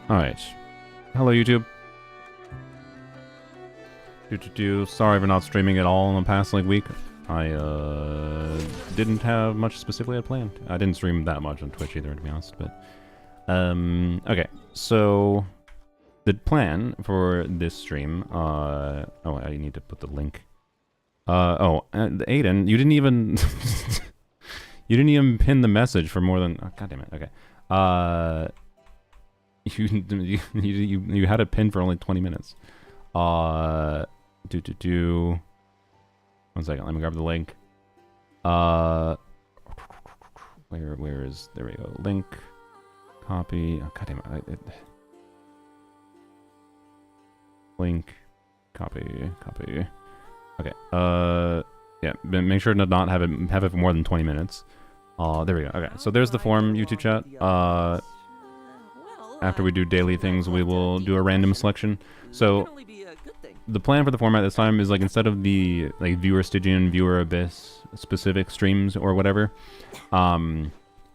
Alright. Hello, YouTube. Sorry for not streaming at all in the past, like, week. I, didn't have much specifically planned. I didn't stream that much on Twitch either, to be honest, but... okay. So... the plan for this stream, oh, I need to put the link. Aiden, you didn't even... you didn't even pin the message for more than... Oh, God damn it, okay. You had it pinned for only 20 minutes. One second, let me grab the link. Where is... there we go. Link. Copy. Oh, God damn it. Link. Copy. Okay. Yeah, make sure to not have it for more than 20 minutes. There we go. Okay, so there's the form, YouTube chat. After we do daily things, we will do a random selection. So, the plan for the format this time is, like, instead of the, like, Viewer Stygian, Viewer Abyss specific streams or whatever,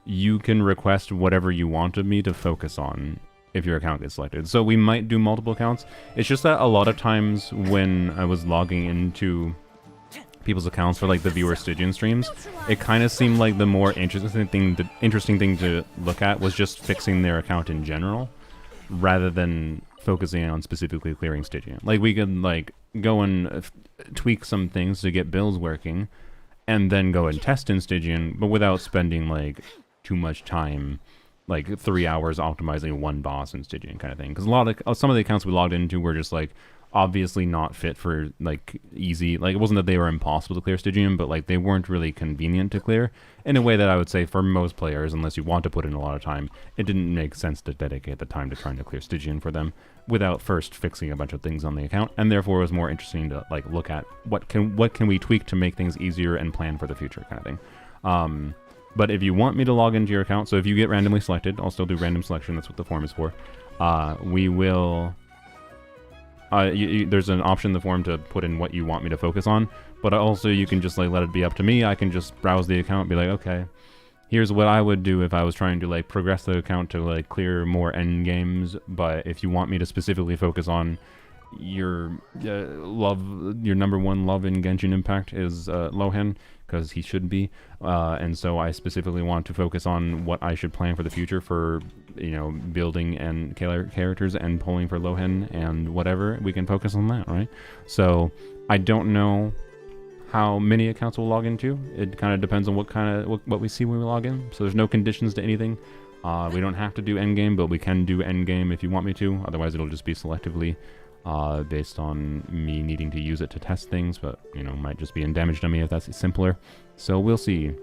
you can request whatever you wanted me to focus on if your account gets selected. So we might do multiple accounts. It's just that a lot of times when I was logging into people's accounts for, like, the Viewer Stygian streams, it kind of seemed like the more interesting thing to look at was just fixing their account in general, rather than focusing on specifically clearing Stygian. Like, we could, like, go and tweak some things to get builds working, and then go and test in Stygian, but without spending, like, too much time, like 3 hours optimizing one boss in Stygian kind of thing. Because some of the accounts we logged into were just, like, obviously not fit for, like, easy, like, it wasn't that they were impossible to clear Stygian, but, like, they weren't really convenient to clear in a way that I would say for most players, unless you want to put in a lot of time, it didn't make sense to dedicate the time to trying to clear Stygian for them without first fixing a bunch of things on the account, and therefore it was more interesting to, like, look at what can we tweak to make things easier and plan for the future kind of thing. But if you want me to log into your account, so if you get randomly selected, I'll still do random selection, that's what the form is for. We will... there's an option in the form to put in what you want me to focus on, but also you can just, like, let it be up to me. I can just browse the account and be like, okay, here's what I would do if I was trying to, like, progress the account to, like, clear more end games, but if you want me to specifically focus on your your number one love in Genshin Impact is Lohen, because he should be, and so I specifically want to focus on what I should plan for the future for, you know, building and characters and pulling for Lohen and whatever, we can focus on that, right? So I don't know how many accounts we'll log into. It kind of depends on what we see when we log in. So there's no conditions to anything. We don't have to do endgame, but we can do endgame if you want me to. Otherwise, it'll just be selectively based on me needing to use it to test things, but, you know, might just be in damage dummy if that's simpler. So we'll see.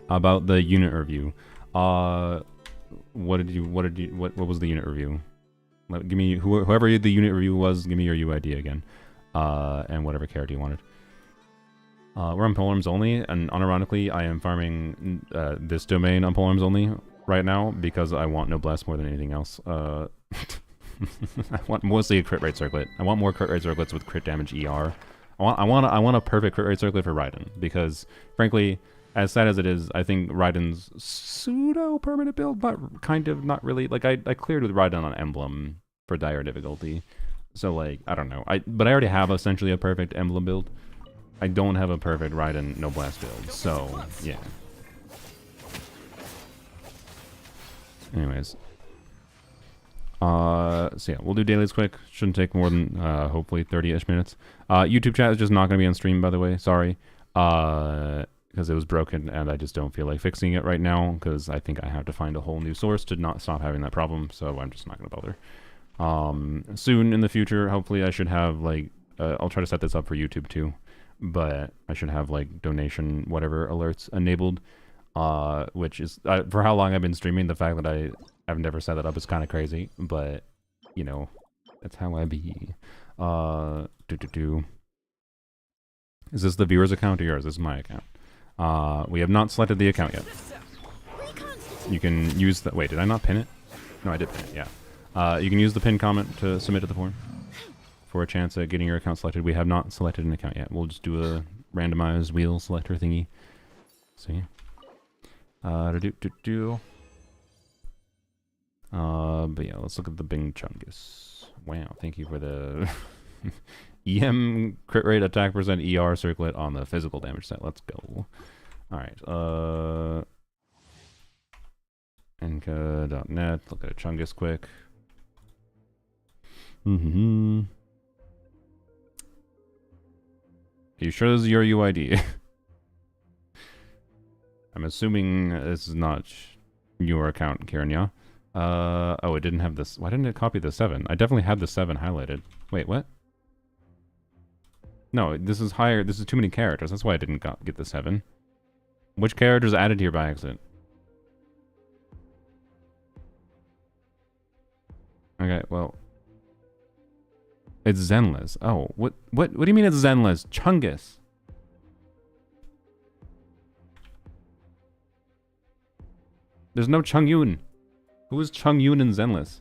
About the unit review. What was the unit review? Give me whoever the unit review was, give me your UID again. And whatever character you wanted. We're on polearms only, and unironically, I am farming this domain on polearms only right now because I want Noblesse more than anything else. I want mostly a crit rate circlet. I want more crit rate circlets with crit damage ER. I want a perfect crit rate circlet for Raiden, because frankly, as sad as it is, I think Raiden's pseudo permanent build, but kind of not really. Like, I cleared with Raiden on Emblem for dire difficulty, so, like, I don't know. But I already have essentially a perfect Emblem build. I don't have a perfect Raiden Noblesse build, so yeah. Anyways. So yeah, we'll do dailies quick. Shouldn't take more than, hopefully 30-ish minutes. YouTube chat is just not going to be on stream, by the way. Sorry. Because it was broken, and I just don't feel like fixing it right now, because I think I have to find a whole new source to not stop having that problem, so I'm just not going to bother. Soon in the future, hopefully I should have, like, I'll try to set this up for YouTube too, but I should have, like, donation whatever alerts enabled, which is, for how long I've been streaming, the fact that I've never set that up is kind of crazy, but, you know, that's how I be. Is this the viewer's account or yours? This is my account. We have not selected the account yet. You can use the... Wait, did I not pin it? No, I did pin it, yeah. You can use the pin comment to submit to the form for a chance at getting your account selected. We have not selected an account yet. We'll just do a randomized wheel selector thingy. See? But yeah, let's look at the Bing Chungus. Wow, thank you for the EM crit rate, attack percent, ER circlet on the physical damage set. Let's go. Alright, Enka.net, look at a Chungus quick. Are you sure this is your UID? I'm assuming this is not your account, Kieran, yeah? Oh, it didn't have this. Why didn't it copy the 7? I definitely had the 7 highlighted. Wait, what? No, this is higher. This is too many characters. That's why I didn't get the 7. Which characters added here by accident? Okay, well. It's Zenless. Oh, what do you mean it's Zenless? Chungus. There's no Chongyun. Who is Chongyun in Zenless?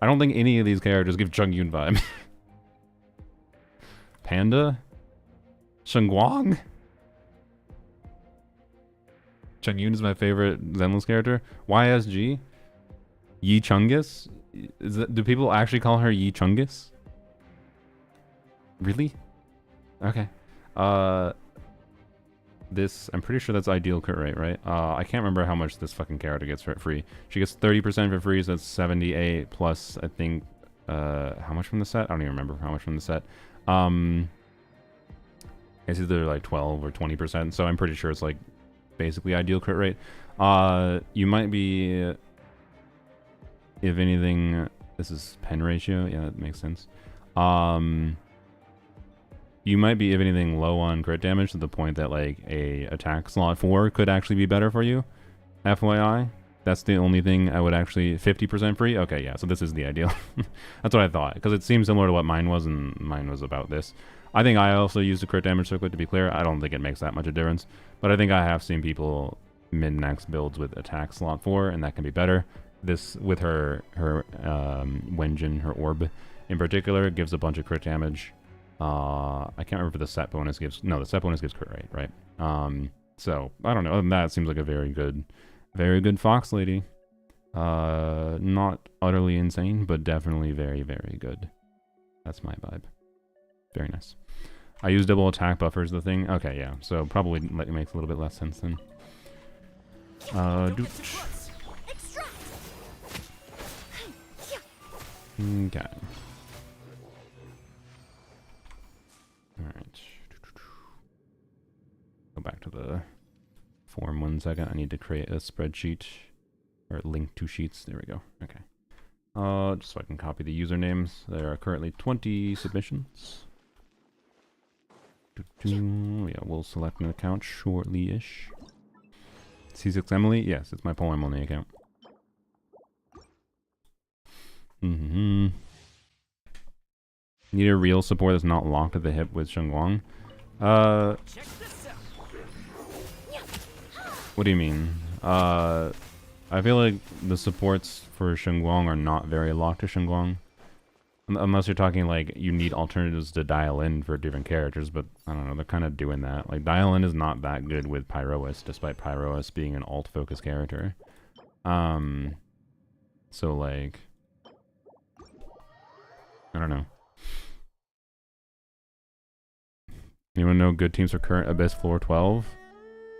I don't think any of these characters give Chongyun vibe. Panda? Shengguang? Chongyun is my favorite Zenless character. YSG? Yi Chungus? Do people actually call her Yi Chungus? Really? Okay. This, I'm pretty sure that's ideal crit rate, right? I can't remember how much this fucking character gets for free. She gets 30% for free, so that's 78 plus, I think, how much from the set? I don't even remember how much from the set. It's either like 12 or 20%, so I'm pretty sure it's like basically ideal crit rate. You might be, if anything, this is pen ratio. Yeah, that makes sense. You might be, if anything, low on crit damage to the point that like a attack slot 4 could actually be better for you. FYI. That's the only thing I would actually... 50% free? Okay, yeah, so this is the ideal. That's what I thought, because it seems similar to what mine was, and mine was about this. I think I also used a crit damage circlet, to be clear. I don't think it makes that much of a difference. But I think I have seen people min-max builds with attack slot 4, and that can be better. This, with her Wenjin, her orb in particular, gives a bunch of crit damage. I can't remember if the set bonus gives... No, the set bonus gives crit rate, right? So, I don't know. Other than that, it seems like a very good Fox Lady. Not utterly insane, but definitely very, very good. That's my vibe. Very nice. I use double attack buffers, the thing. Okay, yeah. So, probably makes a little bit less sense then. Okay. Alright. Go back to the form 1 second. I need to create a spreadsheet. Or link to sheets. There we go. Okay. Just so I can copy the usernames. There are currently 20 submissions. Yeah, we'll select an account shortly-ish. C6 Emily? Yes, it's my Poem only account. Need a real support that's not locked at the hip with Shengguang. What do you mean? I feel like the supports for Shengguang are not very locked to Shengguang. Unless you're talking like you need alternatives to dial in for different characters, but I don't know, they're kind of doing that. Like dial in is not that good with Pyroas, despite Pyroas being an alt focus character. So like, I don't know. Anyone know good teams for current Abyss floor 12?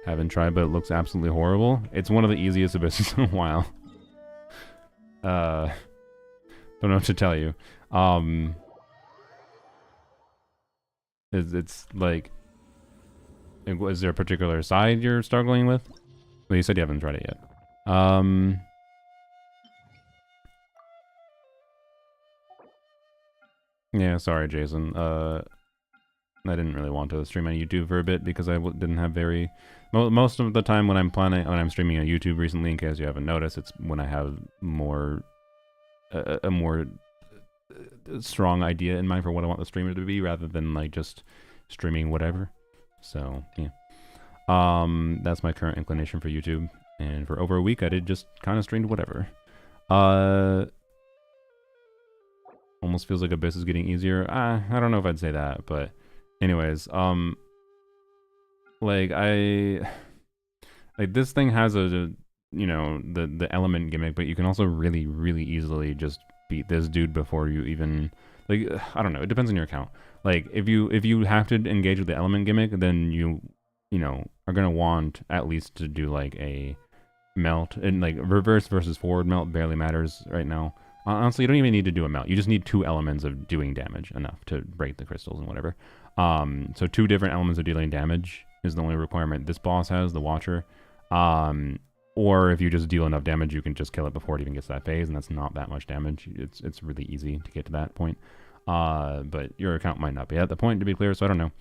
Haven't tried, but it looks absolutely horrible. It's one of the easiest Abysses in a while. Don't know what to tell you. It's like... Is there a particular side you're struggling with? Well, you said you haven't tried it yet. Yeah, sorry, Jason. I didn't really want to stream on YouTube for a bit because I didn't have very... Most of the time when I'm streaming on YouTube recently, in case you haven't noticed, it's when I have more... a more strong idea in mind for what I want the streamer to be, rather than like just streaming whatever. So, yeah. That's my current inclination for YouTube. And for over a week, I did just kind of streamed whatever. Almost feels like Abyss is getting easier. I don't know if I'd say that, but... Anyways, like this thing has a the element gimmick, but you can also really, really easily just beat this dude before you even, like, I don't know, it depends on your account. Like, if you have to engage with the element gimmick, then you are gonna want at least to do like a melt, and like reverse versus forward melt barely matters right now. Honestly, you don't even need to do a melt. You just need two elements of doing damage enough to break the crystals and whatever. So two different elements of dealing damage is the only requirement this boss has, the Watcher. Or if you just deal enough damage, you can just kill it before it even gets to that phase, and that's not that much damage. It's really easy to get to that point. But your account might not be at the point, to be clear, so I don't know.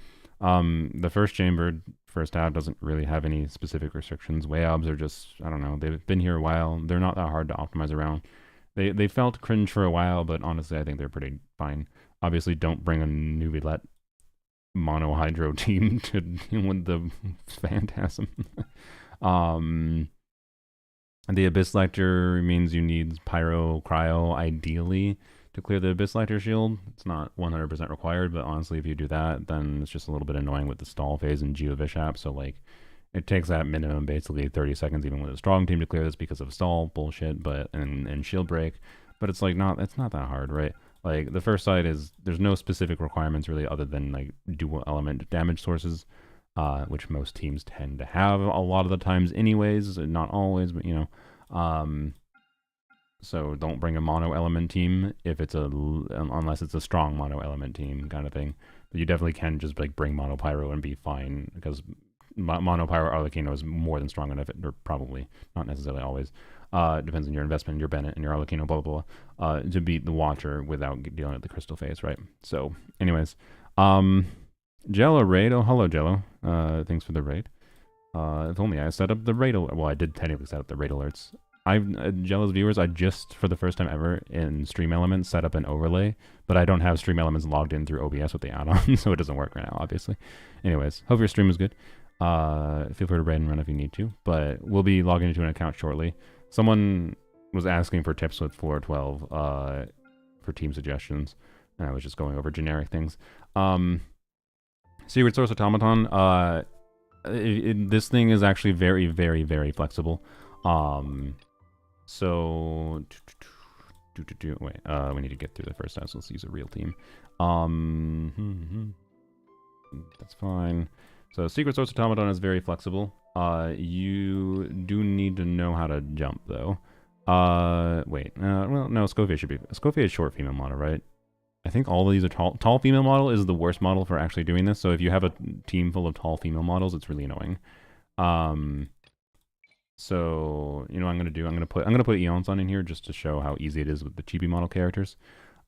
The first chamber, first out, doesn't really have any specific restrictions. Wayobs are just, I don't know, they've been here a while. They're not that hard to optimize around. They felt cringe for a while, but honestly, I think they're pretty fine. Obviously, don't bring a Nubilet mono hydro team to deal with the Phantasm. The Abyss Lector means you need Pyro Cryo ideally to clear the Abyss Lector shield. It's not 100% required, but honestly, if you do that, then it's just a little bit annoying with the stall phase in Geovishap. So, like, it takes that minimum, basically 30 seconds, even with a strong team, to clear this because of stall bullshit, and shield break. But it's like it's not that hard, right? Like, the first side is, there's no specific requirements really other than like dual element damage sources, which most teams tend to have a lot of the times anyways, not always, but so don't bring a mono element team unless it's a strong mono element team kind of thing. But you definitely can just like bring mono pyro and be fine, because mono pyro Arlecchino is more than strong enough, or probably not necessarily always. Depends on your investment, your Bennett, and your Arlecchino, blah, blah, blah, to beat the Watcher without dealing with the crystal phase, right? So, anyways, Jello raid. Oh, hello, Jello. Thanks for the raid. If only I set up the raid. Well, I did technically set up the raid alerts. Jello's viewers, I just, for the first time ever in Stream Elements, set up an overlay, but I don't have Stream Elements logged in through OBS with the add-on, so it doesn't work right now, obviously. Anyways, hope your stream is good. Feel free to raid and run if you need to, but we'll be logging into an account shortly. Someone was asking for tips with Floor 12 for team suggestions, and I was just going over generic things. Secret Source Automaton, this thing is actually very, very, very flexible. So wait, we need to get through the first time, so let's use a real team. That's fine. So Secret Source Automaton is very flexible. You do need to know how to jump though. Wait, well, no, Scofier should be. Scofier is short female model, right? I think all of these are tall. Tall female model is the worst model for actually doing this. So if you have a team full of tall female models, it's really annoying. So you know what I'm gonna do? I'm gonna put Eons on in here just to show how easy it is with the chibi model characters.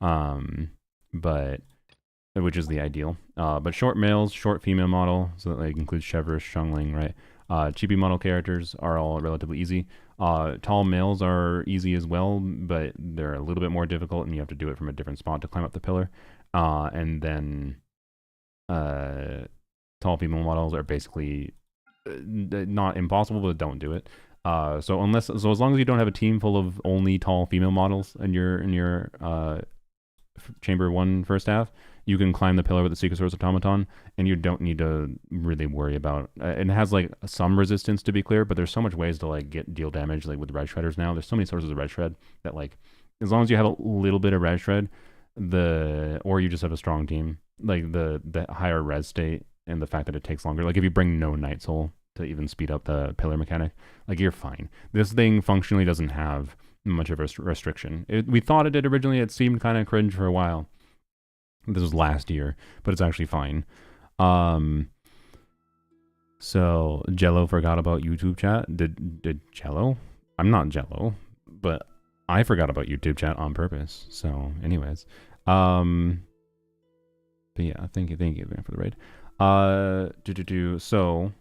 But which is the ideal. But short males, short female model, so that like includes Chevrish, Xiangling, right? Chibi model characters are all relatively easy. Tall males are easy as well, but they're a little bit more difficult, and you have to do it from a different spot to climb up the pillar. And then tall female models are basically not impossible, but don't do it. So as long as you don't have a team full of only tall female models in your Chamber 1 first half, you can climb the pillar with the Secret Source Automaton, and you don't need to really worry about. It has like some resistance, to be clear, but there's so much ways to like deal damage, like with red shredders now. There's so many sources of red shred that like, as long as you have a little bit of red shred, or you just have a strong team, like the higher res state and the fact that it takes longer. Like if you bring no Night Soul to even speed up the pillar mechanic, like you're fine. This thing functionally doesn't have much of a restriction. We thought it did originally. It seemed kind of cringe for a while. This was last year, but it's actually fine. So Jello forgot about YouTube chat. Did Jello? I'm not Jello, but I forgot about YouTube chat on purpose. So, anyways, but yeah, thank you for the raid. So,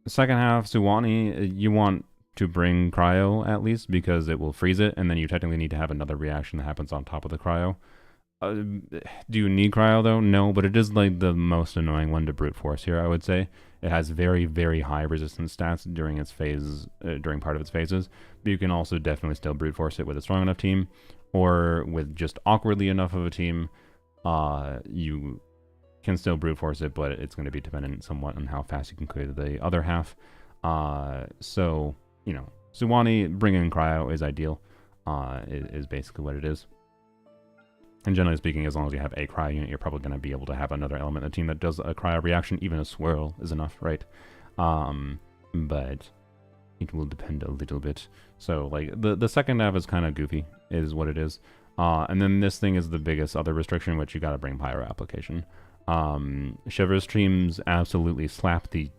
second half, Suwani, you want to bring cryo at least because it will freeze it, and then you technically need to have another reaction that happens on top of the cryo. Do you need cryo though? No, but it is like the most annoying one to brute force here, I would say. It has very, very high resistance stats during its phase, during part of its phases, but you can also definitely still brute force it with a strong enough team, or with just awkwardly enough of a team. You can still brute force it, but it's going to be dependent somewhat on how fast you can clear the other half. So, you know, Suwani bringing Cryo is ideal, is basically what it is. And generally speaking, as long as you have a Cryo unit, you're probably going to be able to have another element in the team that does a Cryo reaction. Even a Swirl is enough, right? But it will depend a little bit. So, like, the second nav is kind of goofy, is what it is. And then this thing is the biggest other restriction, which you got to bring Pyro application. Shiver's streams absolutely slap the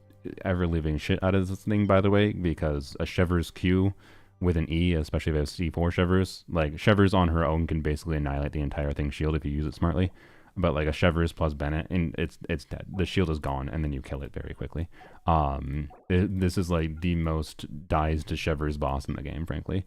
ever-living shit out of this thing, by the way, because a Shiver's Q with an E, especially if it has C4 Shivers, like, Shivers on her own can basically annihilate the entire thing's shield if you use it smartly. But, like, a Shivers plus Bennett, and it's dead. The shield is gone, and then you kill it very quickly. This is, like, the most dies to Shivers boss in the game, frankly.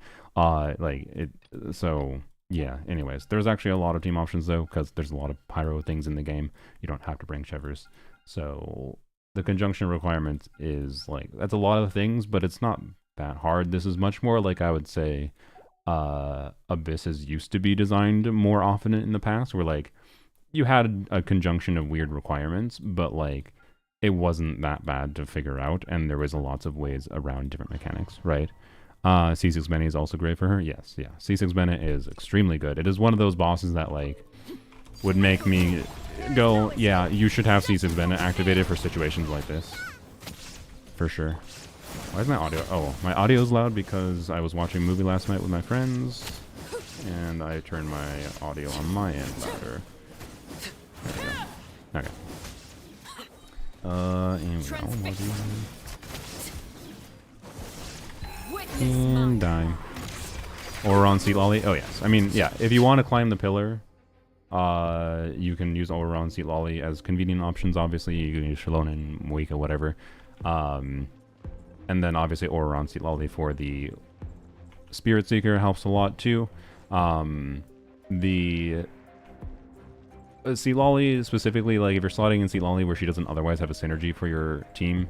So, yeah, anyways. There's actually a lot of team options, though, because there's a lot of Pyro things in the game. You don't have to bring Shivers. So, the conjunction requirement is, like, that's a lot of things, but it's not that hard. This is much more like, I would say, Abysses used to be designed more often in the past, where, like, you had a conjunction of weird requirements, but, like, it wasn't that bad to figure out, and there was lots of ways around different mechanics, right? C6 Bennett is also great for her. Yes, yeah. C6 Bennett is extremely good. It is one of those bosses that, like, would make me go, yeah, you should have C6 Bennett activated for situations like this. For sure. Why is my audio? Oh, my audio's loud because I was watching a movie last night with my friends, and I turned my audio on my end louder. There we go. Okay. And die. Auron Seat Lolly. Oh yes. I mean, yeah. If you want to climb the pillar, you can use Auron Seat Lolly as convenient options. Obviously, you can use Shallonen, Moika, whatever. And then obviously Auron Seat Lolly for the Spirit Seeker helps a lot too. The Seat Lolly specifically, like if you're slotting in Seat Lolly where she doesn't otherwise have a synergy for your team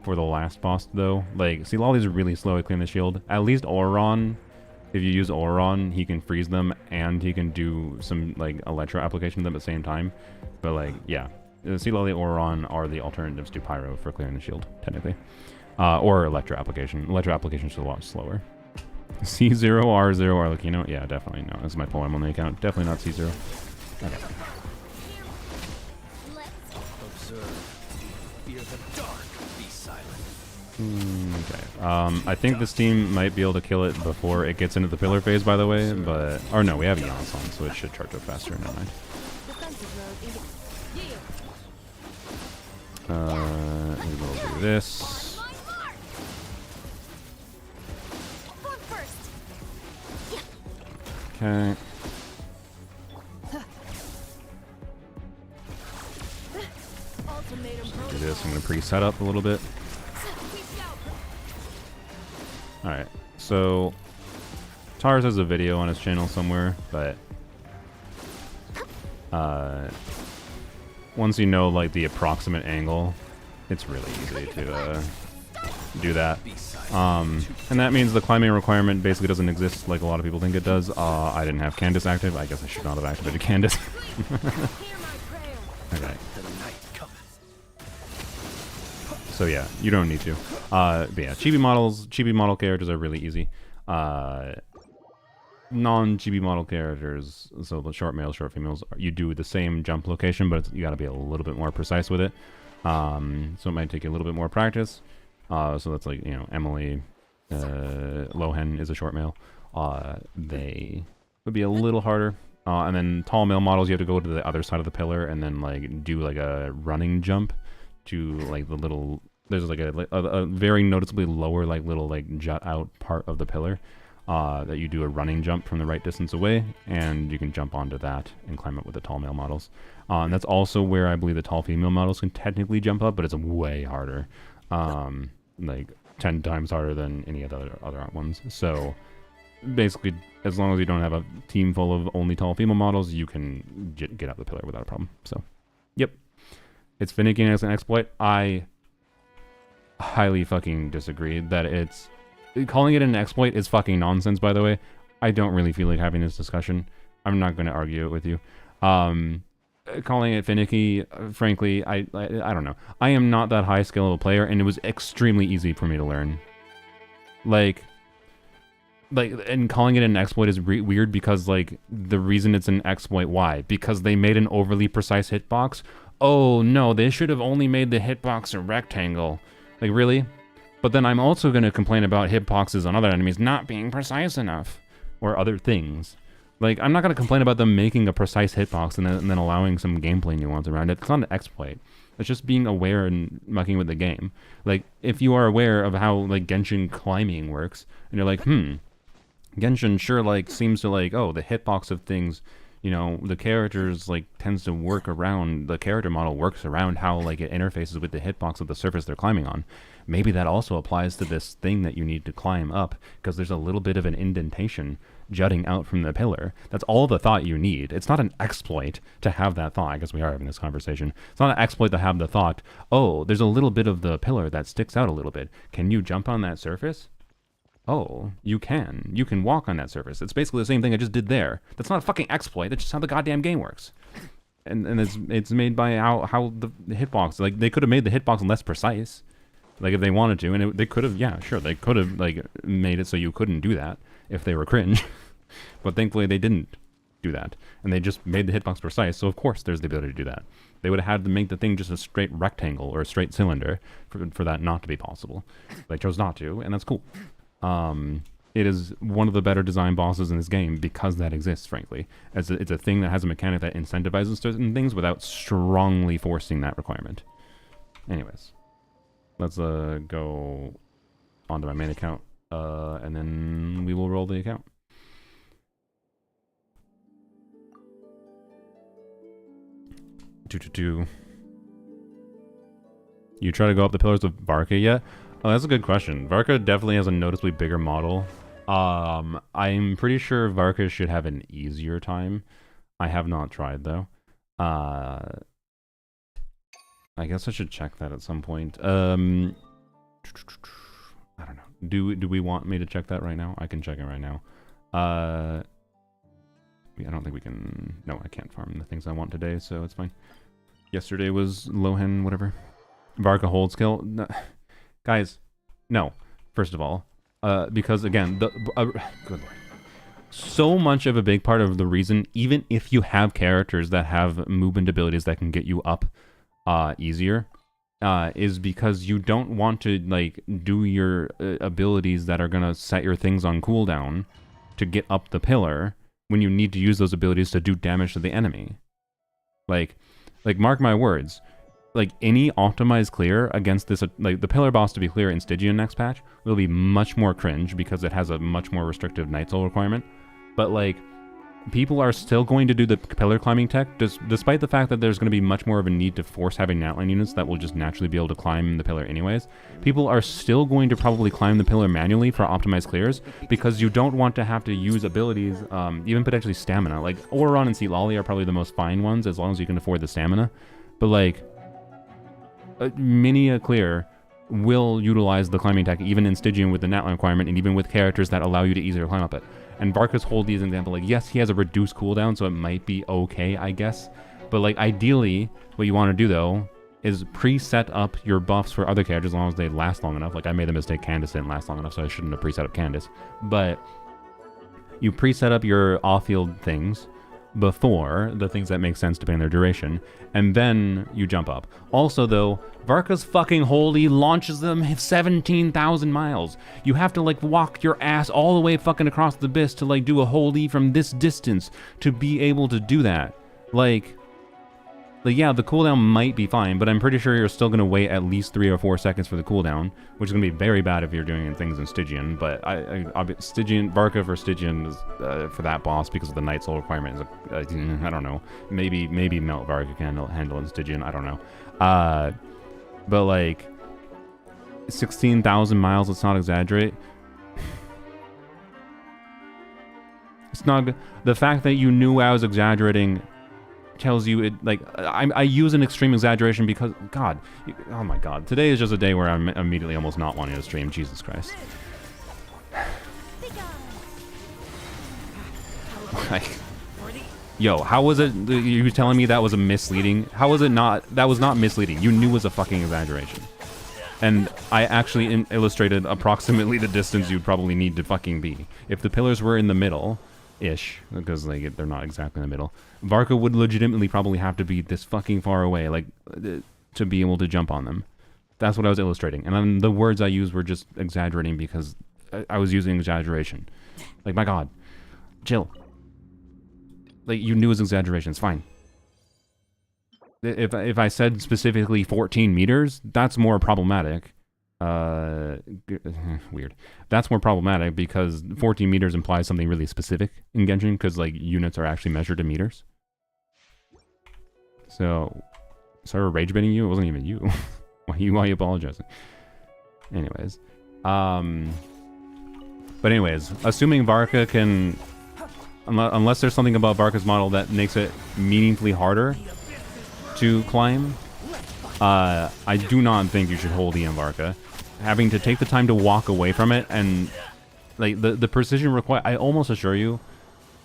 for the last boss though, like Seat Lolly is really slow at clearing the shield. At least Auron, if you use Auron, he can freeze them and he can do some like Electro application to them at the same time. But like, yeah, Seat Lolly and Auron are the alternatives to Pyro for clearing the shield, technically. Or Electro application. Electro application is a lot slower. C0, R0, Arlecchino? Yeah, definitely no. That's my poem on the account. Definitely not C0. Okay. Okay. I think this team might be able to kill it before it gets into the pillar phase, by the way, but... Or no, we have Eons on, so it should charge up faster. Never mind. We will do this. Okay. Do this. I'm going to pre-set up a little bit. Alright, so Tars has a video on his channel somewhere, but once you know like the approximate angle, it's really easy to do that. And that means the climbing requirement basically doesn't exist like a lot of people think it does. I didn't have Candace active. I guess I should not have activated Candace. Okay. So yeah, you don't need to. But yeah, chibi model characters are really easy. Non-chibi model characters, so the short males, short females, you do the same jump location, but you got to be a little bit more precise with it. So it might take you a little bit more practice. So that's like, you know, Emily, Lohen is a short male. They would be a little harder. And then tall male models, you have to go to the other side of the pillar and then like do like a running jump to like the little, there's like a very noticeably lower like little like jut out part of the pillar that you do a running jump from the right distance away, and you can jump onto that and climb up with the tall male models. And that's also where I believe the tall female models can technically jump up, but it's way harder, like 10 times harder than any of the other ones. So basically, as long as you don't have a team full of only tall female models, you can get up the pillar without a problem. So, yep. It's finicky as an exploit. I highly fucking disagree that it's... Calling it an exploit is fucking nonsense, by the way. I don't really feel like having this discussion. I'm not going to argue it with you. Calling it finicky, frankly, I don't know. I am not that high skill of a player, and it was extremely easy for me to learn. Like, like, and calling it an exploit is weird because, like, the reason it's an exploit, why? Because they made an overly precise hitbox? Oh, no, they should have only made the hitbox a rectangle. Like, really? But then I'm also going to complain about hitboxes on other enemies not being precise enough. Or other things. Like, I'm not going to complain about them making a precise hitbox and then allowing some gameplay nuance around it. It's not an exploit. It's just being aware and mucking with the game. Like, if you are aware of how, like, Genshin climbing works, and you're like, Genshin sure, like, seems to, like, oh, the hitbox of things, you know, the characters, like, tends to work around, the character model works around how, like, it interfaces with the hitbox of the surface they're climbing on. Maybe that also applies to this thing that you need to climb up, because there's a little bit of an indentation jutting out from the pillar. That's all the thought you need. It's not an exploit to have that thought. I guess we are having this conversation. It's not an exploit to have the thought, oh, there's a little bit of the pillar that sticks out a little bit. Can you jump on that surface? Oh, you can. You can walk on that surface. It's basically the same thing I just did there. That's not a fucking exploit. That's just how the goddamn game works. And it's made by how the hitbox, like, they could have made the hitbox less precise. Like, if they wanted to, and they could have, yeah, sure, they could have, like, made it so you couldn't do that if they were cringe. But thankfully they didn't do that. And they just made the hitbox precise, so of course there's the ability to do that. They would have had to make the thing just a straight rectangle or a straight cylinder for that not to be possible. They chose not to, and that's cool. It is one of the better design bosses in this game because that exists, frankly. It's a thing that has a mechanic that incentivizes certain things without strongly forcing that requirement. Anyways. Let's go onto my main account, and then we will roll the account. You try to go up the pillars of Varka yet? Oh, that's a good question. Varka definitely has a noticeably bigger model. I'm pretty sure Varka should have an easier time. I have not tried, though. I guess I should check that at some point. I don't know. Do we want me to check that right now? I can check it right now. I don't think we can... No, I can't farm the things I want today, so it's fine. Yesterday was Lohen, whatever. Varka hold skill. No. Guys, no. First of all, because again, good lord. So much of a big part of the reason, even if you have characters that have movement abilities that can get you up easier, is because you don't want to, like, do your abilities that are gonna set your things on cooldown to get up the pillar when you need to use those abilities to do damage to the enemy. Like mark my words, like, any optimized clear against this, like, the pillar boss to be clear in Stygian next patch will be much more cringe because it has a much more restrictive Night Soul requirement. But, like, people are still going to do the pillar climbing tech, despite the fact that there's going to be much more of a need to force having Natline units that will just naturally be able to climb the pillar anyways. People are still going to probably climb the pillar manually for optimized clears, because you don't want to have to use abilities, even potentially stamina. Like, Oron and Sealali are probably the most fine ones, as long as you can afford the stamina. But, like, many a clear will utilize the climbing tech, even in Stygian with the Natline requirement, and even with characters that allow you to easier climb up it. And Varka's Hold is an example. Like, yes, he has a reduced cooldown, so it might be okay, I guess. But, like, ideally, what you want to do, though, is preset up your buffs for other characters as long as they last long enough. Like, I made the mistake Candace didn't last long enough, so I shouldn't have preset up Candace. But you preset up your off-field things before the things that make sense depending on their duration, and then you jump up. Also, though, Varka's fucking Holy launches them 17,000 miles. You have to, like, walk your ass all the way fucking across the abyss to, like, do a Holy from this distance to be able to do that. Like, yeah, the cooldown might be fine, but I'm pretty sure you're still going to wait at least 3 or 4 seconds for the cooldown, which is going to be very bad if you're doing things in Stygian. But Stygian, Varka for Stygian is, for that boss, because of the Night Soul requirement, is I don't know. Maybe Melt Varka can handle in Stygian. I don't know. But, like, 16,000 miles, let's not exaggerate. It's not... The fact that you knew I was exaggerating tells you it, like, I use an extreme exaggeration because, God, oh my God, today is just a day where I'm immediately almost not wanting to stream. Jesus Christ. Like, yo, how was it, you telling me that was a misleading? How was it not, that was not misleading? You knew it was a fucking exaggeration. And I actually illustrated approximately the distance you'd probably need to fucking be. If the pillars were in the middle-ish, because like they're not exactly in the middle, Varka would legitimately probably have to be this fucking far away, like, to be able to jump on them. That's what I was illustrating. And then the words I used were just exaggerating because I was using exaggeration. Like, my god. Chill. Like, you knew it was exaggeration. It's fine. If I said specifically 14 meters, that's more problematic. Weird. That's more problematic because 14 meters implies something really specific in Genshin, because like units are actually measured in meters. So, sorry, rage baiting you? It wasn't even you. Why are you apologizing? Anyways, but anyways, assuming Varka can, unless there's something about Varka's model that makes it meaningfully harder to climb, I do not think you should hold EM Varka. Having to take the time to walk away from it, and like the precision required, I almost assure you,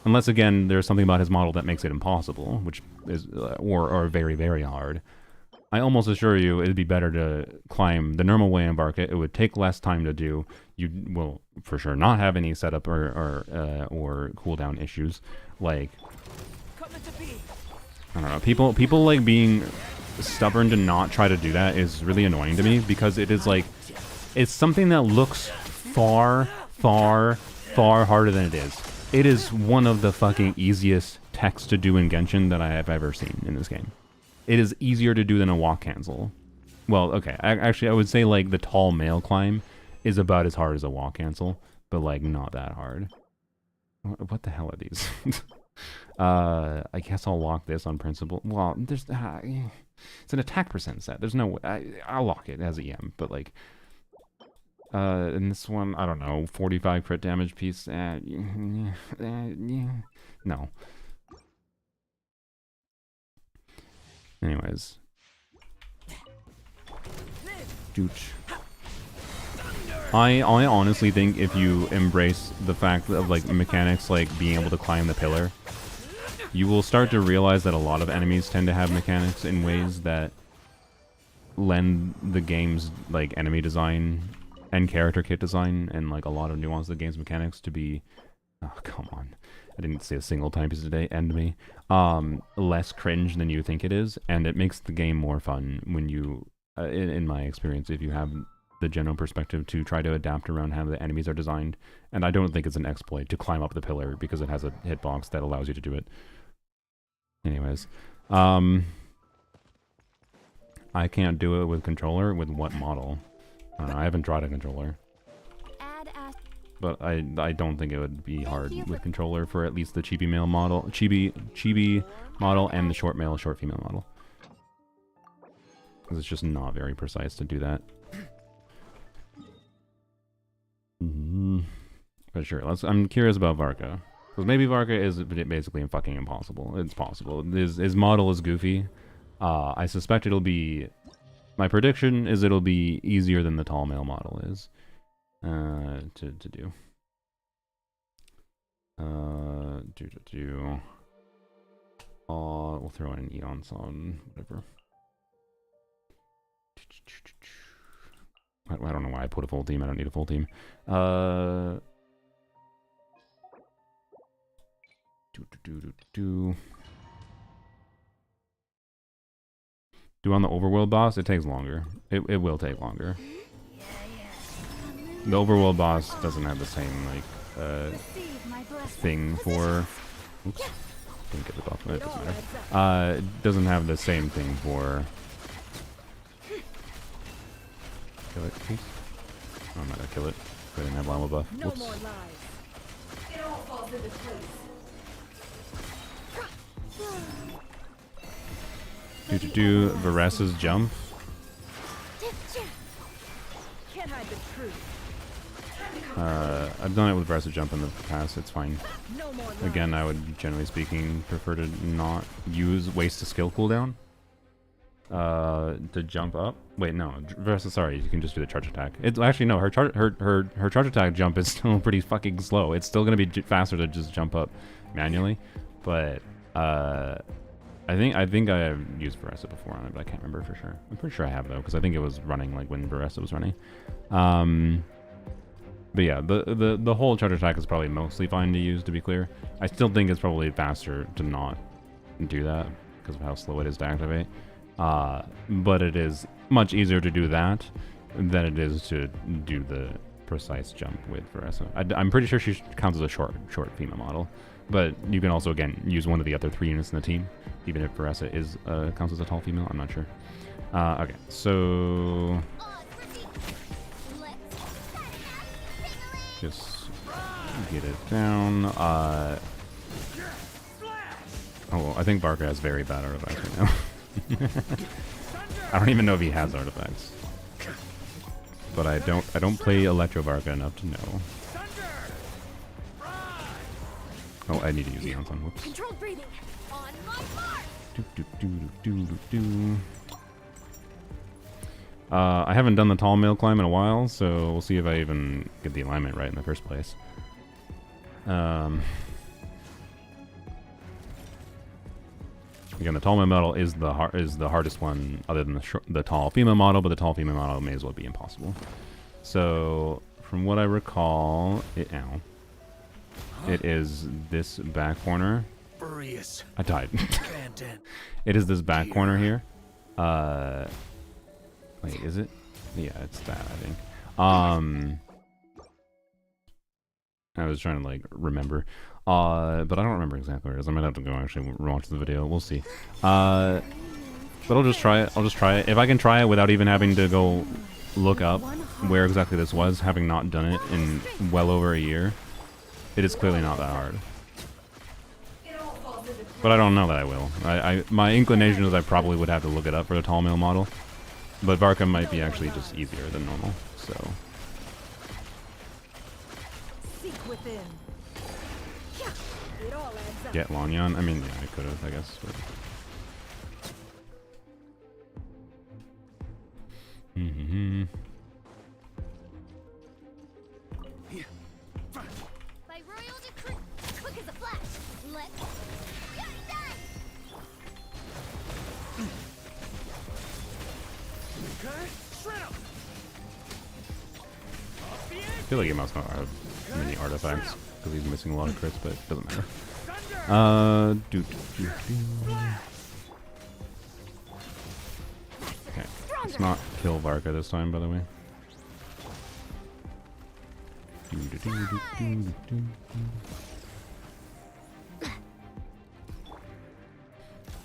unless again there's something about his model that makes it impossible, which is or very, very hard, I almost assure you it'd be better to climb the normal way in Varka. It would take less time to do. You will for sure not have any setup or cooldown issues. Like, I don't know, people like being stubborn to not try to do that is really annoying to me, because it is like, it's something that looks far, far, far harder than it is. It is one of the fucking easiest techs to do in Genshin that I have ever seen in this game. It is easier to do than a walk cancel. Well, okay, actually I would say like the tall mail climb is about as hard as a walk cancel, but like not that hard. What the hell are these? I guess I'll lock this on principle. Well, there's it's an attack percent set. There's no way. I'll lock it as EM, but like in this one, I don't know, 45 crit damage piece. No. Anyways. Dooch. I honestly think if you embrace the fact of like mechanics like being able to climb the pillar, you will start to realize that a lot of enemies tend to have mechanics in ways that lend the game's like enemy design and character kit design and like a lot of nuance of the game's mechanics to be, oh come on, I didn't say a single time piece today, end me, less cringe than you think it is, and it makes the game more fun when you, in my experience, if you have the general perspective to try to adapt around how the enemies are designed. And I don't think it's an exploit to climb up the pillar because it has a hitbox that allows you to do it. Anyways, I can't do it with controller. With what model? I haven't tried a controller, but I don't think it would be hard with controller for at least the chibi male model, chibi model, and the short male, short female model, because it's just not very precise to do that. But sure, I'm curious about Varka. Because maybe Varka is basically fucking impossible. It's possible. His model is goofy. I suspect it'll be... My prediction is it'll be easier than the tall male model is. To do. We'll throw in an Eon Song, whatever. I don't know why I put a full team. I don't need a full team. Do on the overworld boss? It takes longer. It will take longer. The overworld boss doesn't have the same like thing for. Oops, didn't get the buff. It doesn't matter. It doesn't have the same thing for. Kill it, please. Oh, I'm not gonna kill it. I didn't have llama buff. Whoops. Do Varessa's jump. I've done it with Varessa jump in the past. It's fine. Again, I would generally speaking prefer to not waste a skill cooldown. To jump up. Wait, no, Varessa, sorry, you can just do the charge attack. It's actually no, her charge attack jump is still pretty fucking slow. It's still gonna be faster to just jump up manually, but I I think I have used Veresa before on it, but I can't remember for sure. I'm pretty sure I have though, because I think it was running like when Veresa was running. But yeah, the whole charge attack is probably mostly fine to use, to be clear. I still think it's probably faster to not do that because of how slow it is to activate. But it is much easier to do that than it is to do the precise jump with Veresa. I'm pretty sure she counts as a short FEMA model. But you can also, again, use one of the other 3 units in the team, even if Veresa is counts as a tall female. I'm not sure. Okay, so just get it down. Oh, I think Barker has very bad artifacts right now. I don't even know if he has artifacts, but I don't play Electro Barker enough to know. Oh, I need to use Eons on. Whoops. Controlled breathing. On my mark. I haven't done the tall male climb in a while, so we'll see if I even get the alignment right in the first place. Again, the tall male model is the hardest one, other than the tall female model, but the tall female model may as well be impossible. So, from what I recall, it is this back corner. I died. It is this back corner here. Wait, is it? Yeah, it's that, I think. I was trying to like remember. But I don't remember exactly where it is. I might have to go actually watch the video. We'll see. But I'll just try it. If I can try it without even having to go look up where exactly this was, having not done it in well over a year, it is clearly not that hard. But I don't know that I will. My inclination is I probably would have to look it up for the tall male model. But Varka might be actually just easier than normal, so. Get Lanyan? I mean, yeah, I could have, I guess. But... By royal decree, quick as a flash. Let's get it done. I feel like he must not have many artifacts because he's missing a lot of crits, but it doesn't matter. Okay, let's not kill Varka this time, by the way.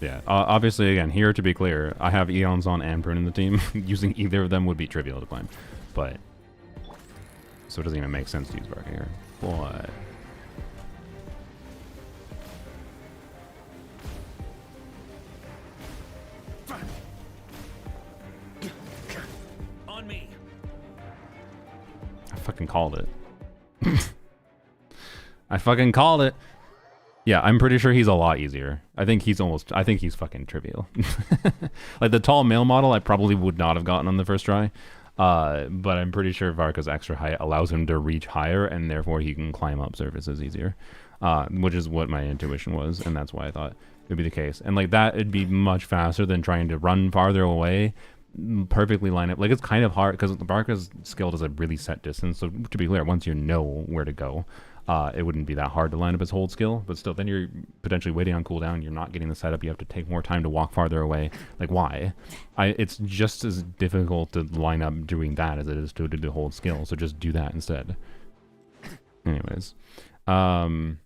Yeah, obviously, again, here to be clear, I have Eons on and Prune in the team. Using either of them would be trivial to climb, but so it doesn't even make sense to use Varka here. But on me. I fucking called it. I fucking called it. Yeah, I'm pretty sure he's a lot easier. I think he's fucking trivial. Like the tall male model, I probably would not have gotten on the first try. But I'm pretty sure Varka's extra height allows him to reach higher, and therefore he can climb up surfaces easier. Which is what my intuition was, and that's why I thought it would be the case. And like that, it'd be much faster than trying to run farther away, perfectly line up. Like it's kind of hard because Varka's skill does a really set distance. So to be clear, once you know where to go, it wouldn't be that hard to line up his hold skill, but still, then you're potentially waiting on cooldown. You're not getting the setup. You have to take more time to walk farther away. Like, why? It's just as difficult to line up doing that as it is to do the hold skill. So just do that instead. Anyways, so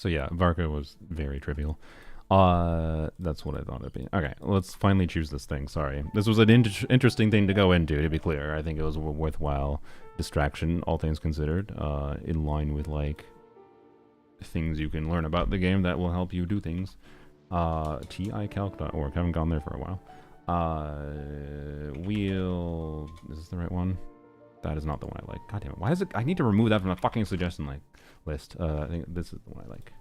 yeah, Varka was very trivial. That's what I thought it'd be. Okay, let's finally choose this thing. Sorry, this was an interesting thing to go into. To be clear, I think it was a worthwhile distraction, all things considered, in line with like things you can learn about the game that will help you do things. TICalc.org. Haven't gone there for a while. Is this the right one? That is not the one I like. God damn it! Why is it? I need to remove that from the fucking suggestion list. I think this is the one I like.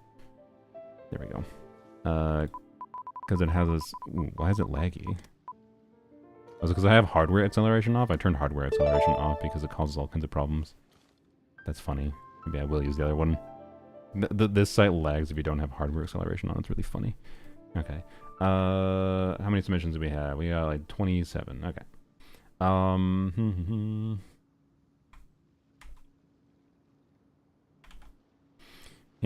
There we go. Because it has this. Ooh, why is it laggy? Was it because I have hardware acceleration off? I turned hardware acceleration off because it causes all kinds of problems. That's funny. Maybe I will use the other one. This site lags if you don't have hardware acceleration on. It's really funny. Okay. How many submissions do we have? We got like 27. Okay.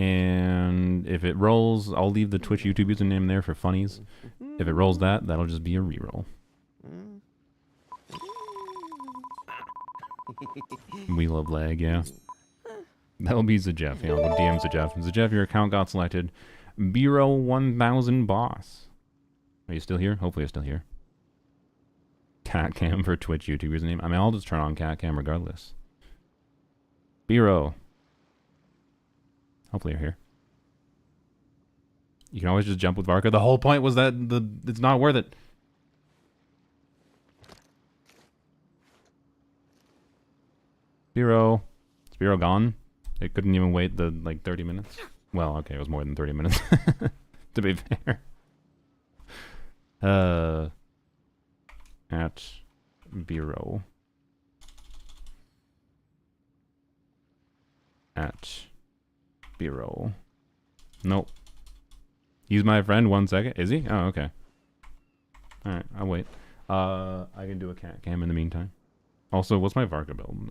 And if it rolls, I'll leave the Twitch YouTube username there for funnies. If it rolls that, that'll just be a reroll. We love lag, yeah. That'll be Zajef. Yeah, I'll go DM Zajef. Zajef, your account got selected. Biro 1000 boss. Are you still here? Hopefully you're still here. Catcam for Twitch YouTube username. I mean, I'll just turn on Catcam regardless. Biro. Hopefully you're here. You can always just jump with Varka. The whole point was that it's not worth it. Biro. Is Biro gone? It couldn't even wait the, like, 30 minutes. Well, okay, it was more than 30 minutes. To be fair. At Biro. At Biro. Nope. He's my friend. 1 second. Is he? Oh, okay. Alright, I'll wait. I can do a cat cam in the meantime. Also, what's my Varka build?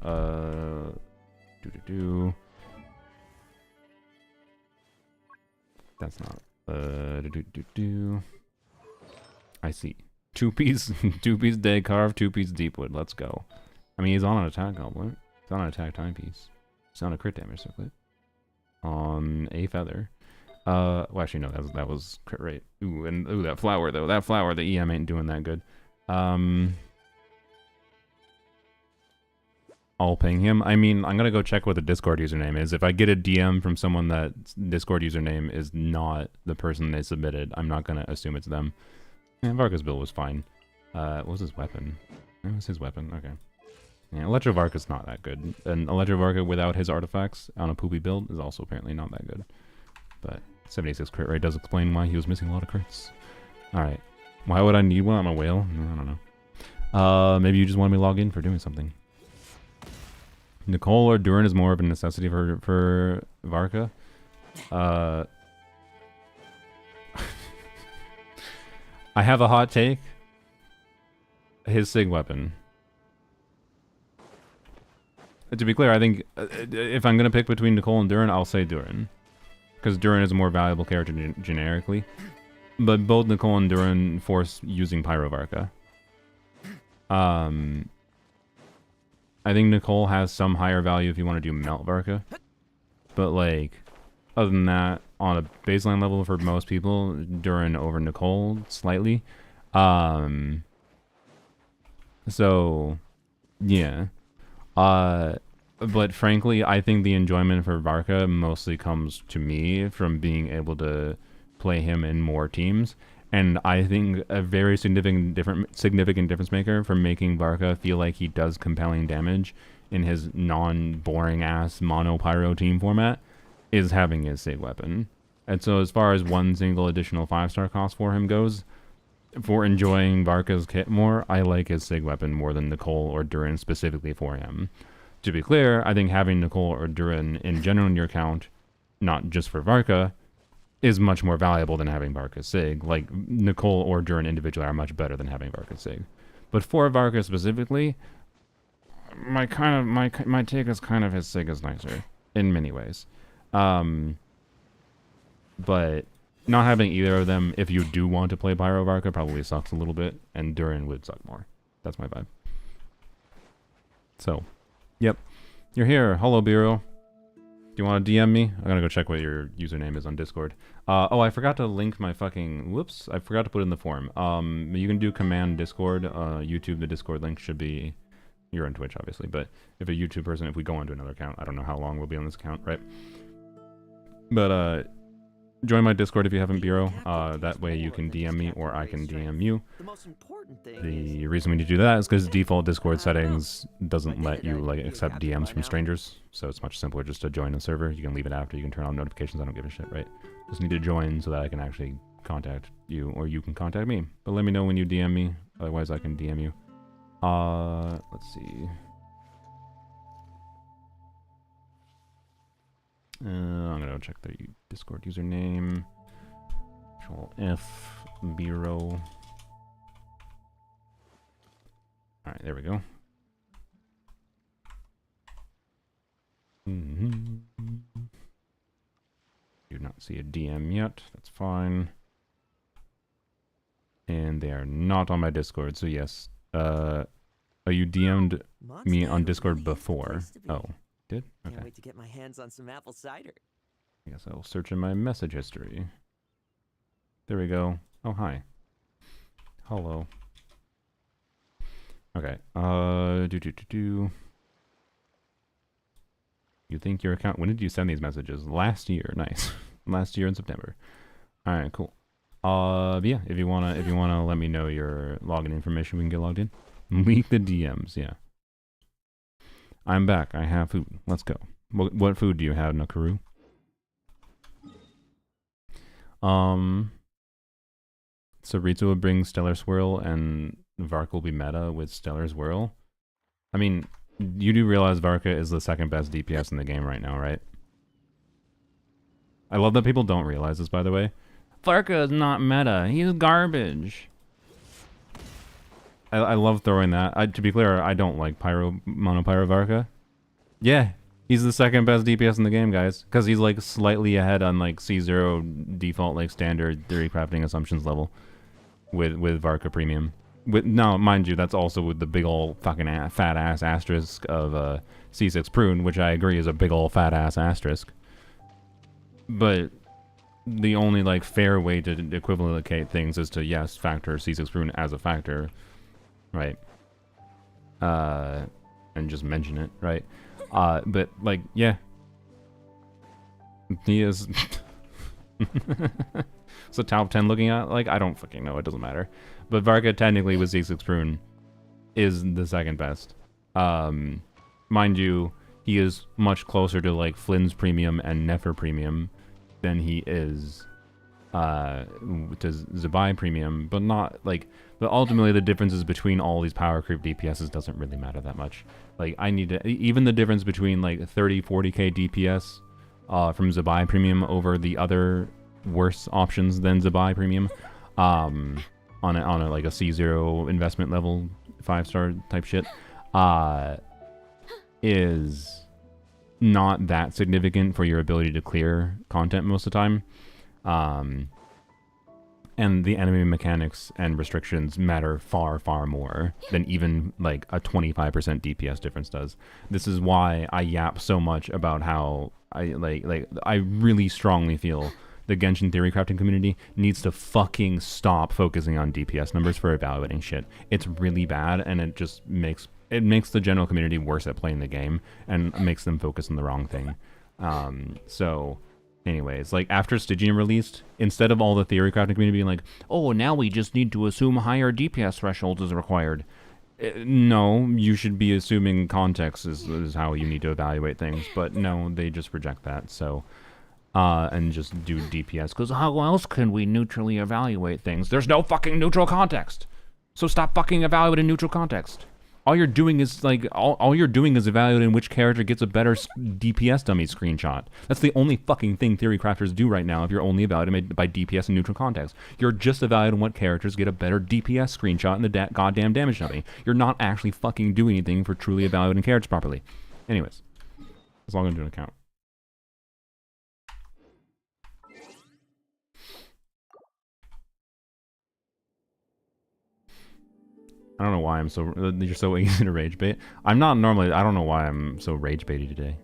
That's not. I see. 2-piece, 2-piece day carve, 2-piece deepwood. Let's go. I mean, he's on an attack goblet. He's on an attack timepiece. He's on a crit damage circlet. On a feather. Well, actually, no, that was crit rate. Ooh, and ooh, that flower though. That flower, the EM ain't doing that good. I'll ping him. I mean, I'm gonna go check what the Discord username is. If I get a DM from someone that Discord username is not the person they submitted, I'm not gonna assume it's them. And Varka's build was fine. What was his weapon? What was his weapon? Okay. Yeah, Electrovarka's not that good. And Electrovarka without his artifacts on a poopy build is also apparently not that good. But 76 crit rate does explain why he was missing a lot of crits. Alright. Why would I need one? I'm a whale? I don't know. Maybe you just want me to log in for doing something. Nicole or Durin is more of a necessity for Varka. I have a hot take. His Sig weapon. To be clear, I think if I'm going to pick between Nicole and Durin, I'll say Durin. Because Durin is a more valuable character generically. But both Nicole and Durin force using Pyro Varka. I think Nicole has some higher value if you want to do Melt Varka. But like, other than that, on a baseline level for most people, Durin over Nicole slightly. So, yeah. But frankly, I think the enjoyment for Varka mostly comes to me from being able to play him in more teams. And I think a very significant difference maker for making Varka feel like he does compelling damage in his non-boring ass mono pyro team format is having his Sig weapon. And so as far as one single additional 5-star cost for him goes, for enjoying Varka's kit more, I like his Sig weapon more than Nicole or Durin specifically for him. To be clear, I think having Nicole or Durin in general in your account, not just for Varka, is much more valuable than having Varka Sig. Like, Nicole or Durin individually are much better than having Varka Sig. But for Varka specifically, my take is kind of his Sig is nicer in many ways. But not having either of them, if you do want to play Pyro Varka, probably sucks a little bit, and Durin would suck more. That's my vibe. So, yep. You're here. Hello, Biro. Do you want to DM me? I'm gonna go check what your username is on Discord. Oh, I forgot to link my fucking... Whoops. I forgot to put it in the form. You can do command Discord. YouTube, the Discord link should be... You're on Twitch, obviously, but if a YouTube person, if we go onto another account, I don't know how long we'll be on this account, right? But, join my Discord if you haven't, Biro. That way you can DM me or I can DM you. The reason we need to do that is because default Discord settings doesn't let you like accept DMs from strangers. So it's much simpler just to join a server. You can leave it after. You can turn on notifications. I don't give a shit, right? Just need to join so that I can actually contact you or you can contact me. But let me know when you DM me. Otherwise I can DM you. Let's see. I'm gonna check the Discord username. Control F, Bureau. Alright, there we go. Do not see a DM yet. That's fine. And they are not on my Discord, so yes. Oh, you DM'd me on Discord before. Oh, did? Okay. Can't wait to get my hands on some apple cider. I guess I'll search in my message history. There we go. Oh, hi. Hello. Okay. You think your account... When did you send these messages? Last year. Nice. Last year in September. Alright, cool. Yeah, if you wanna let me know your login information, we can get logged in. Leak the DMs, yeah. I'm back. I have food. Let's go. What food do you have, Nakaru? Saritsu will bring Stellar Swirl, and Varka will be meta with Stellar Swirl. I mean, you do realize Varka is the second best DPS in the game right now, right? I love that people don't realize this, by the way. Varka is not meta. He's garbage. I love throwing that. To be clear, I don't like Monopyro Varka. Yeah, he's the second best DPS in the game, guys. Because he's like slightly ahead on like C0 default like standard theory crafting assumptions level with Varka Premium. Now, mind you, that's also with the big ol' fucking fat ass asterisk of C6 Prune, which I agree is a big ol' fat ass asterisk. But the only like fair way to equivalent things is to yes factor C6 Prune as a factor, right? And just mention it, right? But like yeah, he is. So top 10 looking at, like, I don't fucking know, it doesn't matter. But Varka technically with C6 Prune is the second best. Mind you, he is much closer to like Flynn's Premium and Nefer Premium than he is to Zabai Premium, but not like, but ultimately the differences between all these power creep DPSs doesn't really matter that much. Like I need to, even the difference between like 30-40k DPS from Zabai Premium over the other worse options than Zabai Premium on a like a C0 investment level 5-star type shit is not that significant for your ability to clear content most of the time. And the enemy mechanics and restrictions matter far, far more than even like a 25% DPS difference does. This is why I yap so much about how I really strongly feel the Genshin Theory Crafting community needs to fucking stop focusing on DPS numbers for evaluating shit. It's really bad, and it just makes the general community worse at playing the game and makes them focus on the wrong thing. So anyways, like after Stygian released, instead of all the Theory Crafting community being like, oh, now we just need to assume higher DPS thresholds is required. No, you should be assuming context is how you need to evaluate things, but no, they just reject that. So and just do DPS, because how else can we neutrally evaluate things? There's no fucking neutral context. So stop fucking evaluating neutral context. All you're doing is like all you're doing is evaluating which character gets a better DPS dummy screenshot. That's the only fucking thing theory crafters do right now if you're only evaluating by DPS and neutral context. You're just evaluating what characters get a better DPS screenshot in the goddamn damage dummy. You're not actually fucking doing anything for truly evaluating characters properly. Anyways, let's log into an account. I don't know why you're so easy to rage bait. I'm not normally, I don't know why I'm so rage baity today.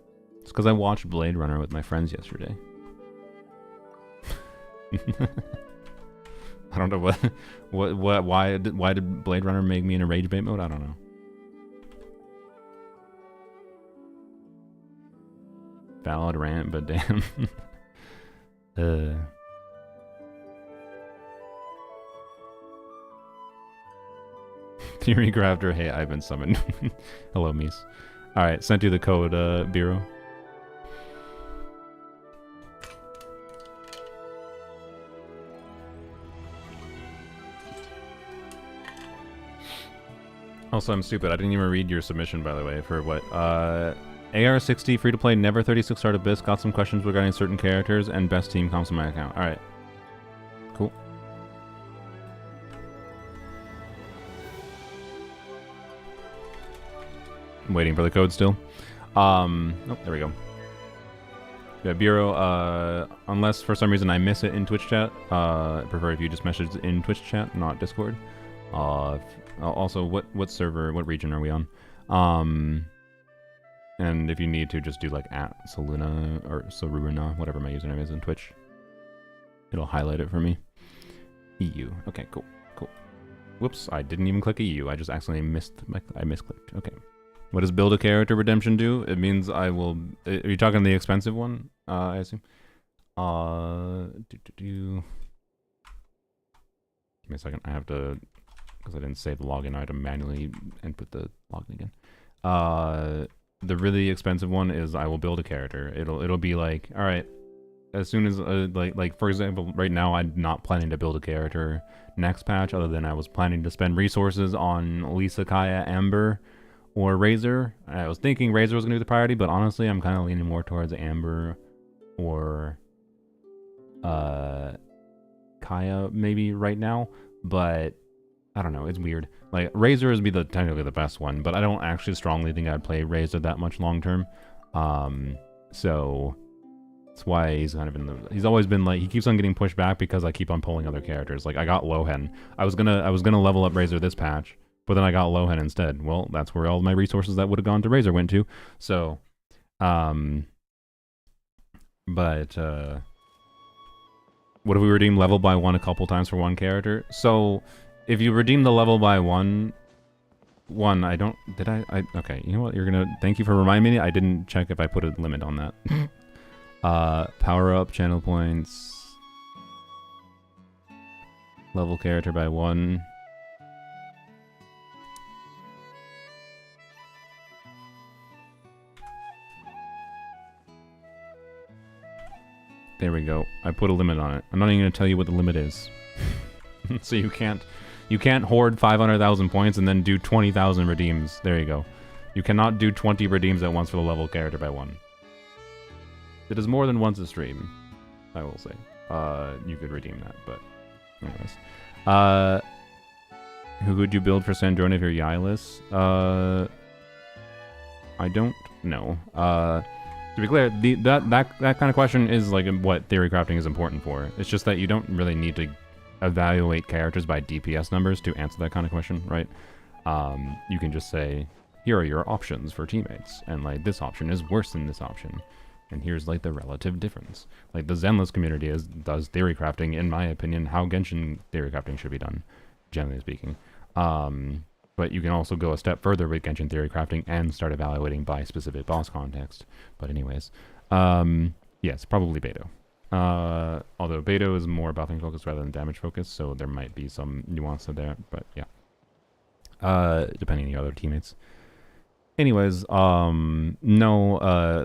It's because I watched Blade Runner with my friends yesterday. I don't know why did Blade Runner make me in a rage bait mode? I don't know. Valid rant, but damn. Theory Crafter, hey, I've been summoned. Hello, Mies. Alright, sent you the code, Bureau. Also, I'm stupid. I didn't even read your submission, by the way, for what? AR60, free-to-play, never 36 start Abyss. Got some questions regarding certain characters and best team comps on my account. Alright. Cool. waiting for the code still. Oh, there we go. Yeah, Bureau, unless for some reason I miss it in Twitch chat, I prefer if you just message in Twitch chat, not Discord. Also, what server, what region are we on? And if you need to, just do like @Soluna or Soruna, whatever my username is in Twitch. It'll highlight it for me. EU. Okay, cool. Whoops, I didn't even click EU. I just accidentally misclicked. Okay. What does build a character redemption do? It means I will... Are you talking the expensive one, I assume? Give me a second. I have to... Because I didn't save the login item manually and put the login again. The really expensive one is I will build a character. It'll be like, alright, as soon as, like for example, right now I'm not planning to build a character next patch, other than I was planning to spend resources on Lisa, Kaya, Amber, or Razor. I was thinking Razor was going to be the priority, but honestly, I'm kind of leaning more towards Amber or Kaya maybe right now, but I don't know, it's weird. Like, Razor is technically the best one, but I don't actually strongly think I'd play Razor that much long term. So that's why he's kind of he's always been like, he keeps on getting pushed back because I keep on pulling other characters. Like, I got Lohen. I was gonna level up Razor this patch, but then I got Lohen instead. Well, that's where all my resources that would have gone to Razor went to. So, what if we redeem level by 1 a couple times for one character? So, if you redeem the level by one, I don't... Did I... Okay, you know what? Thank you for reminding me. I didn't check if I put a limit on that. Power up, channel points. Level character by 1. There we go. I put a limit on it. I'm not even going to tell you what the limit is. So you can't hoard 500,000 points and then do 20,000 redeems. There you go. You cannot do 20 redeems at once for the level character by 1. It is more than once a stream, I will say. You could redeem that, but anyways. Who would you build for Sandrona if you're Yylus? I don't know. To be clear, that kind of question is like what theory crafting is important for. It's just that you don't really need to evaluate characters by DPS numbers to answer that kind of question, right? You can just say, here are your options for teammates, and like this option is worse than this option, and here's like the relative difference. Like the Zenless community does theory crafting, in my opinion, how Genshin theory crafting should be done, generally speaking. But you can also go a step further with Genshin theory crafting and start evaluating by specific boss context. But anyways, yes, probably Beidou. Although Beidou is more buffing focused rather than damage focused, so there might be some nuance there, but yeah. Depending on the other teammates. Anyways, no,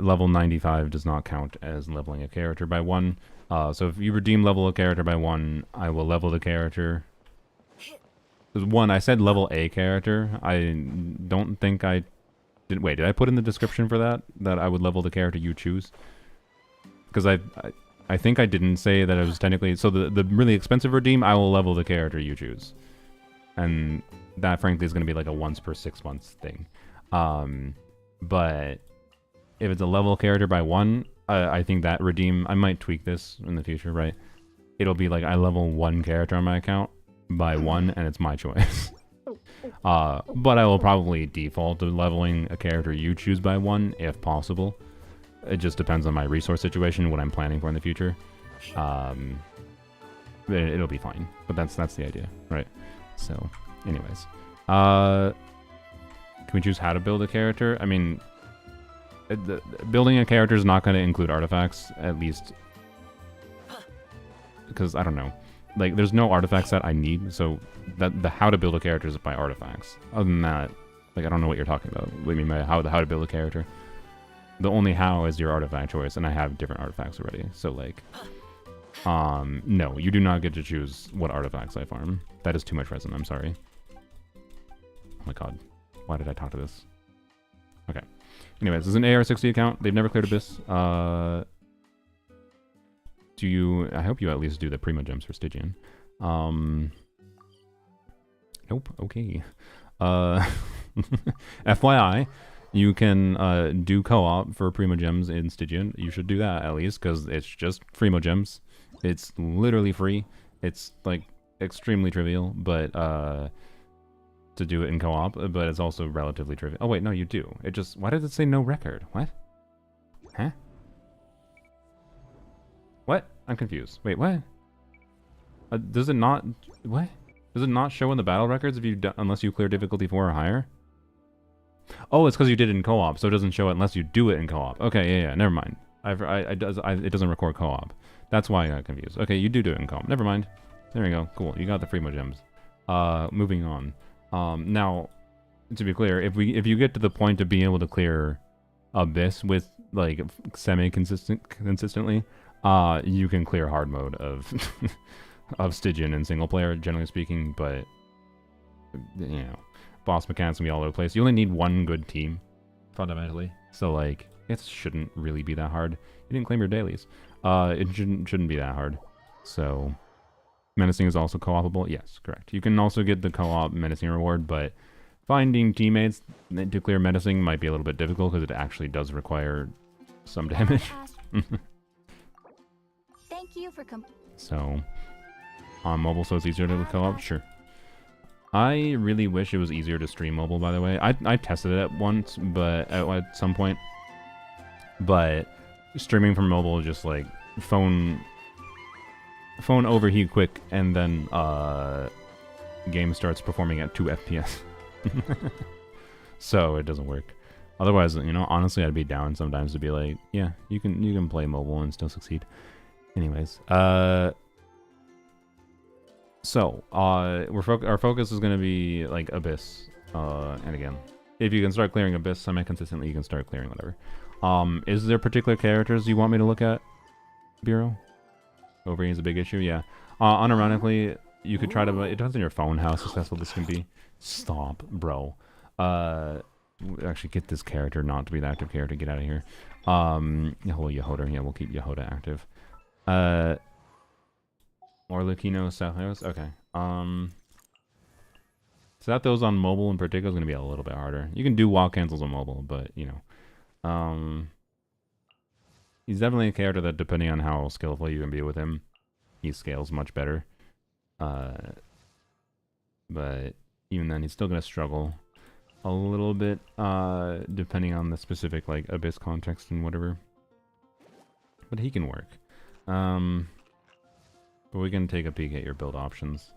level 95 does not count as leveling a character by 1. So if you redeem level a character by 1, I will level the character. 1, I said level a character. I don't think I did. Wait, did I put in the description for that I would level the character you choose? Because I think I didn't say that it was technically... So the really expensive redeem, I will level the character you choose. And that, frankly, is going to be like a once per 6 months thing. But if it's a level character by 1, I think that redeem... I might tweak this in the future, right? It'll be like I level 1 character on my account by 1, and it's my choice. But I will probably default to leveling a character you choose by 1, if possible. It just depends on my resource situation, what I'm planning for in the future. It'll be fine. But that's the idea, right? So, anyways. Can we choose how to build a character? I mean, building a character is not going to include artifacts, at least. Because, I don't know. Like, there's no artifacts that I need, so the how to build a character is by artifacts. Other than that, like, I don't know what you're talking about. What do you mean by how to build a character? The only how is your artifact choice, and I have different artifacts already. So, like, no, you do not get to choose what artifacts I farm. That is too much resin, I'm sorry. Oh my god. Why did I talk to this? Okay. Anyways, this is an AR60 account. They've never cleared Abyss. I hope you at least do the Primo Gems for Stygian. Nope, okay. FYI, You can do co-op for Primogems in Stygian. You should do that at least, because it's just Primogems. It's literally free. It's like extremely trivial, but to do it in co-op, but it's also relatively trivial. Oh wait, no, you do. It just, why did it say no record? What? Huh? What? I'm confused. Wait, what? Does it not, what? Does it not show in the battle records if you unless you clear difficulty 4 or higher? Oh, it's because you did it in co-op, so it doesn't show it unless you do it in co-op. Okay, yeah, never mind. It doesn't record co-op. That's why I got confused. Okay, you do it in co-op. Never mind. There you go. Cool. You got the Primogems. Moving on. Now, to be clear, if you get to the point of being able to clear Abyss with like consistently, you can clear hard mode of of Stygian in single player, generally speaking. But you know, boss mechanics can be all over the place. You only need one good team, fundamentally. So like, it shouldn't really be that hard. You didn't claim your dailies. It shouldn't be that hard. So. Menacing is also co-opable? Yes, correct. You can also get the co-op Menacing reward, but finding teammates to clear Menacing might be a little bit difficult because it actually does require some damage. Thank you for So, on mobile, so it's easier to co-op? Sure. I really wish it was easier to stream mobile, by the way. I tested it once, but at some point. But streaming from mobile, just like phone overheat quick, and then game starts performing at 2 FPS. So it doesn't work. Otherwise, you know, honestly, I'd be down sometimes to be like, yeah, you can play mobile and still succeed. Anyways, so our focus is gonna be like Abyss, and again, if you can start clearing Abyss semi-consistently, you can start clearing whatever. Is there particular characters you want me to look at, Bureau? Overheat is a big issue, yeah. Unironically, you could try to... It depends on your phone how successful this can be. Stop, bro. Actually, get this character not to be the active character. Get out of here. Yehoda. Yeah, we'll keep Yehoda active. Orlukino, Southhouse. Okay. So that those on mobile in particular is going to be a little bit harder. You can do wall cancels on mobile, but, you know. He's definitely a character that, depending on how skillful you can be with him, he scales much better. But even then, he's still going to struggle a little bit, depending on the specific, like, Abyss context and whatever. But he can work. But we can take a peek at your build options.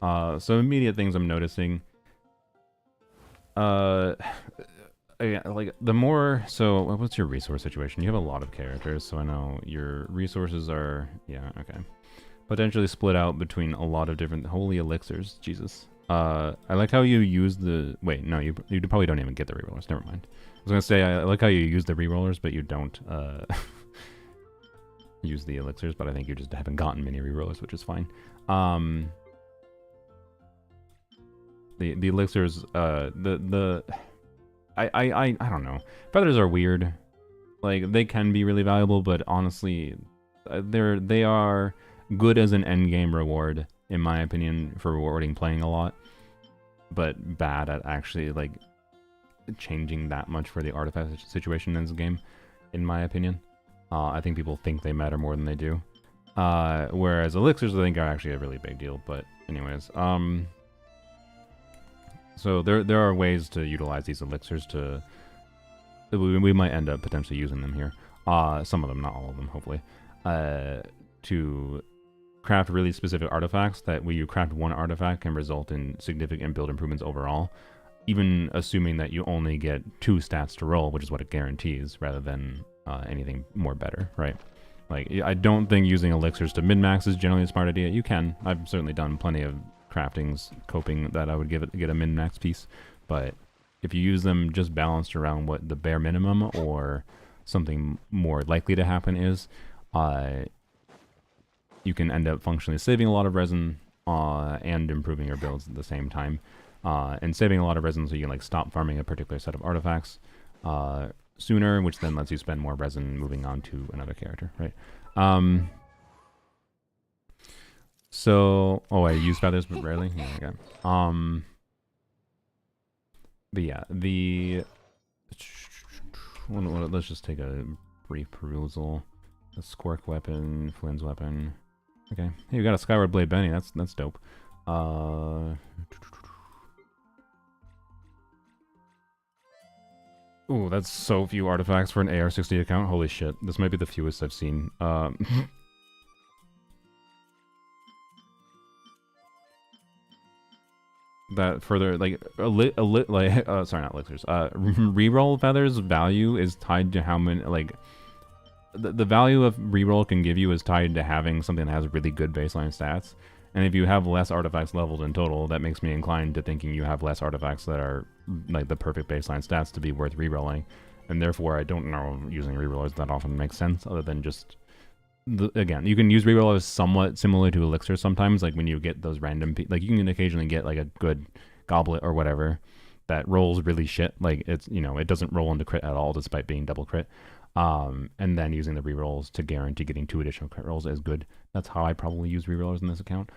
So immediate things I'm noticing. Yeah, like the more, so what's your resource situation? You have a lot of characters, so I know your resources are, yeah, okay, potentially split out between a lot of different holy elixirs. Jesus. I like how you use the, wait, no, you probably don't even get the rerollers. Never mind. I was gonna say I like how you use the rerollers, but you don't use the elixirs. But I think you just haven't gotten many rerollers, which is fine. The elixirs, I don't know. Feathers are weird. Like, they can be really valuable, but honestly, they are good as an endgame reward, in my opinion, for rewarding playing a lot, but bad at actually, like, changing that much for the artifact situation in this game, in my opinion. I think people think they matter more than they do. Whereas elixirs, I think, are actually a really big deal, but anyways, so there are ways to utilize these elixirs to... We might end up potentially using them here. Some of them, not all of them, hopefully. To craft really specific artifacts that when you craft one artifact can result in significant build improvements overall. Even assuming that you only get 2 stats to roll, which is what it guarantees, rather than anything more better, right? Like, I don't think using elixirs to min-max is generally a smart idea. You can. I've certainly done plenty of craftings coping that I would get a min-max piece, but if you use them just balanced around what the bare minimum or something more likely to happen is, you can end up functionally saving a lot of resin and improving your builds at the same time, and saving a lot of resin so you can like stop farming a particular set of artifacts sooner, which then lets you spend more resin moving on to another character, right? So, oh, I use feathers, but rarely. Yeah, okay. But yeah, Let's just take a brief perusal. A Squark weapon, Flynn's weapon. Okay. Hey, we got a Skyward Blade Benny. That's dope. Ooh, that's so few artifacts for an AR-60 account. Holy shit. This might be the fewest I've seen. That further, like, sorry, not elixirs. Reroll feathers value is tied to how many, like, the value of reroll can give you is tied to having something that has really good baseline stats. And if you have less artifacts leveled in total, that makes me inclined to thinking you have less artifacts that are like the perfect baseline stats to be worth rerolling. And therefore, I don't know using rerollers that often makes sense, other than just again, you can use rerollers somewhat similar to elixir sometimes, like when you get those random like you can occasionally get like a good goblet or whatever that rolls really shit. Like it's, you know, it doesn't roll into crit at all despite being double crit. And then using the rerolls to guarantee getting 2 additional crit rolls is good. That's how I probably use rerollers in this account.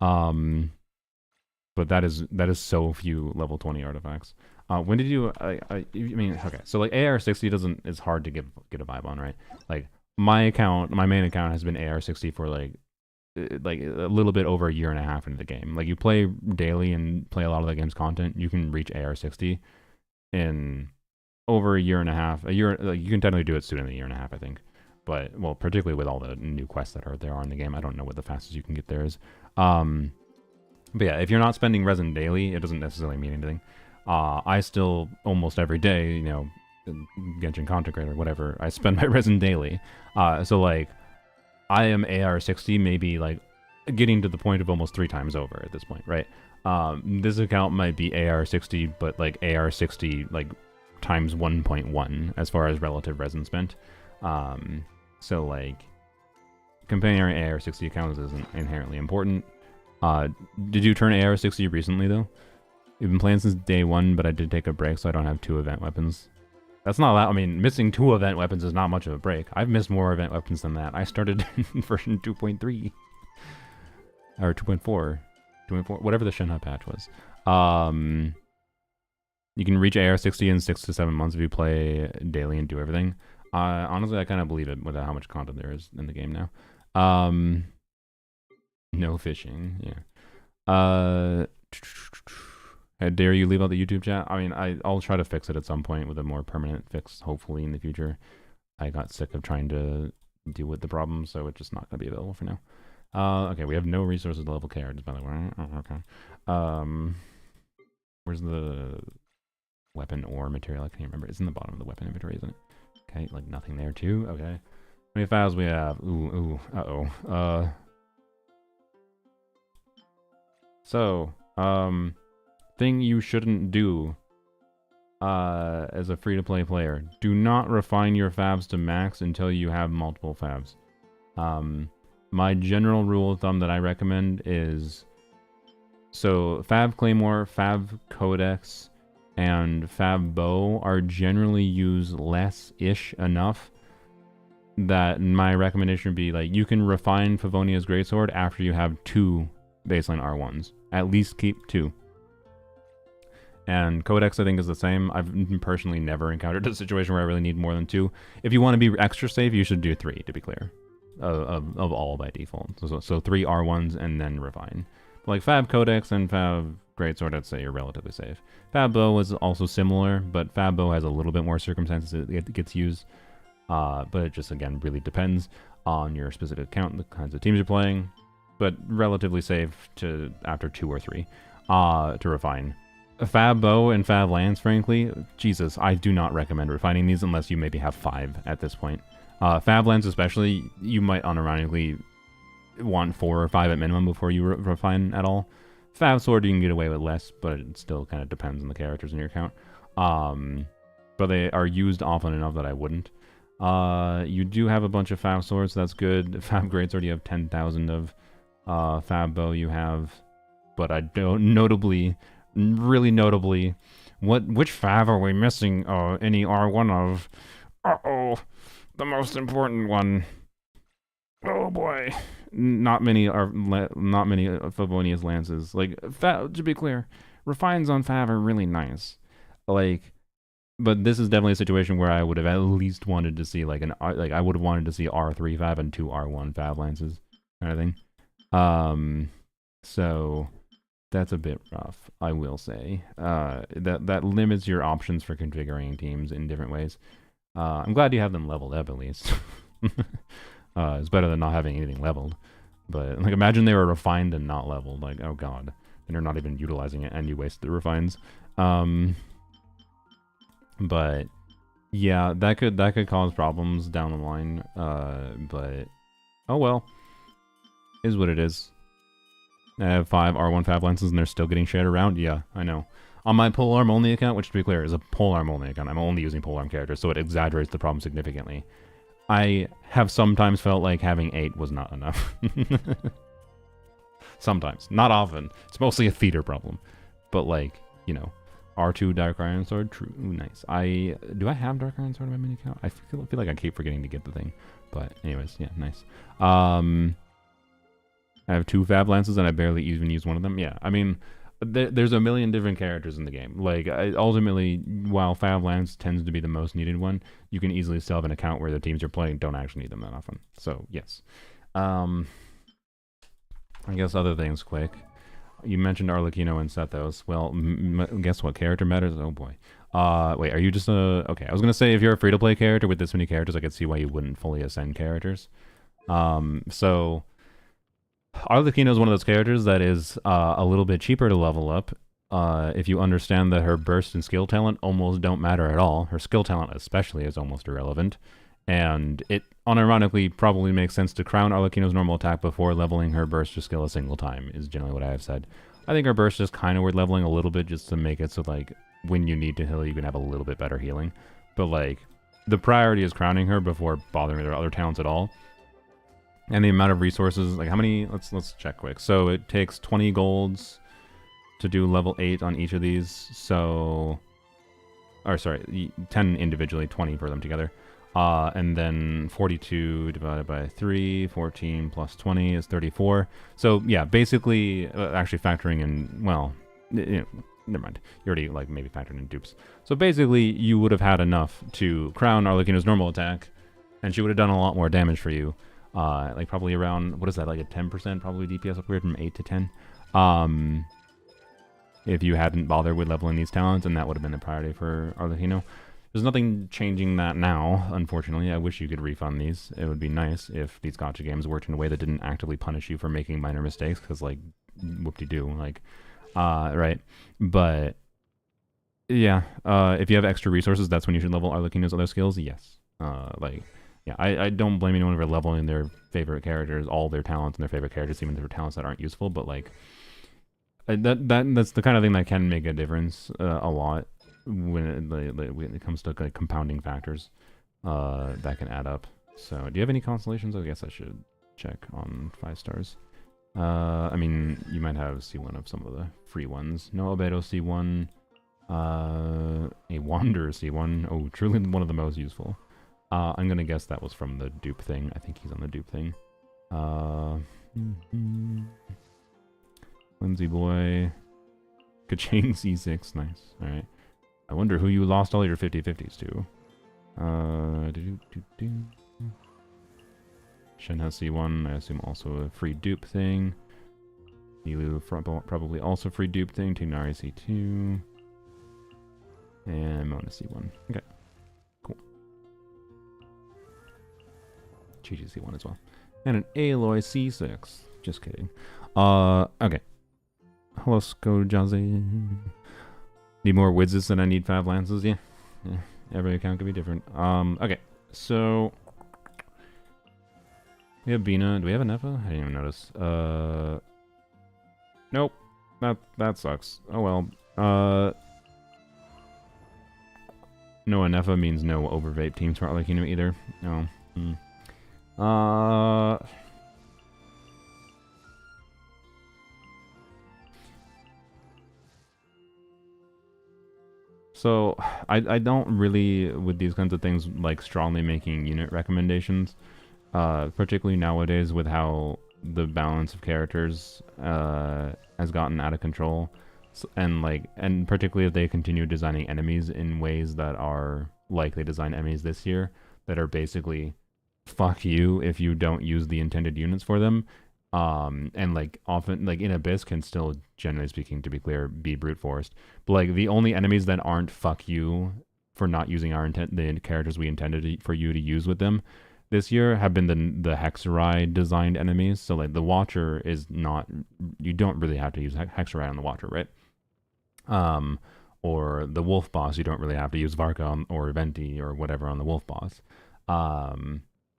But that is so few level 20 artifacts. When did you? I mean, okay. So like AR-60 is hard to get a vibe on, right? Like my main account has been AR-60 for like a little bit over a year and a half into the game. Like you play daily and play a lot of the game's content, you can reach AR-60 in over a year and a half. Like you can technically do it sooner than a year and a half, I think. But well, particularly with all the new quests that are in the game, I don't know what the fastest you can get there is. But yeah, if you're not spending resin daily, it doesn't necessarily mean anything. I still almost every day, you know, Genshin Content Creator, whatever, I spend my resin daily. So like, I am AR-60 maybe like getting to the point of almost 3 times over at this point, right? This account might be AR-60, but like AR-60 like times 1.1 as far as relative resin spent. So like comparing AR-60 accounts isn't inherently important. Did you turn AR-60 recently though? You've been playing since day 1, but I did take a break, so I don't have 2 event weapons. That's not that. I mean, missing 2 event weapons is not much of a break. I've missed more event weapons than that. I started in version 2.3 or 2.4, whatever the Shenhe patch was. You can reach AR-60 in 6 to 7 months if you play daily and do everything. Honestly, I kind of believe it with how much content there is in the game now. No fishing, yeah. How dare you leave out the YouTube chat? I mean, I'll try to fix it at some point with a more permanent fix, hopefully in the future. I got sick of trying to deal with the problem, so it's just not going to be available for now. Okay, we have no resources to level cards, by the way. Oh, okay. Where's the weapon or material? I can't remember. It's in the bottom of the weapon inventory, isn't it? Okay, like nothing there too. Okay. How many files we have? Ooh, uh-oh. So, thing you shouldn't do as a free-to-play player. Do not refine your fabs to max until you have multiple fabs. My general rule of thumb that I recommend is, so Fab Claymore, Fab Codex, and Fab Bow are generally used less-ish enough that my recommendation would be, like, you can refine Favonia's Greatsword after you have 2 baseline R1s. At least keep 2. And Codex, I think, is the same. I've personally never encountered a situation where I really need more than 2. If you want to be extra safe, you should do 3, to be clear. Of all by default. So 3 R1s and then refine. Like Fab Codex and Fab Greatsword, I'd say you're relatively safe. Fab Bow is also similar, but Fab Bow has a little bit more circumstances it gets used. But it just, again, really depends on your specific account, the kinds of teams you're playing. But relatively safe to after 2 or 3 to refine. Fab Bow and Fab Lance, frankly, Jesus, I do not recommend refining these unless you maybe have 5 at this point. Fab Lance especially, you might unironically want 4 or 5 at minimum before you refine at all. Fab Sword, you can get away with less, but it still kind of depends on the characters in your account. But they are used often enough that I wouldn't. You do have a bunch of Fab Swords, so that's good. Fab Greatsword, you have 10,000 of. Fab Bow you have, but I don't really notably, which Fab are we missing? Any R1 of? Uh-oh, the most important one. Oh boy, not many Favonia's lances. Like, to be clear, refines on Fab are really nice. Like, but this is definitely a situation where I would have at least wanted to see like I would have wanted to see R3 Fab and 2 R1 Fab lances kind of thing. So that's a bit rough, I will say. That limits your options for configuring teams in different ways. I'm glad you have them leveled up at least. It's better than not having anything leveled. But like, imagine they were refined and not leveled. Like, oh god, and you're not even utilizing it, and you waste the refines. But yeah, that could cause problems down the line. But oh well, is what it is. I have 5 R1 Fab lenses and they're still getting shared around. Yeah, I know. On my polearm only account, which to be clear is a polearm only account, I'm only using polearm characters, so it exaggerates the problem significantly. I have sometimes felt like having 8 was not enough. Sometimes, not often. It's mostly a theater problem, but like, you know, R2 Dark Iron Sword, true, nice. Do I have Dark Iron Sword in my mini account? I feel like I keep forgetting to get the thing, but anyways, yeah, nice. I have 2 Fab Lances and I barely even use one of them. Yeah, I mean, there's a million different characters in the game. Like, ultimately, while Fab Lance tends to be the most needed one, you can easily still have an account where the teams you're playing don't actually need them that often. So, yes. I guess other things quick. You mentioned Arlecchino and Sethos. Well, guess what? Character matters? Oh boy. Wait, are you just a... Okay, I was going to say if you're a free-to-play character with this many characters, I could see why you wouldn't fully ascend characters. So... Arlecchino is one of those characters that is a little bit cheaper to level up if you understand that her burst and skill talent almost don't matter at all. Her skill talent especially is almost irrelevant. And it unironically probably makes sense to crown Arlecchino's normal attack before leveling her burst or skill a single time, is generally what I have said. I think her burst is kind of worth leveling a little bit just to make it so, like, when you need to heal, you can have a little bit better healing. But, like, the priority is crowning her before bothering with her other talents at all. And the amount of resources, like how many, let's check quick. So it takes 20 golds to do level 8 on each of these. So, or sorry, 10 individually, 20 for them together. And then 42 divided by 3, 14 plus 20 is 34. So yeah, basically, actually factoring in, well, you know, never mind. You already like maybe factored in dupes. So basically, you would have had enough to crown Arlecchino's normal attack, and she would have done a lot more damage for you. Like probably around, what is that, like a 10% probably DPS upgrade from 8 to 10. If you hadn't bothered with leveling these talents, and that would have been the priority for Arlecchino. There's nothing changing that now, unfortunately. I wish you could refund these. It would be nice if these gacha games worked in a way that didn't actively punish you for making minor mistakes, because, like, whoop-de-doo, like, right. But, yeah, if you have extra resources, that's when you should level Arlecchino's other skills, yes. Yeah, I don't blame anyone for leveling their favorite characters, all their talents and their favorite characters, even their talents that aren't useful, but, like, that's the kind of thing that can make a difference a lot when it comes to like compounding factors that can add up. So, do you have any constellations? I guess I should check on 5 stars. I mean, you might have C1 of some of the free ones. No Albedo C1, a Wanderer C1. Oh, truly one of the most useful. I'm gonna guess that was from the dupe thing. I think he's on the dupe thing. Lindsay Boy. Kachane C6. Nice. Alright. I wonder who you lost all your 50-50s to. Shen has C1. I assume also a free dupe thing. Nilu probably also free dupe thing. Tignari C2. And Mona C1. Okay. Cool. Chi-Chi C1 as well. And an Aloy C6. Just kidding. Okay. Hello, Skojaze. Need more Widzes than I need 5 lances? Yeah. Every account could be different. Okay. So... we have Bina. Do we have a Nefa? I didn't even notice. Nope. That sucks. Oh well. No Nefa means no overvape teams for Arlecchino either. No. So, I don't really, with these kinds of things, like strongly making unit recommendations. Particularly nowadays with how the balance of characters has gotten out of control. And like, and particularly if they continue designing enemies in ways that are like they designed enemies this year, that are basically fuck you if you don't use the intended units for them. And like often, like in Abyss can still, generally speaking, to be clear, be brute forced. But like the only enemies that aren't fuck you for not using the characters we intended for you to use with them this year have been the Hexerai designed enemies. So like the Watcher is not, you don't really have to use Hexerai on the Watcher, right? Or the Wolf Boss, you don't really have to use Varka or Venti or whatever on the Wolf Boss.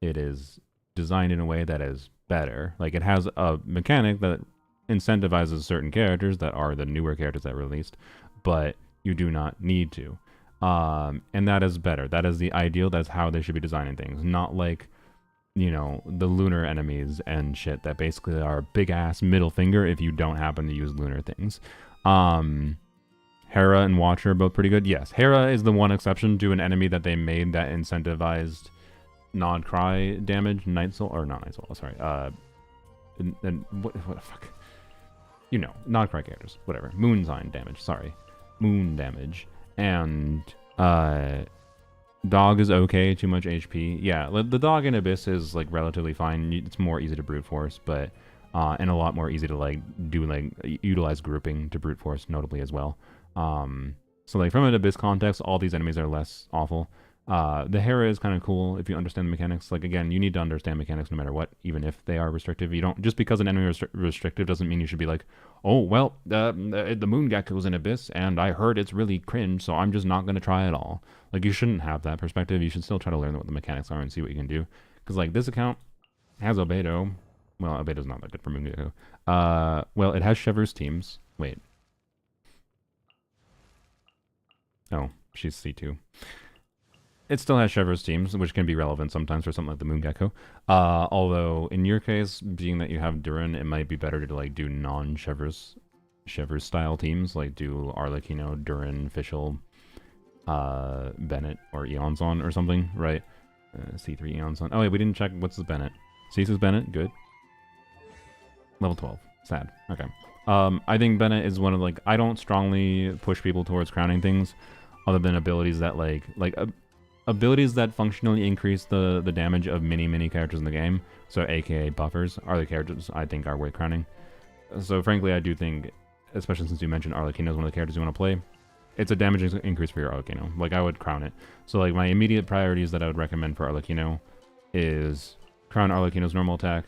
It is designed in a way that is better. Like it has a mechanic that incentivizes certain characters that are the newer characters that were released, but you do not need to. And that is better. That is the ideal. That's how they should be designing things. Not like, you know, the lunar enemies and shit that basically are big ass middle finger if you don't happen to use lunar things. Hera and Watcher are both pretty good. Yes, Hera is the one exception to an enemy that they made that incentivized Nod Cry damage, Night Soul, or not Night Soul, sorry. And what the fuck? You know, Nod Cry characters, whatever. Moon Sign damage, sorry. Moon damage. And Dog is okay, too much HP. Yeah, the Dog in Abyss is like relatively fine. It's more easy to brute force, but and a lot more easy to like do like utilize grouping to brute force notably as well. So like from an Abyss context, all these enemies are less awful. The Hera is kind of cool if you understand the mechanics. Like again, you need to understand mechanics no matter what, even if they are restrictive. You don't, just because an enemy is restrictive doesn't mean you should be like, oh well, the Moon Gecko's in Abyss and I heard it's really cringe, so I'm just not gonna try it all. Like you shouldn't have that perspective. You should still try to learn what the mechanics are and see what you can do. Because like this account has Albedo. Well, Albedo's not that good for Moon Gecko. Well, it has Chevreuse teams. Wait. Oh, she's C2. It still has Chevreuse teams, which can be relevant sometimes for something like the Moon Gecko. Although, in your case, being that you have Durin, it might be better to like do non-Chevreuse style teams, like do Arlecchino, Durin, Fischl, Bennett, or Eonzon or something, right? C3 Eonzon. Oh wait, we didn't check. What's the Bennett? Cease's Bennett, good. Level 12. Sad. Okay. I think Bennett is one of like, I don't strongly push people towards crowning things other than abilities that abilities that functionally increase the damage of many characters in the game, so aka buffers, are the characters I think are worth crowning. So frankly, I do think, especially since you mentioned Arlecchino is one of the characters you want to play, it's a damage increase for your Arlecchino. Like I would crown it. So like my immediate priorities that I would recommend for Arlecchino is crown Arlecchino's normal attack,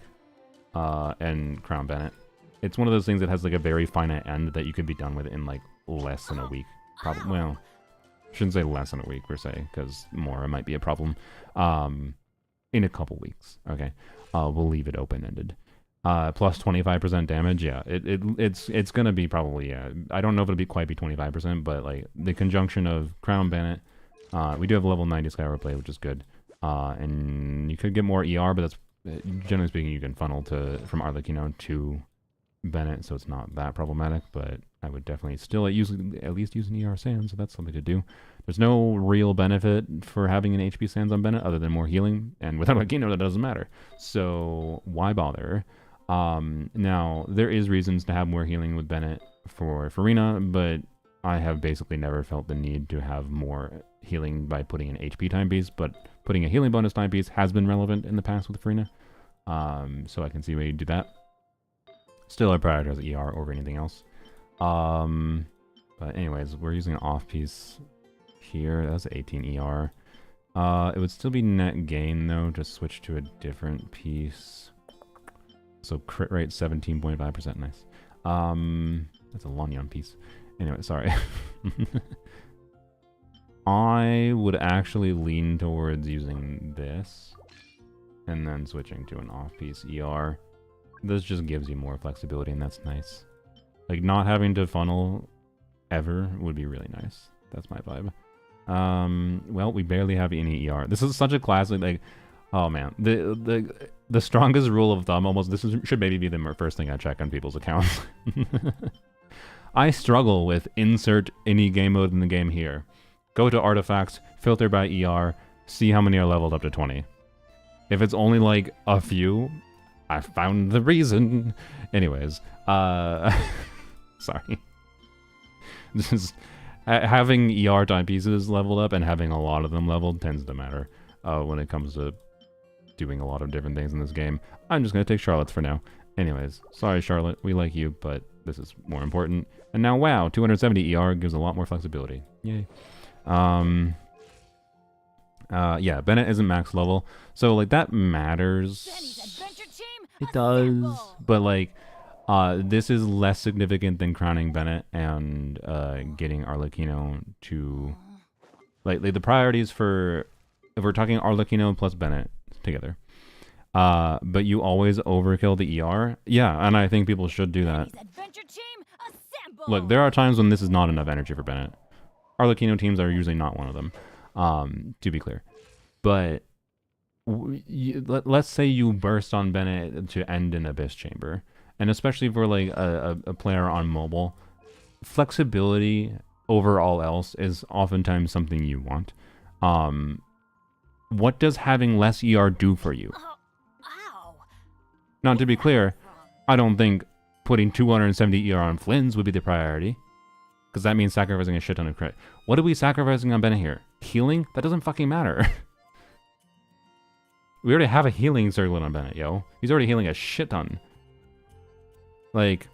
and crown Bennett. It's one of those things that has like a very finite end that you could be done with in like less than a week. Probably, well, shouldn't say less than a week per se, because more might be a problem. In a couple weeks, okay. We'll leave it open-ended. Plus 25% damage, yeah. It's gonna be probably, yeah. I don't know if it'll be quite be 25%, but like the conjunction of Crown Bennett, we do have a level 90 Skyward Blade, which is good. And you could get more ER, but that's generally speaking you can funnel from Arlecchino to Bennett, so it's not that problematic, but I would definitely still at least use an ER Sand, so that's something to do. There's no real benefit for having an HP Sands on Bennett other than more healing, and without Arlecchino that doesn't matter. So why bother? Now, there is reasons to have more healing with Bennett for Furina, but I have basically never felt the need to have more healing by putting an HP timepiece, but putting a healing bonus timepiece has been relevant in the past with Furina. So I can see why you do that. Still, I prioritize ER over anything else. But anyways, we're using an off piece here. That's 18 ER. It would still be net gain though to switch to a different piece. So crit rate 17.5%, nice. That's a Lanyon piece. Anyway, sorry. I would actually lean towards using this and then switching to an off piece ER. This just gives you more flexibility, and that's nice. Like, not having to funnel ever would be really nice. That's my vibe. Well, we barely have any ER. This is such a classic, like, oh man. The strongest rule of thumb, almost, should maybe be the first thing I check on people's accounts. I struggle with insert any game mode in the game here. Go to artifacts, filter by ER, see how many are leveled up to 20. If it's only like a few, I found the reason. Anyways, sorry. Just having ER timepieces leveled up and having a lot of them leveled tends to matter when it comes to doing a lot of different things in this game. I'm just going to take Charlotte's for now. Anyways, sorry Charlotte, we like you, but this is more important. And now, wow, 270 ER gives a lot more flexibility. Yay. Yeah, Bennett isn't max level, so like that matters. It does, but like, this is less significant than crowning Bennett and getting Arlecchino to, like the priorities for, if we're talking Arlecchino plus Bennett together. But you always overkill the ER. Yeah, and I think people should do that. Look, there are times when this is not enough energy for Bennett. Arlecchino teams are usually not one of them, to be clear. But let's say you burst on Bennett to end an Abyss Chamber. And especially for like a player on mobile, flexibility over all else is oftentimes something you want. What does having less ER do for you? Now, to be clear, I don't think putting 270 ER on Flynn's would be the priority, because that means sacrificing a shit ton of crit. What are we sacrificing on Bennett here? Healing? That doesn't fucking matter. We already have a healing circlet on Bennett, yo. He's already healing a shit ton. Like,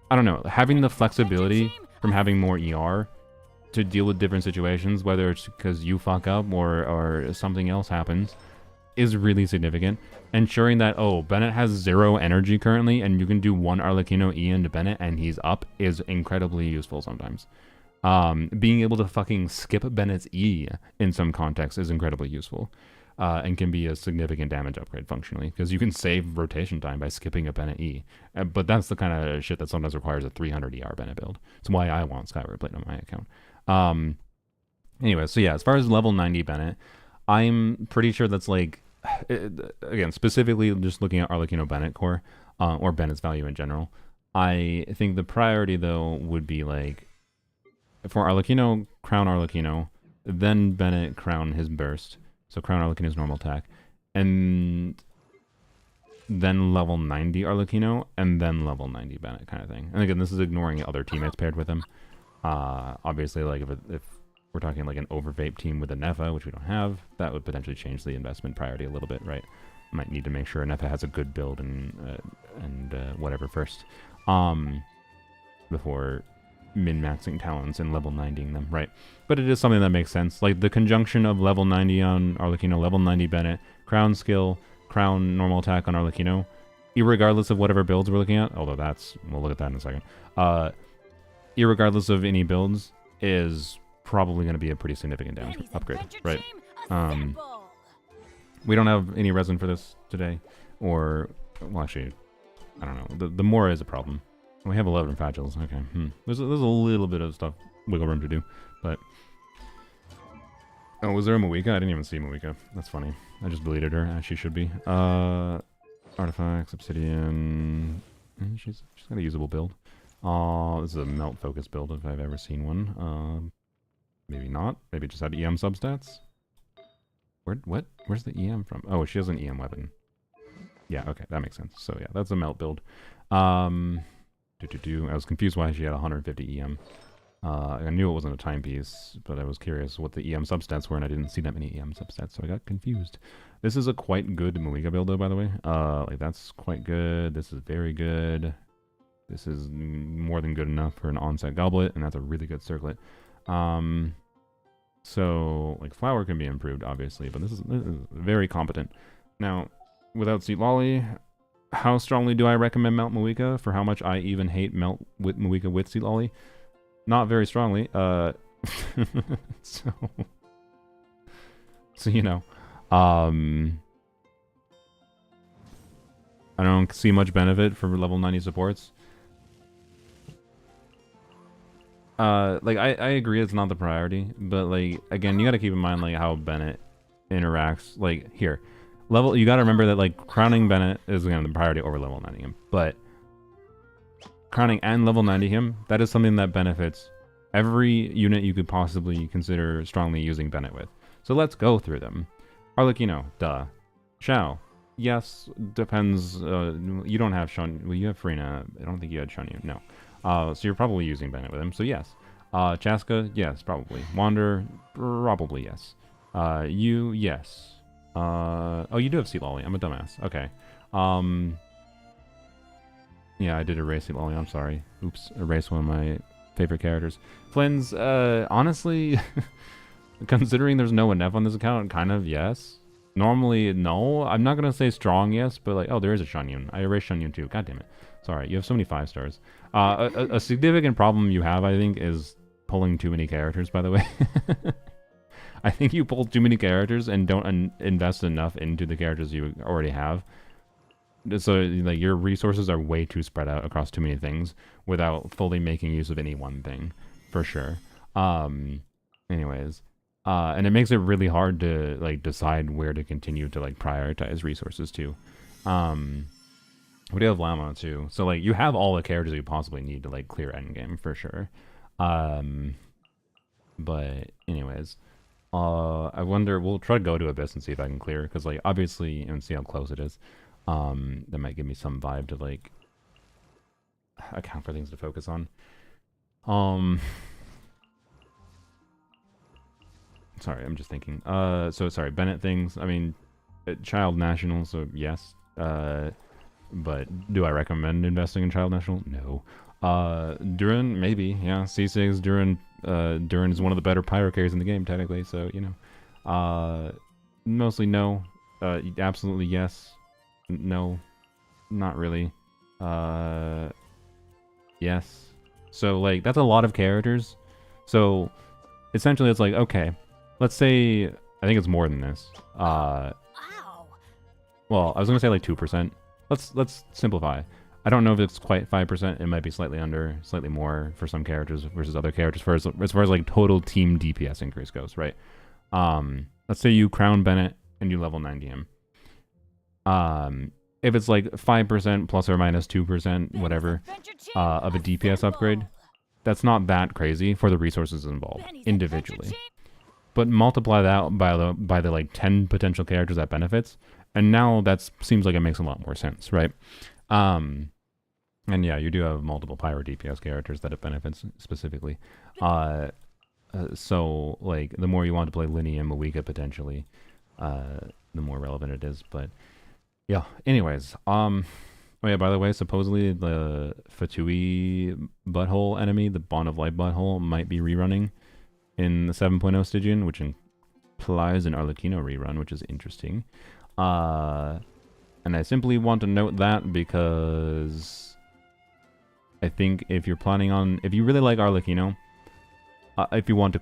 I don't know, having the flexibility from having more ER to deal with different situations, whether it's because you fuck up or something else happens, is really significant. Ensuring that, oh, Bennett has 0 energy currently, and you can do 1 Arlecchino E into Bennett and he's up, is incredibly useful sometimes. Being able to fucking skip Bennett's E in some contexts is incredibly useful. And can be a significant damage upgrade functionally, because you can save rotation time by skipping a Bennett E. But that's the kind of shit that sometimes requires a 300 ER Bennett build. It's why I want Skyward Blade on my account. Anyway, so yeah, as far as level 90 Bennett, I'm pretty sure that's like, again, specifically just looking at Arlecchino Bennett core, or Bennett's value in general, I think the priority though would be like, for Arlecchino, crown Arlecchino, then Bennett crown his burst. So crown Arlecchino's normal attack, and then level 90 Arlecchino, and then level 90 Bennett kind of thing. And again, this is ignoring other teammates paired with him. Obviously, like if we're talking like an overvape team with a Nefa, which we don't have, that would potentially change the investment priority a little bit, right? Might need to make sure Nefa has a good build and whatever first, before min-maxing talents and level 90ing them, right? But it is something that makes sense. Like the conjunction of level 90 on Arlecchino, level 90 Bennett, crown skill, crown normal attack on Arlecchino, irregardless of whatever builds we're looking at, although we'll look at that in a second, irregardless of any builds, is probably going to be a pretty significant damage upgrade, right? We don't have any resin for this today, or, well actually, I don't know, the Mora is a problem. We have 11 fragiles. Okay. There's a little bit of stuff, wiggle room to do, but... Oh, was there a Moika? I didn't even see Moika. That's funny. I just deleted her, as she should be. Artifacts, Obsidian... She's got a usable build. This is a melt focus build if I've ever seen one. Maybe not. Maybe it just had EM substats. Where's the EM from? Oh, she has an EM weapon. Yeah, okay, that makes sense. So yeah, that's a melt build. I was confused why she had 150 EM. I knew it wasn't a timepiece, but I was curious what the EM substats were, and I didn't see that many EM substats, so I got confused. This is a quite good Moika build, though, by the way. Like, that's quite good. This is very good. This is more than good enough for an onset goblet, and that's a really good circlet. So, like, flower can be improved, obviously, but this is very competent. Now, without Sweet Lolly, how strongly do I recommend Melt Moika for how much I even hate Melt with Moika with Sweet Lolly? Not very strongly. So you know, I don't see much benefit for level 90 supports. Like I agree it's not the priority, but like again, you got to keep in mind like how Bennett interacts. Like here. You gotta remember that, like, crowning Bennett is, again, the priority over level 90 him. But crowning and level 90 him, that is something that benefits every unit you could possibly consider strongly using Bennett with. So let's go through them. Arlecchino, duh. Xiao, yes, depends. You don't have Shun. Well, you have Farina. I don't think you had Shunyu. No. So you're probably using Bennett with him. So yes. Chaska, yes, probably. Wander, probably yes. You, yes. Oh, you do have Sea Lolly. I'm a dumbass. Okay. Yeah, I did erase Sea Lolly. I'm sorry. Oops, erase one of my favorite characters. Flynn's, honestly, considering there's no Inef on this account, kind of yes. Normally, no. I'm not gonna say strong yes, but like, oh, there is a Shanyun. I erased Shanyun too. God damn it. Sorry, you have so many 5 stars. A significant problem you have, I think, is pulling too many characters, by the way. I think you pull too many characters and don't invest enough into the characters you already have. So, like, your resources are way too spread out across too many things without fully making use of any one thing, for sure. Anyways. And it makes it really hard to, like, decide where to continue to, like, prioritize resources to. We do have Llama, too. So, like, you have all the characters you possibly need to, like, clear endgame, for sure. But, anyways. I wonder, we'll try to go to Abyss and see if I can clear, because, like, obviously, and see how close it is. That might give me some vibe to, like, account for things to focus on. Sorry, I'm just thinking. So sorry, Bennett things. I mean, Child National, so yes. But do I recommend investing in Child National? No. Duran, maybe. Yeah, C6, Duran. Duran is one of the better pyro carries in the game, technically. So you know. Mostly no. Absolutely yes. No. Not really. Yes. So like that's a lot of characters. So essentially, it's like okay. Let's say, I think it's more than this. Ow. Well, I was gonna say like 2%. Let's simplify. I don't know if it's quite 5%. It might be slightly under, slightly more for some characters versus other characters. As far as like total team DPS increase goes, right? Let's say you crown Bennett and you level 90 him. If it's like 5% plus or minus 2%, whatever, of a DPS upgrade, that's not that crazy for the resources involved individually. But multiply that by the like 10 potential characters that benefits, and now that seems like it makes a lot more sense, right? And yeah, you do have multiple pyro DPS characters that it benefits specifically. So like the more you want to play Linny and Mawika potentially, the more relevant it is. But yeah, anyways, oh yeah, by the way, supposedly the Fatui butthole enemy, the Bond of Light butthole, might be rerunning in the 7.0 Stygian, which implies an Arlecchino rerun, which is interesting. And I simply want to note that because I think if you're planning on, if you really like Arlecchino, if you want to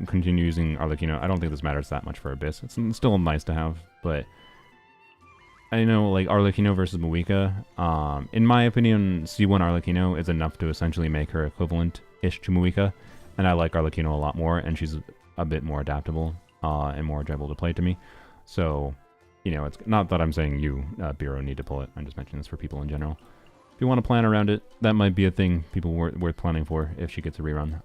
continue using Arlecchino, I don't think this matters that much for Abyss. It's still nice to have, but I know like Arlecchino versus Mawika, in my opinion, C1 Arlecchino is enough to essentially make her equivalent-ish to Mawika. And I like Arlecchino a lot more, and she's a bit more adaptable and more enjoyable to play to me. So, you know, it's not that I'm saying you, Bureau, need to pull it. I'm just mentioning this for people in general. If you want to plan around it, that might be a thing people worth planning for if she gets a rerun.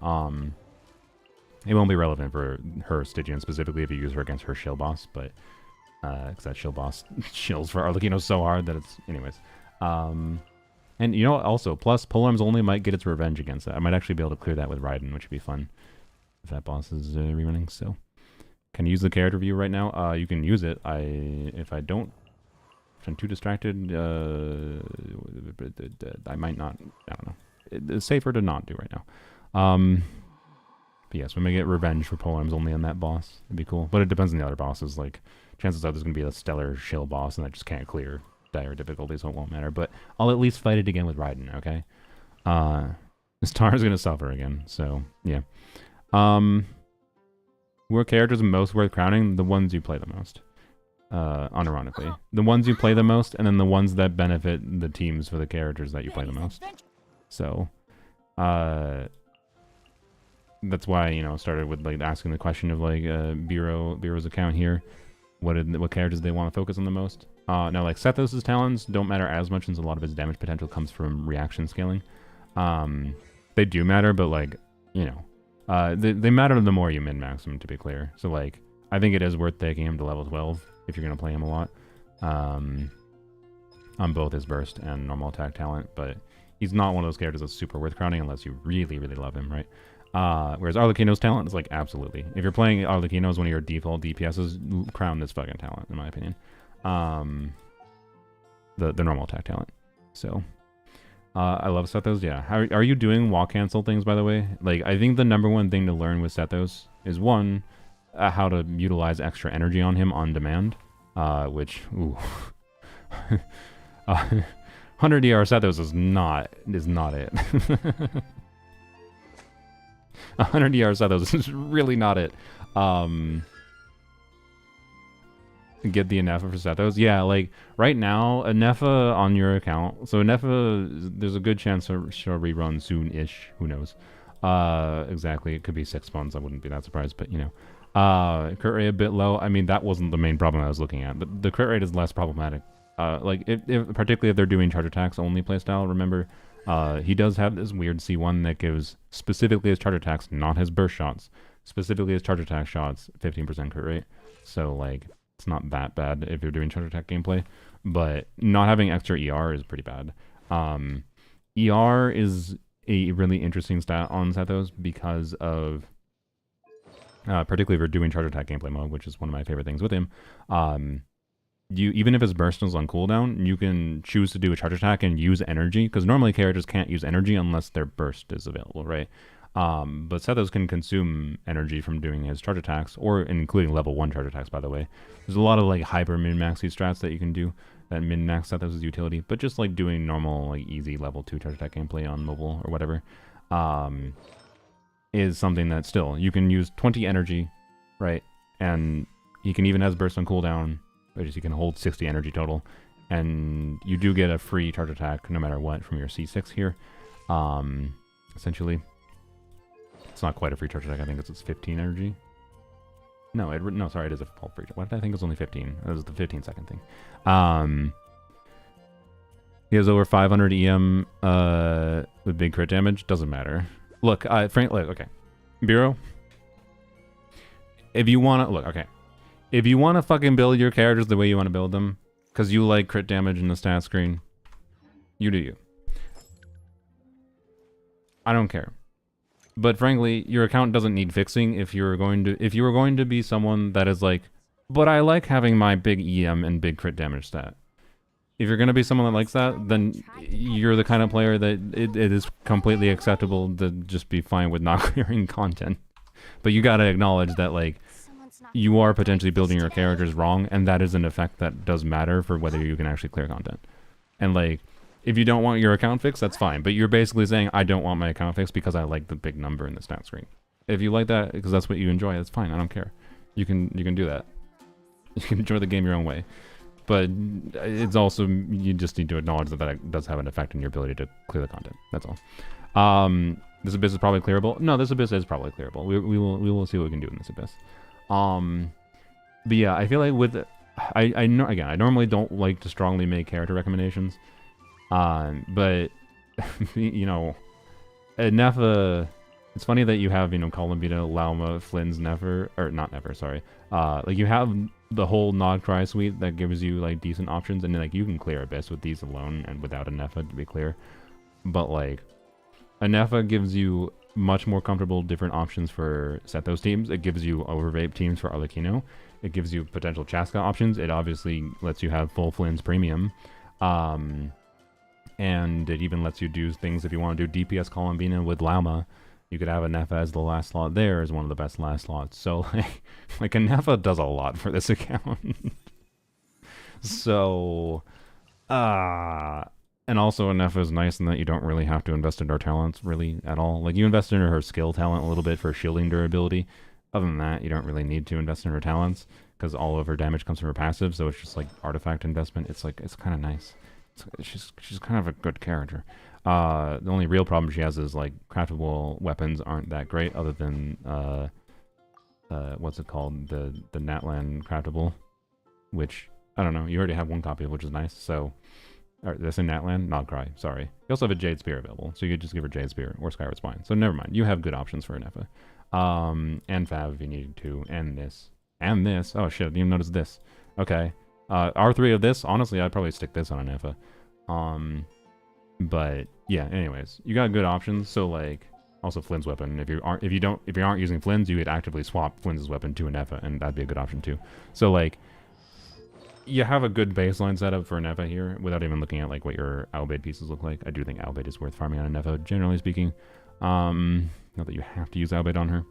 It won't be relevant for her Stygian specifically if you use her against her shield boss, but because that shield boss shills for Arlecchino so hard that it's... Anyways. And you know, also, plus, Polearms only might get its revenge against that. I might actually be able to clear that with Raiden, which would be fun if that boss is rerunning. So, can you use the character view right now? You can use it. If I don't, if I'm too distracted, I might not. I don't know. It's safer to not do right now. But yes, we may get revenge for Polearms only on that boss. It'd be cool. But it depends on the other bosses. Like, chances are there's going to be a stellar shield boss, and I just can't clear dire difficulty, so it won't matter. But I'll at least fight it again with Raiden, okay? Star is going to suffer again, so yeah. Who are characters most worth crowning? The ones you play the most. Unironically. The ones you play the most, and then the ones that benefit the teams for the characters that you play the most. So, that's why, you know, started with like asking the question of like Bureau's account here. What characters they want to focus on the most. Now, like, Sethos' talents don't matter as much since a lot of his damage potential comes from reaction scaling. They do matter, but, like, you know, they matter the more you min-max them, to be clear. So, like, I think it is worth taking him to level 12 if you're going to play him a lot. On both his burst and normal attack talent, but he's not one of those characters that's super worth crowning unless you really, really love him, right? Whereas Arlecchino's talent is like absolutely. If you're playing Arlecchino as one of your default DPSs, crown this fucking talent, in my opinion. The normal attack talent. So, I love Sethos. Yeah. How are you doing wall cancel things, by the way? Like, I think the number one thing to learn with Sethos is one, how to utilize extra energy on him on demand. Which, ooh. 100 DR Sethos is not it. 100 DR Sethos is really not it. Get the Anefa for Sethos. Yeah, like, right now, Anefa on your account. So Anefa, there's a good chance she'll rerun soon-ish. Who knows? Exactly. It could be 6 months. I wouldn't be that surprised, but, you know. Crit rate a bit low. I mean, that wasn't the main problem I was looking at. The crit rate is less problematic. Like, particularly if they're doing charge attacks only playstyle, remember, he does have this weird C1 that gives specifically his charge attacks, not his burst shots. Specifically his charge attack shots, 15% crit rate. So, like, it's not that bad if you're doing charge attack gameplay. But not having extra ER is pretty bad. ER is a really interesting stat on Sethos because of... particularly if you're doing charge attack gameplay mode, which is one of my favorite things with him. You even if his burst is on cooldown, you can choose to do a charge attack and use energy, because normally characters can't use energy unless their burst is available, right? But Sethos can consume energy from doing his charge attacks, or including level 1 charge attacks, by the way. There's a lot of like hyper min-maxy strats that you can do that min-max Sethos' utility, but just like doing normal, like easy level 2 charge attack gameplay on mobile or whatever, is something that still, you can use 20 energy, right? And he can even has burst on cooldown, which is you can hold 60 energy total, and you do get a free charge attack no matter what from your C6 here. Essentially, it's not quite a free charge attack. I think it's 15 energy. No, no, sorry, it is a full free. What did I think it was only 15? It was the 15-second thing. He has over 500 EM with big crit damage. Doesn't matter. Look, frankly, okay, Bureau. If you want to look, okay. If you want to fucking build your characters the way you want to build them, because you like crit damage in the stat screen, you do you. I don't care. But frankly, your account doesn't need fixing if you were going to be someone that is like, but I like having my big EM and big crit damage stat. If you're going to be someone that likes that, then you're the kind of player that it is completely acceptable to just be fine with not clearing content. But you got to acknowledge that, like, you are potentially building your characters wrong, and that is an effect that does matter for whether you can actually clear content. And, like, if you don't want your account fixed, that's fine. But you're basically saying, I don't want my account fixed because I like the big number in the stat screen. If you like that because that's what you enjoy, that's fine. I don't care. You can do that. You can enjoy the game your own way. But it's also, you just need to acknowledge that that does have an effect on your ability to clear the content. That's all. This abyss is probably clearable. No, this abyss is probably clearable. We will see what we can do in this abyss. But yeah, I feel like with I know, again, I normally don't like to strongly make character recommendations. But you know, Nefa, it's funny that you have, you know, Columbina, Lauma, Flynn's Nefer, or not Nefer, sorry. Like you have the whole Nod Cry suite that gives you like decent options, and then like you can clear Abyss with these alone and without a Nefa, to be clear. But like a Nefa gives you much more comfortable different options for Sethos teams. It gives you Overvape teams for Arlecchino. It gives you potential Chaska options. It obviously lets you have full Flynn's premium. And it even lets you do things if you want to do DPS Columbina with Lauma. You could have a Nefa as the last slot there as one of the best last slots. So like a Nefa does a lot for this account. So and also Nefa is nice in that you don't really have to invest in her talents really at all. Like you invest in her skill talent a little bit for shielding durability. Other than that, you don't really need to invest in her talents because all of her damage comes from her passive, so it's just like artifact investment. It's like, it's kind of nice. She's kind of a good character. The only real problem she has is like craftable weapons aren't that great, other than what's it called, the Natlan craftable, which I don't know. You already have one copy of, which is nice. So, or this in Natlan, Nod Cry. Sorry, you also have a Jade Spear available, so you could just give her Jade Spear or Skyward Spine. So never mind. You have good options for Nefa, and Fav if you needed to, and this. Oh shit! I didn't even notice this. Okay. R3 of this, honestly, I'd probably stick this on a Nefa. But yeah, anyways, you got good options. So like Also, Flynn's weapon. If you aren't using Flynn's, you could actively swap Flynn's weapon to a Neva, and that'd be a good option too. So like, you have a good baseline setup for a Neva here, without even looking at like what your Albade pieces look like. I do think Albade is worth farming on a Neva, generally speaking. Not that you have to use Albade on her.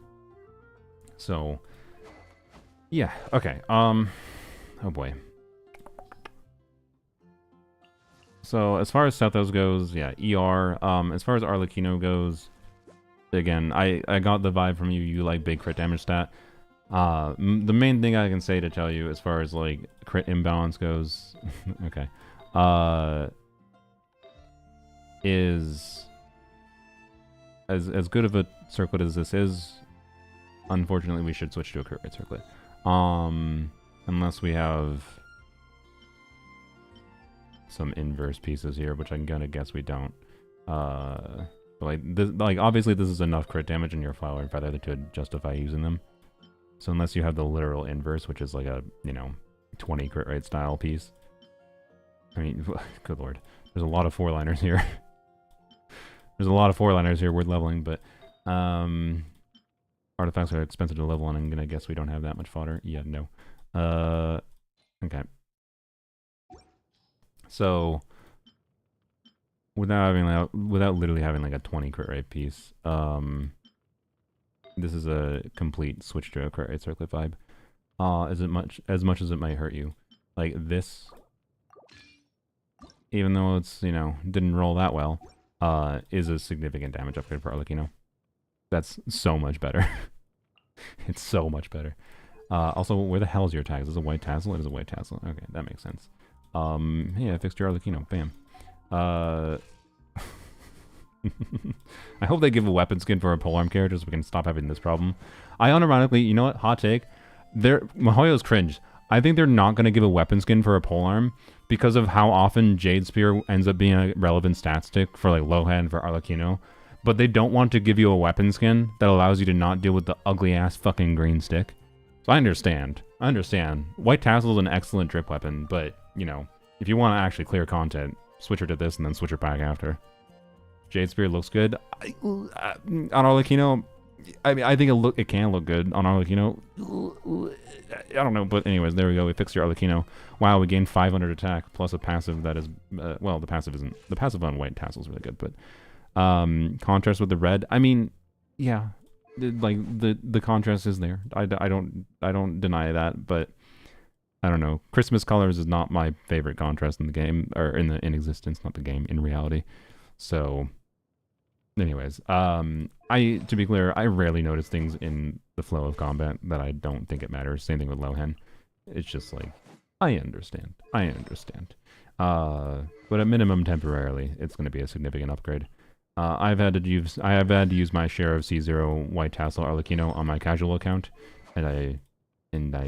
So, yeah, okay. Oh boy. So as far as Sethos goes, yeah, ER. As far as Arlecchino goes, again, I got the vibe from you. You like big crit damage stat. The main thing I can say to tell you as far as like crit imbalance goes, okay, is as good of a circlet as this is. Unfortunately, we should switch to a crit rate circlet. Unless we have some inverse pieces here, which I'm gonna guess we don't. But like obviously this is enough crit damage in your Flower and Feather to justify using them. So unless you have the literal inverse, which is like a, 20 crit rate style piece. I mean, good lord. There's a lot of 4-liners here. There's a lot of 4-liners here worth leveling, but artifacts are expensive to level, and I'm gonna guess we don't have that much fodder. Yeah, no. Okay. So without literally having like a 20 crit rate piece, this is a complete switch to a crit rate circlet vibe. As much as it might hurt you, like this, even though it's didn't roll that well, is a significant damage upgrade for Arlecchino. That's so much better. It's so much better. Also, where the hell is your tag? Is this a white tassel? It is a white tassel. Okay, that makes sense. Hey, I fixed your Arlecchino. Bam. I hope they give a weapon skin for a polearm character so we can stop having this problem. I unironically, you know what? Hot take. Mihoyo's cringe. I think they're not going to give a weapon skin for a polearm because of how often Jade Spear ends up being a relevant stat stick for like Lohan for Arlecchino. But they don't want to give you a weapon skin that allows you to not deal with the ugly ass fucking green stick. So I understand. White Tassel is an excellent drip weapon, but if you want to actually clear content, switch her to this and then switch her back after. Jade Spear looks good on Arlecchino. I mean, I think it can look good on Arlecchino. I don't know, but anyways, there we go. We fixed your Arlecchino. Wow, we gained 500 attack plus a passive that is well, the passive on White Tassel is really good, but contrast with the red. I mean, yeah, like the contrast is there. I don't deny that, but I don't know. Christmas colors is not my favorite contrast in the game, or in existence, not the game, in reality. So, anyways, to be clear, I rarely notice things in the flow of combat that I don't think it matters. Same thing with Lohan. It's just like, I understand. But at minimum, temporarily, it's going to be a significant upgrade. I have had to use my share of C0 White Tassel Arlecchino on my casual account, and it's not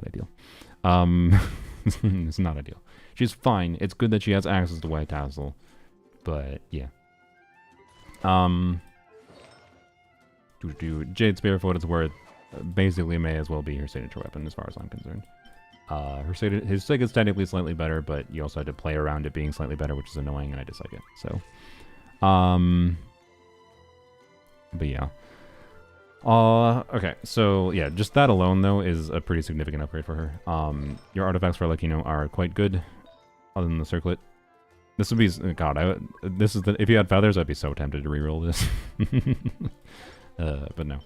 ideal. It's not ideal. She's fine. It's good that she has access to White Tassel, but yeah. Jade Spear, for what it's worth, basically may as well be her signature weapon as far as I'm concerned. His sig is technically slightly better, but you also had to play around it being slightly better, which is annoying, and I dislike it. So, but yeah. Okay, so yeah, just that alone though is a pretty significant upgrade for her. Your artifacts for Arlecchino are quite good, other than the circlet. This would be if you had feathers, I'd be so tempted to reroll this. But no.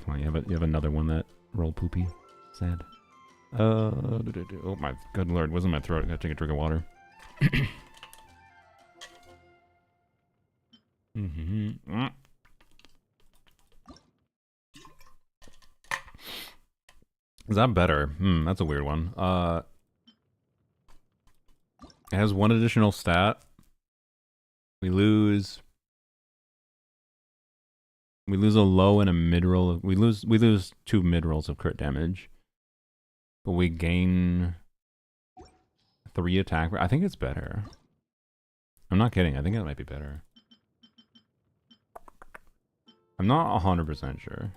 Well, you have another one that roll poopy. Sad. Oh my good lord, what's in my throat? I gotta take a drink of water. Is that better? That's a weird one. It has one additional stat. We lose a low and a mid roll. We lose 2 mid rolls of crit damage, but we gain 3 attack. I think it's better. I'm not kidding. I think it might be better. I'm not 100% sure.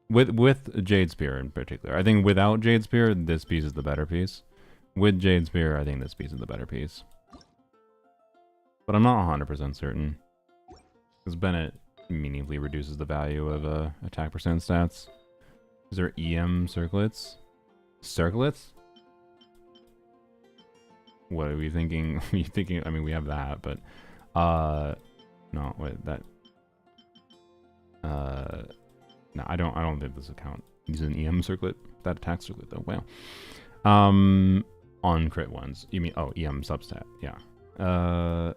With Jade Spear in particular, I think without Jade Spear, this piece is the better piece. With Jade Spear, I think this piece is the better piece. but I'm not 100% certain. Because Bennett meaningfully reduces the value of attack percent stats. Is there EM circlets? Circlets? What are we thinking? Are you thinking? I mean, we have that, but no, wait, that no, I don't think this account uses an EM circlet. That attack circlet though. Wow. On crit ones. You mean EM substat? Yeah. No.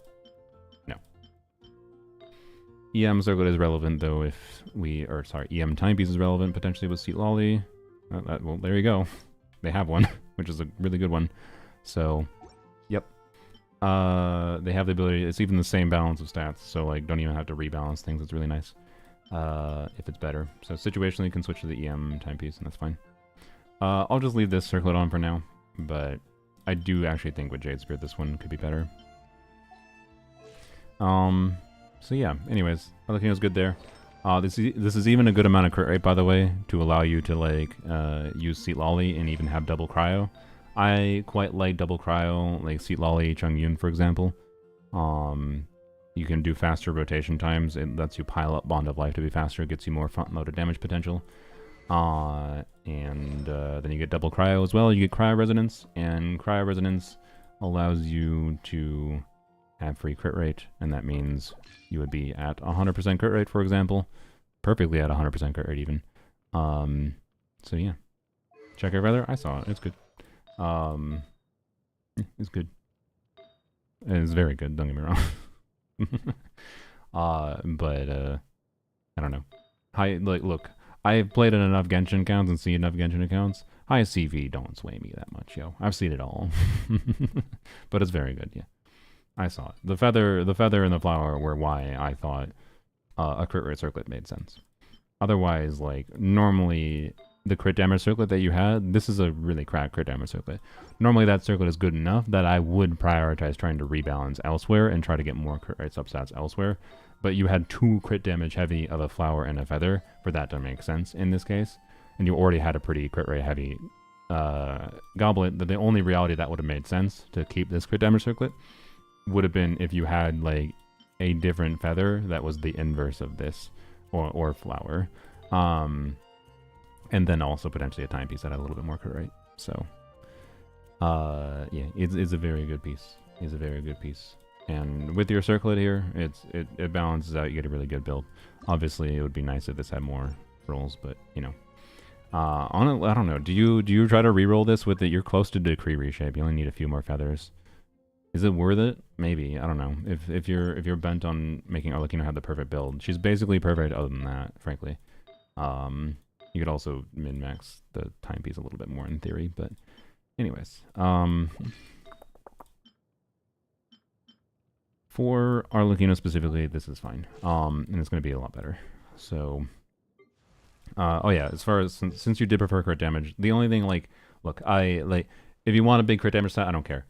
EM circlet is relevant though if EM timepiece is relevant potentially with Seat Lolly. Well, there you go. They have one, which is a really good one. So, yep. They have the ability. It's even the same balance of stats, so like don't even have to rebalance things. It's really nice. If it's better. So situationally, you can switch to the EM timepiece, and that's fine. I'll just leave this circlet on for now, but I do actually think with Jade Spirit this one could be better. So yeah, anyways, Arlecchino's good there. This is even a good amount of crit rate, by the way, to allow you to like use Seat Lolly and even have double cryo. I quite like double cryo, like Seat Lolly, Chongyun, for example. You can do faster rotation times. It lets you pile up Bond of Life to be faster. It gets you more front-loaded damage potential. Then you get double cryo as well. You get cryo resonance, and cryo resonance allows you to have free crit rate, and that means you would be at 100% crit rate, for example. Perfectly at 100% crit rate, even. So yeah. Check Your Feather? I saw it. It's good. It's good. It's very good, don't get me wrong. But I don't know. Look, I've played in enough Genshin accounts and seen enough Genshin accounts. High CV don't sway me that much, yo. I've seen it all. But it's very good, yeah. I saw it. The feather and the flower were why I thought a crit rate circlet made sense. Otherwise, like, normally the crit damage circlet that you had, this is a really cracked crit damage circlet. Normally that circlet is good enough that I would prioritize trying to rebalance elsewhere and try to get more crit rate substats elsewhere. But you had 2 crit damage heavy of a flower and a feather for that to make sense in this case. And you already had a pretty crit rate heavy goblet. The only reality that would have made sense to keep this crit damage circlet would have been if you had like a different feather that was the inverse of this or flower. And then also potentially a timepiece that had a little bit more crit rate. So, yeah, it's a very good piece. It's a very good piece. And with your circlet here, it balances out. You get a really good build. Obviously, it would be nice if this had more rolls, but you know, I don't know. Do you try to re-roll this with it? You're close to Decree Reshape. You only need a few more feathers. Is it worth it? Maybe. I don't know. If you're bent on making Arlecchino have the perfect build, she's basically perfect. Other than that, frankly. You could also min-max the timepiece a little bit more in theory, but anyways. For Arlecchino specifically, this is fine. And it's going to be a lot better. So, oh yeah, as far as, since you did prefer crit damage, the only thing, like, look, if you want a big crit damage stat, I don't care.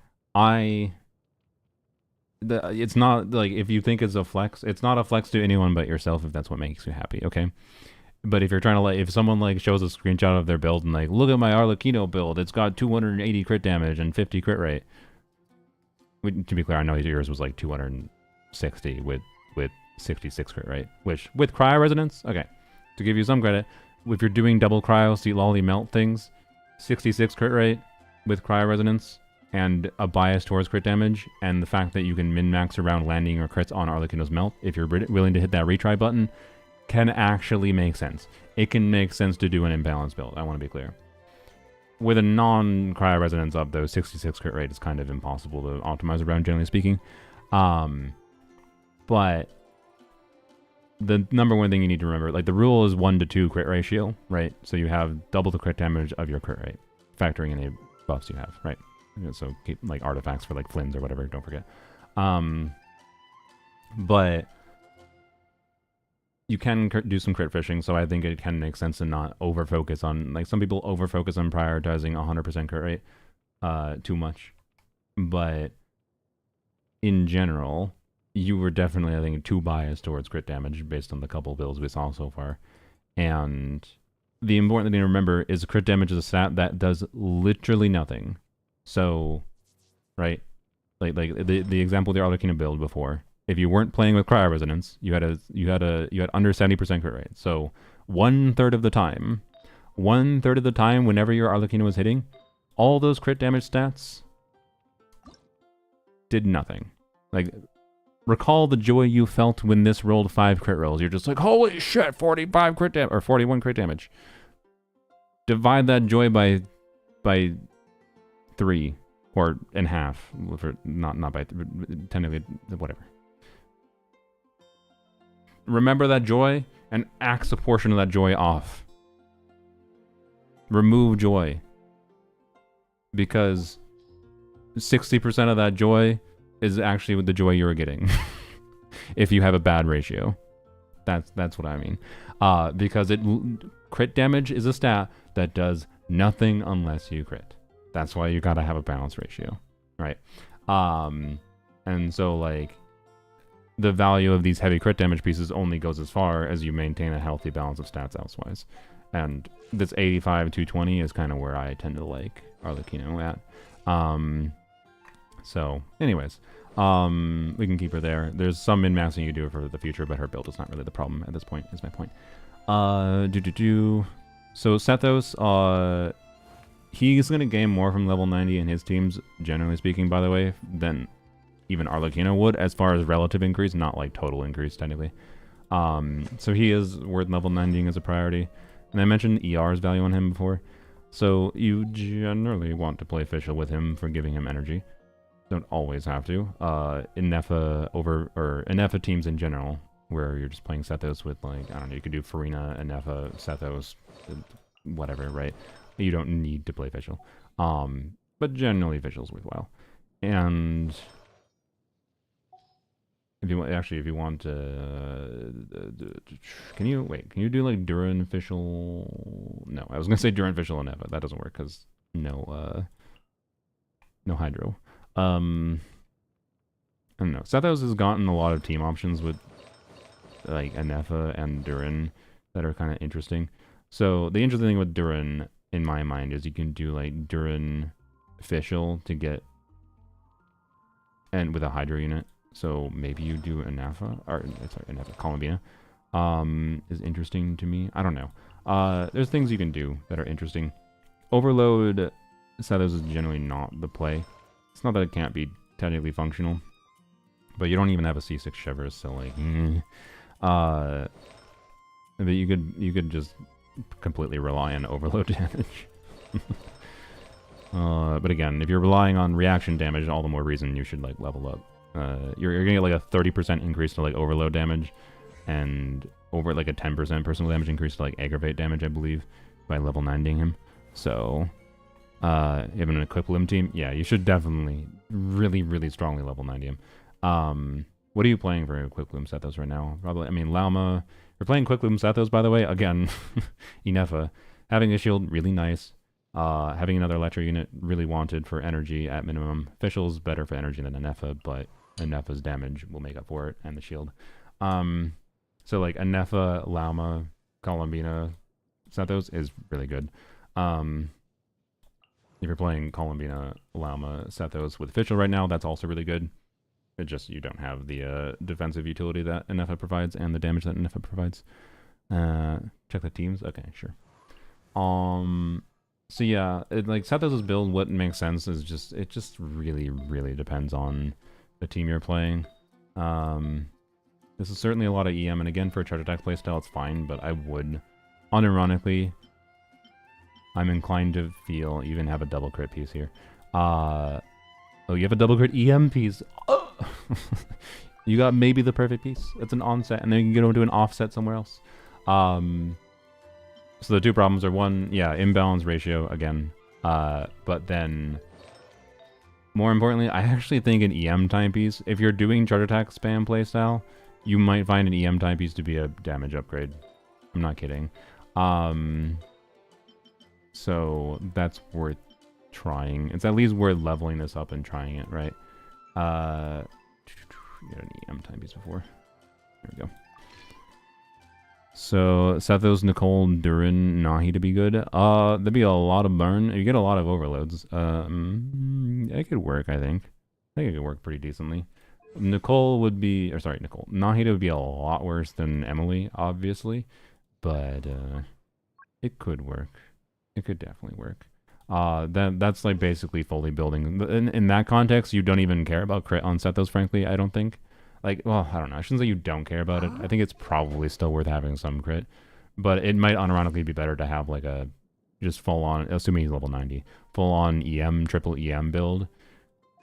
It's not, like, if you think it's a flex, it's not a flex to anyone but yourself if that's what makes you happy, okay? But if you're trying to, like, if someone, like, shows a screenshot of their build and, like, look at my Arlecchino build, it's got 280 crit damage and 50 crit rate. To be clear, I know yours was, like, 260 with 66 crit rate, which, with cryo resonance, okay, to give you some credit, if you're doing double cryo, Seat Lolly melt things, 66 crit rate with cryo resonance, and a bias towards crit damage, and the fact that you can min-max around landing or crits on Arlecchino's melt, if you're willing to hit that retry button, can actually make sense. It can make sense to do an imbalanced build, I want to be clear. With a non-cryo resonance up, though, 66 crit rate is kind of impossible to optimize around, generally speaking. But the number one thing you need to remember, like, the rule is 1 to 2 crit ratio, right? So you have double the crit damage of your crit rate, factoring in any buffs you have, right? So keep, like, artifacts for, like, Flynn's or whatever, don't forget. But you can do some crit fishing, so I think it can make sense to not over-focus on, like, some people over-focus on prioritizing 100% crit rate too much. But in general, you were definitely, I think, too biased towards crit damage based on the couple builds we saw so far. And the important thing to remember is crit damage is a stat that does literally nothing. So, right? like the example of the Arlecchino build before. If you weren't playing with Cryo Resonance, you had under 70% crit rate. So 1/3 of the time, whenever your Arlecchino was hitting, all those crit damage stats did nothing. Like, recall the joy you felt when this rolled 5 crit rolls. You're just like, holy shit, 45 crit damage or 41 crit damage. Divide that joy by 3 or in half, for not by technically whatever. Remember that joy and axe a portion of that joy off. Remove joy, because 60% of that joy is actually the joy you're getting. If you have a bad ratio, that's what I mean. Because crit damage is a stat that does nothing unless you crit. That's why you gotta have a balance ratio, right? And so like the value of these heavy crit damage pieces only goes as far as you maintain a healthy balance of stats elsewise. And this 85-220 is kind of where I tend to like Arlecchino at. So anyways, we can keep her there. There's some min-maxing you do for the future, but her build is not really the problem at this point, is my point. So Sethos, he's going to gain more from level 90 in his teams, generally speaking, by the way, than even Arlecchino would, as far as relative increase, not like total increase, technically. So he is worth level 90 as a priority. And I mentioned ER's value on him before. So you generally want to play Fischl with him for giving him energy. Don't always have to. Ineffa teams in general, where you're just playing Sethos with, like, I don't know, you could do Farina, Ineffa, Sethos, whatever, right? You don't need to play Fischl. But generally Fischl's worthwhile. And if you want can you do like Duran Fischl? No, I was gonna say Duran Fischl and Ineffa. That doesn't work because no hydro. I don't know. Sethos has gotten a lot of team options with like Ineffa and Duran that are kind of interesting. So the interesting thing with Duran, in my mind, is you can do like Duran Fischl to get, and with a hydro unit. So maybe you do Ineffa, Colombina, is interesting to me. I don't know. There's things you can do that are interesting. Overload Sethos is generally not the play. It's not that it can't be technically functional, but you don't even have a C6 Shivers, so like, but you could just completely rely on overload damage. But again, if you're relying on reaction damage, all the more reason you should like level up. You're gonna get like a 30% increase to like overload damage, and over like a 10% personal damage increase to like aggravate damage, I believe, by level 90ing him. So, even an Equiplim team, yeah, you should definitely really strongly level 90 him. What are you playing for Equiplim Sethos right now? Probably, I mean, Lauma. You're playing Equiplim Sethos, by the way. Again, Ineffa. Having a shield, really nice. Having another Electro unit, really wanted for energy at minimum. Fischl's better for energy than Ineffa, but Ineffa's damage will make up for it, and the shield. So like Ineffa, Lauma, Colombina, Sethos is really good. If you're playing Colombina, Lauma, Sethos with Fischl right now, that's also really good. It just, you don't have the defensive utility that Ineffa provides and the damage that Ineffa provides. Check the teams? Okay, sure. So yeah, like Sethos' build, what makes sense is just, it just really depends on the team you're playing. This is certainly a lot of EM, and again, for a charge attack playstyle, it's fine, but I would, unironically, I'm inclined to feel even have a double crit piece here. Oh, you have a double crit EM piece. Oh! You got maybe the perfect piece. It's an onset, and then you can go to an offset somewhere else. So the two problems are, one, yeah, imbalance ratio again. But then, more importantly, I actually think an EM timepiece, if you're doing charge attack spam playstyle, you might find an EM timepiece to be a damage upgrade. I'm not kidding. So that's worth trying. It's at least worth leveling this up and trying it, right? You got an EM timepiece before. There we go. So Sethos, Nicole, Duran, Nahi to be good. There'd be a lot of burn. You get a lot of overloads. It could work, I think. think it could work pretty decently. Nicole would be, or sorry, Nicole. Nahida would be a lot worse than Emily, obviously, but it could work. It could definitely work. That's like basically fully building. In that context, you don't even care about crit on Sethos, frankly. I don't think. Like, well, I don't know. I shouldn't say you don't care about it. I think it's probably still worth having some crit, but it might unironically be better to have like a just full on, assuming he's level 90, full on EM, triple EM build,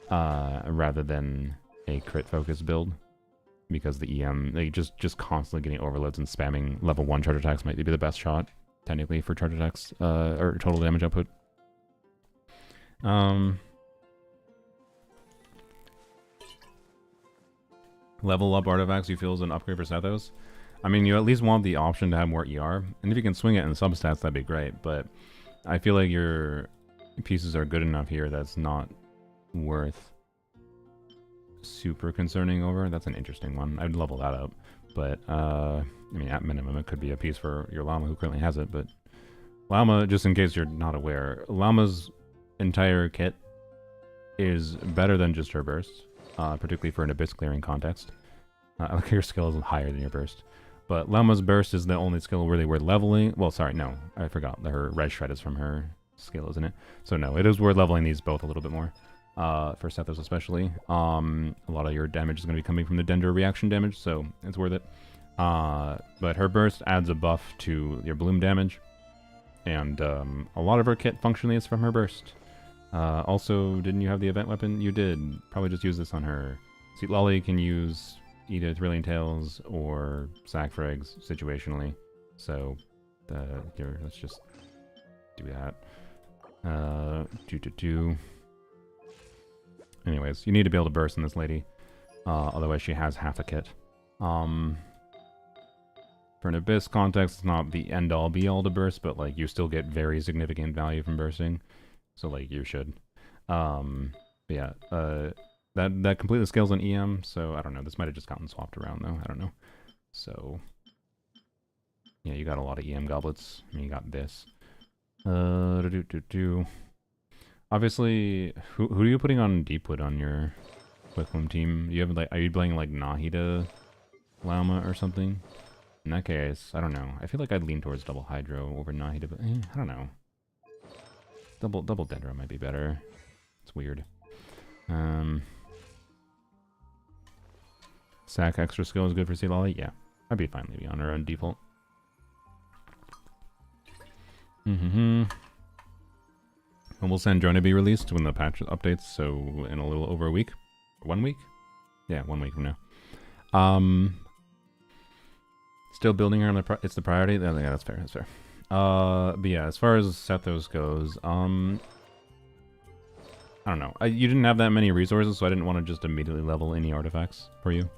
rather than a crit focus build, because the EM, like just constantly getting overloads and spamming level 1 charge attacks might be the best shot technically for charge attacks or total damage output. Level up artifacts you feel is an upgrade for Sethos. I mean, you at least want the option to have more ER, and if you can swing it in substats, that'd be great, but I feel like your pieces are good enough here that's not worth super concerning over. That's an interesting one. I'd level that up, but I mean, at minimum, it could be a piece for your Llama who currently has it, but Llama, just in case you're not aware, Llama's entire kit is better than just her burst, particularly for an Abyss clearing context. Your skill is higher than your burst. But Llama's burst is the only skill where they were leveling. Well, sorry, no. I forgot. Her red shred is from her skill, isn't it? So no, it is worth leveling these both a little bit more. For Sethos especially. A lot of your damage is going to be coming from the Dendro reaction damage, so it's worth it. But her burst adds a buff to your bloom damage. And a lot of her kit functionally is from her burst. Also, didn't you have the event weapon? You did. Probably just use this on her. Sweet Lolly can use either Thrilling Tales or Sack for Eggs situationally. So, here, let's just do that. Anyways, you need to be able to burst in this lady. Otherwise, she has half a kit. For an Abyss context, it's not the end-all be-all to burst, but like you still get very significant value from bursting. So like you should. Yeah, that completely scales on EM, so I don't know. This might have just gotten swapped around though. I don't know. So yeah, you got a lot of EM goblets. I mean, you got this. Obviously, who are you putting on Deepwood on your Wickham team? You have like, are you playing like Nahida, Llama, or something? In that case, I don't know. I feel like I'd lean towards double Hydro over Nahida, but I don't know. Double Dendro might be better. It's weird. Sack extra skill is good for Sea Lolly? Yeah. I'd be fine leaving on her own default. And we'll send Drone to be released when the patch updates, so in a little over a week. 1 week? Yeah, 1 week from now. Still building her on the it's the priority? Yeah, that's fair, that's fair. But yeah, as far as Sethos goes, I don't know. You didn't have that many resources, so I didn't want to just immediately level any artifacts for you.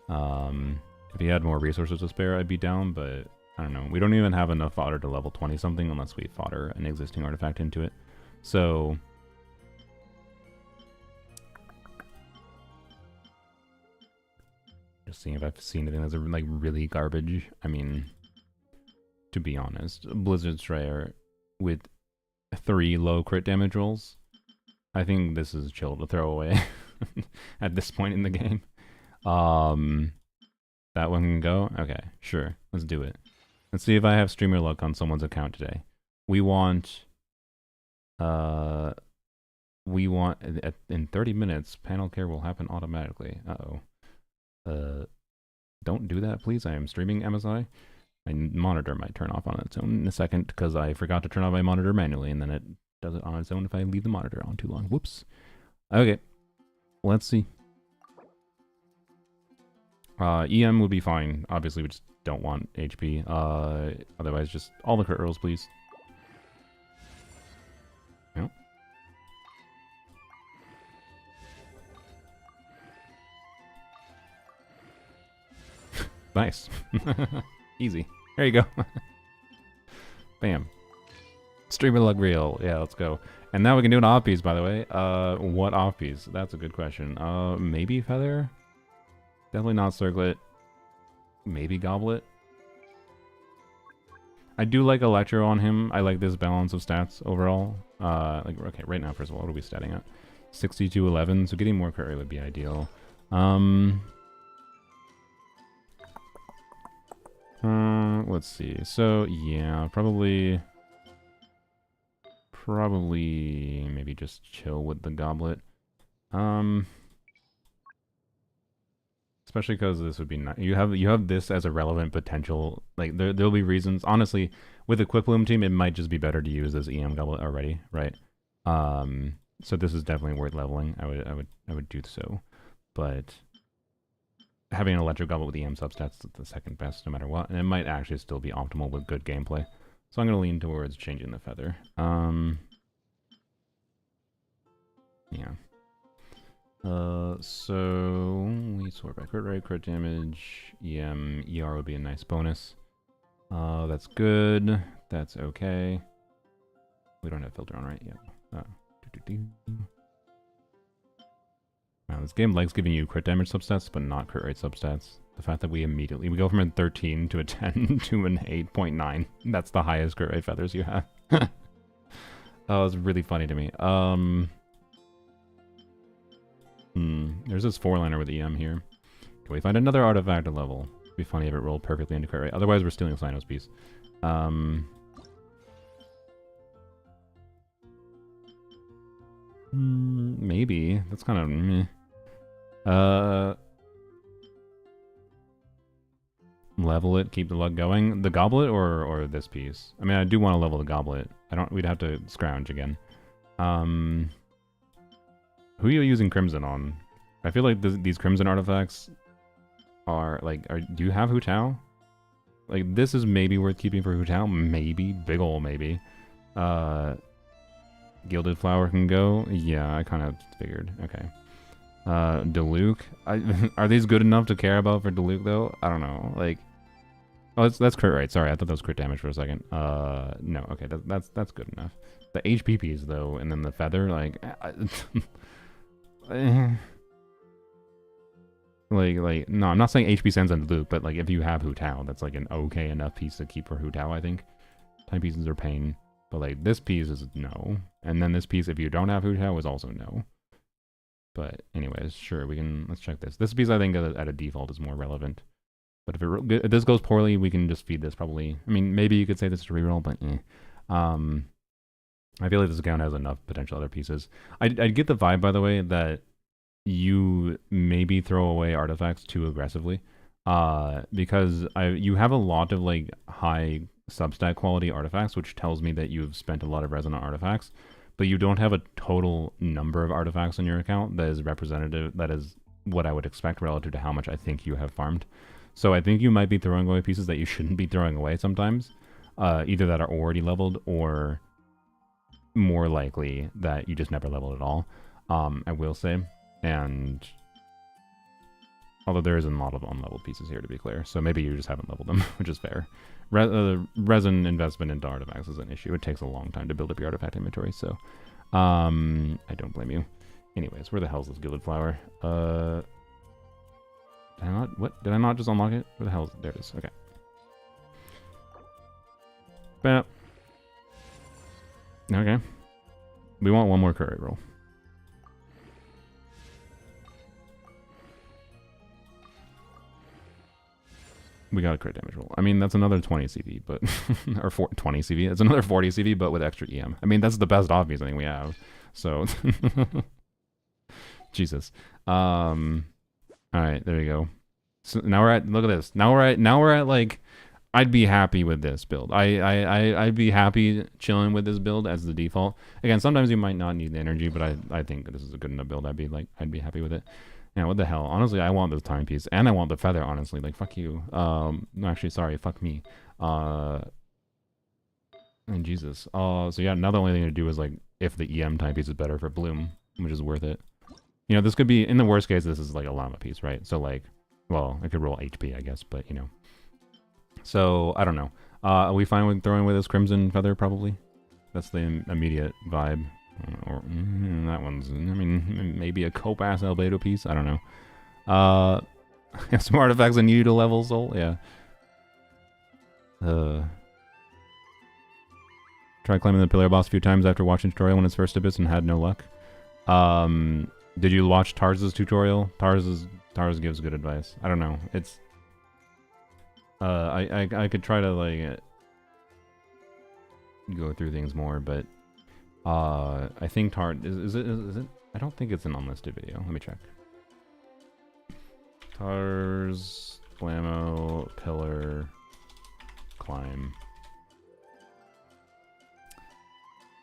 If you had more resources to spare, I'd be down, but I don't know. We don't even have enough fodder to level 20 something unless we fodder an existing artifact into it. So just seeing if I've seen anything that's like really garbage. I mean, to be honest, Blizzard Strayer with 3 low crit damage rolls, I think this is chill to throw away at this point in the game. That one can go? Okay, sure. Let's do it. Let's see if I have streamer luck on someone's account today. We want in 30 minutes, panel care will happen automatically. Don't do that, please. I am streaming MSI. My monitor might turn off on its own in a second because I forgot to turn off my monitor manually, and then it does it on its own if I leave the monitor on too long. Whoops. Okay. Let's see. EM would be fine. Obviously, we just don't want HP. Otherwise, just all the crit rolls, please. Yep. Nice. Easy. There you go. Bam. Streamer luck real. Yeah, let's go. And now we can do an off-piece, by the way. What off-piece? That's a good question. Maybe Feather? Definitely not Circlet. Maybe Goblet? I do like Electro on him. I like this balance of stats overall. Like, okay, right now, first of all, what are we statting at? 6211, so getting more crit rate would be ideal. Let's see. So, yeah, probably maybe just chill with the goblet. Especially because this would be nice. You have this as a relevant potential. Like there'll be reasons. Honestly, with the Quick Bloom team, it might just be better to use this EM goblet already, right? So this is definitely worth leveling. I would do so, but having an electric goblet with EM substats is the second best, no matter what, and it might actually still be optimal with good gameplay. So I'm gonna lean towards changing the feather. Yeah. So we sort by crit rate, crit damage, EM, ER would be a nice bonus. That's good. That's okay. We don't have filter on, right? Yeah. Wow, this game likes giving you crit damage substats, but not crit rate substats. The fact that we go from a 13 to a 10 to an 8.9. That's the highest crit rate feathers you have. Oh, it's really funny to me. There's this 4-liner with EM here. Can we find another artifact to level? It'd be funny if it rolled perfectly into crit rate. Otherwise, we're stealing Cyno's piece. Maybe. That's kind of meh. Level it, keep the luck going. The goblet or this piece? I mean, I do want to level the goblet. We'd have to scrounge again. Who are you using Crimson on? I feel like these Crimson artifacts are like, do you have Hu Tao? Like, this is maybe worth keeping for Hu Tao. Maybe. Big ol' maybe. Gilded Flower can go. Yeah, I kind of figured. Okay. Diluc. Are these good enough to care about for Diluc, though? I don't know. Like, oh, that's crit rate. Sorry, I thought that was crit damage for a second. No. Okay, that's good enough. The HPPs, though, and then the feather, like... like, no, I'm not saying HP Sands and Diluc, but, like, if you have Hu Tao, that's, like, an okay enough piece to keep for Hu Tao, I think. Time pieces are pain. But, like, this piece is no. And then this piece, if you don't have Hu Tao, is also no. But, anyways, sure, let's check this. This piece, I think, at a default is more relevant. But if this goes poorly, we can just feed this, probably. I mean, maybe you could say this is a reroll, but I feel like this account has enough potential other pieces. I'd get the vibe, by the way, that you maybe throw away artifacts too aggressively. Because you have a lot of, like, high substat quality artifacts, which tells me that you've spent a lot of resonant artifacts, but you don't have a total number of artifacts on your account that is representative, that is what I would expect relative to how much I think you have farmed. So I think you might be throwing away pieces that you shouldn't be throwing away sometimes, either that are already leveled or more likely that you just never leveled at all, I will say. And although there is a lot of unleveled pieces here, to be clear, so maybe you just haven't leveled them, which is fair. Resin investment into artifacts is an issue. It takes a long time to build up your artifact inventory, so I don't blame you. Anyways, where the hell is this Gilded Flower? Did I not just unlock it? Where the hell is it? There it is. Okay. But okay. We want one more crit rate roll. We got a crit damage roll. I mean, that's another 20 CV, but... or 20 CV. It's another 40 CV, but with extra EM. I mean, that's the best obvious thing we have. So... Jesus. Alright, there you go. So now we're at... Look at this. Now we're at, like... I'd be happy with this build. I'd be happy chilling with this build as the default. Again, sometimes you might not need the energy, but I think this is a good enough build. I'd be happy with it. Yeah, what the hell? Honestly, I want this timepiece, and I want the feather, honestly. Like, fuck you. No, actually, sorry, fuck me. And Jesus. So yeah, now the only thing to do is, like, if the EM timepiece is better for Bloom, which is worth it. You know, this could be, in the worst case, this is, like, a llama piece, right? So, like, well, I could roll HP, I guess, but, you know. So, I don't know. Are we fine with throwing away this Crimson feather, probably? That's the immediate vibe. Or that one's, I mean, maybe a Copass Albedo piece. I don't know. Some artifacts I need you to level, Soul. Yeah. Tried climbing the pillar boss a few times after watching tutorial when it's first abyss and had no luck. Did you watch Tarz's tutorial? Tarz gives good advice. I don't know. It's I could try to like go through things more, but I think Tarz is it? I don't think it's an unlisted video. Let me check. Tarz Blammo pillar climb.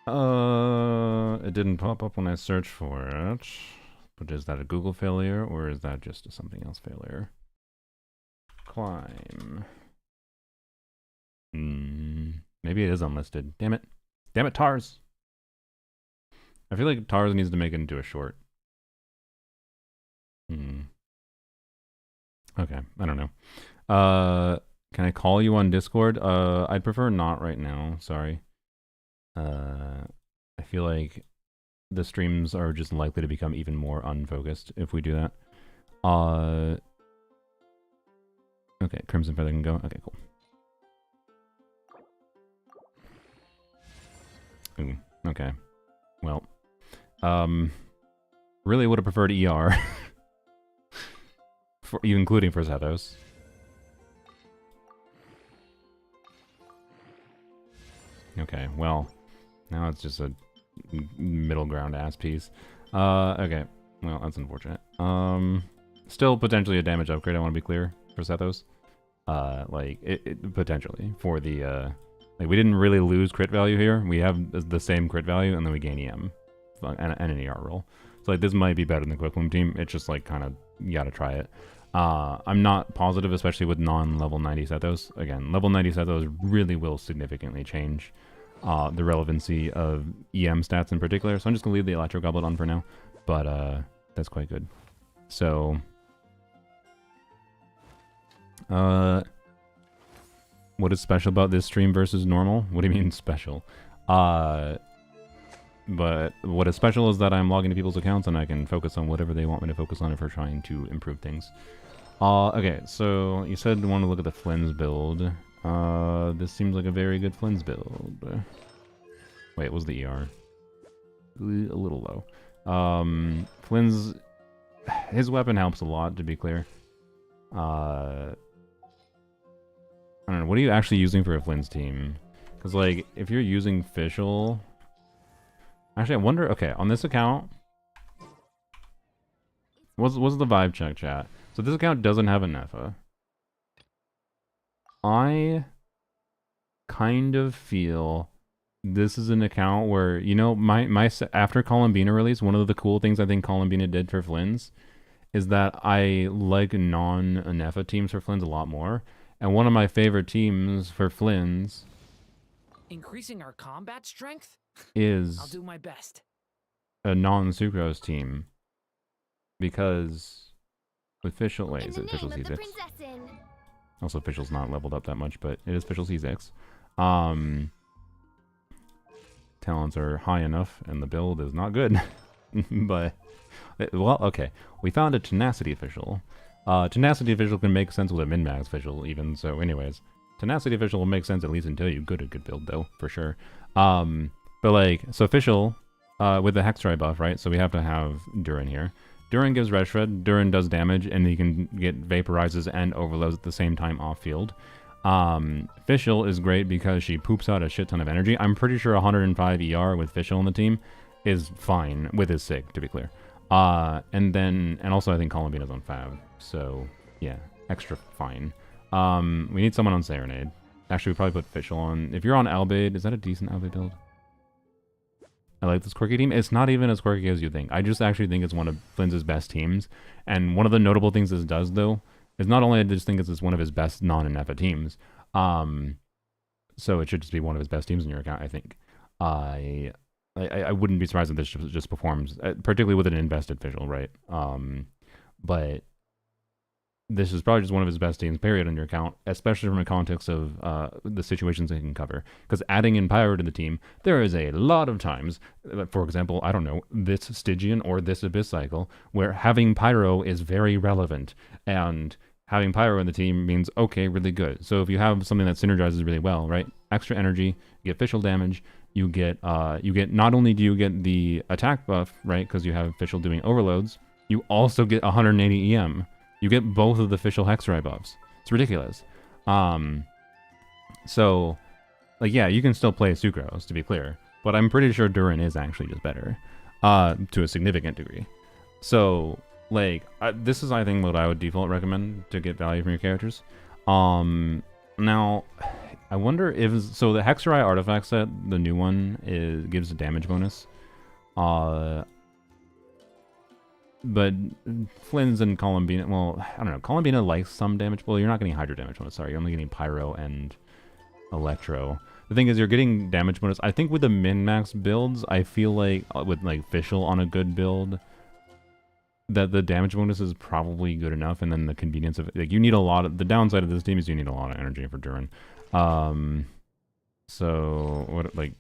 It didn't pop up when I searched for it. But is that a Google failure or is that just a something else failure? Climb. Maybe it is unlisted. Damn it. Damn it, Tarz. I feel like Tarz needs to make it into a short. Okay, I don't know. Can I call you on Discord? I'd prefer not right now. Sorry. I feel like the streams are just likely to become even more unfocused if we do that. Okay, Crimson Feather can go. Okay, cool. Ooh, okay. Well, really would have preferred ER, including for Zethos. Okay, well, now it's just a middle ground ass piece. Okay, well, that's unfortunate. Still potentially a damage upgrade, I want to be clear, for Zethos. Like, it potentially, for the, like, we didn't really lose crit value here. We have the same crit value, and then we gain EM, and an ER roll. So, like, this might be better than the Quick Loom team. It's just, like, kind of, you gotta try it. I'm not positive, especially with non-level 90 Zethos. Again, level 90 Zethos really will significantly change the relevancy of EM stats in particular. So I'm just going to leave the Electro Goblet on for now. But that's quite good. So, what is special about this stream versus normal? What do you mean special? But what is special is that I'm logging to people's accounts and I can focus on whatever they want me to focus on if we're trying to improve things. Okay, so you said you want to look at the Flynn's build. This seems like a very good Flynn's build. Wait, what was the ER? A little low. Flynn's... His weapon helps a lot, to be clear. I don't know, what are you actually using for a Flynn's team? Because, like, if you're using Fischl... Actually, I wonder... Okay, on this account... What's the vibe check, chat? So this account doesn't have a Nepha. I kind of feel this is an account where, you know, after Columbina release, one of the cool things I think Columbina did for Flynn's is that I like non-Nepha teams for Flynn's a lot more. And one of my favorite teams for Flynn's increasing our combat strength is I'll do my best. A non-Sucrose team. Because with Fischl, wait, is it Fischl C6? Also, Fischl's not leveled up that much, but it is Fischl C6. Talents are high enough, and the build is not good. But, well, okay. We found a Tenacity Fischl. Tenacity Fischl can make sense with a min-max Fischl, even, so anyways. Tenacity Fischl will make sense at least until you get a good build, though, for sure. But, like, so Fischl, with the Hextry buff, right? So we have to have Durin here. Durin gives Red Shred, Durin does damage, and he can get Vaporizes and Overloads at the same time off-field. Fischl is great because she poops out a shit ton of energy. I'm pretty sure 105 ER with Fischl on the team is fine with his SIG, to be clear. And also I think Columbina's on Fab, so yeah, extra fine. We need someone on Serenade. Actually, we probably put Fischl on. If you're on Albedo, is that a decent Albedo build? I like this quirky team. It's not even as quirky as you think. I just actually think it's one of Flynn's best teams. And one of the notable things this does, though, is not only I just think it's one of his best non-Nepha teams, so it should just be one of his best teams in your account, I think. I wouldn't be surprised if this just performs, particularly with an invested Fischl, right? But this is probably just one of his best teams, period, on your account, especially from a context of the situations they can cover. Because adding in Pyro to the team, there is a lot of times, for example, I don't know, this Stygian or this Abyss cycle, where having Pyro is very relevant. And having Pyro in the team means, okay, really good. So if you have something that synergizes really well, right? Extra energy, you get Fischl damage, you get not only do you get the attack buff, right, because you have official doing overloads, you also get 180 EM. You get both of the official Hexerite buffs. It's ridiculous. So, like, yeah, you can still play Sucrose, to be clear, but I'm pretty sure Durin is actually just better, to a significant degree. So, like, this is, I think, what I would default recommend to get value from your characters. Now, I wonder if... So, the Hexerite artifact set, the new one, gives a damage bonus. But Flynn's and Columbina... Well, I don't know. Columbina likes some damage. Well, you're not getting Hydro damage bonus. Sorry, you're only getting Pyro and Electro. The thing is, you're getting damage bonus. I think with the min-max builds, I feel like, with, like, Fischl on a good build, that the damage bonus is probably good enough, and then the convenience of it. Like, you need a lot of... The downside of this team is you need a lot of energy for Durin. So, what, like...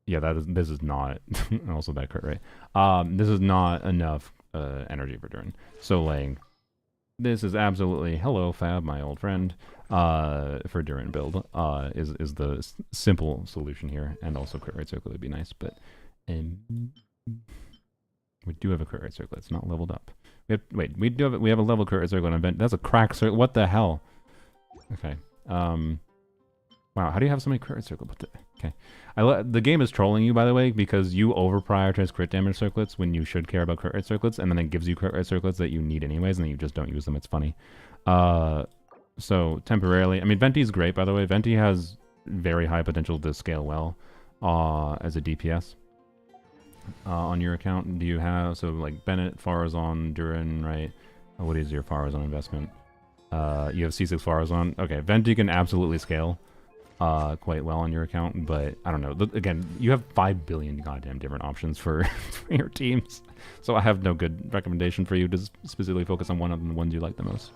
Yeah, this is not... also that crit, right? This is not enough energy for Durin. So, like... This is absolutely... Hello, Fab, my old friend. For Durin build. Is the simple solution here. And also crit rate circle would be nice, but... we do have a crit rate circle. It's not leveled up. We have a level crit rate circle on event. That's a crack circle. What the hell? Okay. Wow, how do you have so many crit rate circles? Okay. The game is trolling you, by the way, because you over-prioritize crit damage circlets when you should care about crit rate circlets, and then it gives you crit rate circlets that you need anyways, and then you just don't use them. It's funny. So, temporarily... I mean, Venti's great, by the way. Venti has very high potential to scale well as a DPS. On your account, do you have... So, like, Bennett, Farazan, Durin, right? What is your Farazan investment? You have C6 Farazan. Okay, Venti can absolutely scale quite well on your account, but I don't know. Again, you have 5 billion goddamn different options for your teams, so I have no good recommendation for you to specifically focus on one of the ones you like the most.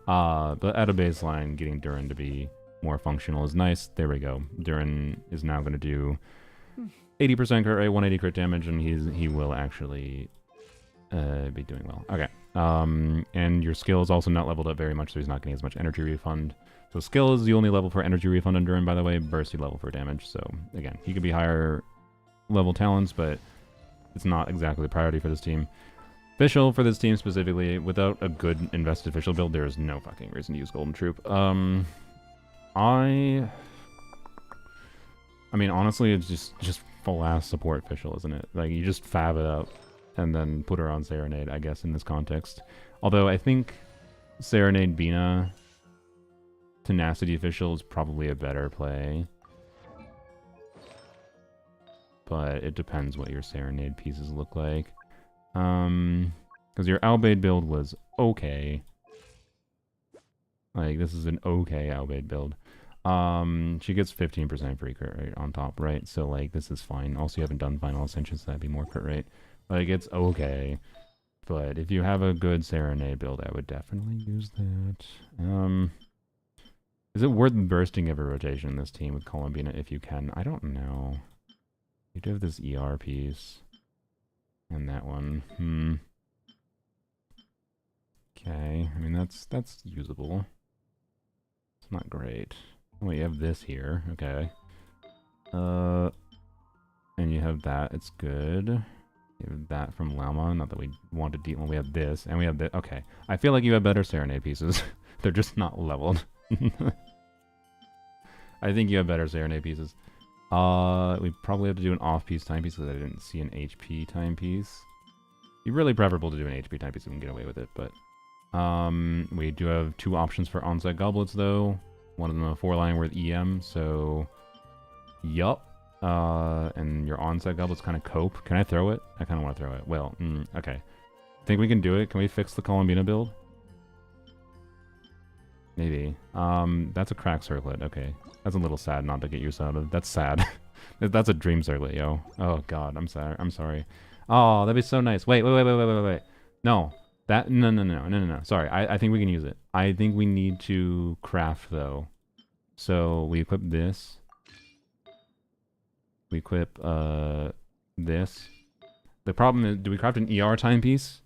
But at a baseline, getting Durin to be more functional is nice. There we go. Durin is now going to do 80% crit rate, 180 crit damage, and he will actually be doing well. Okay. And your skill is also not leveled up very much, so he's not getting as much energy refund. So skill is the only level for energy refund on Durin, by the way. Burst you level for damage. So again, he could be higher level talents, but it's not exactly the priority for this team. Fischl for this team specifically, without a good invested Fischl build, there is no fucking reason to use Golden Troop. I mean, honestly, it's just full ass support Fischl, isn't it? Like, you just fab it up and then put her on Serenade, I guess, in this context. Although I think Serenade Bina Tenacity Fischl is probably a better play. But it depends what your Serenade pieces look like. Because your Albedo build was okay. Like, this is an okay Albedo build. She gets 15% free crit rate on top, right? So, like, this is fine. Also, you haven't done Final Ascension, so that'd be more crit rate. Like, it's okay. But if you have a good Serenade build, I would definitely use that. Is it worth bursting every rotation in this team with Columbina if you can? I don't know. You do have this ER piece. And that one. Okay. I mean, that's usable. It's not great. Oh, you have this here. Okay. And you have that. It's good. You have that from Llama. Not that we wanted deep one. We have this. And we have this. Okay. I feel like you have better Serenade pieces. They're just not leveled. I think you have better Serenade pieces. We probably have to do an off-piece timepiece because I didn't see an HP timepiece. It'd be really preferable to do an HP timepiece so we can get away with it, but... we do have 2 options for on-site goblets, though. One of them a 4-line with EM, so... Yup. And your on-site goblets kind of cope. Can I throw it? I kind of want to throw it. Well, okay. Think we can do it? Can we fix the Columbina build? Maybe. That's a crack circlet. Okay. That's a little sad not to get use out of. That's sad. That's a dream circlet, yo. Oh, God. I'm sorry. I'm sorry. Oh, that'd be so nice. Wait. No. No. Sorry. I think we can use it. I think we need to craft, though. So, we equip this. We equip, this. The problem is, do we craft an ER timepiece?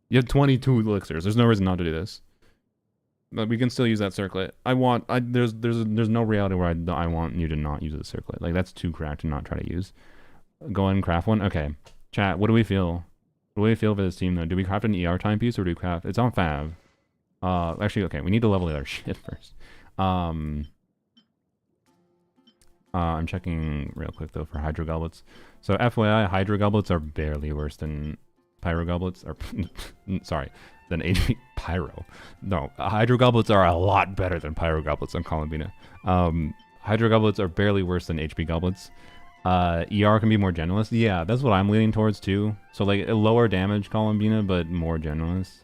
You have 22 elixirs. There's no reason not to do this. But we can still use that circlet. There's no reality where I want you to not use the circlet. Like, that's too cracked to not try to use. Go ahead and craft one. Okay. Chat, what do we feel? What do we feel for this team, though? Do we craft an ER timepiece, or do we craft... It's on Fav. Actually, okay, we need to level the other shit first. I'm checking real quick, though, for Hydro Goblets. So, FYI, Hydro Goblets are barely worse than Pyro Goblets. Or, sorry, than HP... Pyro. No, Hydro Goblets are a lot better than Pyro Goblets on Columbina. Hydro Goblets are barely worse than HP Goblets. ER can be more generalist. Yeah, that's what I'm leaning towards, too. So, like, a lower damage Columbina, but more generalist.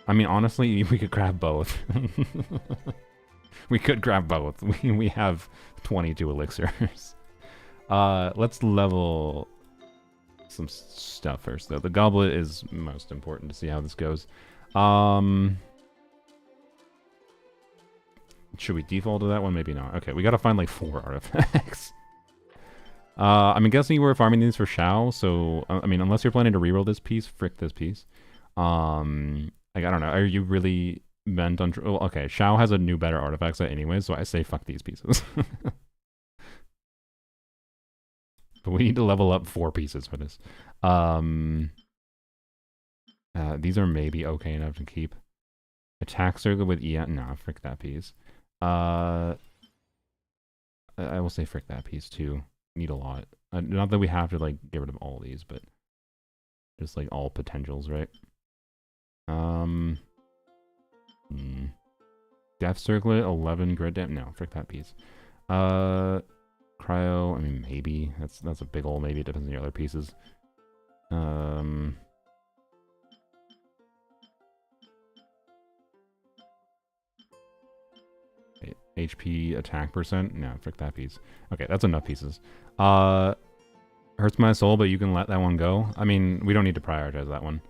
I mean, honestly, we could grab both. We could grab both. We have 22 elixirs. Let's level some stuff first, though. The goblet is most important to see how this goes. Should we default to that one? Maybe not. Okay, we gotta find like 4 artifacts. I'm guessing you were farming these for Shao, so I mean, unless you're planning to reroll this piece, frick this piece. Like, I don't know. Are you really bent on... Well, okay, Shao has a new, better artifact set anyway, so I say fuck these pieces. But we need to level up 4 pieces for this. These are maybe okay enough to keep. Attack circle with EM... Nah, frick that piece. I will say frick that piece, too. Need a lot. Not that we have to, like, get rid of all these, but... just, like, all potentials, right? Death Circlet, 11 grid damage. No, frick that piece. Cryo, I mean, maybe. That's a big ol' maybe. It depends on the other pieces. HP attack percent? No, frick that piece. Okay, that's enough pieces. Hurts my soul, but you can let that one go. I mean, we don't need to prioritize that one.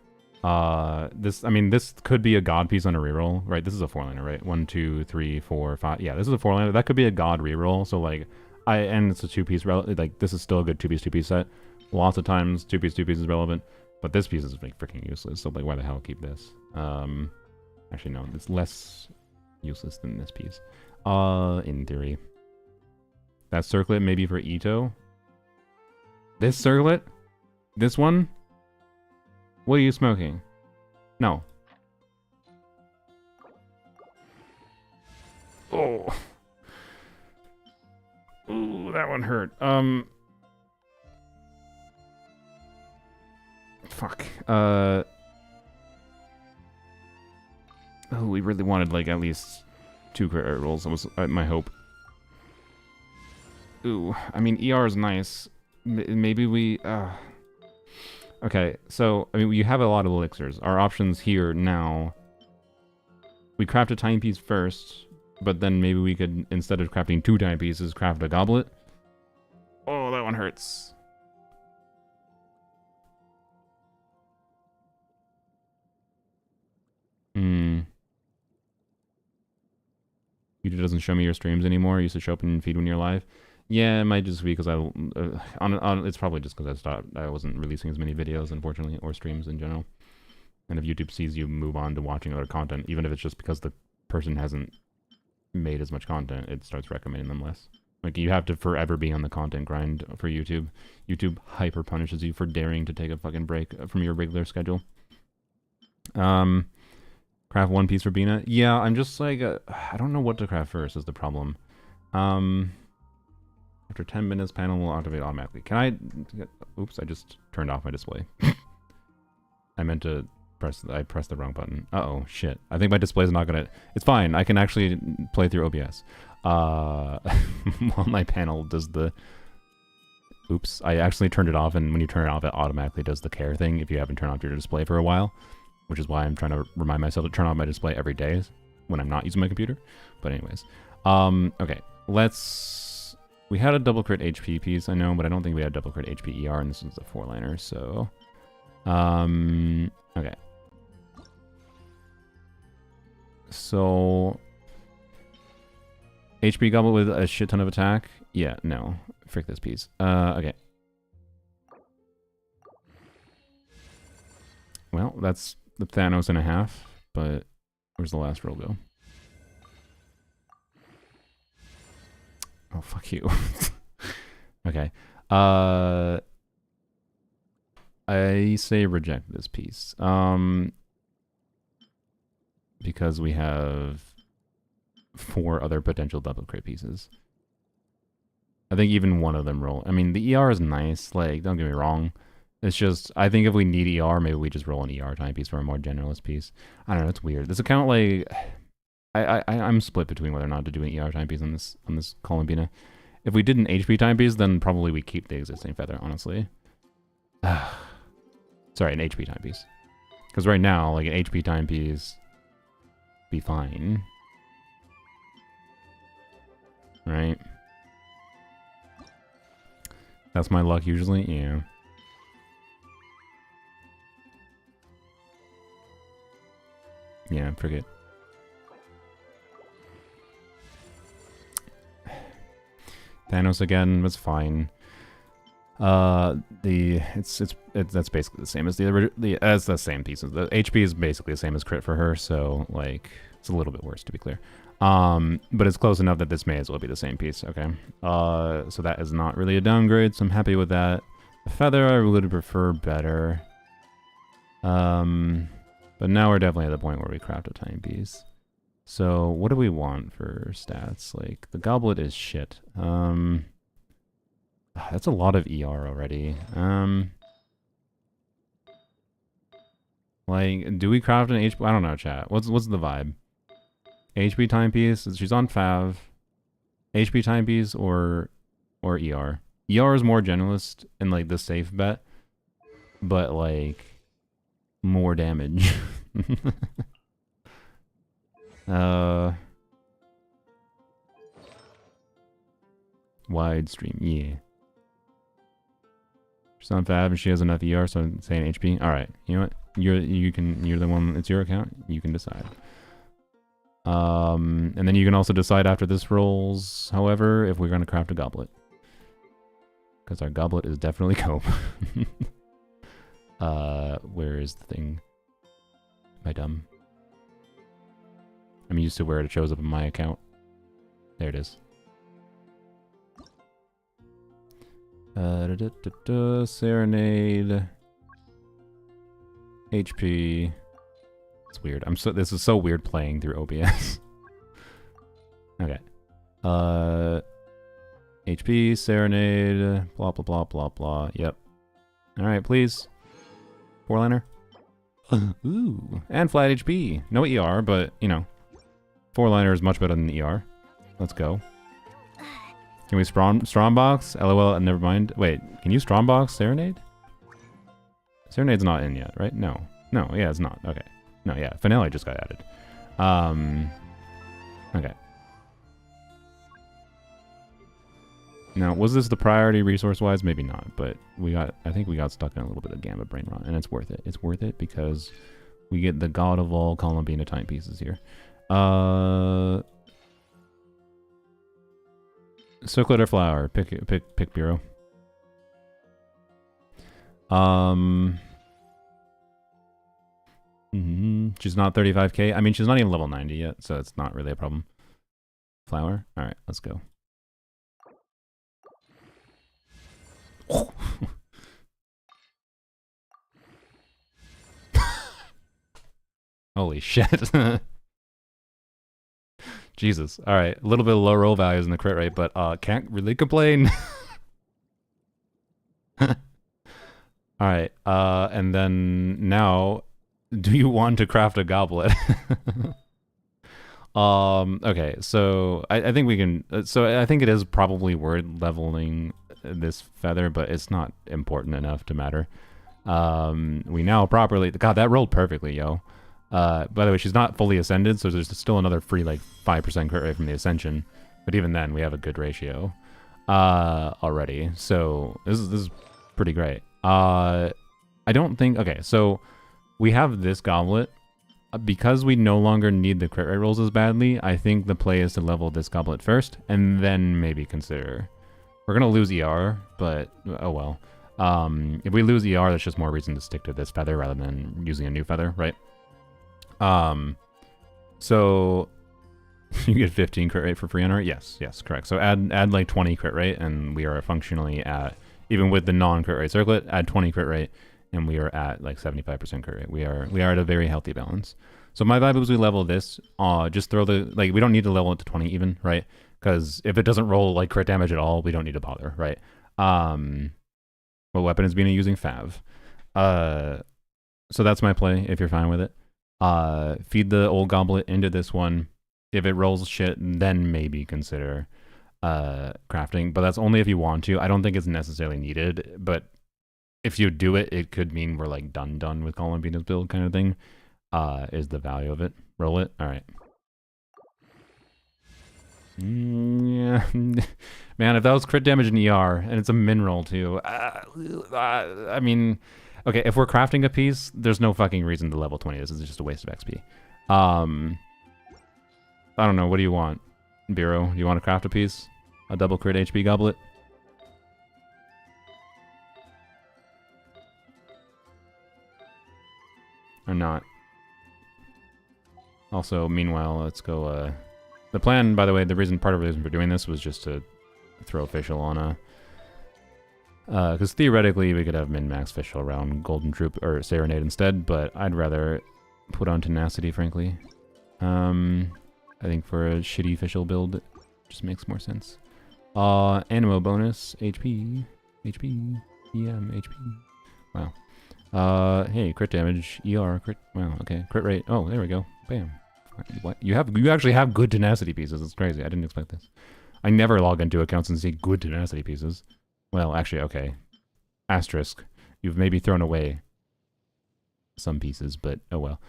This could be a god piece on a reroll, right? This is a 4-liner, right? 1, 2, 3, 4, 5. Yeah, this is a 4-liner. That could be a god reroll. So, like, and it's a 2-piece, like, this is still a good 2-piece, 2-piece set. Lots of times, 2-piece, 2-piece is relevant. But this piece is, like, freaking useless. So, like, why the hell keep this? Actually, no. It's less useless than this piece. In theory. That circlet maybe for Ito. This circlet? This one? What are you smoking? No. Oh. Ooh, that one hurt. Fuck. Oh, we really wanted, like, at least 2 crit rolls. That was my hope. Ooh, I mean, ER is nice. Maybe we... Okay, so, I mean, we have a lot of elixirs. Our options here now... We craft a timepiece first, but then maybe we could, instead of crafting 2 timepieces, craft a goblet. Oh, that one hurts. YouTube doesn't show me your streams anymore. It used to show up in feed when you're live. Yeah, it might just be because it's probably just because I wasn't releasing as many videos, unfortunately, or streams in general. And if YouTube sees you move on to watching other content, even if it's just because the person hasn't made as much content, it starts recommending them less. Like, you have to forever be on the content grind for YouTube. YouTube hyper punishes you for daring to take a fucking break from your regular schedule. Craft 1 piece for Bina. Yeah, I'm just like, I don't know what to craft first is the problem. After 10 minutes, panel will activate automatically. Can I... Oops, I just turned off my display. I meant to I pressed the wrong button. Uh-oh, shit. I think my display's not gonna... It's fine, I can actually play through OBS. While my panel does the... Oops, I actually turned it off, and when you turn it off, it automatically does the care thing if you haven't turned off your display for a while. Which is why I'm trying to remind myself to turn off my display every day when I'm not using my computer. But anyways. Okay, let's... We had a double crit HP piece, I know, but I don't think we had double crit HP ER, and this is a 4-liner, so... Okay. So... HP goblet with a shit ton of attack? Yeah, no. Frick this piece. Okay. Well, that's the Thanos and a half, but where's the last roll go? Oh, fuck you. Okay. I say reject this piece. Because we have 4 other potential double crit pieces. I think even one of them roll. I mean, the ER is nice, like, don't get me wrong. It's just, I think if we need ER, maybe we just roll an ER timepiece for a more generalist piece. I don't know, it's weird. This account, like, I'm split between whether or not to do an ER timepiece on this Columbina. If we did an HP timepiece, then probably we keep the existing feather, honestly. Sorry, an HP timepiece. Because right now, like, an HP timepiece be fine. Right? That's my luck usually, yeah. Yeah, forget. Thanos again was fine. That's basically the same as as the same pieces. The HP is basically the same as crit for her, so like it's a little bit worse to be clear. But it's close enough that this may as well be the same piece. Okay. So that is not really a downgrade, so I'm happy with that. The feather I would prefer better. But now we're definitely at the point where we craft a timepiece. So what do we want for stats? Like the goblet is shit. That's a lot of ER already. Like, do we craft an HP? I don't know, chat. What's the vibe? HP timepiece. She's on Fav. HP timepiece or ER. ER is more generalist and like the safe bet, but like more damage. Widestream, yeah. She's on Fab and she has enough ER, so I'm saying HP. Alright, you know what? You're the one, it's your account, you can decide. And then you can also decide after this rolls, however, if we're gonna craft a goblet. Because our goblet is definitely cope. Where is the thing? Am I dumb? I'm used to where it shows up in my account. There it is. Serenade. HP. It's weird. This is so weird playing through OBS. Okay. HP, Serenade, blah blah blah blah blah. Yep. Alright, please. 4-liner. Ooh. And flat HP. No ER, but you know. 4-liner is much better than ER. Let's go. Can we strongbox? LOL, never mind. Wait, can you strongbox Serenade? Serenade's not in yet, right? No. No, yeah, it's not. Okay. No, yeah, Finale just got added. Okay. Now, was this the priority resource-wise? Maybe not, but I think we got stuck in a little bit of Gamma Brain Rot, and it's worth it. It's worth it because we get the God of all Columbina timepieces here. Circlet or Flower? Pick Bureau. She's not 35k. I mean, she's not even level 90 yet, so it's not really a problem. Flower? Alright, let's go. Holy shit. Jesus. Alright, a little bit of low roll values in the crit rate, but can't really complain. Alright, and then now, do you want to craft a goblet? Okay, so I think we can, so I think it is probably worth leveling this feather, but it's not important enough to matter. We now properly, God, that rolled perfectly, yo. By the way, she's not fully ascended, so there's still another free, like, 5% crit rate from the ascension. But even then, we have a good ratio already. So this is pretty great. I don't think... Okay, so we have this goblet. Because we no longer need the crit rate rolls as badly, I think the play is to level this goblet first, and then maybe consider... We're going to lose ER, but oh well. If we lose ER, that's just more reason to stick to this feather rather than using a new feather, right? So you get 15 crit rate for free on her? Yes, correct. So add like 20 crit rate, and we are functionally at, even with the non-crit rate circlet, add 20 crit rate, and we are at like 75% crit rate. We are at a very healthy balance. So my vibe is we level this, just throw the, like, we don't need to level it to 20 even, right? Because if it doesn't roll like crit damage at all, we don't need to bother, right? What weapon is Bina using? Fav. So that's my play, if you're fine with it. Feed the old goblet into this one. If it rolls shit, then maybe consider crafting, but that's only if you want to. I don't think it's necessarily needed, but if you do it, it could mean we're like done with Columbina's build kind of thing. Is the value of it. Roll it. All right. Yeah. Man, if that was crit damage in ER, and it's a min roll too, I mean, okay, if we're crafting a piece, there's no fucking reason to level 20 this. It's just a waste of XP. I don't know, what do you want? Biro, do you want to craft a piece? A double crit HP goblet? Or not? Also, meanwhile, let's go, the plan, by the way, part of the reason for doing this was just to throw Fischl on a... Because theoretically, we could have min-max Fischl around Golden Troop, or Serenade instead, but I'd rather put on Tenacity, frankly. I think for a shitty Fischl build, it just makes more sense. Animo bonus, HP, EM, HP. Wow. Hey, crit damage, ER, crit, wow, okay, crit rate. Oh, there we go. Bam. What? You actually have good tenacity pieces. It's crazy. I didn't expect this. I never log into accounts and see good tenacity pieces. Well, actually, okay. Asterisk. You've maybe thrown away some pieces, but oh well.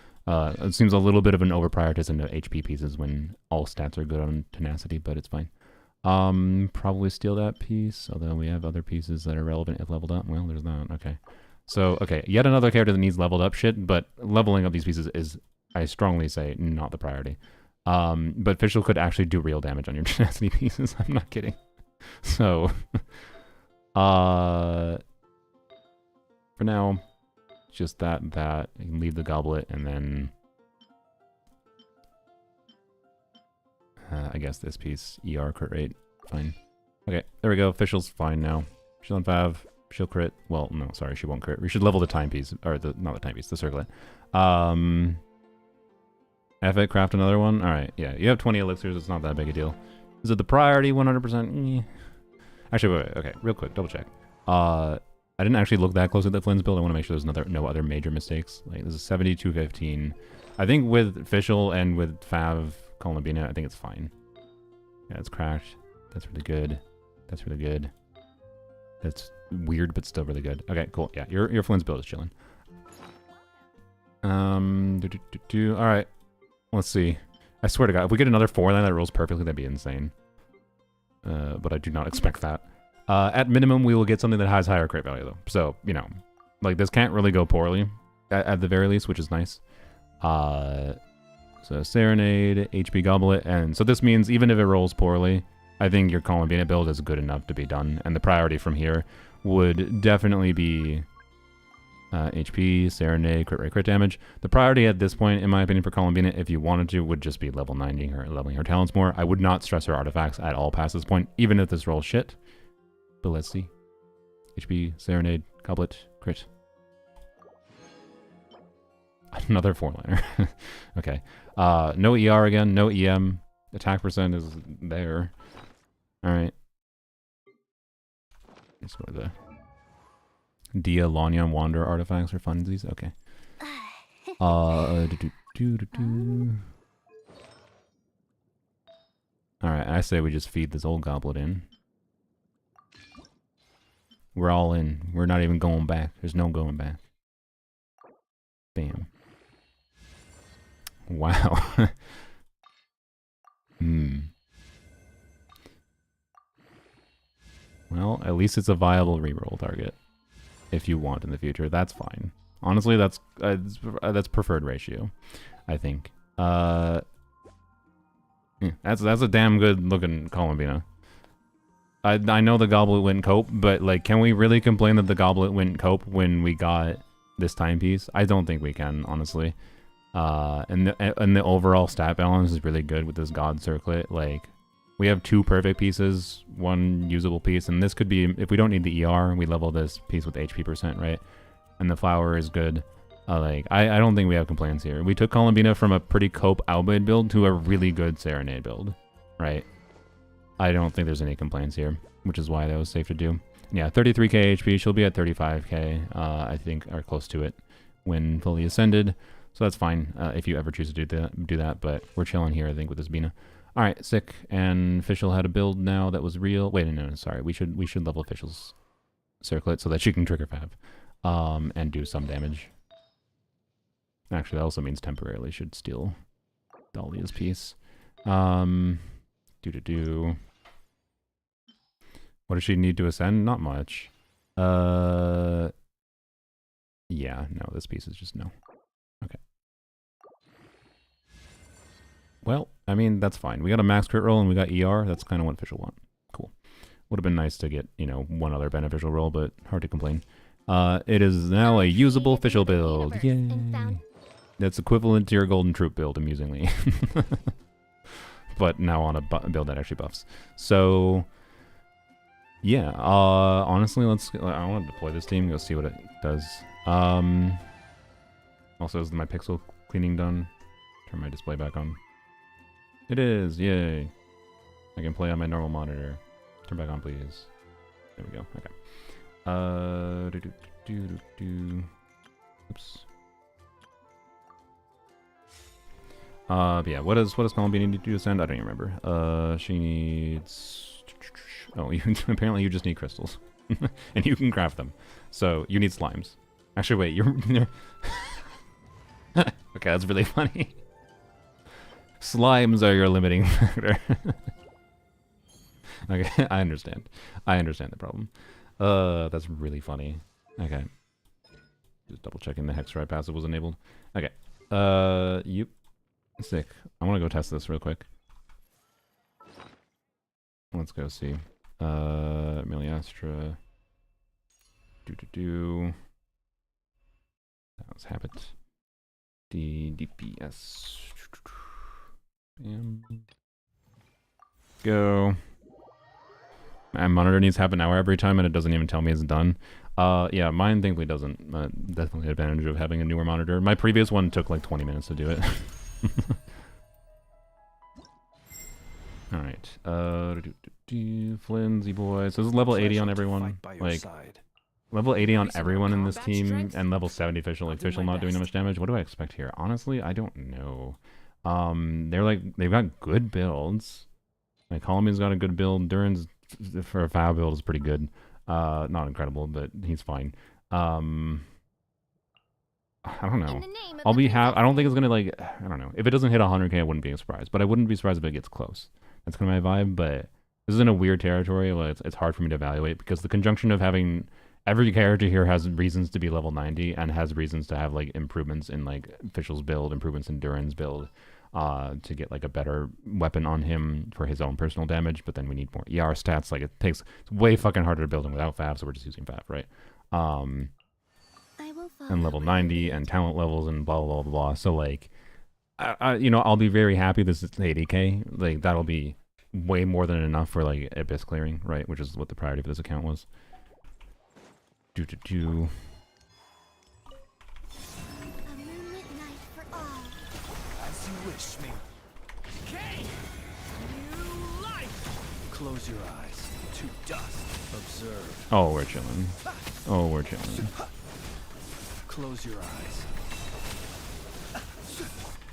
It seems a little bit of an over-prioritization of HP pieces when all stats are good on tenacity, but it's fine. Probably steal that piece, although we have other pieces that are relevant if leveled up. Well, there's that. Okay. So, okay, yet another character that needs leveled up shit, but leveling up these pieces is, I strongly say, not the priority. But Fischl could actually do real damage on your tenacity pieces. I'm not kidding. So, for now, just that. You can leave the goblet, and then I guess this piece, ER crit rate, fine. Okay, there we go. Fischl's fine now. She's on Fav. She'll crit. Well, no, sorry, she won't crit. We should level the timepiece, or not the timepiece, the circlet. Epic, craft another one. All right, yeah, you have 20 elixirs. It's not that big a deal. Is it the priority? 100%. Actually, wait, okay, real quick, double check. I didn't actually look that close at the Flynn's build. I want to make sure there's no other major mistakes. Like, this is 7215. I think with Fischl and with Fav, Columbina, I think it's fine. Yeah, it's cracked. That's really good. That's really good. That's weird, but still really good. Okay, cool. Yeah, your Flynn's build is chilling. All right. Let's see. I swear to God, if we get another 4-line that rolls perfectly, that'd be insane. But I do not expect that. At minimum, we will get something that has higher crit value, though. So, you know, like, this can't really go poorly, at the very least, which is nice. So, Serenade, HP Goblet, and so this means even if it rolls poorly, I think your Columbina build is good enough to be done, and the priority from here would definitely be HP, Serenade, crit rate, crit damage. The priority at this point, in my opinion, for Columbina, if you wanted to, would just be level 90 her, leveling her talents more. I would not stress her artifacts at all past this point, even if this rolls shit. But let's see. HP, Serenade, Goblet, crit. Another 4-liner. Okay. No ER again, no EM. Attack percent is there. Alright. Let's go to the Dia, Lanyan, Wanderer artifacts for funsies. Okay. Alright, I say we just feed this old goblet in. We're all in. We're not even going back. There's no going back. Bam. Wow. Well, at least it's a viable reroll target. If you want in the future, that's fine. Honestly, that's preferred ratio, I think. Yeah, that's a damn good looking Columbina. I know the Goblet wouldn't cope, but like, can we really complain that the Goblet wouldn't cope when we got this timepiece? I don't think we can, honestly. And the overall stat balance is really good with this God Circlet. Like, we have 2 perfect pieces, 1 usable piece, and this could be, if we don't need the ER, we level this piece with HP %, right? And the flower is good. Like, I don't think we have complaints here. We took Columbina from a pretty cope Albedo build to a really good Serenade build, right? I don't think there's any complaints here, which is why that was safe to do. Yeah, 33k HP. She'll be at 35k, I think, or close to it when fully ascended. So that's fine if you ever choose to do that. But we're chilling here, I think, with this Bina. All right, sick. And Fischl had a build now that was real. Wait, no, sorry. We should level Fischl's Circlet so that she can trigger Fab, and do some damage. Actually, that also means temporarily should steal Dahlia's piece. What does she need to ascend? Not much. Yeah, no, this piece is just no. Okay. Well, I mean, that's fine. We got a max crit roll and we got ER. That's kind of what Fischl want. Cool. Would have been nice to get, you know, one other beneficial roll, but hard to complain. It is now a usable Fischl build. Yay. That's equivalent to your Golden Troop build, amusingly. But now on a build that actually buffs. So, yeah, honestly, I want to deploy this team, go see what it does. Also, is my pixel cleaning done? Turn my display back on. It is, yay. I can play on my normal monitor. Turn back on, please. There we go, okay. Oops. Yeah, what does Columbia need to ascend? I don't even remember. She needs... Oh, apparently you just need crystals. And you can craft them. So, you need slimes. Actually, wait, you're... Okay, that's really funny. Slimes are your limiting factor. Okay, I understand. I understand the problem. That's really funny. Okay. Just double checking the Hexride passive was enabled. Okay. Yep. Sick. I want to go test this real quick. Let's go see. Meliastra. That was habit. DPS. Bam. Go. My monitor needs half an hour every time and it doesn't even tell me it's done. Yeah, mine thankfully doesn't. Definitely advantage of having a newer monitor. My previous one took like 20 minutes to do it. Alright. Flimsy boys. So this is level 80 on everyone. Like, level 80 on everyone in this team, and level 70 Fischl. Like, Fischl not doing that much damage. What do I expect here? Honestly, I don't know. They've got good builds. Like, Columbia's got a good build. Durin's, for a foul build, is pretty good. Not incredible, but he's fine. I don't know. I don't think it's gonna, like, I don't know. If it doesn't hit 100k, I wouldn't be surprised. But I wouldn't be surprised if it gets close. That's kind of my vibe. But this is in a weird territory. Like, it's hard for me to evaluate because the conjunction of having every character here has reasons to be level 90 and has reasons to have like improvements in like Fischl's build, improvements in Durin's build, to get like a better weapon on him for his own personal damage. But then we need more ER stats. Like, it's way fucking harder to build him without Fab, so we're just using Fab, right? And level 90 and talent levels and blah blah blah blah. So like, you know, I'll be very happy this is 80k. Like, that'll be way more than enough for like abyss clearing, right? Which is what the priority for this account was. A moonlit night for all. As you wish, me. Okay. New life. Close your eyes. To dust. Observe. Oh, we're chilling. Oh, we're chilling. Close your eyes.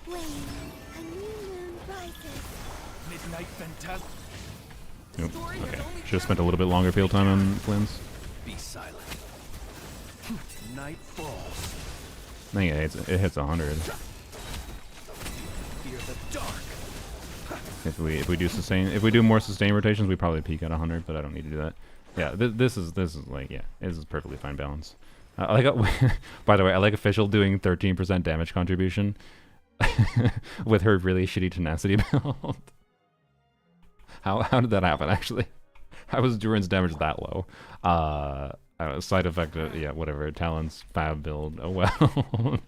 When a new moon rises. Midnight phantasm. Nope. Okay. Should have spent a little bit longer field time on Flynn's. Be silent. Night falls. I think it hits 100. Fear the dark. If we do more sustain rotations, we probably peak at 100, but I don't need to do that. Yeah, this is like, yeah, this is perfectly fine balance. By the way, I like Fischl doing 13% damage contribution with her really shitty tenacity build. How did that happen, actually? How is endurance damage that low? Side effect, yeah, whatever. Talon's fab build. Oh well.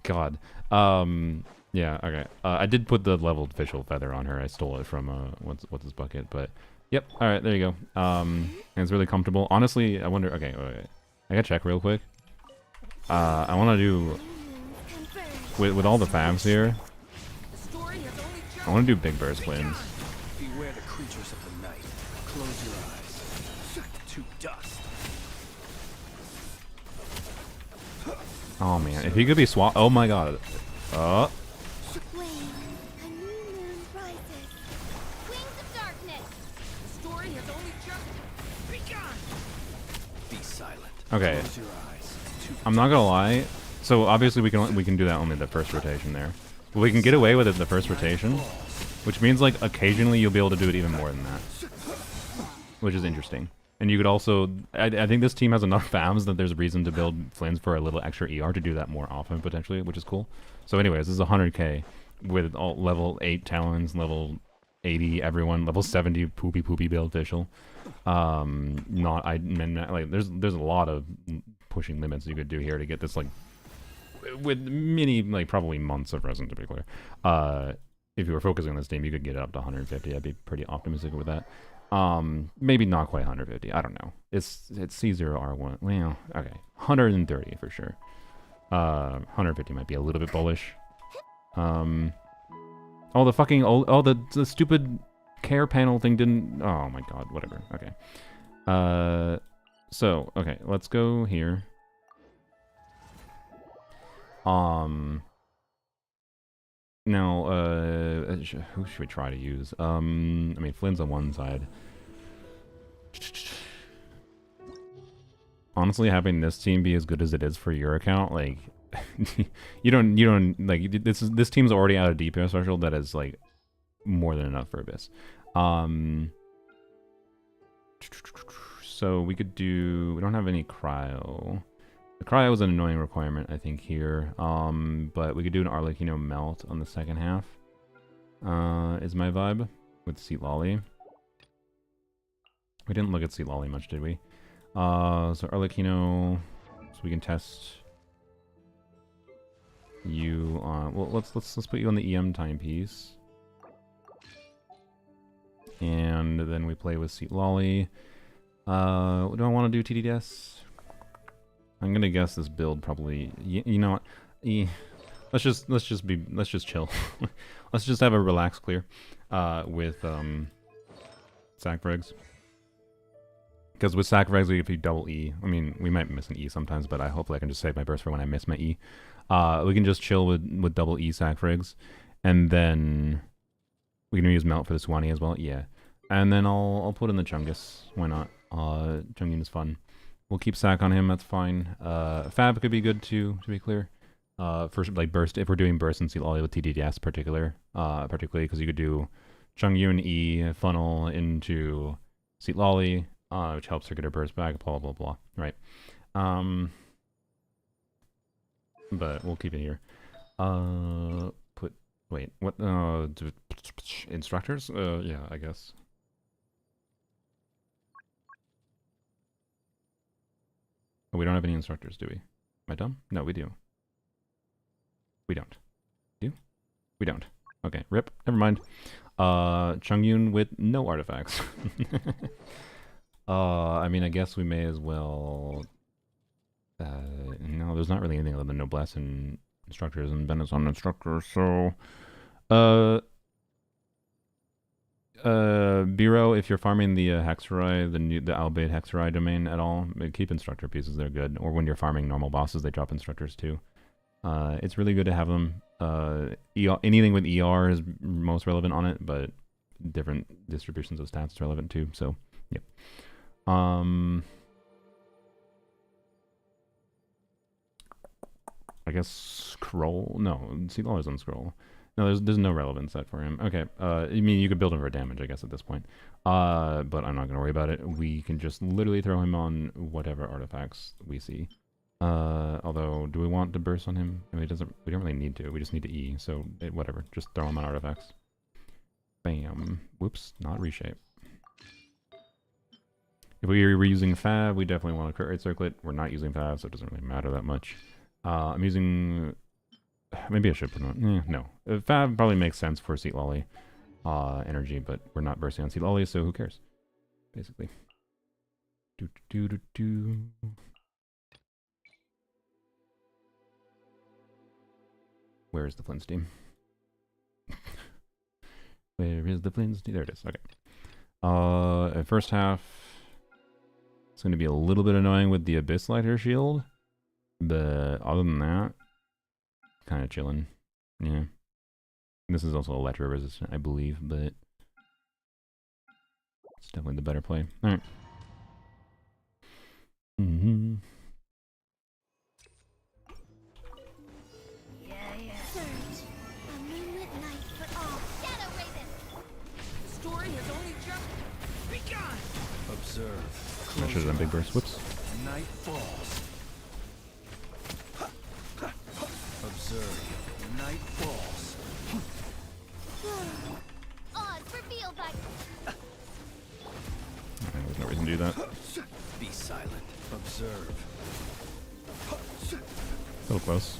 God. Yeah, okay. I did put the leveled official feather on her. I stole it from, what's his bucket, but... Yep, alright, there you go. And it's really comfortable. Honestly, I wonder... Okay, wait. I gotta check real quick. I wanna do... With all the fabs here, I wanna do big burst planes. Beware the creatures of the night. Close your eyes. To dust. Oh man, if he could be swap... Oh my god. Oh. Wait, a new moon rises. Wings of darkness. The story has only just begun. Be silent. Okay. Close your eyes. I'm not gonna lie. So obviously we can do that only the first rotation there. But we can get away with it the first rotation, which means like occasionally you'll be able to do it even more than that, which is interesting. And you could also, I think this team has enough fams that there's reason to build Flins for a little extra ER to do that more often potentially, which is cool. So anyways, this is 100k with all level 8 Talons, level 80 everyone, level 70 poopy build official. Like there's a lot of pushing limits you could do here to get this, like, with many, like, probably months of resin, to be clear. If you were focusing on this team, you could get it up to 150. I'd be pretty optimistic with that. Maybe not quite 150. I don't know. It's C0R1. Well, okay. 130 for sure. 150 might be a little bit bullish. Oh, the fucking the stupid care panel thing didn't. Oh my god. Whatever. Okay. So okay, let's go here. Now, who should we try to use? I mean, Flynn's on one side. Honestly, having this team be as good as it is for your account, like, you don't like this team's already out of DPS threshold that is like more than enough for Abyss. So we could do. We don't have any cryo. The cryo was an annoying requirement, I think, here. But we could do an Arlecchino melt on the second half. Is my vibe with Seat Lolly. We didn't look at Seat Lolly much, did we? So Arlecchino, so we can test you on. Well, let's put you on the EM timepiece, and then we play with Seat Lolly. Do I want to do TDDS? I'm gonna guess this build probably. You know what? Let's just chill. Let's just have a relaxed clear with Sacrilegious. Because with Sacrilegious, if you double E, I mean, we might miss an E sometimes, but hopefully I can just save my burst for when I miss my E. We can just chill with double E Sacrilegious, and then we can use Melt for the Swanee as well. Yeah, and then I'll put in the Chungus. Why not? Chungyun is fun. We'll keep Sac on him. That's fine. Fab could be good too, to be clear. First, like burst, if we're doing burst and Seat Lolly with TDDS particularly because you could do Chungyun E funnel into Seat Lolly. Which helps her get her burst back, blah, blah, blah, right? But we'll keep it here. Wait, what, instructors? Yeah, I guess. Oh, we don't have any instructors, do we? Am I dumb? No, we do. We don't. Do? We don't. Okay, rip, never mind. Chungyun with no artifacts. I mean, I guess we may as well... no, there's not really anything other than Noblesse and instructors and Bennett's on instructors, so... Biro, if you're farming the Hexerai, the Albeit Hexerai domain at all, keep instructor pieces, they're good. Or when you're farming normal bosses, they drop instructors too. It's really good to have them. Anything with ER is most relevant on it, but different distributions of stats is relevant too, so, yep. I guess scroll. No, Seat Lolly doesn't scroll. No, there's no relevant set for him. Okay. I mean, you could build him for damage, I guess, at this point. But I'm not gonna worry about it. We can just literally throw him on whatever artifacts we see. Although, do we want to burst on him? I mean, we don't really need to. We just need to E. So whatever. Just throw him on artifacts. Bam. Whoops, not reshape. If we were using Fab, we definitely want a crit rate circlet. We're not using Fab, so it doesn't really matter that much. I'm using... Maybe I should put on... no. Fab probably makes sense for Seat Lolly energy, but we're not bursting on Seat Lolly, so who cares? Basically. Where is the Flintsteam? Where is the Flintsteam? There it is. Okay. First half, it's going to be a little bit annoying with the Abyss Lighter shield, but other than that, kind of chilling. Yeah. This is also electro resistant, I believe, but it's definitely the better play. All right. Surge. A moonlit night for all. Shadow Raven. The story has only just begun. Observe. I should have done big burst. Whoops. Night falls. Observe. Night falls. Odds revealed by There's no reason to do that. Be silent. Observe. A little close.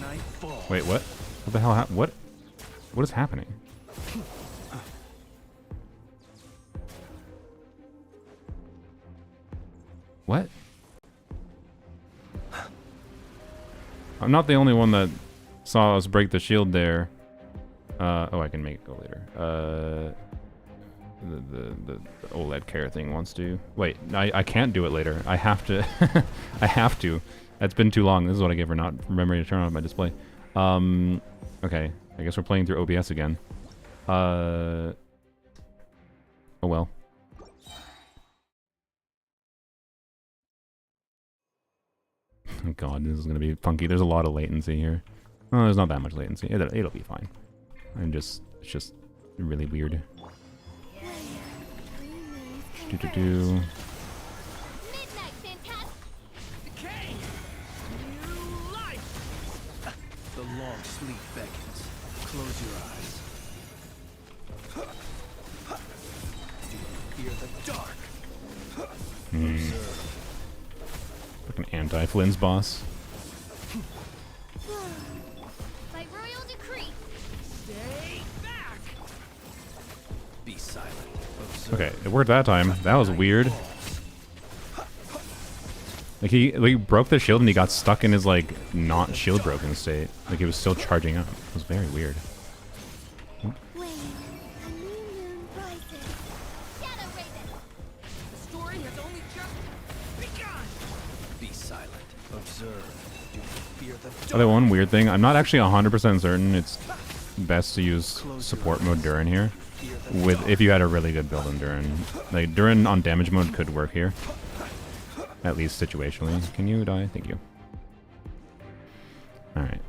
Night falls. Wait, what? What the hell what is happening? What? I'm not the only one that saw us break the shield there. Oh, I can make it go later. The OLED care thing wants to. Wait, I can't do it later. I have to. I have to. That's been too long. This is what I get for not remembering to turn on my display. Okay. I guess we're playing through OBS again. Oh well. Oh god, this is gonna be funky. There's a lot of latency here. Oh, there's not that much latency. It'll be fine. It's just really weird. Midnight Phantasm. Decay. New life. The long sleep beckons. Close your eyes. Do you hear the dark? Observe. Fucking anti-Flynn's boss. By royal decree. Stay back. Be silent. Observe. Okay, it worked that time. That was weird. Like he broke the shield and he got stuck in his like not shield broken state. Like he was still charging up. It was very weird. Wait. A new moon rises. Shadow Raven. The story has only just begun. Be silent. Observe. Do you fear the dark? Other one weird thing. I'm not actually 100% certain it's best to use support mode Durin here. If you had a really good build in Durin. Like Durin on damage mode could work here. At least situationally. Can you die? Thank you. Alright.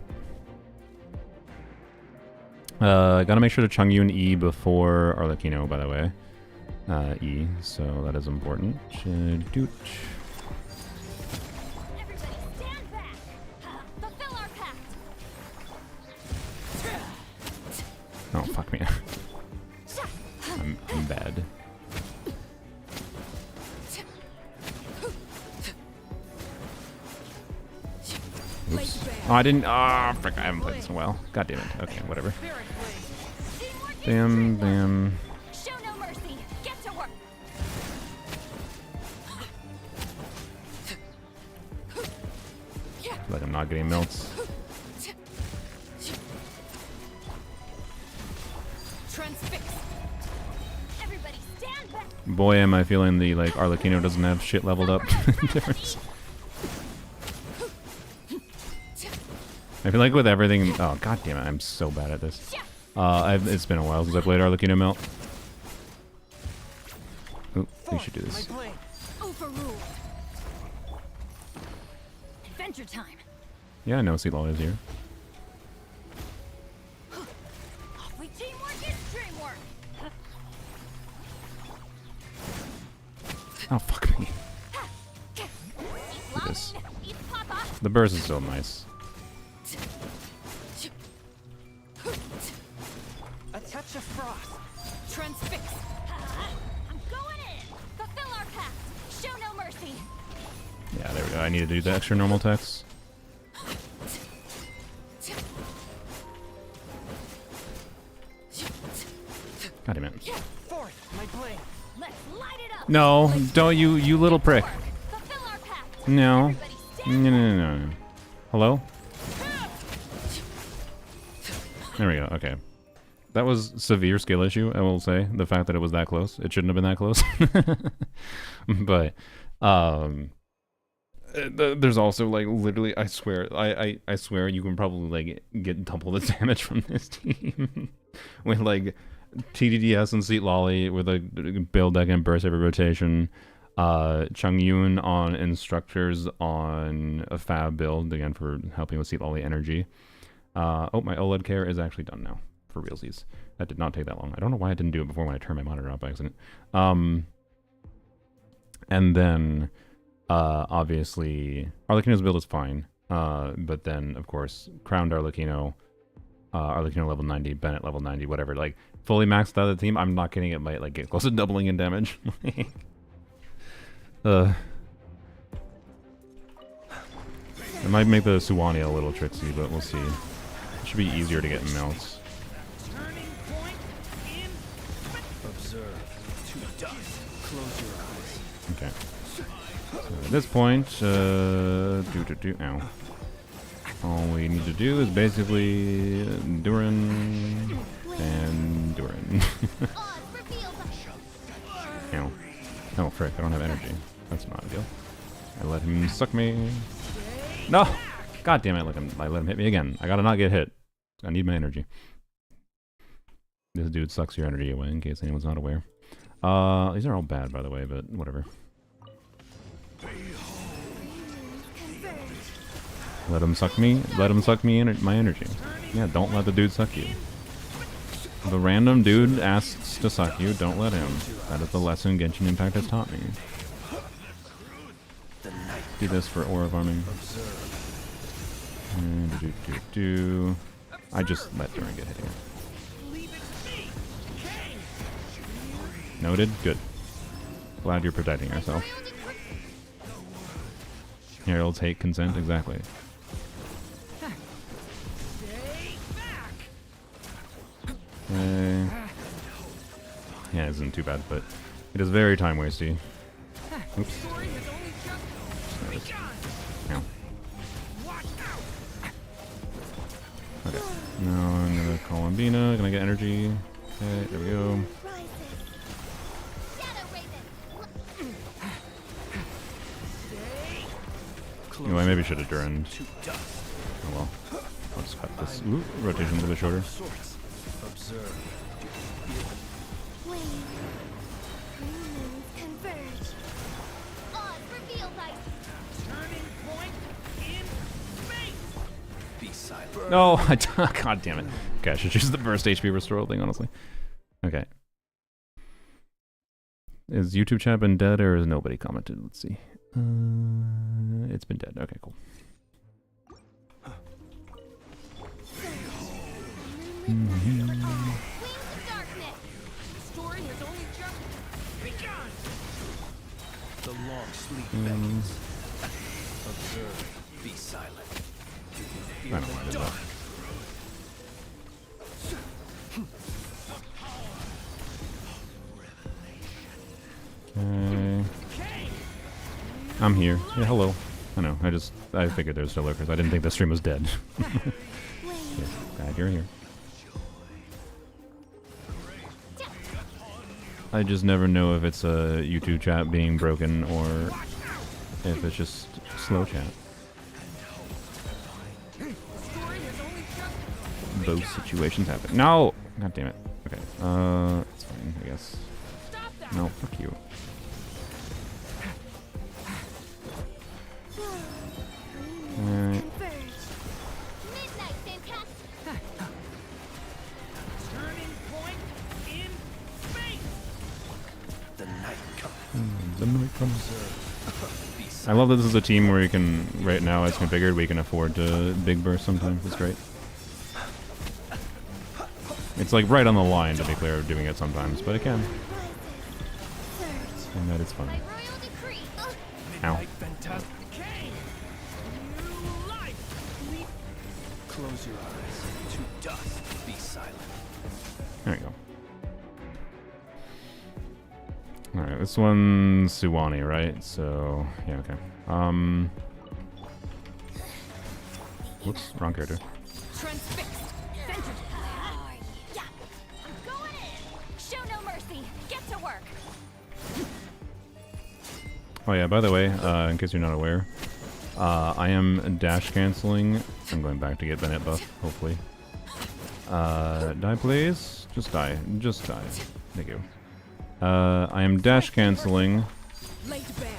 Gotta make sure to Chungyun and E before Arlecchino, by the way. E, so that is important. Doot. Everybody stand back. Fulfill our pact. Oh, fuck me. I'm bad. Oops. Oh, I didn't. Oh, frick. I haven't played this in a while. God damn it. Okay, whatever. Bam, bam. Show no mercy. Get to work. Like I'm not getting melts. Transfix. Everybody stand back. Boy, am I feeling the like Arlecchino doesn't have shit leveled up difference. I feel like with everything. Oh god damn it! I'm so bad at this. It's been a while since I played Arlecchino melt. Oop, we should do My this. blade. Overruled. Adventure time. Yeah, I know Seatlol is here. We teamwork is dreamwork. Oh fuck me. Eat This. Lolly, eat Papa. The burst is still nice. A touch of frost. I need to do the extra normal text. God damn it. Fourth, my blade. Let's light it up. No, don't you little prick. Fulfill our pact. No. Everybody No, stand no, no, no. Hello? There we go, okay. That was severe skill issue, I will say. The fact that it was that close. It shouldn't have been that close. But, there's also, like, literally, I swear, I swear you can probably, like, get double the damage from this team. With, like, TDDS and Seat Lolly with a build deck and burst every rotation. Chung Yun on instructors on a fab build, again, for helping with Seat Lolly energy. Oh, my OLED care is actually done now, for realsies. That did not take that long. I don't know why I didn't do it before when I turned my monitor off by accident. And then, obviously, Arlecchino's build is fine. But then, of course, Crowned Arlecchino, Arlecchino level 90, Bennett level 90, whatever. Like, fully maxed out of the team, I'm not kidding, it might, like, get close to doubling in damage. It might make the Suwania a little tricksy, but we'll see. It should be easier to get in mounts. Turning point in. Observe. To dust. Close your eyes. Okay. So at this point, ow. All we need to do is basically Durin and Durin. Oz reveals us. Ow. Oh, frick, I don't have energy. That's not ideal. I let him suck me. No! God damn it, I let him hit me again. I gotta not get hit. I need my energy. This dude sucks your energy away, in case anyone's not aware. These are all bad, by the way, but whatever. Let him suck me. Let him suck me my energy. Yeah, don't let the dude suck you. If a random dude asks to suck you, don't let him. That is the lesson Genshin Impact has taught me. Do this for aura farming. I just let Durin get hit here. Noted. Good. Glad you're protecting yourself. Herald's hate consent, exactly. Yeah, it isn't too bad, but it is very time wasty. Oops. Ow. Okay. Now I'm gonna call on Bina. Gonna get energy. Okay, there we go. Shadow Raven. Anyway, I maybe should have Durined. Oh well. Let's cut this rotation a little bit shorter. Observe. Flame. Humans converge. Oz reveals us. Turning point in space. Be silent. No, God damn it. Okay, I should choose the burst HP restore thing, honestly. Okay. Is YouTube chat been dead or has nobody commented? Let's see. It's been dead. Okay, cool. Wings of darkness. The story has only just begun. The long sleep beckons. Observe. Be silent. I don't know why I did that. Okay. I'm here. Yeah, hello. I know. I figured there's still lurkers. I didn't think the stream was dead. Yeah, glad you're here. I just never know if it's a YouTube chat being broken or if it's just slow chat. Both situations happen. No! God damn it. Okay. It's fine, I guess. No, fuck you. Alright. Midnight fantastic. Turning point in space. The night comes. The night comes. I love that this is a team where you can, right now it's configured, we can afford to big burst sometimes. It's great. It's like right on the line, to be clear, of doing it sometimes, but it can. And that is fun. By royal decree. Ow. Like fantastic. Kane! New life! Close your eyes to dust. Be silent. There you go. Alright, this one's Suwani, right? So, yeah, okay. Whoops, wrong character. Transfixed. Centered. Yeah. I'm going in. Show no mercy. Get to work. Oh yeah, by the way, in case you're not aware, I am dash canceling. I'm going back to get Bennett buff, hopefully. Die please? Just die. Just die. Thank you. I am dash canceling Laid bare.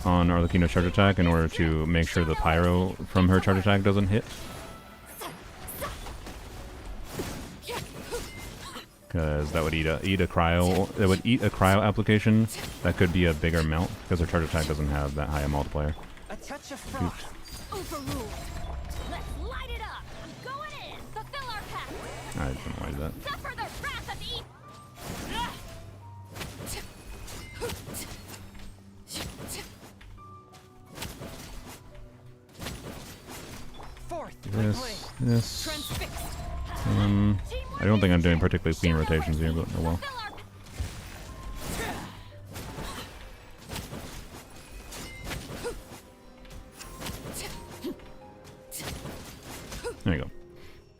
on Arlecchino's charge attack in order to make sure the pyro from her charge attack doesn't hit. Because that would eat a cryo. That would eat a cryo application. That could be a bigger melt because her charge attack doesn't have that high a multiplier. A touch of frost. Overruled. Let's light it up. I'm going in. Fulfill our pact. I don't know why I did that. Suffer the wrath of E. Forth. This. Transfixed. I don't think I'm doing particularly clean rotations here, but oh well. Fulfill our There you go.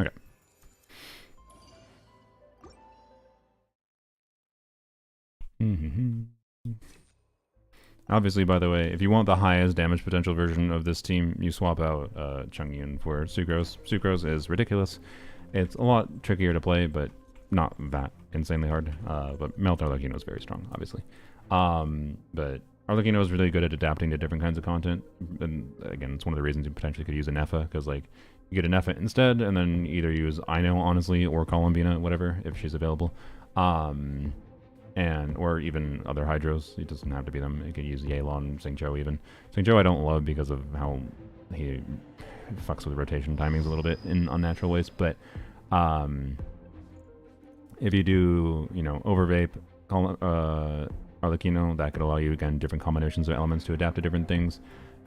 Okay. Obviously, by the way, if you want the highest damage potential version of this team, you swap out Chungyun for Sucrose. Sucrose is ridiculous. It's a lot trickier to play, but not that insanely hard. But Melt Arlecchino is very strong, obviously. But Arlecchino is really good at adapting to different kinds of content. And again, it's one of the reasons you potentially could use a Neffa, because like you get a Neffa instead, and then either use Ino, honestly, or Columbina, whatever, if she's available. Or even other Hydros. It doesn't have to be them. You could use Yelan, Xingqiu even. Xingqiu I don't love because of how he fucks with rotation timings a little bit in unnatural ways, but if you do, you know, Overvape, Arlecchino, that could allow you, again, different combinations of elements to adapt to different things.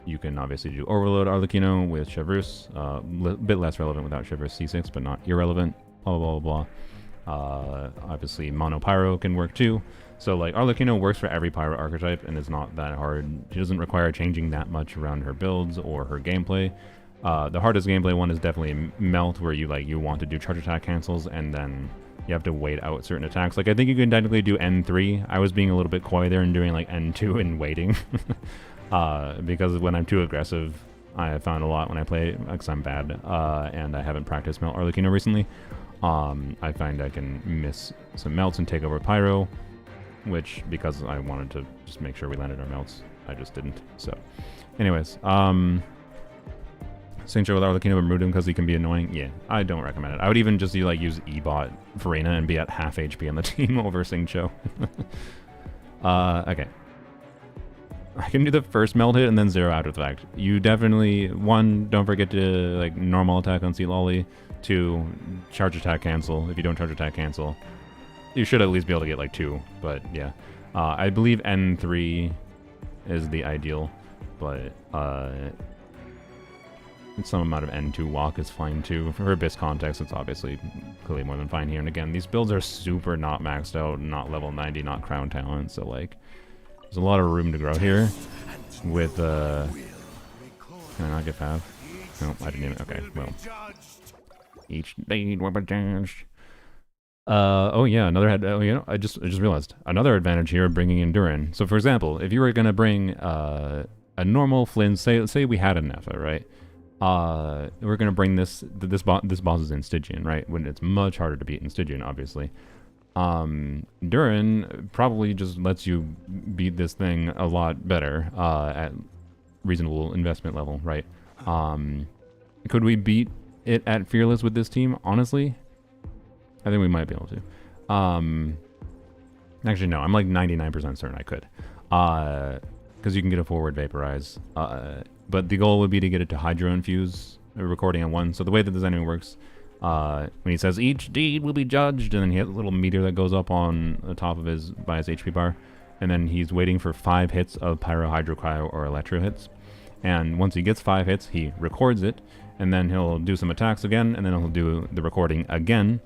You can obviously do Overload Arlecchino with Chevreuse, a bit less relevant without Chevreuse C6, but not irrelevant, blah, blah, blah, blah. Obviously Mono Pyro can work too. So like Arlecchino works for every Pyro archetype and it's not that hard. She doesn't require changing that much around her builds or her gameplay. The hardest gameplay one is definitely Melt, where you want to do charge attack cancels and then you have to wait out certain attacks. Like I think you can technically do N3. I was being a little bit coy there and doing like N2 and waiting. Because when I'm too aggressive, I have found a lot when I play, because I'm bad, and I haven't practiced Melt Arlecchino recently. I find I can miss some melts and take over Pyro, which, because I wanted to just make sure we landed our melts, I just didn't. So, anyways, Xingqiu with Arlecchino and Murudum because he can be annoying. Yeah, I don't recommend it. I would even just use E-Bot Farina and be at half HP on the team over Xingqiu. Okay. I can do the first melt hit and then zero after the fact. You definitely, one, don't forget to normal attack on Sea Lolly. 2, charge attack cancel. If you don't charge attack cancel, you should at least be able to get 2, but yeah. I believe N3 is the ideal, but some amount of N2 walk is fine too. For Abyss context, it's obviously clearly more than fine here. And again, these builds are super not maxed out, not level 90, not crown talent, so there's a lot of room to grow here with, can I not get Fav? No, I didn't even, okay, well. Each deed will be judged. Oh yeah, I just realized another advantage here of bringing in Durin. So for example, if you were gonna bring a normal Flynn, say we had a Neffa, right? We're gonna bring this boss is in Stygian, right? When it's much harder to beat in Stygian, obviously. Durin probably just lets you beat this thing a lot better at reasonable investment level, right? Could we beat it at Fearless with this team? Honestly, I think we might be able to. Actually, no, I'm 99% certain I could. Because you can get a forward Vaporize. But the goal would be to get it to Hydro Infuse, recording on 1. So the way that this enemy works, when he says, each deed will be judged, and then he has a little meter that goes up on the top of by his HP bar. and then he's waiting for 5 hits of Pyro, Hydro, Cryo, or Electro hits. And once he gets 5 hits, he records it, and then he'll do some attacks again, and then he'll do the recording again,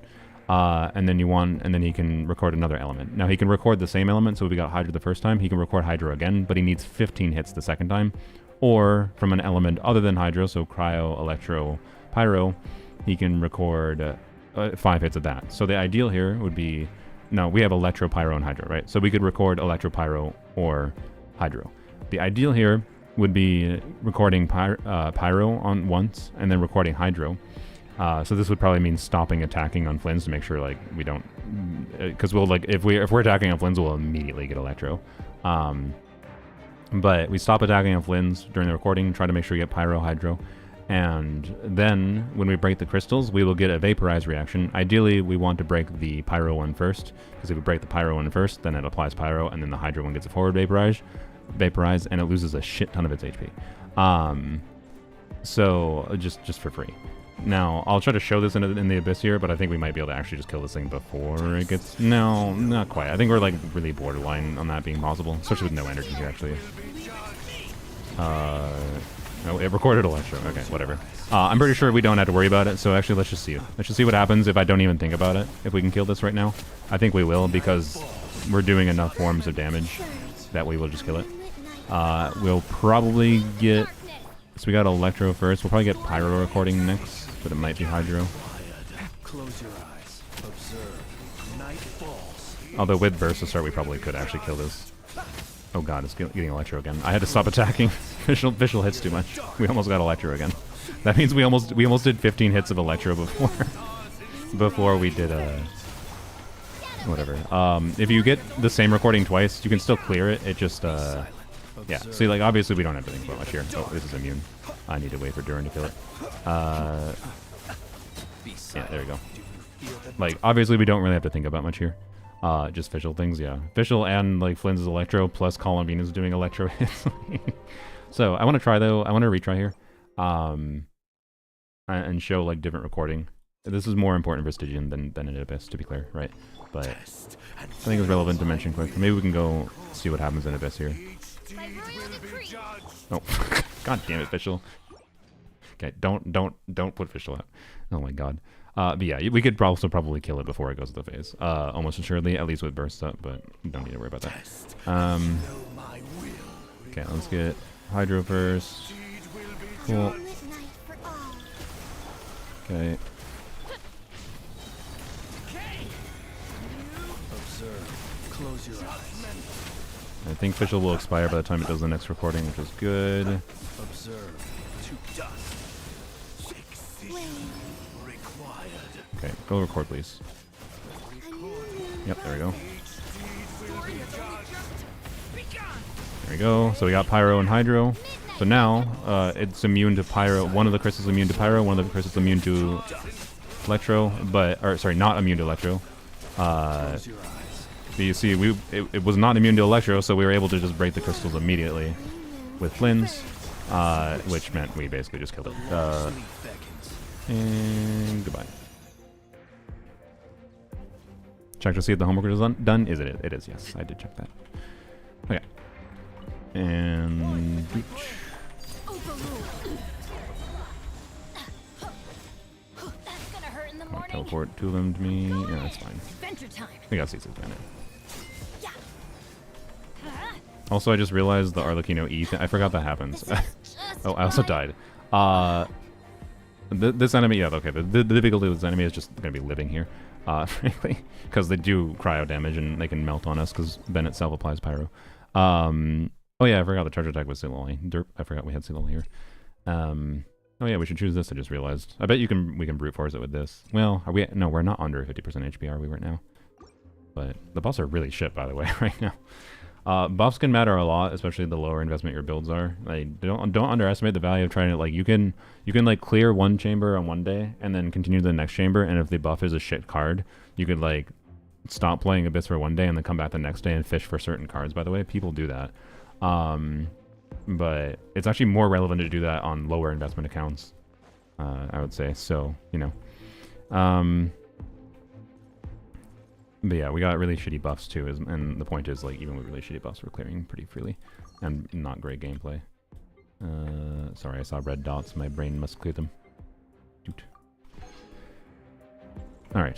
and then he can record another element. Now he can record the same element, so if we got Hydro the first time, he can record Hydro again, but he needs 15 hits the second time, or from an element other than Hydro, so Cryo, Electro, Pyro, he can record 5 hits of that. So the ideal here would be, no, we have Electro, Pyro, and Hydro, right? So we could record Electro, Pyro, or Hydro. The ideal here would be recording Pyro on once, and then recording Hydro. So this would probably mean stopping attacking on Flynn's to make sure like we don't, because we'll like if we're attacking on Flynn's, we'll immediately get Electro. But we stop attacking on Flynn's during the recording, try to make sure you get Pyro, Hydro, and then when we break the crystals, we will get a Vaporize reaction. Ideally, we want to break the Pyro one first, because if we break the Pyro one first, then it applies Pyro, and then the Hydro one gets a forward Vaporize, and it loses a shit ton of its HP. So just for free. Now, I'll try to show this in the Abyss here, but I think we might be able to actually just kill this thing before it gets... No, not quite. I think we're, like, really borderline on that being possible, especially with no energy here, actually. No, it recorded Electro. Okay, whatever. I'm pretty sure we don't have to worry about it, so actually let's just see it. Let's just see what happens if I don't even think about it, if we can kill this right now. I think we will, because we're doing enough forms of damage that we will just kill it. We'll probably get... So we got Electro first. We'll probably get Pyro recording next, but it might be Hydro. Close your eyes. Observe. Night falls. Although with Burst to start, we probably could actually kill this. Oh god, it's getting Electro again. I had to stop attacking. Visual hits too much. We almost got Electro again. That means we almost did 15 hits of Electro before we did whatever. If you get the same recording twice, you can still clear it. It just yeah. See, like obviously we don't have to think about much here. Oh, this is immune. I need to wait for Duran to kill it. Yeah, there we go. Like obviously we don't really have to think about much here. Just Fischl things, yeah. Fischl and like Flynn's is Electro plus Colin Bean is doing Electro hits. So I want to try though. I want to retry here, and show like different recording. This is more important for Stygian than in Abyss, to be clear, right? But I think it's relevant to mention quick. Maybe we can go see what happens in Abyss here. By royal decree. Oh, god damn it, Fischl. Okay, don't put Fischl out. Oh my god. But yeah, we could also probably kill it before it goes to the phase. Almost assuredly, at least with burst up, but you don't need to worry about that. Okay, let's get Hydro first. Cool. Okay. Observe. Close your eyes. I think Fischl will expire by the time it does the next recording, which is good. Observe. To dust. Okay, go record, please. Yep, there we go. There we go. So we got Pyro and Hydro. So now, it's immune to Pyro. One of the crystals is immune to Pyro, one of the crystals is immune to Electro, or sorry, not immune to Electro. You see, it was not immune to Electro, so we were able to just break the crystals immediately with Flynn's, which meant we basically just killed it. And goodbye. Check to see if the homework is done. Is it? It is, yes. I did check that. Okay. And... Breach. That's gonna hurt in the Come on, morning. teleport two of them to me. Yeah, that's fine. Adventure time. We got C6 Bandit. Yeah. Also, I just realized the Arlecchino E thing. I forgot that happens. Oh, I also died. This enemy, yeah, okay. The difficulty with this enemy is just going to be living here, frankly, because they do cryo damage and they can melt on us because Ben itself applies pyro. Oh yeah, I forgot the charge attack was Siloli. Derp, I forgot we had Siloli here. Oh yeah, we should choose this. I just realized. I bet we can brute force it with this. Well, are we? No, we're not under 50% HP, are we right now? But the buffs are really shit, by the way, right now. Buffs can matter a lot, especially the lower investment your builds are. Like, don't underestimate the value of trying to, like, you can like clear one chamber on one day and then continue to the next chamber, and if the buff is a shit card, you could like stop playing Abyss for one day and then come back the next day and fish for certain cards. By the way, people do that. But it's actually more relevant to do that on lower investment accounts, I would say. So, you know. But yeah, we got really shitty buffs too, and the point is, like, even with really shitty buffs, we're clearing pretty freely, and not great gameplay. Sorry, I saw red dots. My brain must clear them. Doot. All right.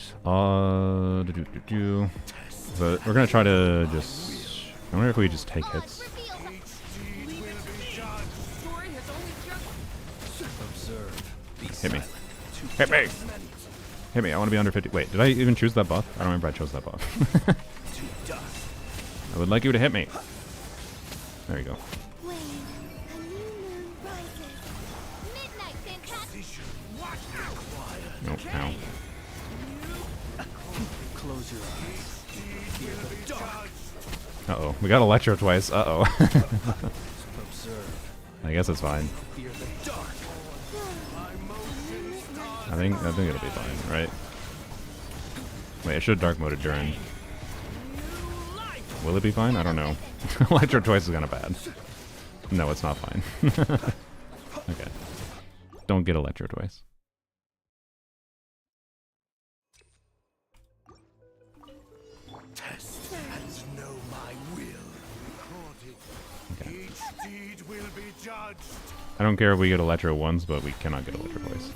But we're gonna try to just. I wonder if we just take hits. Hit me. Hit me. Hit me. I want to be under 50. Wait, did I even choose that buff? I don't remember I chose that buff. I would like you to hit me. There you go. Nope, ow. Close your eyes. Fear the dark. Uh-oh. We got Electro twice. Uh-oh. Observe. I guess it's fine. Fear the dark. I think it'll be fine, right? Wait, I should have dark moded during. Will it be fine? I don't know. Electro twice is kind of bad. No, it's not fine. Okay. Don't get Electro twice. Test and know my will. Okay. Each deed will be judged. I don't care if we get Electro once, but we cannot get Electro twice.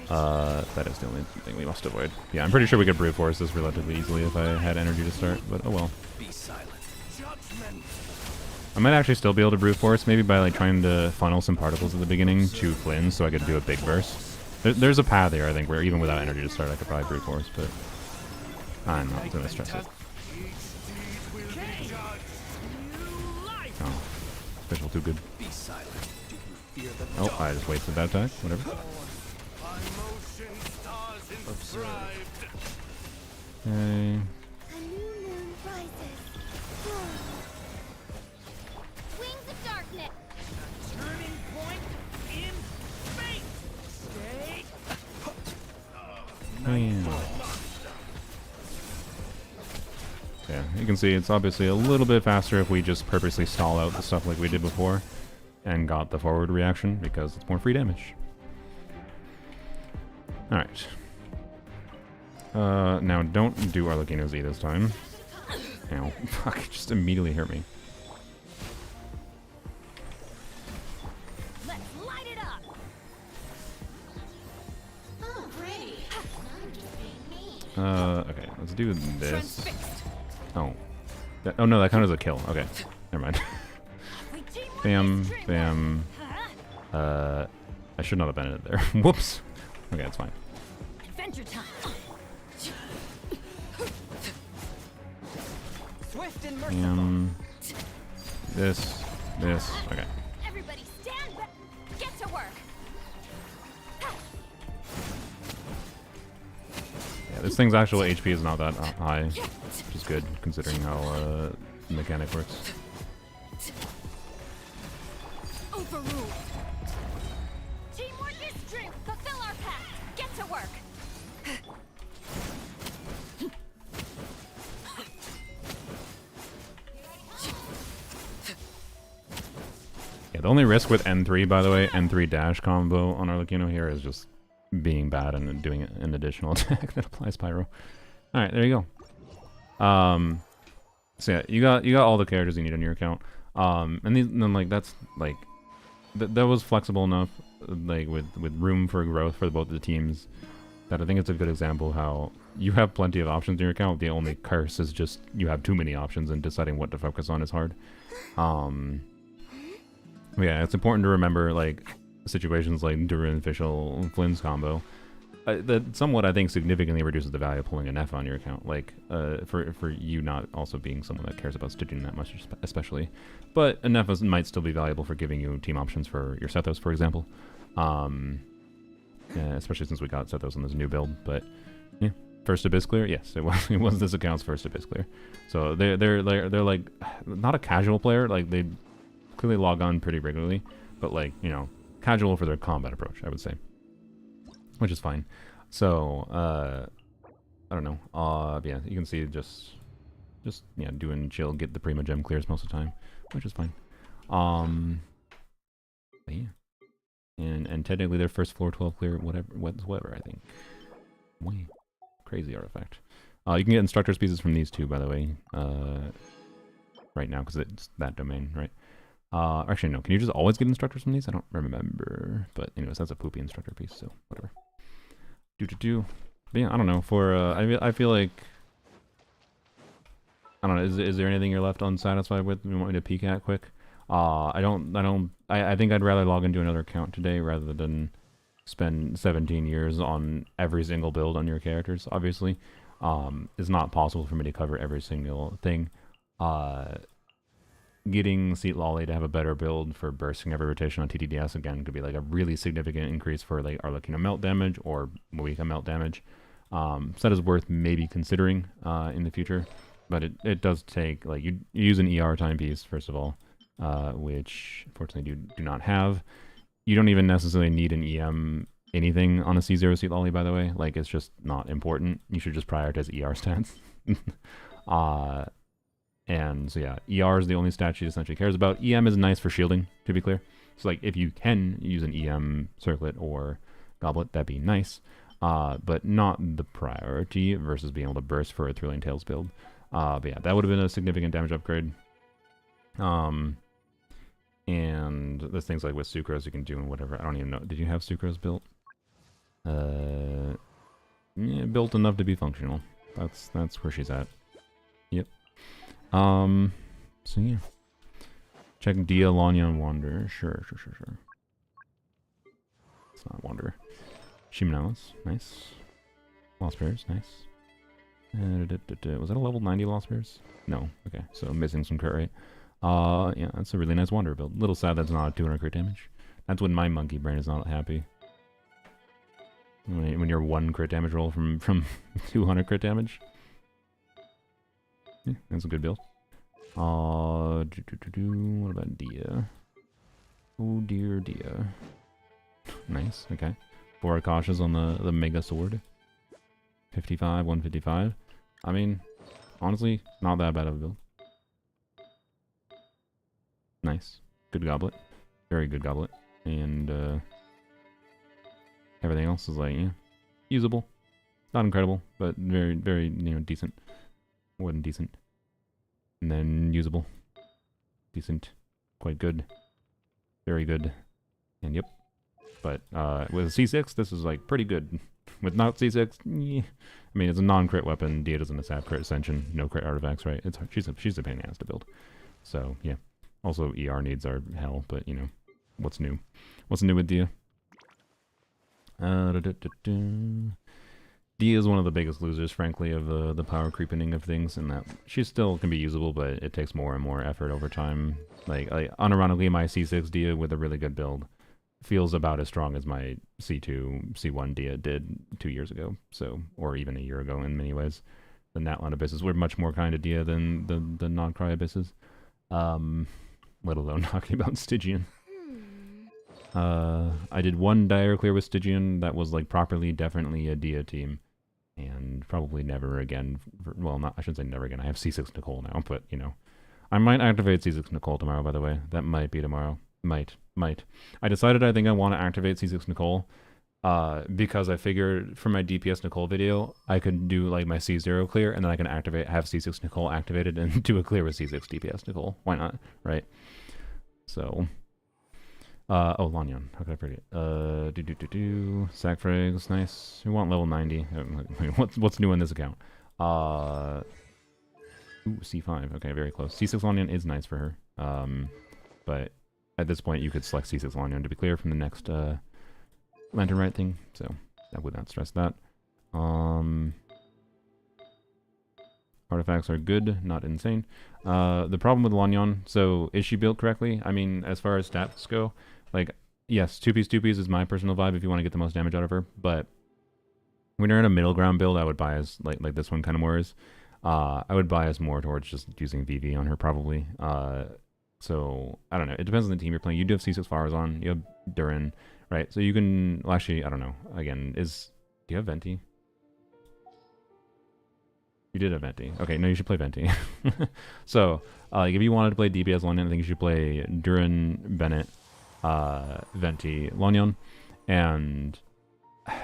That is the only thing we must avoid. Yeah, I'm pretty sure we could brute force this relatively easily if I had energy to start, but oh well. Be silent. Judgment. I might actually still be able to brute force, maybe by like trying to funnel some particles at the beginning to Flynn so I could do a big burst. There's a path here, I think, where even without energy to start I could probably brute force, but I'm not gonna stress it. Oh, special too good. Be silent. Do you fear the Oh, dark? I just wasted that attack, whatever. Observe. Okay. Wings of darkness. Turning point in fate. Stay. Yeah, you can see it's obviously a little bit faster if we just purposely stall out the stuff like we did before and got the forward reaction because it's more free damage. Alright. Now don't do Arlecchino Z this time. Ow. Fuck, it just immediately hurt me. Let's light it up. Oh, pretty. I'm just being mean. Okay, let's do this. Transfixed. Oh. Oh no, that counted as a kill. Okay, never mind. We teamwork Bam, is dreamwork. bam. Huh? I should not have been in it there. Whoops. Okay, that's fine. Adventure time. Swift and merciful. This. Okay. Everybody stand back. Get to work. Yeah, this thing's actual HP is not that high, which is good considering how the mechanic works. Overruled. Teamwork is strength. Fulfill our pact. Get to work. Yeah, the only risk with N3, by the way, N3 dash combo on Arlecchino here is just being bad and doing an additional attack that applies pyro. Alright, there you go. So yeah, you got all the characters you need on your account. And then like that's like that was flexible enough, like with room for growth for both the teams, that I think it's a good example how you have plenty of options in your account. The only curse is just you have too many options and deciding what to focus on is hard. Yeah, it's important to remember like situations like Durin, Fischl, Flynn's combo. That somewhat, I think, significantly reduces the value of pulling an F on your account. Like, for you not also being someone that cares about stitching that much, especially. But an F might still be valuable for giving you team options for your Sethos, for example. Yeah, especially since we got Sethos on this new build. But yeah, first Abyss clear, yes, it was this account's first Abyss clear. So they're like not a casual player. Like they clearly log on pretty regularly, but like casual for their combat approach, I would say. Which is fine. So, I don't know. Yeah, you can see just yeah, doing chill, get the Prima Gem clears most of the time, which is fine. Yeah. And technically their first floor 12 clear, whatever, I think. Way crazy artifact. You can get instructor's pieces from these two, by the way, right now, because it's that domain, right? Actually, no. Can you just always get instructors from these? I don't remember. But anyways, that's a poopy instructor piece, so whatever. But yeah, I don't know. For I feel like I don't know. Is there anything you're left unsatisfied with? You want me to peek at quick? I think I'd rather log into another account today rather than spend 17 years on every single build on your characters. Obviously, it's not possible for me to cover every single thing. Getting Seat Lolly to have a better build for bursting every rotation on TTDS again could be like a really significant increase for like Arlecchino melt damage or Moika melt damage. So that is worth maybe considering in the future. But it does take, like, you use an ER timepiece, first of all, which unfortunately do not have. You don't even necessarily need an EM anything on a C0 Seat Lolly, by the way. Like, it's just not important. You should just prioritize ER stats. And so yeah, ER is the only stat she essentially cares about. EM is nice for shielding, to be clear. So like, if you can use an EM circlet or goblet, that'd be nice. But not the priority versus being able to burst for a Thrilling Tales build. But yeah, that would have been a significant damage upgrade. And there's things like with Sucrose you can do and whatever. I don't even know. Did you have Sucrose built? Yeah, built enough to be functional. That's where she's at. Yep. So yeah. Check Dia, Lanya, and Wander. Sure. It's not Wander. Shimnalis, nice. Lost Bears, nice. Was that a level 90 Lost Bears? No. Okay, so missing some crit rate. Yeah, that's a really nice Wanderer build. Little sad that's not 200 crit damage. That's when my monkey brain is not happy. When you're 1 crit damage roll from 200 crit damage. Yeah, that's a good build. What about Dia? Oh dear Dia. Nice, okay. 4 Akashas on the Mega Sword. 55, 155. I mean, honestly, not that bad of a build. Nice. Good goblet. Very good goblet. And everything else is like, yeah, usable. Not incredible, but very, very, decent. More than decent. And then usable. Decent. Quite good. Very good. And yep. But with C6, this is like pretty good. With not C6, yeah. I mean, it's a non-crit weapon. Dia doesn't have crit ascension, no crit artifacts, right? It's she's a pain in the ass to build. So yeah. Also, ER needs are hell, but what's new? What's new with Dia? Dia is one of the biggest losers, frankly, of the power creeping of things, and that she still can be usable, but it takes more and more effort over time. Like unironically, my C6 Dia with a really good build feels about as strong as my C2, C1 Dia did 2 years ago, so, or even a year ago in many ways. The Natlan Abysses were much more kind of Dia than the non-Cry Abysses. Let alone talking about Stygian. I did 1 Dire Clear with Stygian that was like properly, definitely a Dia team. And probably never again. Well, I shouldn't say never again. I have C6 Nicole now, but I might activate C6 Nicole tomorrow, by the way. That might be tomorrow. Might. I decided I think I want to activate C6 Nicole because I figured for my DPS Nicole video, I could do like my C0 clear and then I can have C6 Nicole activated and do a clear with C6 DPS Nicole. Why not, right? So, oh, Lanyan. How could I forget? Sack frags, nice. We want level 90. What's new in this account? Ooh, C5. Okay, very close. C6 Lanyan is nice for her. But at this point, you could select C6 Lanyan to be clear from the next Lantern Rite thing, so I would not stress that. Artifacts are good, not insane. The problem with Lanyan, so is she built correctly? I mean, as far as stats go, like, yes, 2-piece is my personal vibe if you want to get the most damage out of her, but when you're in a middle ground build, I would bias, like this one kind of more is, I would bias more towards just using VV on her probably. So, I don't know. It depends on the team you're playing. You do have C6 Flowers on. You have Durin, right? So you can... Well, actually, I don't know. Again, do you have Venti? You did have Venti. Okay, no, you should play Venti. So, like, if you wanted to play DPS Lanyan, I think you should play Durin, Bennett, Venti, Lanyan. And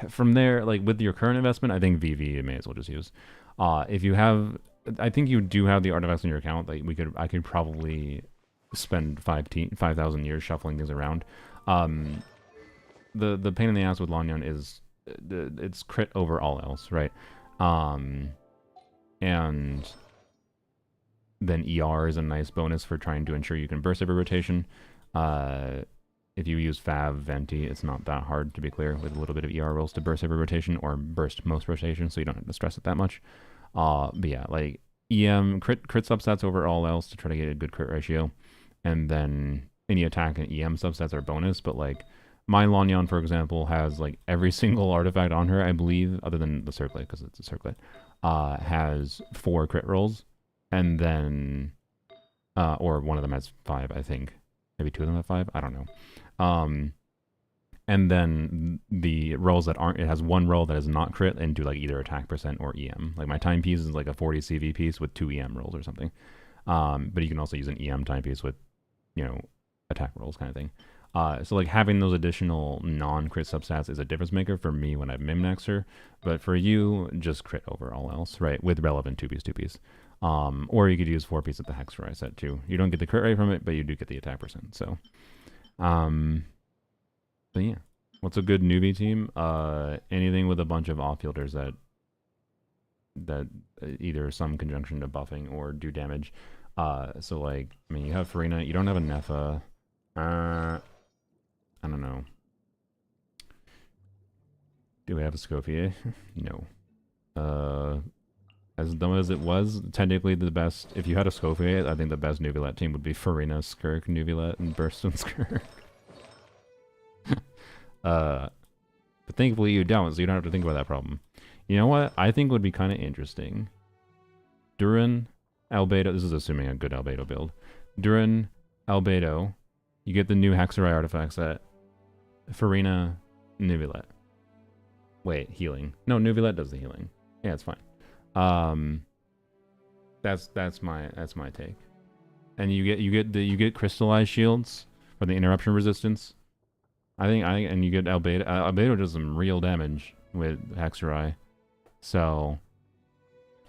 from there, like, with your current investment, I think VV you may as well just use. If you have, I think you do have the artifacts in your account. Like I could probably spend 5,000 years shuffling things around. The pain in the ass with Lanyon is it's crit over all else, right? And then ER is a nice bonus for trying to ensure you can burst every rotation. If you use Fav Venti, it's not that hard, to be clear, with a little bit of ER rolls to burst every rotation or burst most rotations, so you don't have to stress it that much. But yeah, like EM, crit subsets over all else to try to get a good crit ratio. And then any attack and EM subsets are bonus, but like my Lanyon, for example, has like every single artifact on her, I believe, other than the circlet, because it's a circlet, has 4 crit rolls. And then, or one of them has 5, I think. Maybe 2 of them have 5, I don't know. And then the rolls that aren't, it has 1 roll that is not crit and do like either attack percent or EM. Like my timepiece is like a 40 CV piece with 2 EM rolls or something. But you can also use an EM timepiece with, you know, attack rolls kind of thing. So like having those additional non-crit substats is a difference maker for me when I've Mimnaxed her. But for you, just crit over all else, right? With relevant 2-piece. Or you could use 4-piece at the Hexer set too. You don't get the crit rate from it, but you do get the attack percent. So, but yeah, what's a good newbie team? Anything with a bunch of offfielders that either some conjunction to buffing or do damage. So like, I mean, you have Farina, you don't have a Nefa. I don't know. Do we have a Scofier? No. As dumb as it was, technically the best, if you had a Scofier, I think the best Nuvilet team would be Farina, Skirk, Nuvilet, and Burstone Skirk. But thankfully you don't, so you don't have to think about that problem. You know what I think would be kind of interesting? Durin, Albedo, this is assuming a good Albedo build. Durin, Albedo, you get the new Hexerai artifact set. Farina, Nuvilet. Wait, healing. No, Nuvilet does the healing. Yeah, it's fine. That's my take. And you get crystallized shields for the interruption resistance. And you get Albedo. Albedo does some real damage with Hexerai. So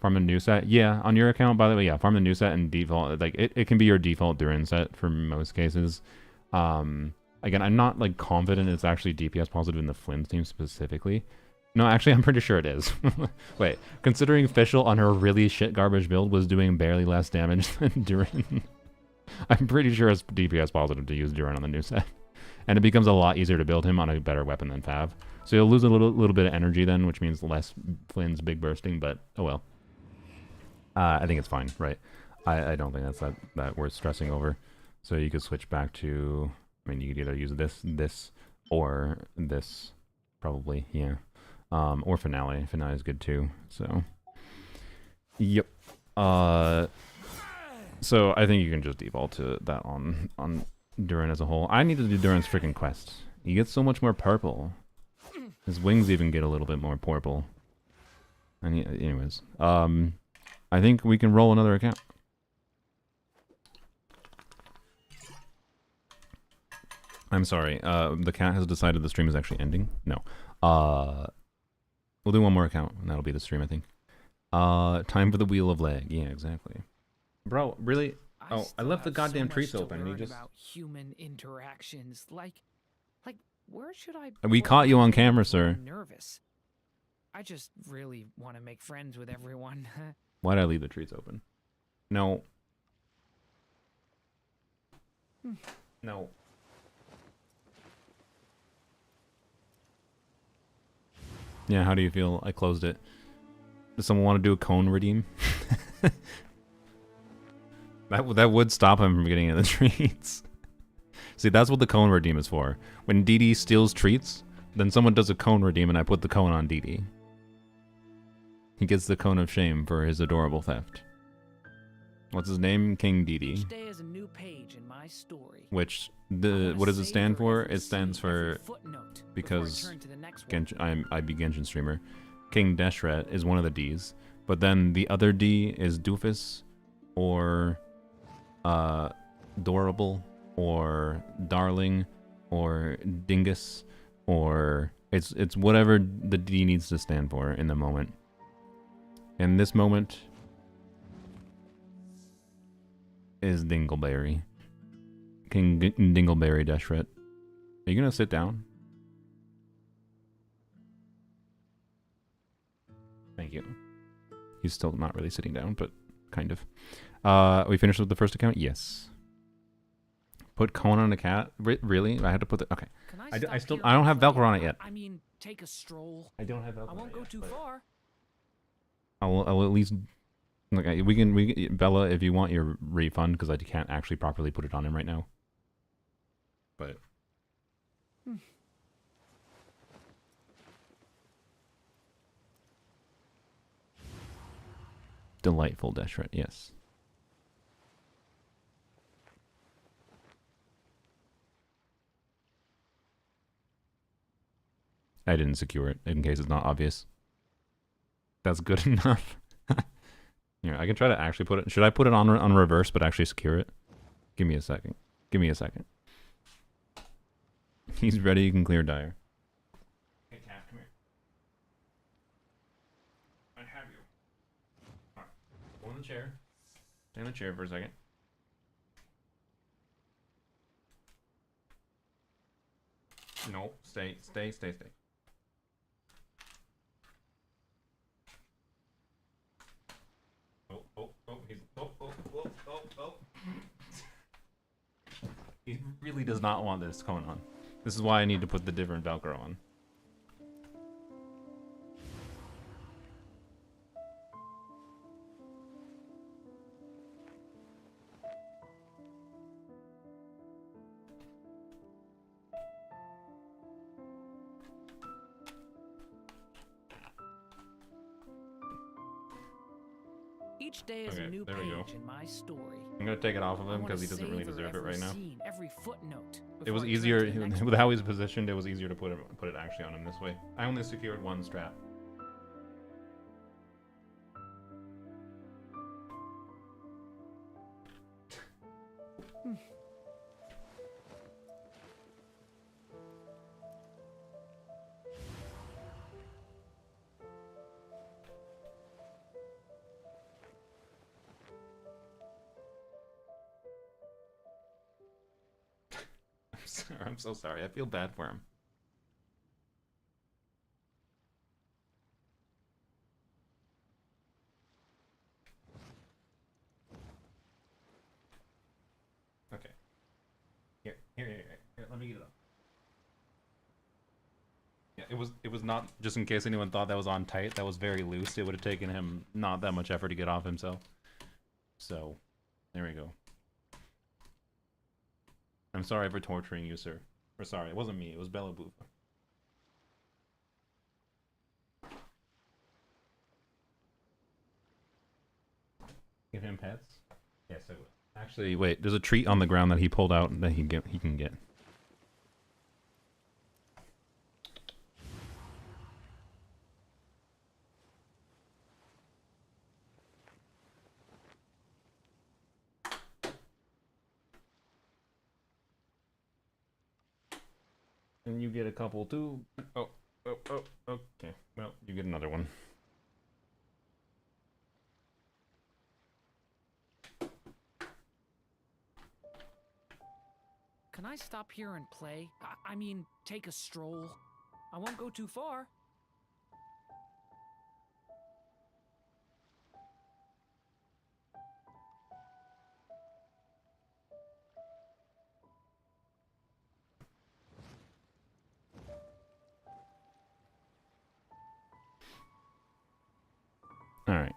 farm the new set. Yeah, on your account, by the way, yeah, farm the new set and default. Like it can be your default Durin set for most cases. Again, I'm not like confident it's actually DPS positive in the Flynn's team specifically. No, actually, I'm pretty sure it is. Wait, considering Fischl on her really shit garbage build was doing barely less damage than Durin, I'm pretty sure it's DPS positive to use Durin on the new set. And it becomes a lot easier to build him on a better weapon than Fav. So you'll lose a little bit of energy then, which means less Flynn's big bursting, but oh well. I think it's fine, right? I don't think that's that worth stressing over. So you could switch back to, I mean, you could either use this, or this, probably, yeah. Or Finale. Finale is good too. So, yep. So I think you can just default to that on Durin as a whole. I need to do Durin's freaking quest. He gets so much more purple. His wings even get a little bit more purple. And anyways, I think we can roll another account. I'm sorry. The cat has decided the stream is actually ending. No. We'll do one more account, and that'll be the stream, I think. Time for the Wheel of Leg. Yeah, exactly. Bro, really? Oh, I left the goddamn treats open, and you just... about human interactions. Like, where should I... We caught you on camera, sir. I'm nervous. I just really want to make friends with everyone. Why'd I leave the treats open? No. No. Yeah, how do you feel? I closed it. Does someone want to do a cone redeem? That would stop him from getting in the treats. See, that's what the cone redeem is for. When DD steals treats, then someone does a cone redeem and I put the cone on DD. He gets the cone of shame for his adorable theft. What's his name? King DD. Each day is a new page in my story. Which, what does it stand for? It stands for, because I be Genshin streamer, King Deshret is one of the Ds, but then the other D is Doofus, or Dorable, or Darling, or Dingus, or it's whatever the D needs to stand for in the moment. And this moment is Dingleberry. King Dingleberry Deshret. Are you gonna sit down? Thank you. He's still not really sitting down, but kind of. We finished with the first account? Yes. Put Conan on a cat? Really? I had to put the... Okay. Can I stop I don't have here? Velcro on it yet. I mean, take a stroll. I don't have Velcro I won't go too but far. I'll at least... Okay, we can... Bella, if you want your refund, because I can't actually properly put it on him right now. But... Delightful Deshret, yes. I didn't secure it, in case it's not obvious. That's good enough. Yeah, I can try to actually put it... Should I put it on reverse, but actually secure it? Give me a second. Give me a second. He's ready, you can clear Dire. Hey, cat, come here. I have you. Alright, go in the chair. Stay in the chair for a second. No, stay. He really does not want this going on. This is why I need to put the different Velcro on. Each day is Okay, a new there we go. page in my story. I'm gonna take it off of I him wanna because he doesn't really savor deserve it every right now. scene, every footnote It was before I turn easier to the next with how he's positioned. It was easier to put it actually on him this way. I only secured one strap. I'm so sorry. I feel bad for him. Okay. Here. Let me get it up. Yeah, it was not, just in case anyone thought that was on tight, that was very loose. It would have taken him not that much effort to get off himself. So, there we go. I'm sorry for torturing you, sir. Or sorry, it wasn't me, it was Bella Boofa. Give him pets? Yes, I will. Actually, wait, there's a treat on the ground that he pulled out that he can get. And you get a couple too. Oh, okay. Well, you get another one. Can I stop here and play? I mean, take a stroll. I won't go too far. All right.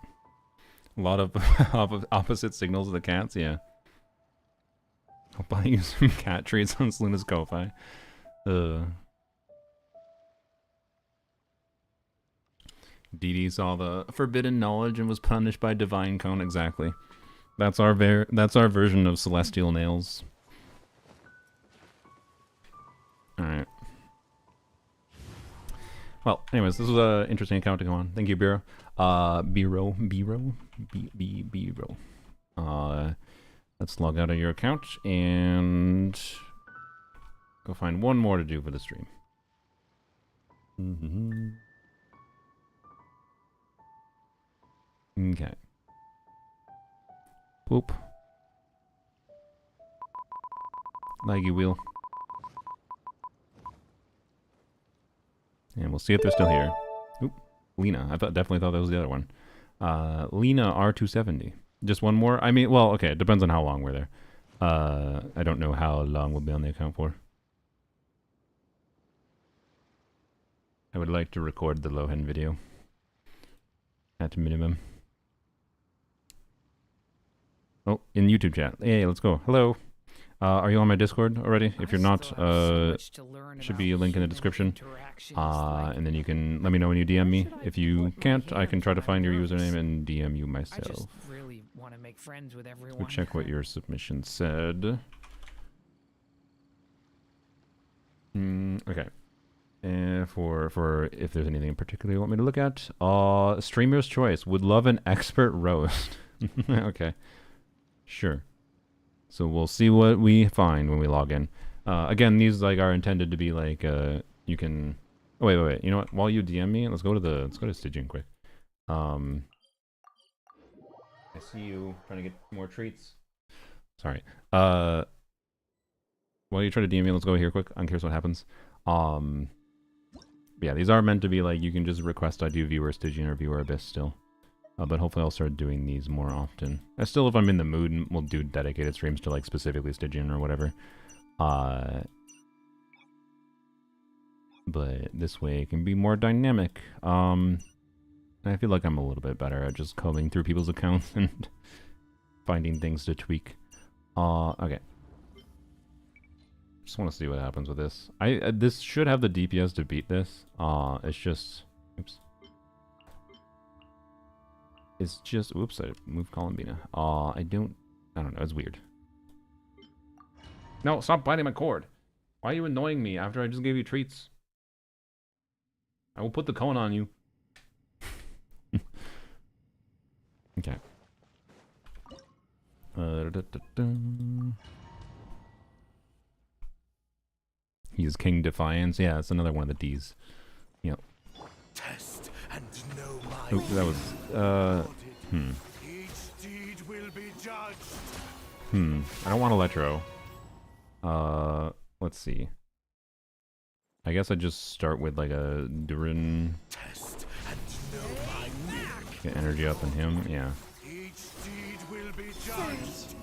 A lot of opposite signals of the cats, yeah. I'll buy you some cat treats on Selena's Ko-Fi. Dee saw the forbidden knowledge and was punished by divine cone. Exactly. That's our version of celestial nails. All right. Well, anyways, this was an interesting account to go on. Thank you, Biro. Biro. Let's log out of your account and go find one more to do for the stream. Okay. Boop. Laggy wheel. And we'll see if they're still here. Oop. Lena. Definitely thought that was the other one. Lena R270. Just one more? I mean, well, okay. It depends on how long we're there. I don't know how long we'll be on the account for. I would like to record the Lohen video. At minimum. Oh, in YouTube chat. Hey, let's go. Hello. Are you on my Discord already? If you're not, should be a link in the description. And then you can let me know when you DM me. If you can't, I can try to find your username and DM you I just myself. really want to make friends with everyone. We'll check what your submission said. Okay. And for if there's anything in particular you want me to look at, streamer's choice. Would love an expert roast. Okay. Sure. So we'll see what we find when we log in. Again, these like are intended to be like you can. Oh, wait. You know what? While you DM me, let's go to Stygian quick. I see you trying to get more treats. Sorry. While you try to DM me, let's go here quick. I'm curious what happens. Yeah, these are meant to be like you can just request I do viewer Stygian or viewer Abyss still. But hopefully I'll start doing these more often. Still, if I'm in the mood, we'll do dedicated streams to like specifically Stygian or whatever. But this way it can be more dynamic. I feel like I'm a little bit better at just combing through people's accounts and finding things to tweak. Okay. Just want to see what happens with this. This should have the DPS to beat this. It's just... Oops. It's just... Oops, I moved Columbina. I don't know, it's weird. No, stop biting my cord. Why are you annoying me after I just gave you treats? I will put the cone on you. Okay. He's King Defiance. Yeah, it's another one of the D's. Yep. Test and know my Oop, that was Each deed will be judged. I don't want Electro. Let's see. I guess I just start with like a Durin. Test and know my will. Get energy up in him. Yeah. Each deed will be judged.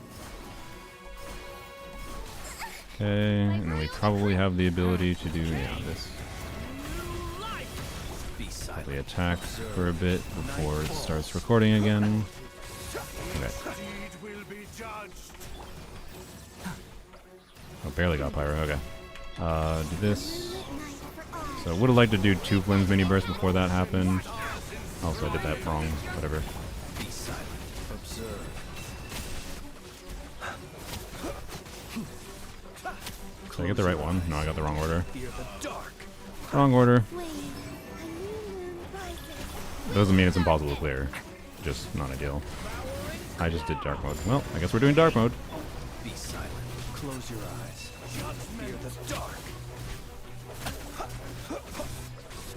Okay, and then we probably have the ability to do this. Be silent. We attack for a bit before it starts recording again. Okay. Deed will be judged. Oh, barely got Pyro. Okay. Do this. So would have liked to do 2 Flynn's mini bursts before that happened. Also, I did that wrong. Whatever. Be silent. Observe. Did I get the right one? No, I got the wrong order. Fear the dark. Wrong order. Wait, a new moon rises. Doesn't mean it's impossible to clear. Just not ideal. I just did dark mode. Well, I guess we're doing dark mode. Be silent. Close your eyes. Fear the dark.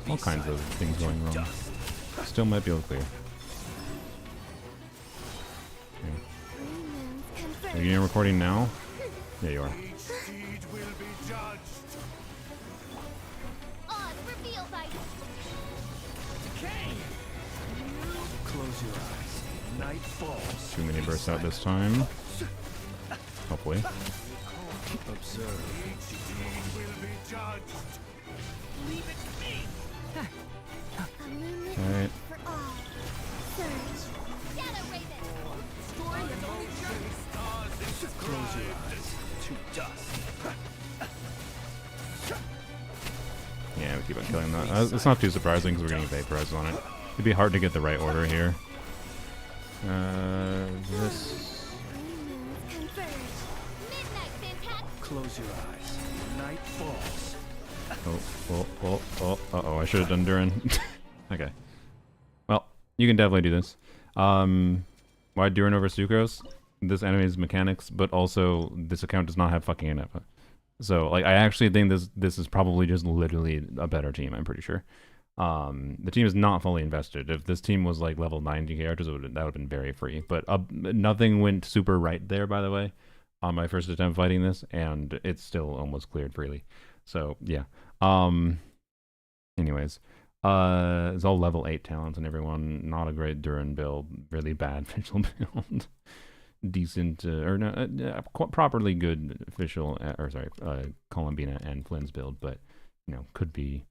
All kinds of things going wrong. Still might be able to clear. Okay. New moons Are converge. you recording now? Yeah, you are. Each deed will be judged. Oz revealed by Close your eyes. Night falls. 2 mini bursts out this time. Hopefully. Observe. Each deed will be judged. a moonlit Alright. night for all. Surge. Shadow Raven. Close your eyes. To dust. Yeah, we keep on killing that. It's not too surprising because we're getting vaporized on it. It'd be hard to get the right order here. This. New moons converge. Midnight fantastic. Close your eyes. Night falls. Uh-oh, I should have done Durin. Okay. Well, you can definitely do this. Why Durin over Sucrose? This anime's mechanics, but also this account does not have fucking Inepa. So, like, I actually think this is probably just literally a better team, I'm pretty sure. The team is not fully invested. If this team was like level 90 characters, that would have been very free. But nothing went super right there, by the way, on my first attempt fighting this, and it's still almost cleared freely. So yeah. Anyways, it's all level 8 talents and everyone. Not a great Durin build. Really bad official build. Decent or no, properly good official Columbina and Flynn's build, but you know, could be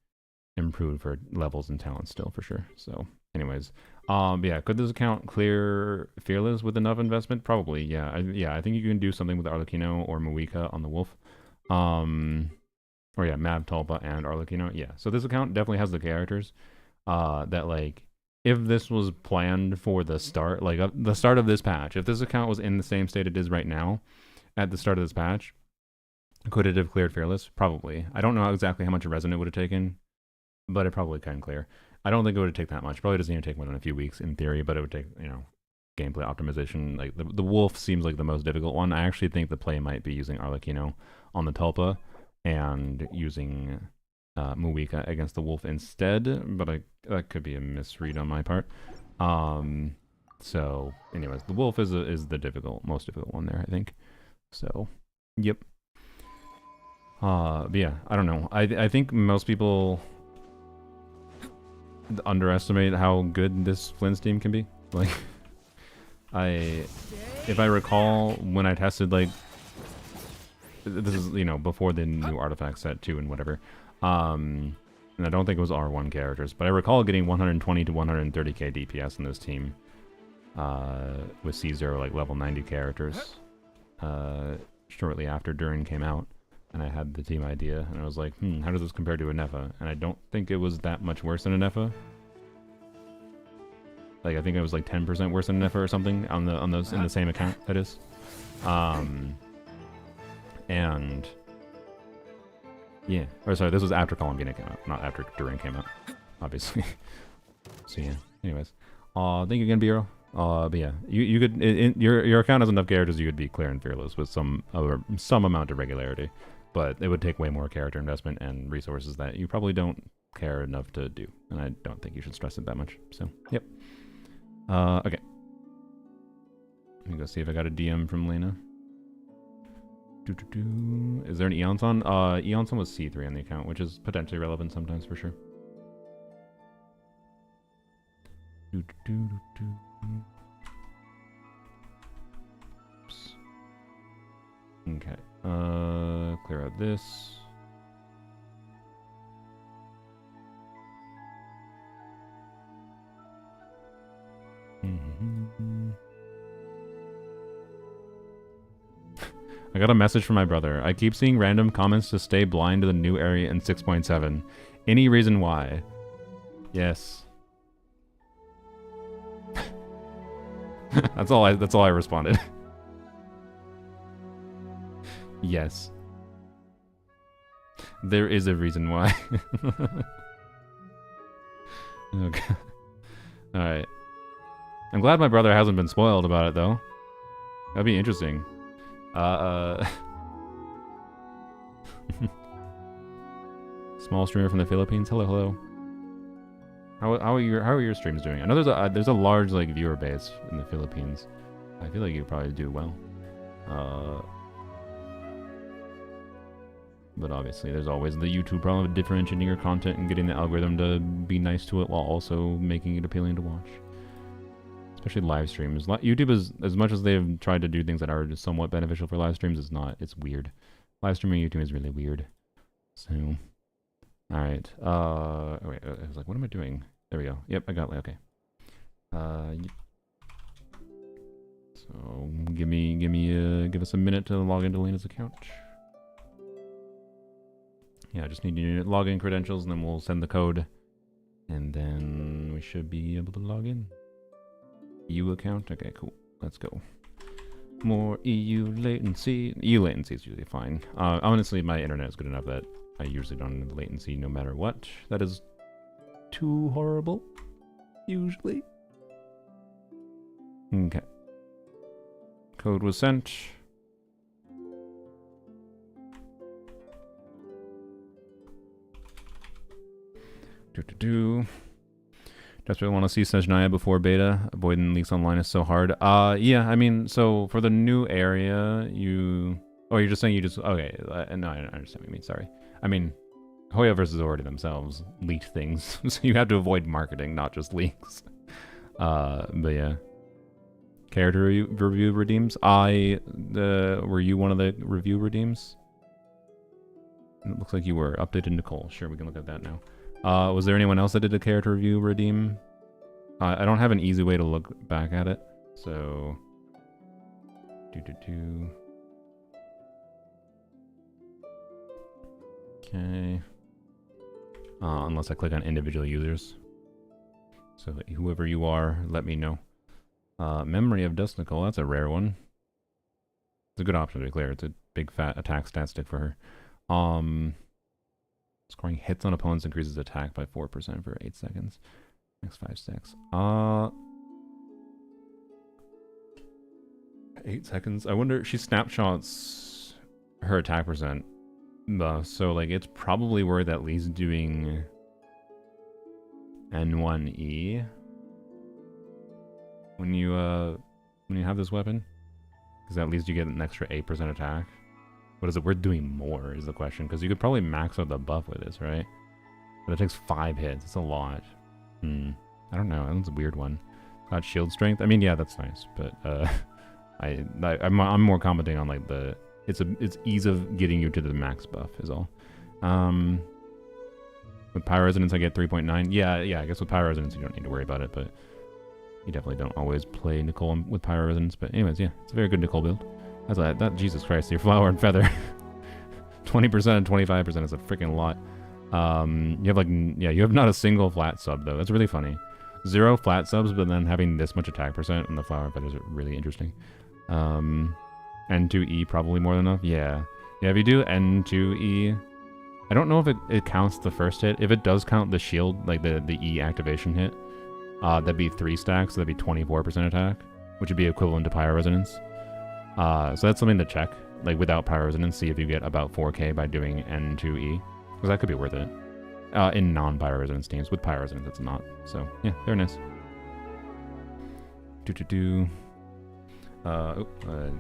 improved for levels and talents still for sure. So anyways, yeah, could this account clear Fearless with enough investment? Probably, yeah. I think you can do something with Arlecchino or Muika on the Wolf. Or yeah, Mab, Tulpa, and Arlecchino. Yeah, so this account definitely has the characters that, like, if this was planned for the start, like the start of this patch, if this account was in the same state it is right now at the start of this patch, could it have cleared Fearless? Probably. I don't know exactly how much resin it would have taken, but it probably can clear. I don't think it would take that much. Probably doesn't even take more than a few weeks in theory, but it would take, you know, gameplay optimization. Like the Wolf seems like the most difficult one. I actually think the play might be using Arlecchino on the Tulpa and using Muika against the Wolf instead, but that could be a misread on my part. So anyways, the Wolf is the most difficult one there, I think. So, yep. But yeah, I don't know. I think most people underestimate how good this Flynn's team can be. Like, if I recall, when I tested, like, this is, you know, before the new artifact set 2 and whatever, and I don't think it was R1 characters, but I recall getting 120 to 130k DPS in this team with C0, like, level 90 characters shortly after Durin came out. And I had the team idea, and I was like, how does this compare to a Nefa? And I don't think it was that much worse than a Nefa. Like, I think it was like 10% worse than a Nefa or something on those in the same account, that is. And yeah, or sorry, this was after Columbina came out, not after Durin came out, obviously. So yeah, anyways, thank you again, Biro. But yeah, you could your account has enough characters you could be clear and Fearless with some amount of regularity. But it would take way more character investment and resources that you probably don't care enough to do. And I don't think you should stress it that much. So, yep. Okay. Let me go see if I got a DM from Lena. Is there an Eonson? Eonson was C3 on the account, which is potentially relevant sometimes for sure. Oops. Okay. Clear out this. I got a message from my brother. I keep seeing random comments to stay blind to the new area in 6.7. Any reason why? Yes. That's all I responded. Yes. There is a reason why. Okay. Alright. I'm glad my brother hasn't been spoiled about it, though. That'd be interesting. Small streamer from the Philippines. Hello, hello. How are your streams doing? I know there's a large, like, viewer base in the Philippines. I feel like you probably do well. But obviously, there's always the YouTube problem of differentiating your content and getting the algorithm to be nice to it while also making it appealing to watch. Especially live streams. YouTube is, as much as they've tried to do things that are somewhat beneficial for live streams, it's weird. Live streaming YouTube is really weird. So, alright. Wait, I was like, what am I doing? There we go. Yep, I got it. Okay. Yep. So, give us a minute to log into Lena's account. Yeah, I just need your login credentials, and then we'll send the code. And then we should be able to log in. EU account? Okay, cool. Let's go. More EU latency. EU latency is usually fine. Honestly, my internet is good enough that I usually don't have latency no matter what. That is too horrible. Usually. Okay. Code was sent. Do. Desperately want to see Sejnaya before beta. Avoiding leaks online is so hard. Yeah, I mean, so for the new area, you... Oh, you're just saying you just... Okay, no, I understand what you mean, sorry. I mean, Hoya versus Ori themselves leaked things, so you have to avoid marketing, not just leaks. But yeah. Character review redeems? Were you one of the review redeems? It looks like you were. Updated Nicole. Sure, we can look at that now. Was there anyone else that did a character review redeem? I don't have an easy way to look back at it, so... Okay. Unless I click on individual users. So whoever you are, let me know. Memory of Dust Nicole, that's a rare one. It's a good option to be clear. It's a big fat attack stat stick for her. Scoring hits on opponents increases attack by 4% for 8 seconds. Next 5 stacks. 8 seconds. I wonder, she snapshots her attack percent. So, like, it's probably worth at least doing N1E when you have this weapon. Because at least you get an extra 8% attack. But is it worth doing more is the question, because you could probably max out the buff with this, right? But it takes 5 hits. It's a lot. I don't know. That's a weird one. Got shield strength. I mean, yeah, that's nice, but I'm more commenting on like the it's ease of getting you to the max buff is all. With Pyro Resonance, I get 3.9. Yeah. I guess with Pyro Resonance, you don't need to worry about it, but you definitely don't always play Nicole with Pyro Resonance. But anyways, yeah, it's a very good Nicole build. That's like that. Jesus Christ, your Flower and Feather, 20% and 25% is a freaking lot. You have like you have not a single flat sub though. That's really funny. 0 flat subs, but then having this much attack percent and the Flower and Feathers are really interesting. N2E probably more than enough. Yeah. If you do N2E, I don't know if it counts the first hit. If it does count the shield, like the E activation hit, that'd be 3 stacks, so that'd be 24% attack, which would be equivalent to Pyro Resonance. So that's something to check, like without Pyro Resonance, see if you get about 4k by doing N2E, because that could be worth it. In non-Pyro Resonance teams. With Pyro Resonance, it's not. So, yeah, they're nice. I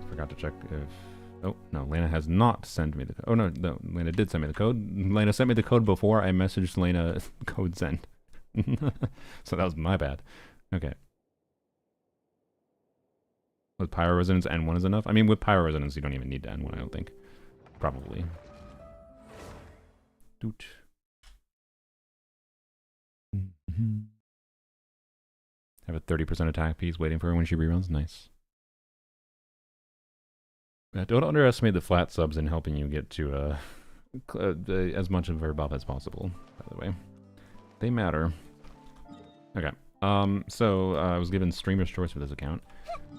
forgot to check if... Oh, no, Lena has not sent me the code. Oh, no, Lena did send me the code. Lena sent me the code before I messaged Lena code send. So that was my bad. Okay. With Pyro Resonance, N1 is enough? I mean, with Pyro Resonance, you don't even need to N1, I don't think. Probably. Doot. Have a 30% attack piece waiting for her when she reruns. Nice. Don't underestimate the flat subs in helping you get to as much of her buff as possible, by the way. They matter. Okay. So I was given Streamer's Choice for this account.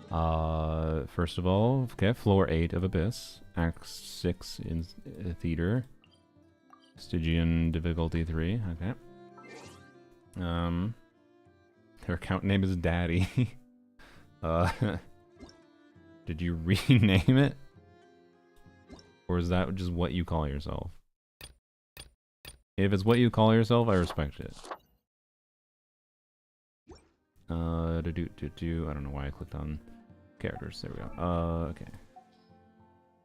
First of all, okay, Floor 8 of Abyss. Act 6 in Theater. Stygian Difficulty 3. Okay. Her account name is Daddy. Did you rename it? Or is that just what you call yourself? If it's what you call yourself, I respect it. I don't know why I clicked on characters. There we go. Okay.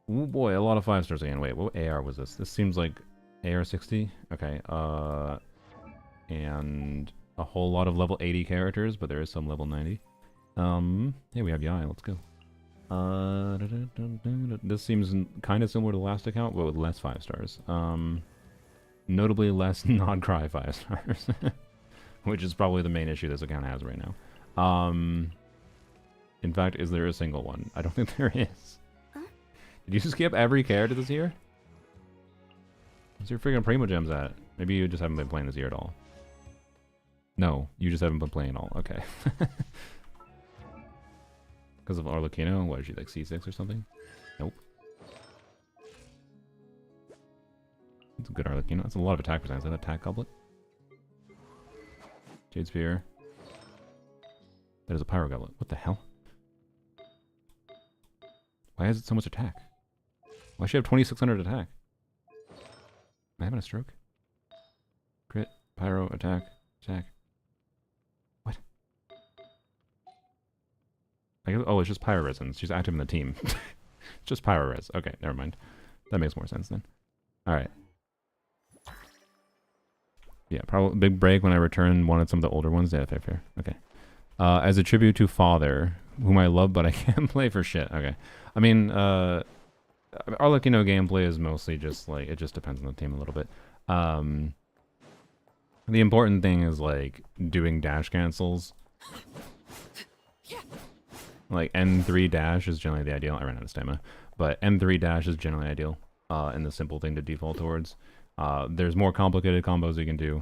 Oh boy, a lot of 5 stars again. Wait, what AR was this? This seems like AR-60. Okay. And a whole lot of level 80 characters, but there is some level 90. Hey, we have Yai. Let's go. This seems kind of similar to the last account, but with less 5 stars. Notably less non-cry 5 stars. Which is probably the main issue this account has right now. In fact, is there a single one? I don't think there is. Huh? Did you skip every character this year? Where's your freaking Primo Gems at? Maybe you just haven't been playing this year at all. No, you just haven't been playing at all. Okay. Because of Arlecchino? What is she, like C6 or something? Nope. It's a good Arlecchino. That's a lot of attack percent. Is that attack goblet? Jade Spear. That is a Pyro Goblet. What the hell? Why has it so much attack? Why should I have 2600 attack? Am I having a stroke? Crit. Pyro, attack, attack. What? I guess, oh, it's just Pyro Resonance. She's active in the team. Just Pyro Res. Okay, never mind. That makes more sense then. Alright. Yeah, probably big break when I return one of some of the older ones. Yeah, fair. Okay. As a tribute to Father, whom I love, but I can't play for shit. Okay. I mean, Arlecchino gameplay is mostly just, like, it just depends on the team a little bit. The important thing is, like, doing dash cancels. Like, N3 dash is generally the ideal. I ran out of stamina. But N3 dash is generally ideal, and the simple thing to default towards. There's more complicated combos you can do,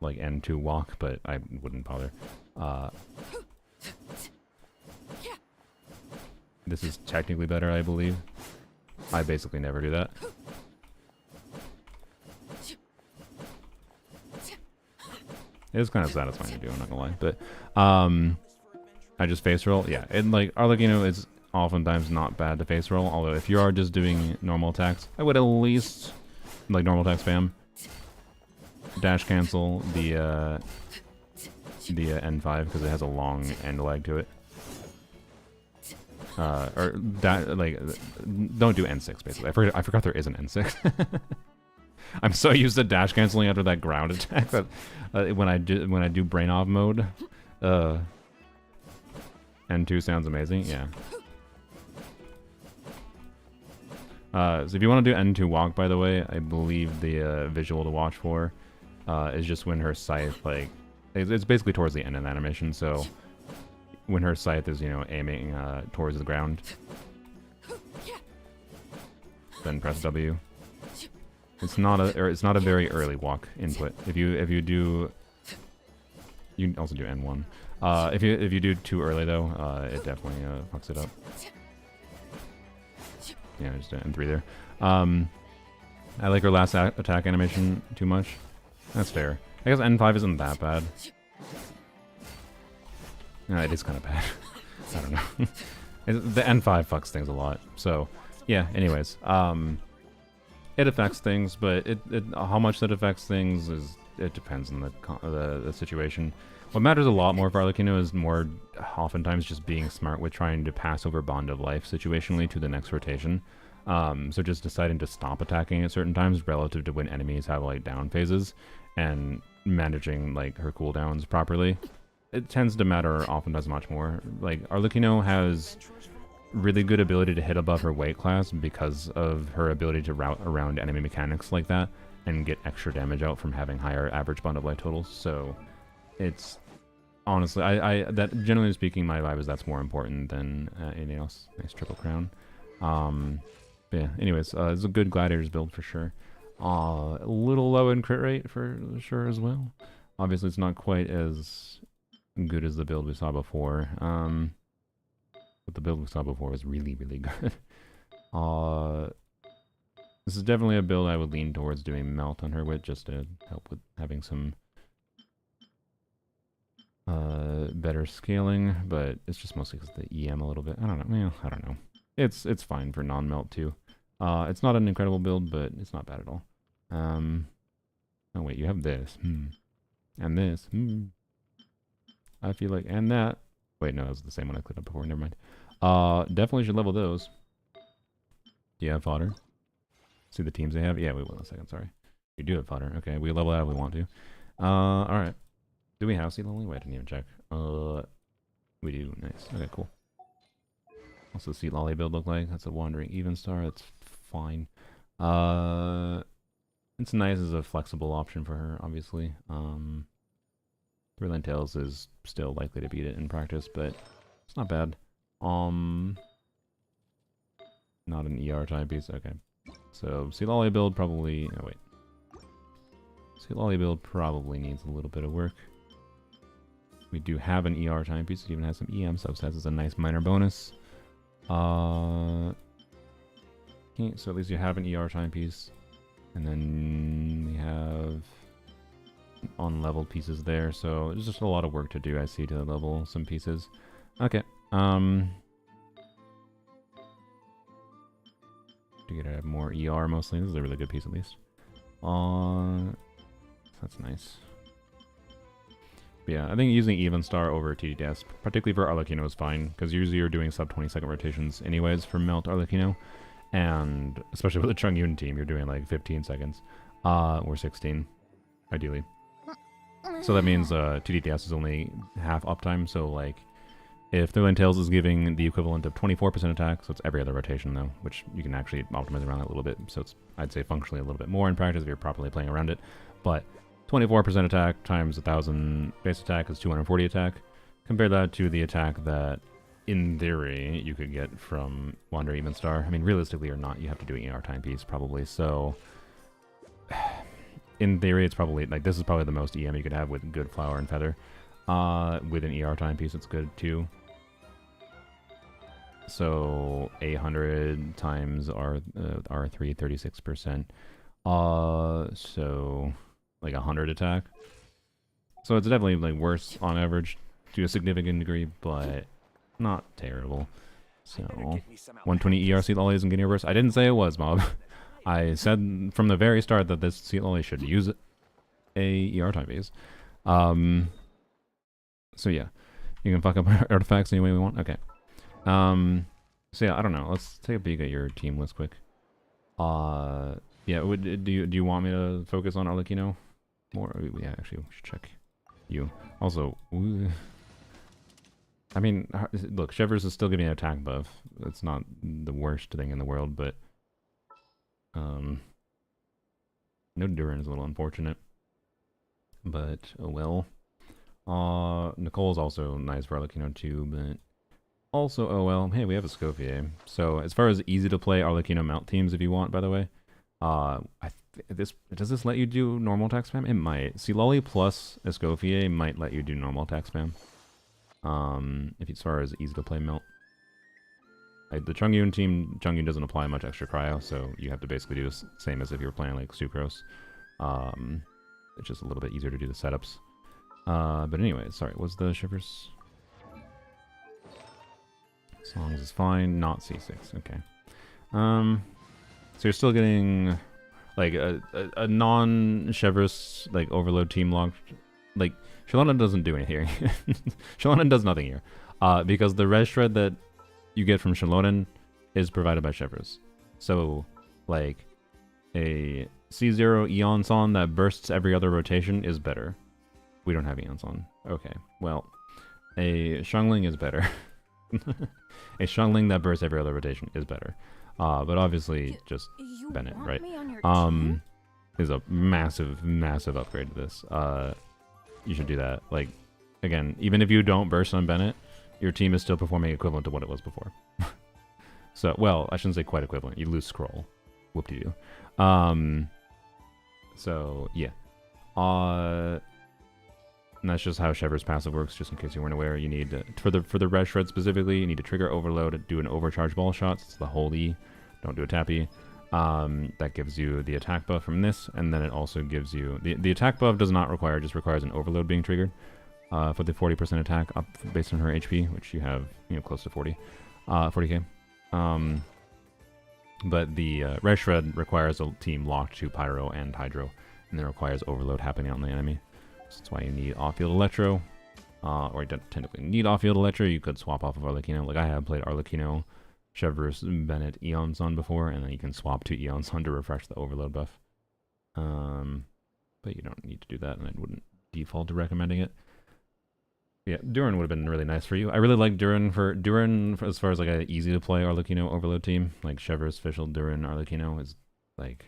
like N2 walk, but I wouldn't bother. This is technically better, I believe. I basically never do that. It is kind of satisfying to do, I'm not gonna lie. But, I just face roll. Yeah, and like, Arlecchino is oftentimes not bad to face roll, although if you are just doing normal attacks, I would at least, like, normal attack spam. Dash cancel the N5, because it has a long end lag to it. Or that, like, don't do N6 basically. I forgot there is an N6. I'm so used to dash canceling after that ground attack that when I do brain off mode, N2 sounds amazing. Yeah. So if you want to do N2 walk, by the way, I believe the visual to watch for is just when her scythe, like, it's basically towards the end of the animation. So when her scythe is, you know, aiming towards the ground, then press W. It's not a very early walk input. If you do, you can also do N1. If you do too early though, it definitely fucks it up. Yeah, just N3 there. I like her last attack animation too much. That's fair. I guess N5 isn't that bad. No, it is kind of bad. I don't know. The N5 fucks things a lot. So, yeah, anyways. It affects things, but how much that affects things it depends on the situation. What matters a lot more for Arlecchino is more oftentimes just being smart with trying to pass over Bond of Life situationally to the next rotation. So just deciding to stop attacking at certain times relative to when enemies have, like, down phases, and managing, like, her cooldowns properly. It tends to matter oftentimes much more. Like, Arlecchino has really good ability to hit above her weight class because of her ability to route around enemy mechanics like that and get extra damage out from having higher average Bond of Life totals. So it's honestly, that generally speaking, my vibe is that's more important than anything else. Nice triple crown. But yeah, anyways, it's a good Gladiators build for sure. A little low in crit rate for sure as well. Obviously, it's not quite as good as the build we saw before. But the build we saw before was really, really good. This is definitely a build I would lean towards doing Melt on her with, just to help with having some better scaling, but it's just mostly because of the EM a little bit. I don't know. Well, I don't know. It's fine for non-Melt too. It's not an incredible build, but it's not bad at all. Oh wait, you have this. And this. I feel like, and that. Wait, no, that was the same one I clicked up before. Never mind. Definitely should level those. Do you have fodder? See the teams they have? Yeah, we will in a second, sorry. We do have fodder. Okay, we level that if we want to. Alright. Do we have Sea Lolly? Wait, I didn't even check. We do. Nice. Okay, cool. What's the Sea Lolly build look like? That's a Wandering Even Star. That's fine. It's nice as a flexible option for her, obviously. Thrilling Tales is still likely to beat it in practice, but it's not bad. Not an ER timepiece. Okay. So Sea Lolly build probably. Oh wait. Sea Lolly build probably needs a little bit of work. We do have an ER timepiece. It even has some EM subsets as a nice minor bonus. Okay, so at least you have an ER timepiece, and then we have unleveled pieces there. So there's just a lot of work to do. I see to level some pieces. Okay. To get more ER mostly. This is a really good piece at least. That's nice. But yeah, I think using Even Star over TDS, particularly for Arlecchino, is fine, because usually you're doing sub 20-second rotations anyways for Melt Arlecchino, and especially with the Chongyun team, you're doing like 15 seconds, or 16, ideally. So that means TDS is only half uptime, so like, if Third Lane Tails is giving the equivalent of 24% attack, so it's every other rotation though, which you can actually optimize around that a little bit, so it's, I'd say, functionally a little bit more in practice if you're properly playing around it, but 24% attack times 1,000 base attack is 240 attack. Compare that to the attack that, in theory, you could get from Wander Even Star. I mean, realistically or not, you have to do an ER timepiece probably, so... in theory, it's probably, like, this is probably the most EM you could have with good Flower and Feather. With an ER timepiece, it's good too. So, 800 times R3, 36%. So... like 100 attack. So it's definitely like worse on average to a significant degree, but not terrible. So 120 ER Seat Lolly isn't getting reversed. I didn't say it was, Mob. I said from the very start that this Seat Lolly should use a ER timepiece. So yeah, you can fuck up artifacts any way we want. Okay. So yeah, I don't know. Let's take a peek at your team list quick. Yeah, do you want me to focus on Arlecchino more? Yeah, actually, we should check you. Also, I mean, look, Shivers is still giving an attack buff. It's not the worst thing in the world, but no Duran is a little unfortunate. But oh well. Nicole's also nice for Arlecchino too, but also oh well. Hey, we have a Escoffier. So as far as easy to play Arlecchino mount teams, if you want, by the way. Does this let you do normal attack spam? It might. Sealolly plus Escoffier might let you do normal attack spam. As far as easy to play melt. The Chongyun team, Chongyun doesn't apply much extra cryo, so you have to basically do the same as if you were playing like Sucrose. It's just a little bit easier to do the setups. But anyway, sorry, what's the Shivers? Songs is fine, not C6, okay. So you're still getting like a non-Chevrolet like overload team locked. Like Shalana doesn't do anything here. Shalana does nothing here, because the res shred that you get from Shalana is provided by Chevrolet. So like a C0 Eon Son that bursts every other rotation is better. We don't have Eon Son. Okay, well, a Xiangling is better. A Xiangling that bursts every other rotation is better. But obviously, just Bennett, right? Is a massive, massive upgrade to this. You should do that. Like, again, even if you don't burst on Bennett, your team is still performing equivalent to what it was before. So, well, I shouldn't say quite equivalent. You lose scroll. Whoop-de-doo. So, yeah. And that's just how Chevr's passive works, just in case you weren't aware. You need, for the res shred specifically, you need to trigger overload, do an overcharge ball shot. It's the whole E. Don't do a tappy. That gives you the attack buff from this, and then it also gives you... The attack buff does not require, just requires an overload being triggered for the 40% attack up based on her HP, which you have, close to 40k. But the res shred requires a team locked to Pyro and Hydro, and then requires overload happening on the enemy. So that's why you need off-field Electro, or you don't technically need off-field Electro. You could swap off of Arlecchino. Like I have played Arlecchino, Chevers, Bennett, Eon Son before, and then you can swap to Eon Son to refresh the overload buff. But you don't need to do that, and I wouldn't default to recommending it. Yeah, Duran would have been really nice for you. I really like Duran as far as like a easy to play Arlecchino overload team. Like Chevers, Fischl, Duran, Arlecchino is like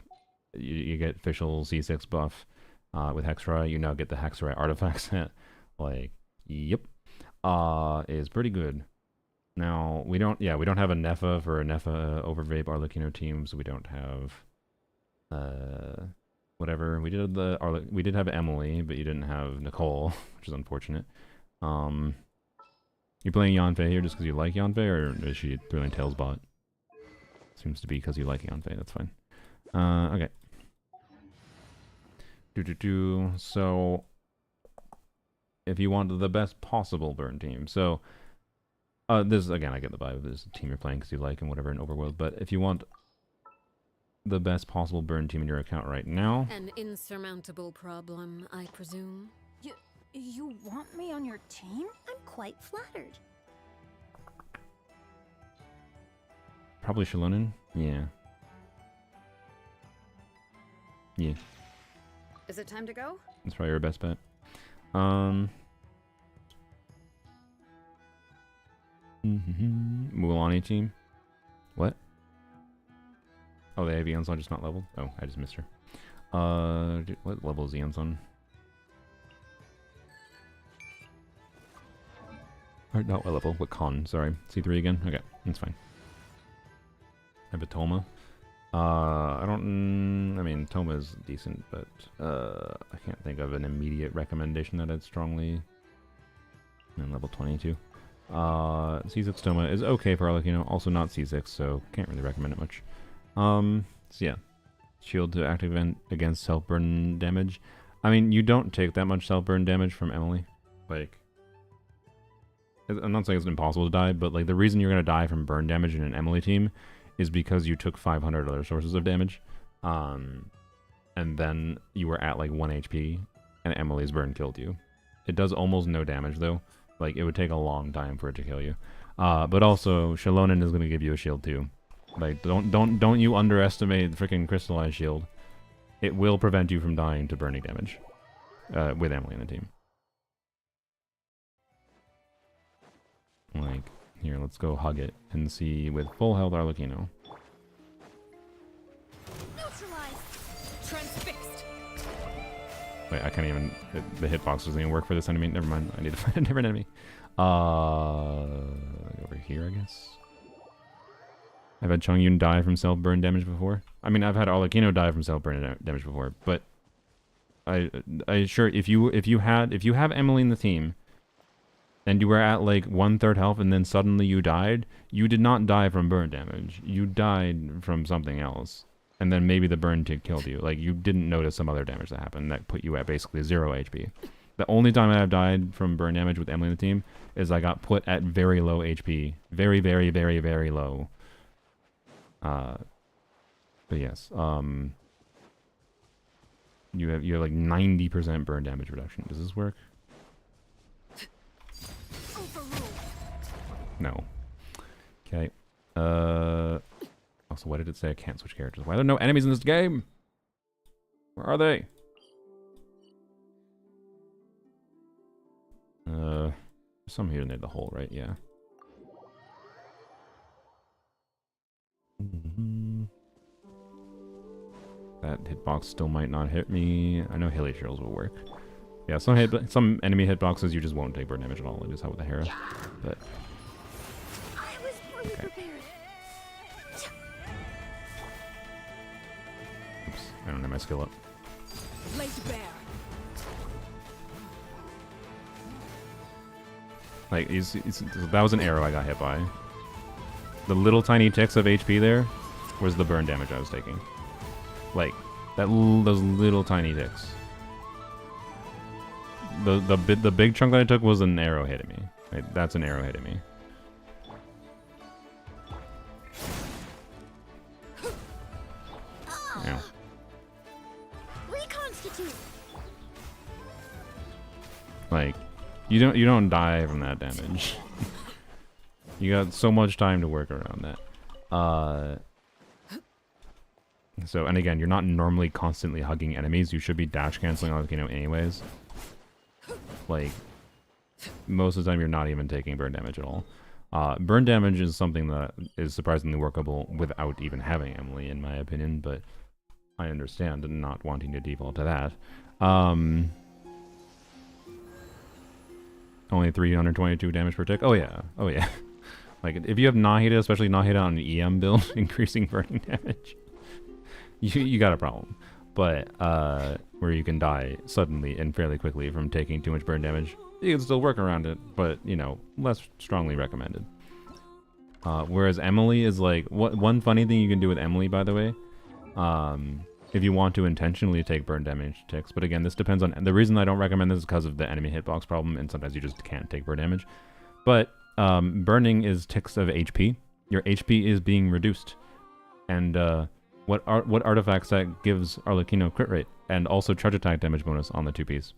you get Fischl C6 buff. With Hexra, you now get the Hexra artifact set. Like, yep. Is pretty good. Now, we don't have a Nefa for a Nefa Overvape Arlecchino team, so we don't have whatever. We did have Emily, but you didn't have Nicole, which is unfortunate. You playing Yanfei here just because you like Yanfei, or is she Thrilling Tales bot? Seems to be because you like Yanfei, that's fine. Okay. So, if you want the best possible burn team, so this again, I get the vibe. This is a team you're playing because you like and whatever in Overworld. But if you want the best possible burn team in your account right now. An insurmountable problem, I presume. You want me on your team? I'm quite flattered. Probably Shalonen? Yeah. Yeah, Is it time to go? that's probably your best bet. Mualani team. What? Oh, they have Eonson just not leveled? Oh, I just missed her. What level is Eonson? Or not what level? What con? Sorry. C3 again? Okay, that's fine. I have a Toma. I mean, Toma is decent, but I can't think of an immediate recommendation that I'd strongly... And level 22. C6 Toma is okay for Arlecchino, also not C6, so can't really recommend it much. So yeah. Shield to activate against self-burn damage. I mean, you don't take that much self-burn damage from Emily. Like, I'm not saying it's impossible to die, but like the reason you're going to die from burn damage in an Emily team is because you took 500 other sources of damage. And then you were at like 1 HP, and Emily's burn killed you. It does almost no damage though. Like, it would take a long time for it to kill you. But also, Shalonen is going to give you a shield too. Like, don't you underestimate the freaking Crystallized Shield. It will prevent you from dying to burning damage. With Emily in the team. Like, here, let's go hug it and see with full health Arlecchino. Neutralized. Transfixed. Wait, I can't even... The hitbox doesn't even work for this enemy. Never mind. I need to find a different enemy. Over here, I guess. I've had Chongyun die from self-burn damage before. I mean, I've had Arlecchino die from self-burn damage before, but... I sure, if you have Emily in the team, and you were at like 1/3 health and then suddenly you died, you did not die from burn damage. You died from something else. And then maybe the burn tick killed you. Like, you didn't notice some other damage that happened that put you at basically 0 HP. The only time I've died from burn damage with Emily in the team is I got put at very low HP. Very, very, very, very low. But yes, you have like 90% burn damage reduction. Does this work? No. Okay. Also, why did it say I can't switch characters? Why are there no enemies in this game? Where are they? Some here near the hole, right? Yeah. That hitbox still might not hit me. I know Hilly Shrills will work. Yeah, some enemy hitboxes you just won't take burn damage at all. Like just how with the Hera. But I was fully prepared. oops, I don't have my skill up. Laid bare. Like that was an arrow I got hit by. The little tiny ticks of HP there was the burn damage I was taking. Like those little tiny ticks. The big chunk that I took was an arrow hitting me. Right, that's an arrow hitting me. Yeah. Reconstitute. Like you don't die from that damage. You got so much time to work around that. So, and again, you're not normally constantly hugging enemies. You should be dash canceling Arlecchino anyways. Like, most of the time you're not even taking burn damage at all. Burn damage is something that is surprisingly workable without even having Emily, in my opinion, but I understand not wanting to default to that. Only 322 damage per tick? Oh yeah, oh yeah. Like, if you have Nahida, especially Nahida on an EM build, increasing burning damage, you got a problem. But, where you can die suddenly and fairly quickly from taking too much burn damage, you can still work around it, but, you know, less strongly recommended. Whereas Emily is like, one funny thing you can do with Emily, by the way, if you want to intentionally take burn damage ticks, but again, this depends on, the reason I don't recommend this is because of the enemy hitbox problem, and sometimes you just can't take burn damage. But, burning is ticks of HP. Your HP is being reduced. And, what artifact set gives Arlecchino crit rate and also charge attack damage bonus on the 2-piece?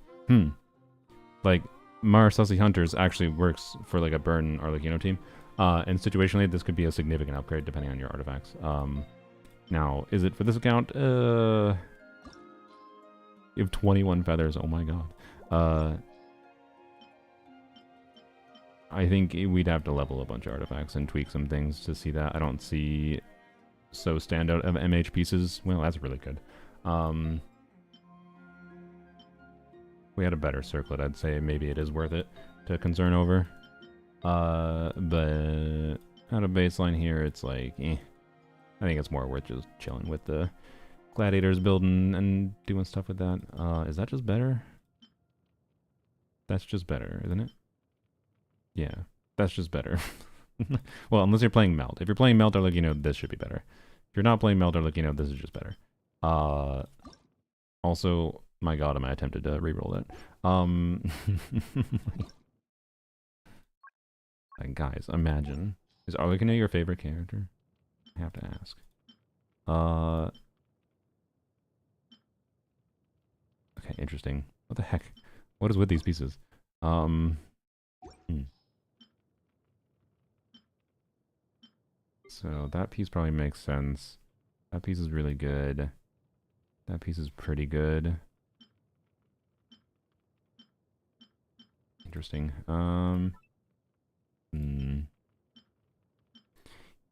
Like, Marasasi Hunters actually works for like a burn Arlecchino team. And situationally, this could be a significant upgrade depending on your artifacts. Now, is it for this account? You have 21 feathers. Oh my god. I think we'd have to level a bunch of artifacts and tweak some things to see that. I don't see so standout of MH pieces. Well, that's really good. We had a better circlet, I'd say maybe it is worth it to concern over. But out of baseline here, it's like, I think it's more worth just chilling with the gladiators building and doing stuff with that. Is that just better? That's just better, isn't it? Yeah, that's just better. Well, unless you're playing Melt. If you're playing Melt, Arlecchino, this should be better. If you're not playing Melt, Arlecchino, this is just better. Also, my god, am I tempted to reroll that. Like, guys, imagine. Is Arlecchino your favorite character? I have to ask. Okay, interesting. What the heck? What is with these pieces? So that piece probably makes sense. That piece is really good. That piece is pretty good. Interesting.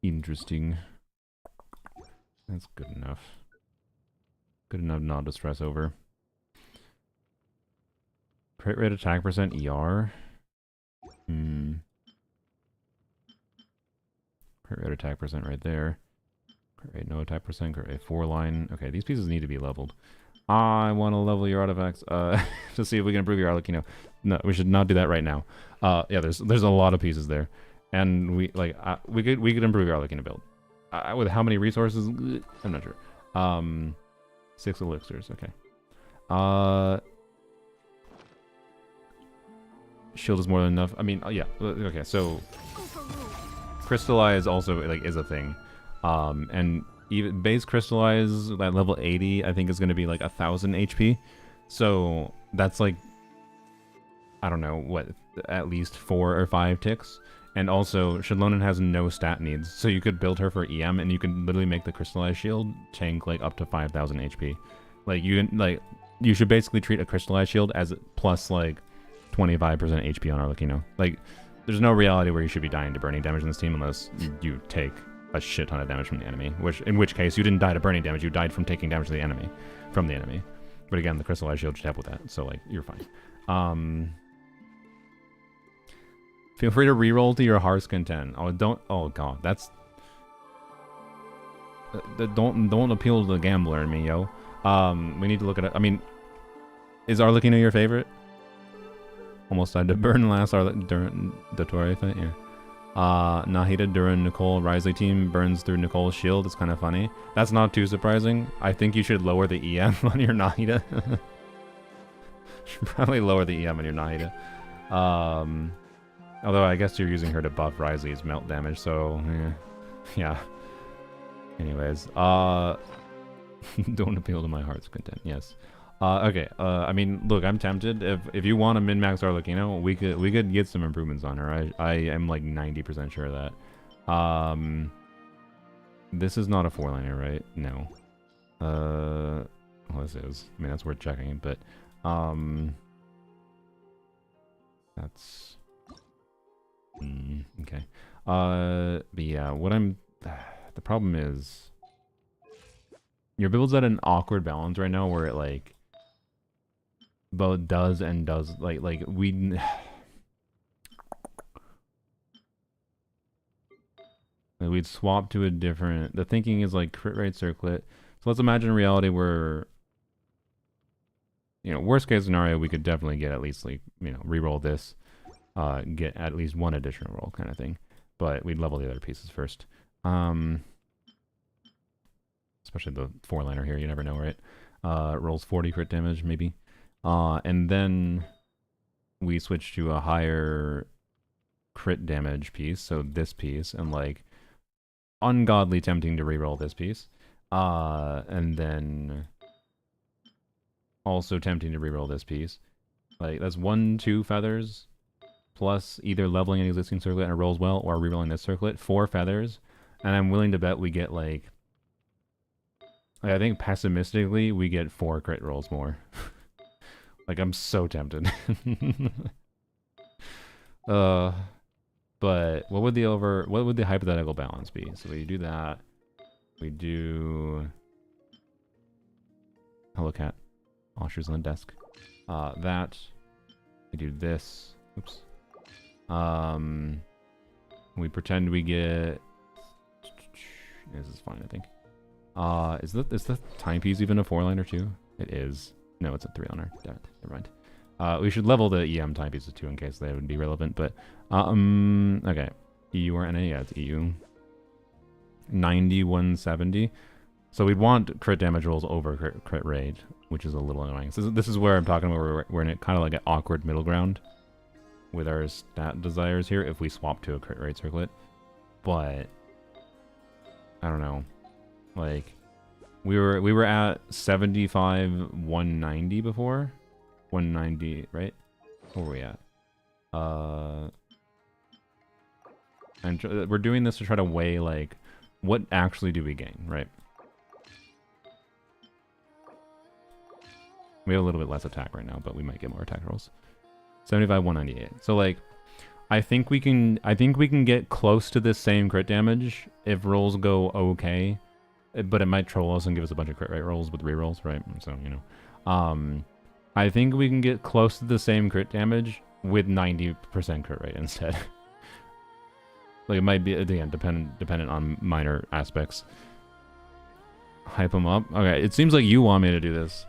Interesting. That's good enough. Good enough not to stress over. Crit rate attack percent ER. Crit rate attack percent right there. Crit rate no attack percent. Crit rate 4 line. Okay, these pieces need to be leveled. I want to level your artifacts to see if we can improve your Arlecchino. No, we should not do that right now. Yeah, there's a lot of pieces there, and we could improve your Arlecchino build. With how many resources? I'm not sure. 6 elixirs. Okay. Shield is more than enough. I mean, yeah. Okay, so crystallize also like is a thing, and even base crystallize at level 80, I think is going to be like 1,000 HP. So that's like, I don't know what, at least 4 or 5 ticks. And also, Shallonen has no stat needs, so you could build her for EM, and you can literally make the crystallized shield tank like up to 5,000 HP. Like you should basically treat a crystallized shield as plus like 25% HP on Arlecchino. Like, there's no reality where you should be dying to burning damage in this team unless you take a shit ton of damage from the enemy. In which case, you didn't die to burning damage, you died from taking damage to the enemy, from the enemy. But again, the crystallized shield should help with that, so like, you're fine. Feel free to reroll to your heart's content. Oh god, that's... Don't appeal to the gambler in me, yo. We need to look at it. I mean, is Arlecchino your favorite? Almost died to burn last during the Torre fight, yeah. Nahida during Nicole Risley team burns through Nicole's shield. It's kind of funny. That's not too surprising. I think you should lower the EM on your Nahida. Should probably lower the EM on your Nahida. Although I guess you're using her to buff Risley's melt damage, so yeah. Anyways, don't appeal to my heart's content. Yes. Okay. I mean, look, I'm tempted. If you want to min-max Arlecchino, we could get some improvements on her. I am like 90% sure of that. This is not a 4-liner, right? No. Well, this is. I mean, that's worth checking, but that's okay. But yeah, the problem is your build's at an awkward balance right now where it like both does and does like we'd swap to a different. The thinking is like crit rate circlet. So let's imagine a reality where, you know, worst case scenario, we could definitely get at least like, you know, reroll this, get at least one additional roll kind of thing. But we'd level the other pieces first. Especially the 4-liner here, you never know, right? Rolls 40 crit damage, maybe. And then we switch to a higher crit damage piece, so this piece, and like ungodly tempting to reroll this piece. And then also tempting to reroll this piece. Like, that's 1, 2 feathers, plus either leveling an existing circlet and it rolls well, or rerolling this circlet. 4 feathers. And I'm willing to bet we get, like I think pessimistically, we get 4 crit rolls more. Like, I'm so tempted. But what would the hypothetical balance be? So we do that. We do... Hello, cat. Osher's on the desk. That. We do this. Oops. We pretend we get... This is fine, I think. Is the timepiece even a 4-liner too? It is. No, it's a 3-liner. Damn it. Never mind. We should level the EM timepieces too in case they would be relevant, but okay. EU or NA? Yeah, it's EU. 9170. So we'd want crit damage rolls over crit rate, which is a little annoying. So this is where I'm talking about we're in it kind of like an awkward middle ground with our stat desires here if we swap to a crit rate circlet. But I don't know. Like we were at 75 190 before. 190, right? Where were we at? And we're doing this to try to weigh, like, what actually do we gain, right? We have a little bit less attack right now, but we might get more attack rolls. 75 198. So, like, I think we can get close to this same crit damage if rolls go okay, but it might troll us and give us a bunch of crit rate rolls with rerolls, right? So, you know, I think we can get close to the same crit damage with 90% crit rate instead. Like, it might be, again, dependent on minor aspects. Hype them up. Okay, it seems like you want me to do this.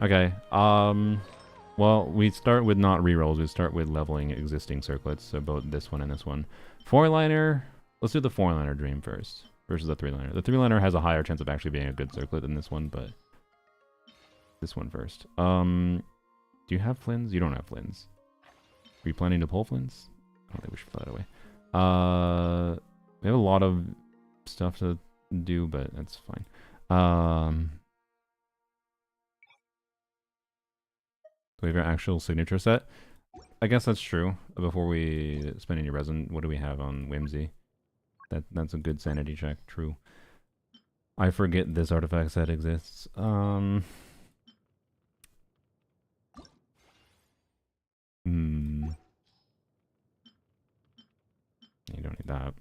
Okay, well, we start with not rerolls. We start with leveling existing circlets, so both this one and this one. 4-liner, let's do the 4-liner dream first, versus the 3-liner. The 3-liner has a higher chance of actually being a good circlet than this one, but this one first. Do you have flins? You don't have flins. Are you planning to pull flins? I don't think we should fly that away. We have a lot of stuff to do, but that's fine. Do we have our actual signature set? I guess that's true. Before we spend any resin, what do we have on Whimsy? That's a good sanity check. True. I forget this artifact set exists. You don't need that.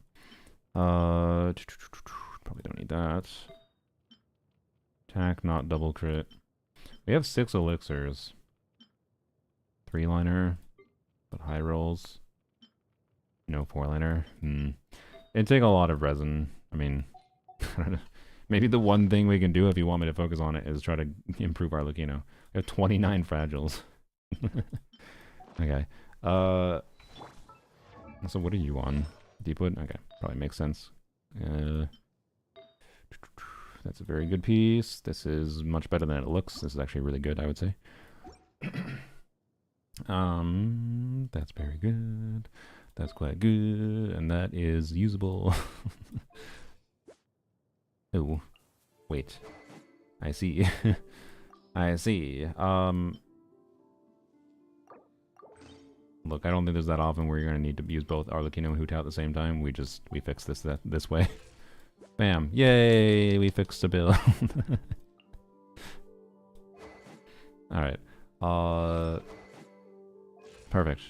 Probably don't need that. Attack, not double crit. We have 6 elixirs. 3-liner, but high rolls. No 4-liner. It'd take a lot of resin. I mean, I don't know. Maybe the one thing we can do if you want me to focus on it is try to improve our Lucino. We have 29 fragiles. Okay. So what are you on? Deepwood? Okay, probably makes sense. That's a very good piece. This is much better than it looks. This is actually really good, I would say. That's very good. That's quite good, and that is usable. Oh, wait. I see. I see. Look, I don't think there's that often where you're gonna need to use both Arlecchino and Hu Tao at the same time. We fix this way. Bam! Yay! We fixed a build. All right. Perfect.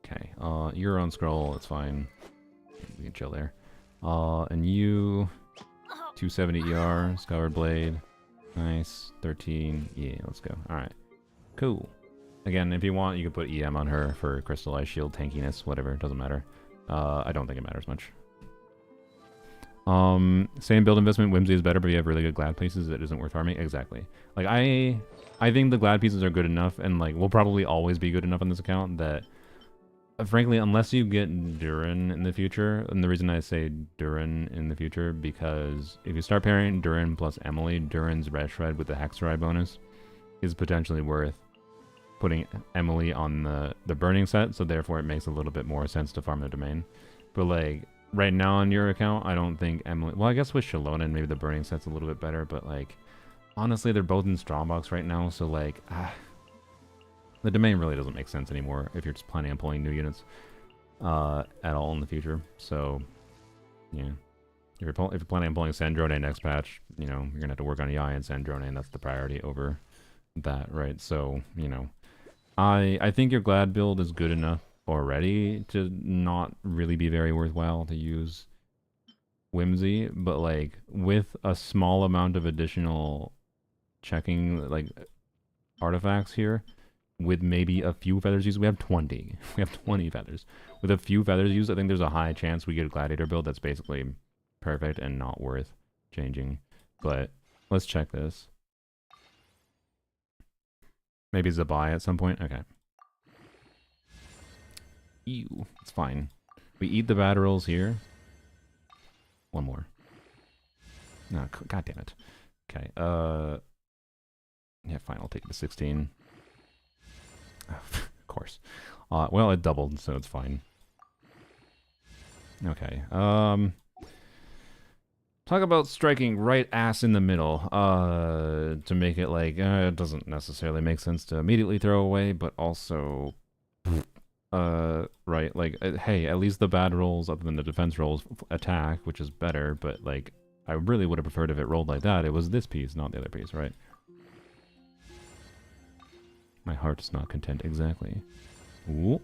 Okay. You're on scroll. It's fine. We can chill there. And you 270 ER, Scoured Blade. Nice. 13. Yeah, let's go. All right. Cool. Again, if you want, you can put EM on her for Crystallized Shield, tankiness, whatever. It doesn't matter. I don't think it matters much. Same build investment. Whimsy is better, but you have really good glad pieces. It isn't worth farming. Exactly. Like, I think the glad pieces are good enough, and like will probably always be good enough on this account that, frankly, unless you get Durin in the future, and the reason I say Durin in the future, because if you start pairing Durin plus Emily, Durin's Red Shred with the Hexeride bonus is potentially worth putting Emily on the burning set, so therefore it makes a little bit more sense to farm the domain. But like, right now on your account, I don't think Emily... Well, I guess with Shalona, maybe the Burning Set's a little bit better, but, like, honestly, they're both in Strongbox right now, so, like, the domain really doesn't make sense anymore if you're just planning on pulling new units at all in the future. So, yeah. If you're planning on pulling Sandrone next patch, you know, you're going to have to work on Yai and Sandrone, and that's the priority over that, right? So, you know, I think your Glad build is good enough already to not really be very worthwhile to use Whimsy, but like with a small amount of additional checking like artifacts here, with maybe a few feathers used, we have 20 feathers. With a few feathers used, I think there's a high chance we get a Gladiator build that's basically perfect and not worth changing. But let's check this. Maybe Zabai at some point. Okay. Ew, it's fine. We eat the bad rolls here. One more. No, god damn it. Okay, yeah, fine, I'll take it to 16. Of course. Well, it doubled, so it's fine. Okay, talk about striking right ass in the middle, to make it like, it doesn't necessarily make sense to immediately throw away, but also... right, like, hey, at least the bad rolls, other than the defense rolls, attack, which is better, but, like, I really would have preferred if it rolled like that. It was this piece, not the other piece, right? My heart's not content, exactly. Ooh.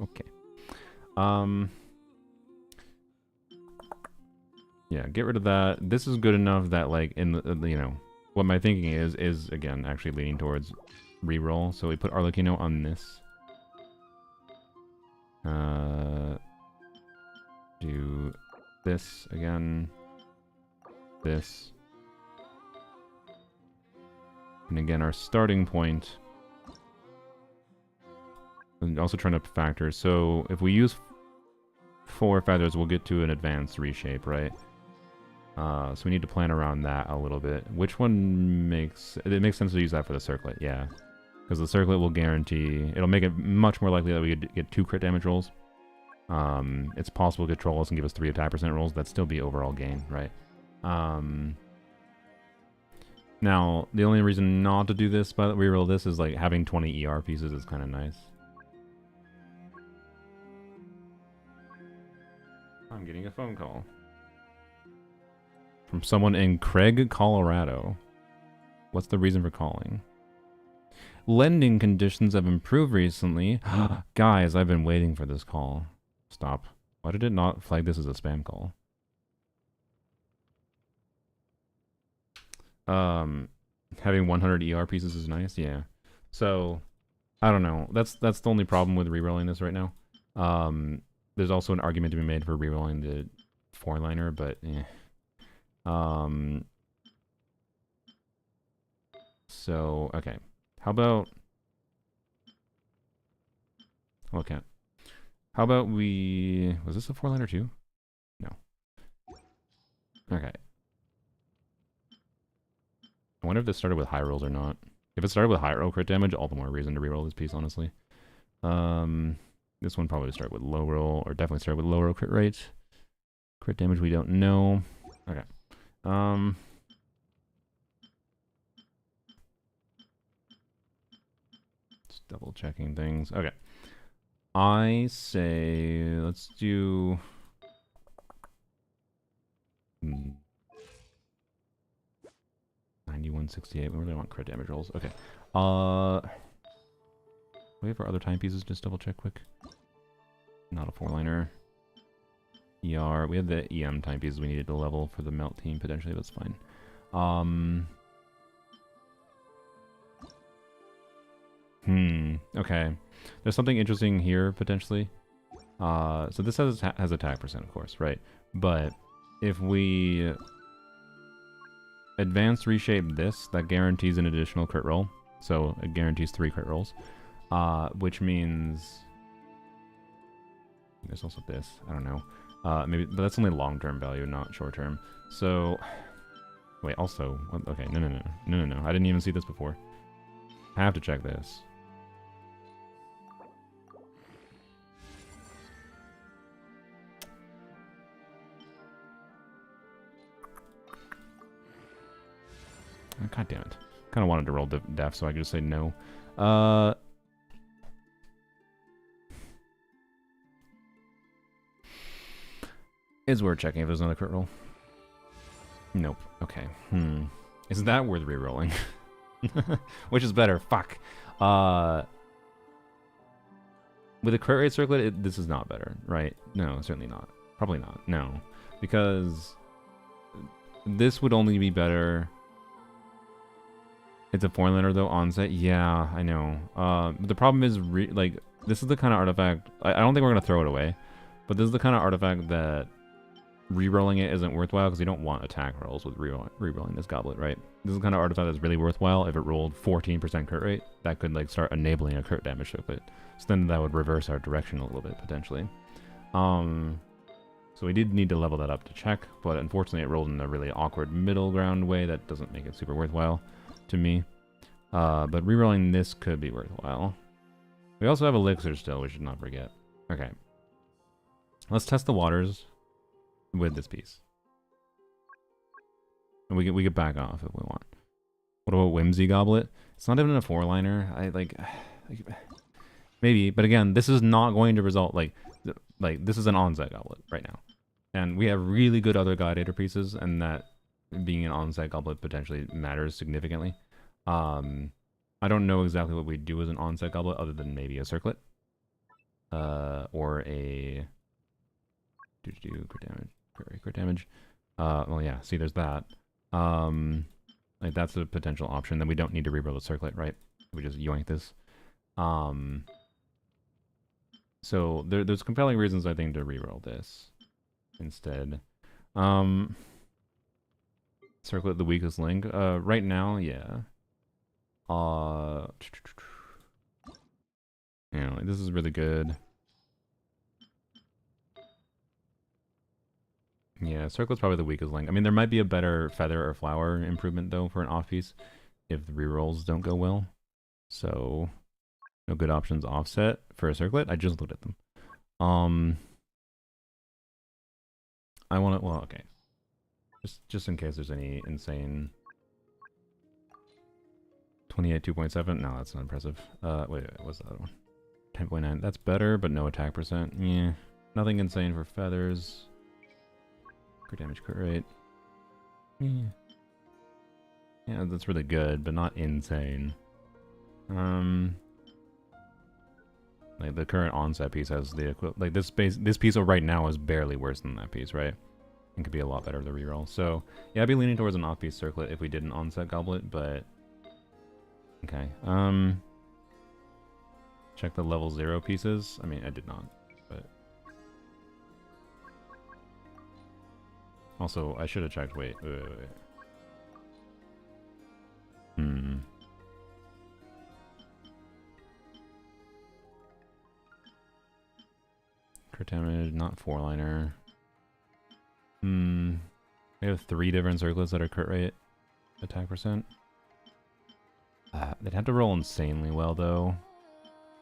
Okay. Yeah, get rid of that. This is good enough that, like, in the, you know, what my thinking is again, actually leaning towards reroll. So we put Arlecchino on this. Do this again. This. And again, our starting point. And also trying to factor. So if we use 4 feathers, we'll get to an advanced reshape, right? So we need to plan around that a little bit. Which one makes... It makes sense to use that for the circlet, yeah. Because the circlet will guarantee... It'll make it much more likely that we could get 2 crit damage rolls. It's possible to control us and give us 3 attack percent rolls. That'd still be overall gain, right? Now, the only reason not to do this, but reroll this, is like having 20 ER pieces is kind of nice. I'm getting a phone call. From someone in Craig, Colorado. What's the reason for calling? Lending conditions have improved recently. Guys, I've been waiting for this call. Stop. Why did it not flag this as a spam call? Having 100 ER pieces is nice, yeah. So, I don't know. That's the only problem with rerolling this right now. There's also an argument to be made for rerolling the 4-liner, but eh. So, okay. How about... Okay. How about we... Was this a 4-liner too? No. Okay. I wonder if this started with high rolls or not. If it started with high roll crit damage, all the more reason to reroll this piece, honestly. This one probably started with low roll, or definitely started with low roll crit rate. Crit damage we don't know. Okay. Just double checking things. Okay. I say let's do 9168. We really want crit damage rolls. Okay. We have our other timepieces. Just double check quick. Not a 4-liner. ER. We have the EM timepieces we needed to level for the melt team potentially. That's fine. Okay. There's something interesting here potentially. So this has attack percent, of course, right? But if we advanced reshape this, that guarantees an additional crit roll. So it guarantees 3 crit rolls. Which means there's also this. I don't know. Maybe, but that's only long-term value, not short-term. So, wait. Also, okay. No. I didn't even see this before. Have to check this. God damn it. Kind of wanted to roll def so I could just say no. Is worth checking if there's another crit roll. Nope. Okay. Is that worth re-rolling? Which is better? Fuck. With a crit rate circlet, this is not better, right? No, certainly not. Probably not. No. Because this would only be better. It's a foreign letter though, onset. Yeah, I know. But the problem is, like, this is the kind of artifact. I don't think we're gonna throw it away, but this is the kind of artifact that re-rolling it isn't worthwhile because you don't want attack rolls with re-rolling this goblet, right? This is the kind of artifact that's really worthwhile if it rolled 14% crit rate. That could like start enabling a crit damage circlet. So then that would reverse our direction a little bit potentially. So we did need to level that up to check, but unfortunately it rolled in a really awkward middle ground way that doesn't make it super worthwhile to me. But re-rolling this could be worthwhile. We also have elixir still, we should not forget. Okay. Let's test the waters with this piece. And we could back off if we want. What about Whimsy Goblet? It's not even a 4-liner. I like maybe, but again, this is not going to result like this is an onset goblet right now. And we have really good other gladiator pieces, and that being an onset goblet potentially matters significantly. I don't know exactly what we do as an onset goblet other than maybe a circlet. Or a crit damage. Well yeah, see there's that. Like that's a potential option. Then we don't need to reroll the circlet, right? We just yoink this. So there's compelling reasons I think to reroll this instead. Circlet the weakest link. Right now, yeah. Yeah, like, this is really good. Yeah, Circlet's probably the weakest link. I mean, there might be a better feather or flower improvement, though, for an off-piece if the rerolls don't go well. So, no good options offset for a Circlet. I just looked at them. I want to... Well, okay. Just in case there's any insane... 28, 2.7? No, that's not impressive. Wait, what's the other one? 10.9. That's better, but no attack percent. Yeah. Nothing insane for feathers. Crit damage, crit rate. Yeah. Yeah, that's really good, but not insane. Like the current onset piece has the equivalent. Like this piece right now is barely worse than that piece, right? It could be a lot better to reroll. So yeah, I'd be leaning towards an off-piece circlet if we did an onset goblet, but okay. Check the level 0 pieces. I mean, I did not, but also I should have checked. Wait. Crit damage, not 4-liner. We have 3 different circlets that are crit rate, attack percent. They'd have to roll insanely well, though.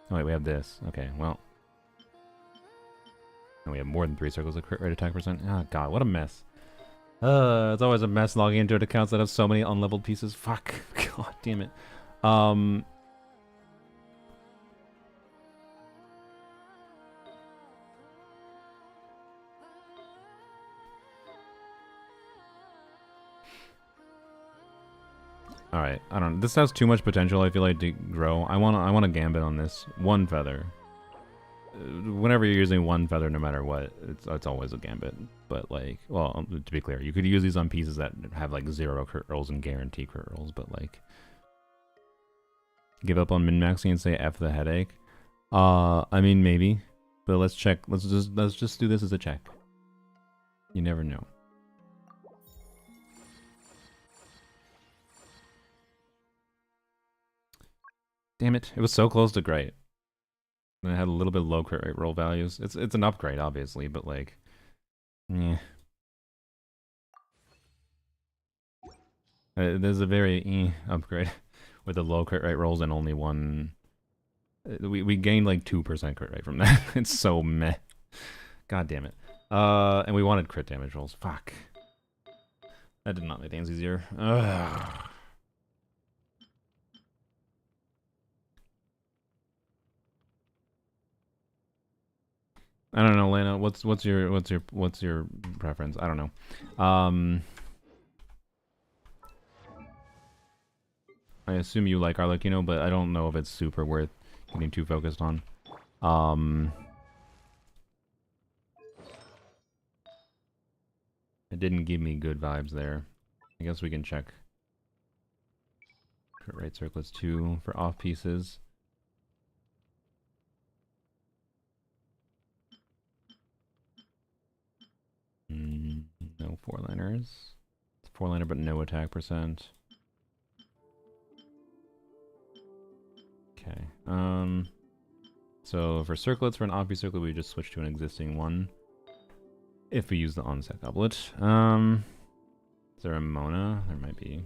Oh, wait, we have this. Okay, well. And we have more than 3 circles of crit rate attack percent. Oh, God, what a mess. It's always a mess logging into accounts that have so many unleveled pieces. Fuck. God damn it. Alright, I don't know. This has too much potential, I feel like, to grow. I want a gambit on this. 1 feather. Whenever you're using 1 feather, no matter what, it's always a gambit. But, like, well, to be clear, you could use these on pieces that have, like, 0 crit rolls and guarantee crit rolls, but, like... Give up on min-maxing and say F the headache? I mean, maybe. But let's check. Let's just do this as a check. You never know. Damn it. It was so close to great. And it had a little bit low crit rate roll values. It's an upgrade, obviously, but like... Yeah. There's a very upgrade. with the low crit rate rolls and only one. We gained like 2% crit rate from that. It's so meh. God damn it. And we wanted crit damage rolls. Fuck. That did not make things easier. Ugh. I don't know, Lena. What's your preference? I don't know. I assume you like Arlecchino, but I don't know if it's super worth getting too focused on. It didn't give me good vibes there. I guess we can check. Crit rate circlets 2 for off pieces. No 4-liners. It's 4-liner but no attack percent. Okay. So for circlets, for an off-piece circlet, we just switch to an existing one. If we use the onset goblet. Is there a Mona? There might be.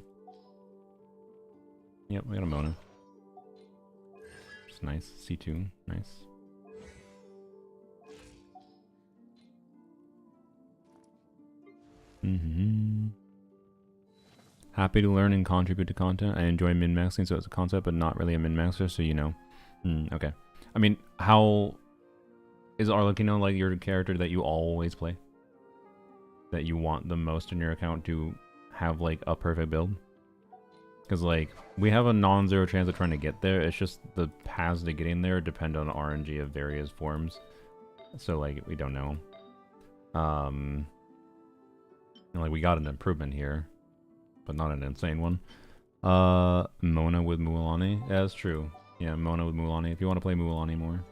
Yep, we got a Mona. Just nice. C2. Nice. Happy to learn and contribute to content. I enjoy min-maxing, so it's a concept, but not really a min-maxer, so you know. Okay. I mean, how... Is Arlecchino like your character that you always play? That you want the most in your account to have, like, a perfect build? Because, like, we have a non-zero chance of trying to get there. It's just the paths to getting there depend on RNG of various forms. So, like, we don't know. And, like, we got an improvement here. But not an insane one. Mona with Mualani. Yeah, that's true. Yeah, Mona with Mualani. If you want to play Mualani more.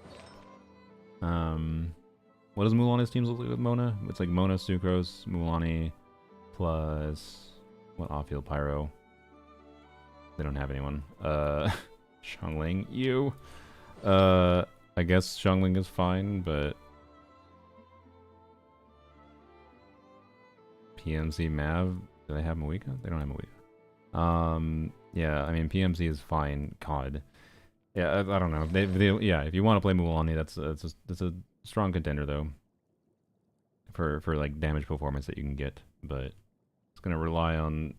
What does Mualani's teams look like with Mona? It's like Mona, Sucrose, Mualani, plus... What off-field Pyro? They don't have anyone. Xiangling. You. I guess Xiangling is fine, but... PMC Mav. Do they have Moika? They don't have Moika. Yeah, I mean, PMC is fine. COD. Yeah, I don't know. Yeah, if you want to play Mualani, that's a strong contender, though. For like, damage performance that you can get. But it's going to rely on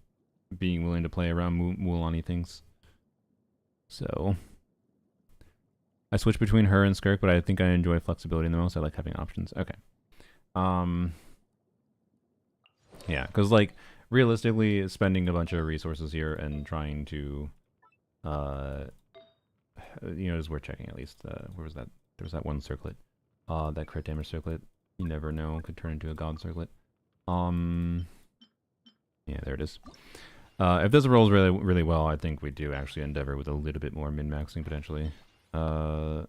being willing to play around Mualani things. So... I switch between her and Skirk, but I think I enjoy flexibility the most. I like having options. Okay. Yeah, because, like... Realistically, spending a bunch of resources here and trying to, you know, is worth checking at least. Where was that? There was that one circlet. That crit damage circlet. You never know, could turn into a god circlet. Yeah, there it is. If this rolls really, really well, I think we do actually endeavor with a little bit more min-maxing potentially. 1,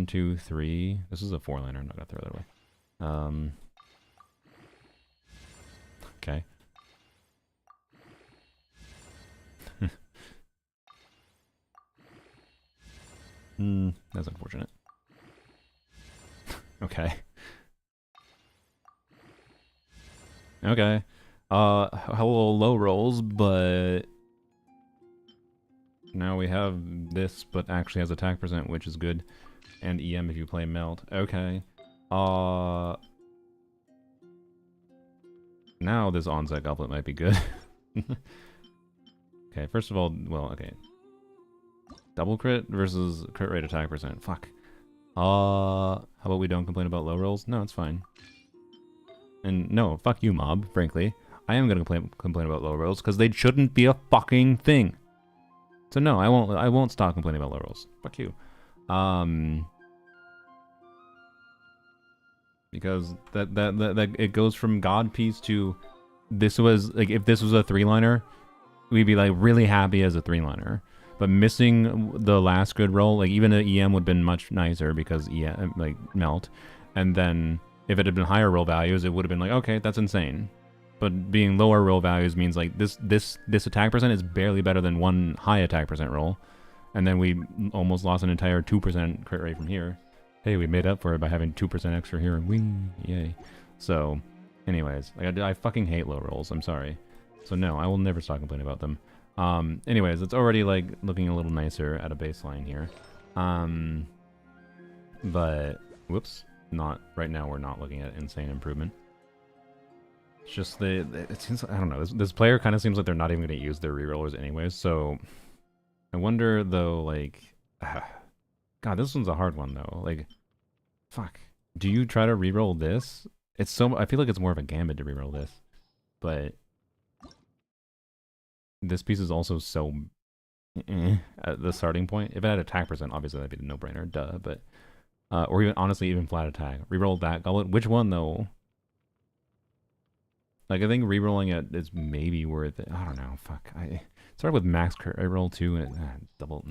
2, 3. This is a 4-liner. I'm not gonna throw that away. Okay. That's unfortunate. Okay. Okay. Hello, low rolls, but now we have this, but actually has attack percent, which is good, and EM if you play Melt. Okay. Now this onset goblet might be good. Okay, first of all, well, okay. Double crit versus crit rate attack percent. Fuck. How about we don't complain about low rolls? No, it's fine. And no, fuck you, mob, frankly. I am gonna complain about low rolls, because they shouldn't be a fucking thing. So no, I won't stop complaining about low rolls. Fuck you. Because that it goes from God piece to this was like, if this was a 3-liner, we'd be like really happy as a 3-liner. But missing the last good roll, like even an EM would have been much nicer because EM, like Melt. And then if it had been higher roll values, it would have been like, okay, that's insane. But being lower roll values means like this attack percent is barely better than one high attack percent roll. And then we almost lost an entire 2% crit rate from here. Hey, we made up for it by having 2% extra here and wee, yay. So, anyways, like I fucking hate low rolls, I'm sorry. So no, I will never stop complaining about them. Anyways, it's already like looking a little nicer at a baseline here. But whoops, not right now. We're not looking at insane improvement. It's just it seems, I don't know. This player kind of seems like they're not even going to use their rerollers anyways. So I wonder though, like, God, this one's a hard one though. Like, fuck. Do you try to reroll this? It's so, I feel like it's more of a gambit to reroll this, but this piece is also so at the starting point. If it had attack percent, obviously that'd be a no-brainer, duh. But or even honestly, even flat attack. Reroll that goblet. Which one though? Like I think rerolling it is maybe worth it. I don't know. Fuck. I started with max reroll too, and double.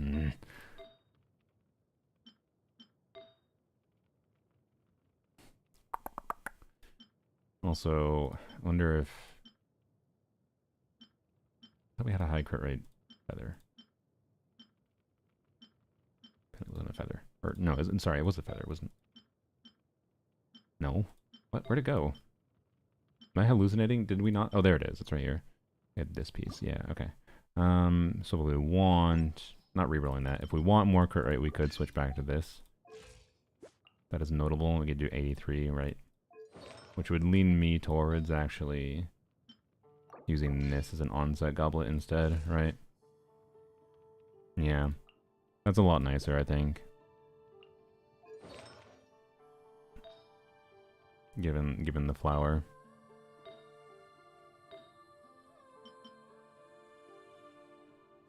Also, I wonder if I thought we had a high crit rate feather. It wasn't a feather. Or no, I'm sorry, it was a feather. It wasn't. No. What? Where'd it go? Am I hallucinating? Did we not? Oh, there it is. It's right here. We had this piece. Yeah. Okay. So we want not rerolling that. If we want more crit rate, we could switch back to this. That is notable. We could do 83, right? Which would lean me towards actually using this as an onset goblet instead, right? Yeah. That's a lot nicer, I think. Given the flower.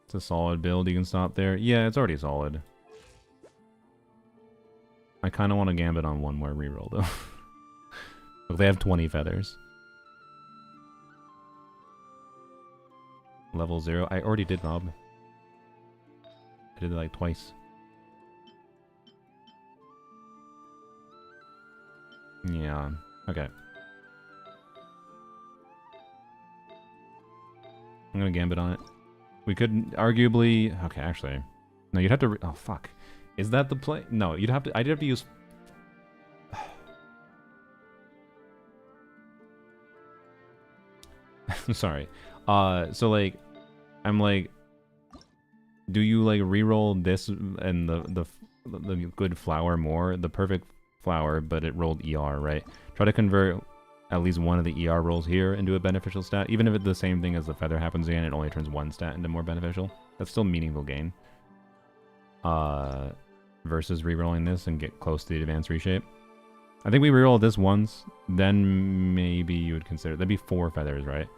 It's a solid build, you can stop there. Yeah, it's already solid. I kind of want to gambit on one more reroll, though. Look, they have 20 feathers. Level 0. I already did Mob. I did it like twice. Yeah. Okay. I'm gonna gambit on it. We could arguably... Okay, actually... No, you'd have to... Oh, fuck. Is that the play? No, you'd have to... I'd have to use... I'm sorry. So, like... I'm like... Do you, like, reroll this and the good flower more? The perfect flower, but it rolled ER, right? Try to convert at least one of the ER rolls here into a beneficial stat. Even if it's the same thing as the feather happens again, it only turns one stat into more beneficial. That's still meaningful gain. Versus rerolling this and get close to the advanced reshape. I think we reroll this once, then maybe you would consider... That'd be 4 feathers, right?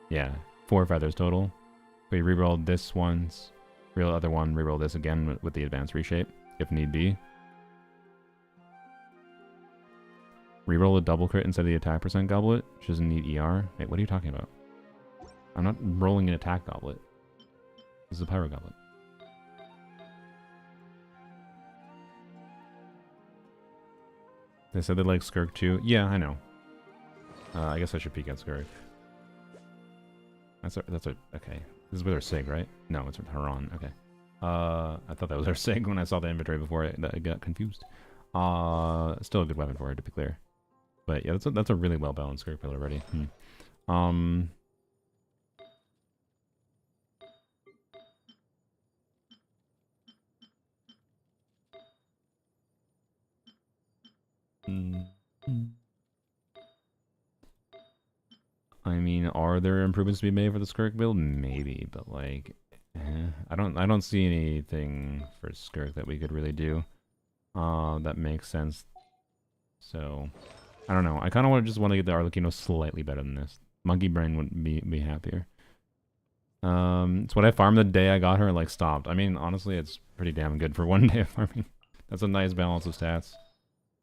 Yeah, 4 feathers total. We reroll this once, reroll the other one, reroll this again with the advanced reshape, if need be. Reroll a double crit instead of the attack percent goblet, which doesn't need ER. Wait, what are you talking about? I'm not rolling an attack goblet. This is a pyro goblet. They said they like Skirk too. Yeah, I know. I guess I should peek at Skirk. That's okay. This is with our Sig, right? No, it's with Haran. Okay. I thought that was our Sig when I saw the inventory before I got confused. Still a good weapon for her, to be clear. But yeah, that's a really well balanced Skirk build already. I mean, are there improvements to be made for the Skirk build? Maybe, but like, I don't see anything for Skirk that we could really do that makes sense. So, I don't know. I kind of just want to get the Arlecchino slightly better than this. Monkey Brain would be happier. It's what I farmed the day I got her and like stopped. I mean, honestly, it's pretty damn good for one day of farming. That's a nice balance of stats.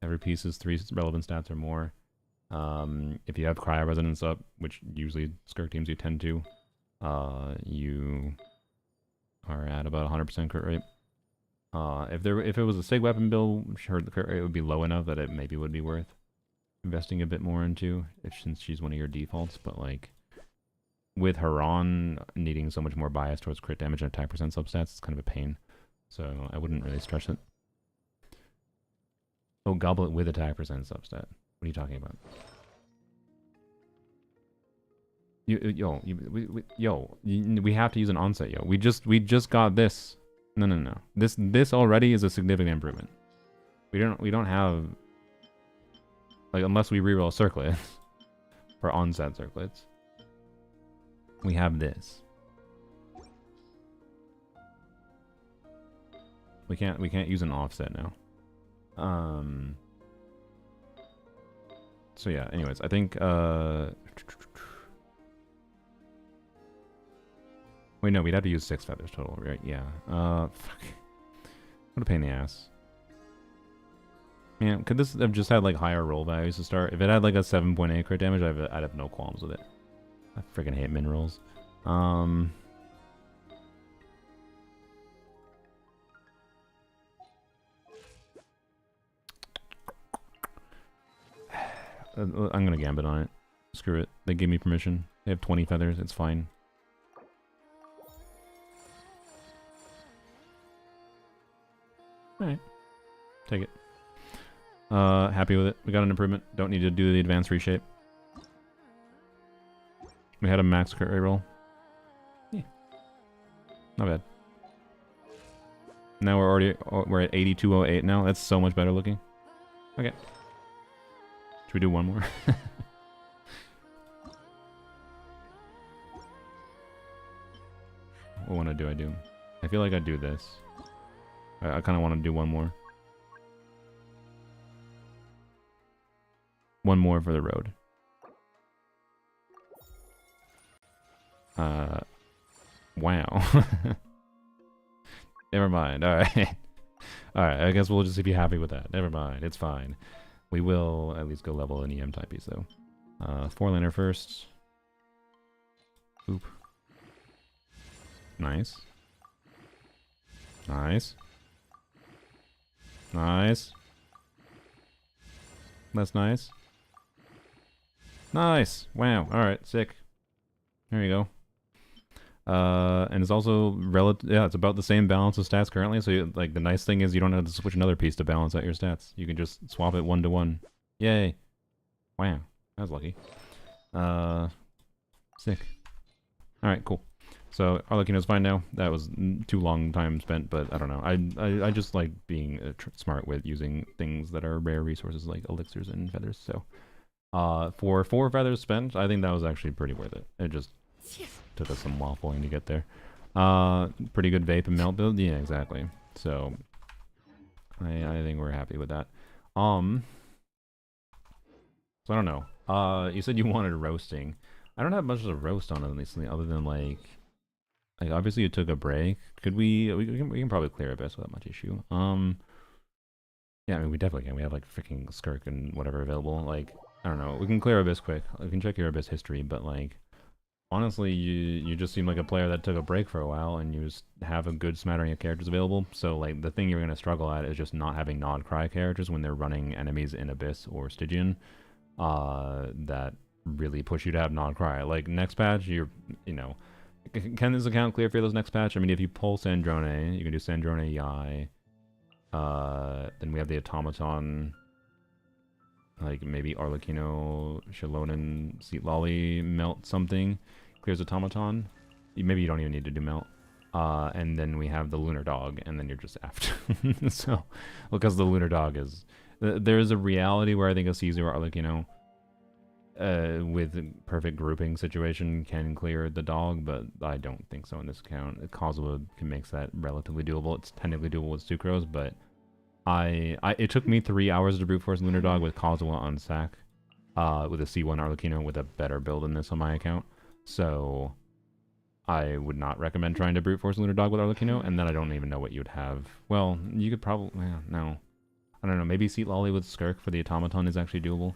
Every piece is 3 relevant stats or more. If you have Cryo Resonance up, which usually Skirk teams you tend to, you are at about 100% crit rate. If it was a Sig weapon build, sure, the crit rate would be low enough that it maybe would be worth investing a bit more into, since she's one of your defaults. But like, with Haran needing so much more bias towards crit damage and attack percent substats, it's kind of a pain. So I wouldn't really stretch it. Oh, Goblet with attack percent substat. What are you talking about? We have to use an onset, yo. We just got this. No. This already is a significant improvement. We don't have, like, unless we reroll circlets for onset circlets. We have this. We can't use an offset now. So yeah, anyways, I think wait, no, we'd have to use 6 feathers total, right? Yeah. Fuck. What a pain in the ass. Man, could this have just had like higher roll values to start? If it had like a 7.8 crit damage, I'd have no qualms with it. I freaking hate min rolls. I'm gonna gambit on it. Screw it. They gave me permission. They have 20 feathers. It's fine. Alright. Take it. Happy with it. We got an improvement. Don't need to do the advanced reshape. We had a max crit rate roll. Yeah. Not bad. Now we're at 8208 now. That's so much better looking. Okay. Should we do one more? What one do I do? I feel like I do this. I kind of want to do one more. One more for the road. Wow. Never mind. Alright. Alright, I guess we'll just be happy with that. Never mind. It's fine. We will at least go level an EM type piece though. 4-laner first. Oop. Nice. Nice. Nice. That's nice. Nice! Wow. Alright, sick. There you go. And it's also yeah, it's about the same balance of stats currently, so you, like, the nice thing is you don't have to switch another piece to balance out your stats. You can just swap it 1-to-1. Yay. Wow. That was lucky. Sick. Alright, cool. So, Arlecchino's fine now. That was too long time spent, but I don't know. I just like being smart with using things that are rare resources like elixirs and feathers, so... for 4 feathers spent, I think that was actually pretty worth it. It just took us some waffling to get there. Pretty good vape and melt build? Yeah, exactly. So, I think we're happy with that. So I don't know. You said you wanted roasting. I don't have much of a roast on it recently, other than like obviously you took a break. Could we can probably clear Abyss without much issue. Yeah, I mean we definitely can. We have like freaking Skirk and whatever available. Like, I don't know. We can clear Abyss quick. We can check your Abyss history, but like honestly, you just seem like a player that took a break for a while, and you just have a good smattering of characters available. So like the thing you're gonna struggle at is just not having Nod Cry characters when they're running enemies in Abyss or Stygian. That really push you to have Nod Cry. Like next patch, you know, can this account clear Fearless next patch? I mean, if you pull Sandrone, you can do Sandrone Yai. Then we have the Automaton. Like maybe Arlecchino, Shalonen, Seat Lolly, Melt something. Clears Automaton. Maybe you don't even need to do Melt. And then we have the Lunar Dog, and then you're just after. So, because the Lunar Dog is... There's a reality where I think a Caesar or Arlecchino with perfect grouping situation can clear the dog, but I don't think so in this account. Kazuha makes that relatively doable. It's technically doable with Sucrose, but it took me 3 hours to brute force Lunar Dog with Kazuha on sack, with a C1 Arlecchino with a better build than this on my account. So I would not recommend trying to brute force Lunar Dog with Arlecchino, and then I don't even know what you'd have. Well, you could probably... no. I don't know, maybe Seat Lolly with Skirk for the Automaton is actually doable.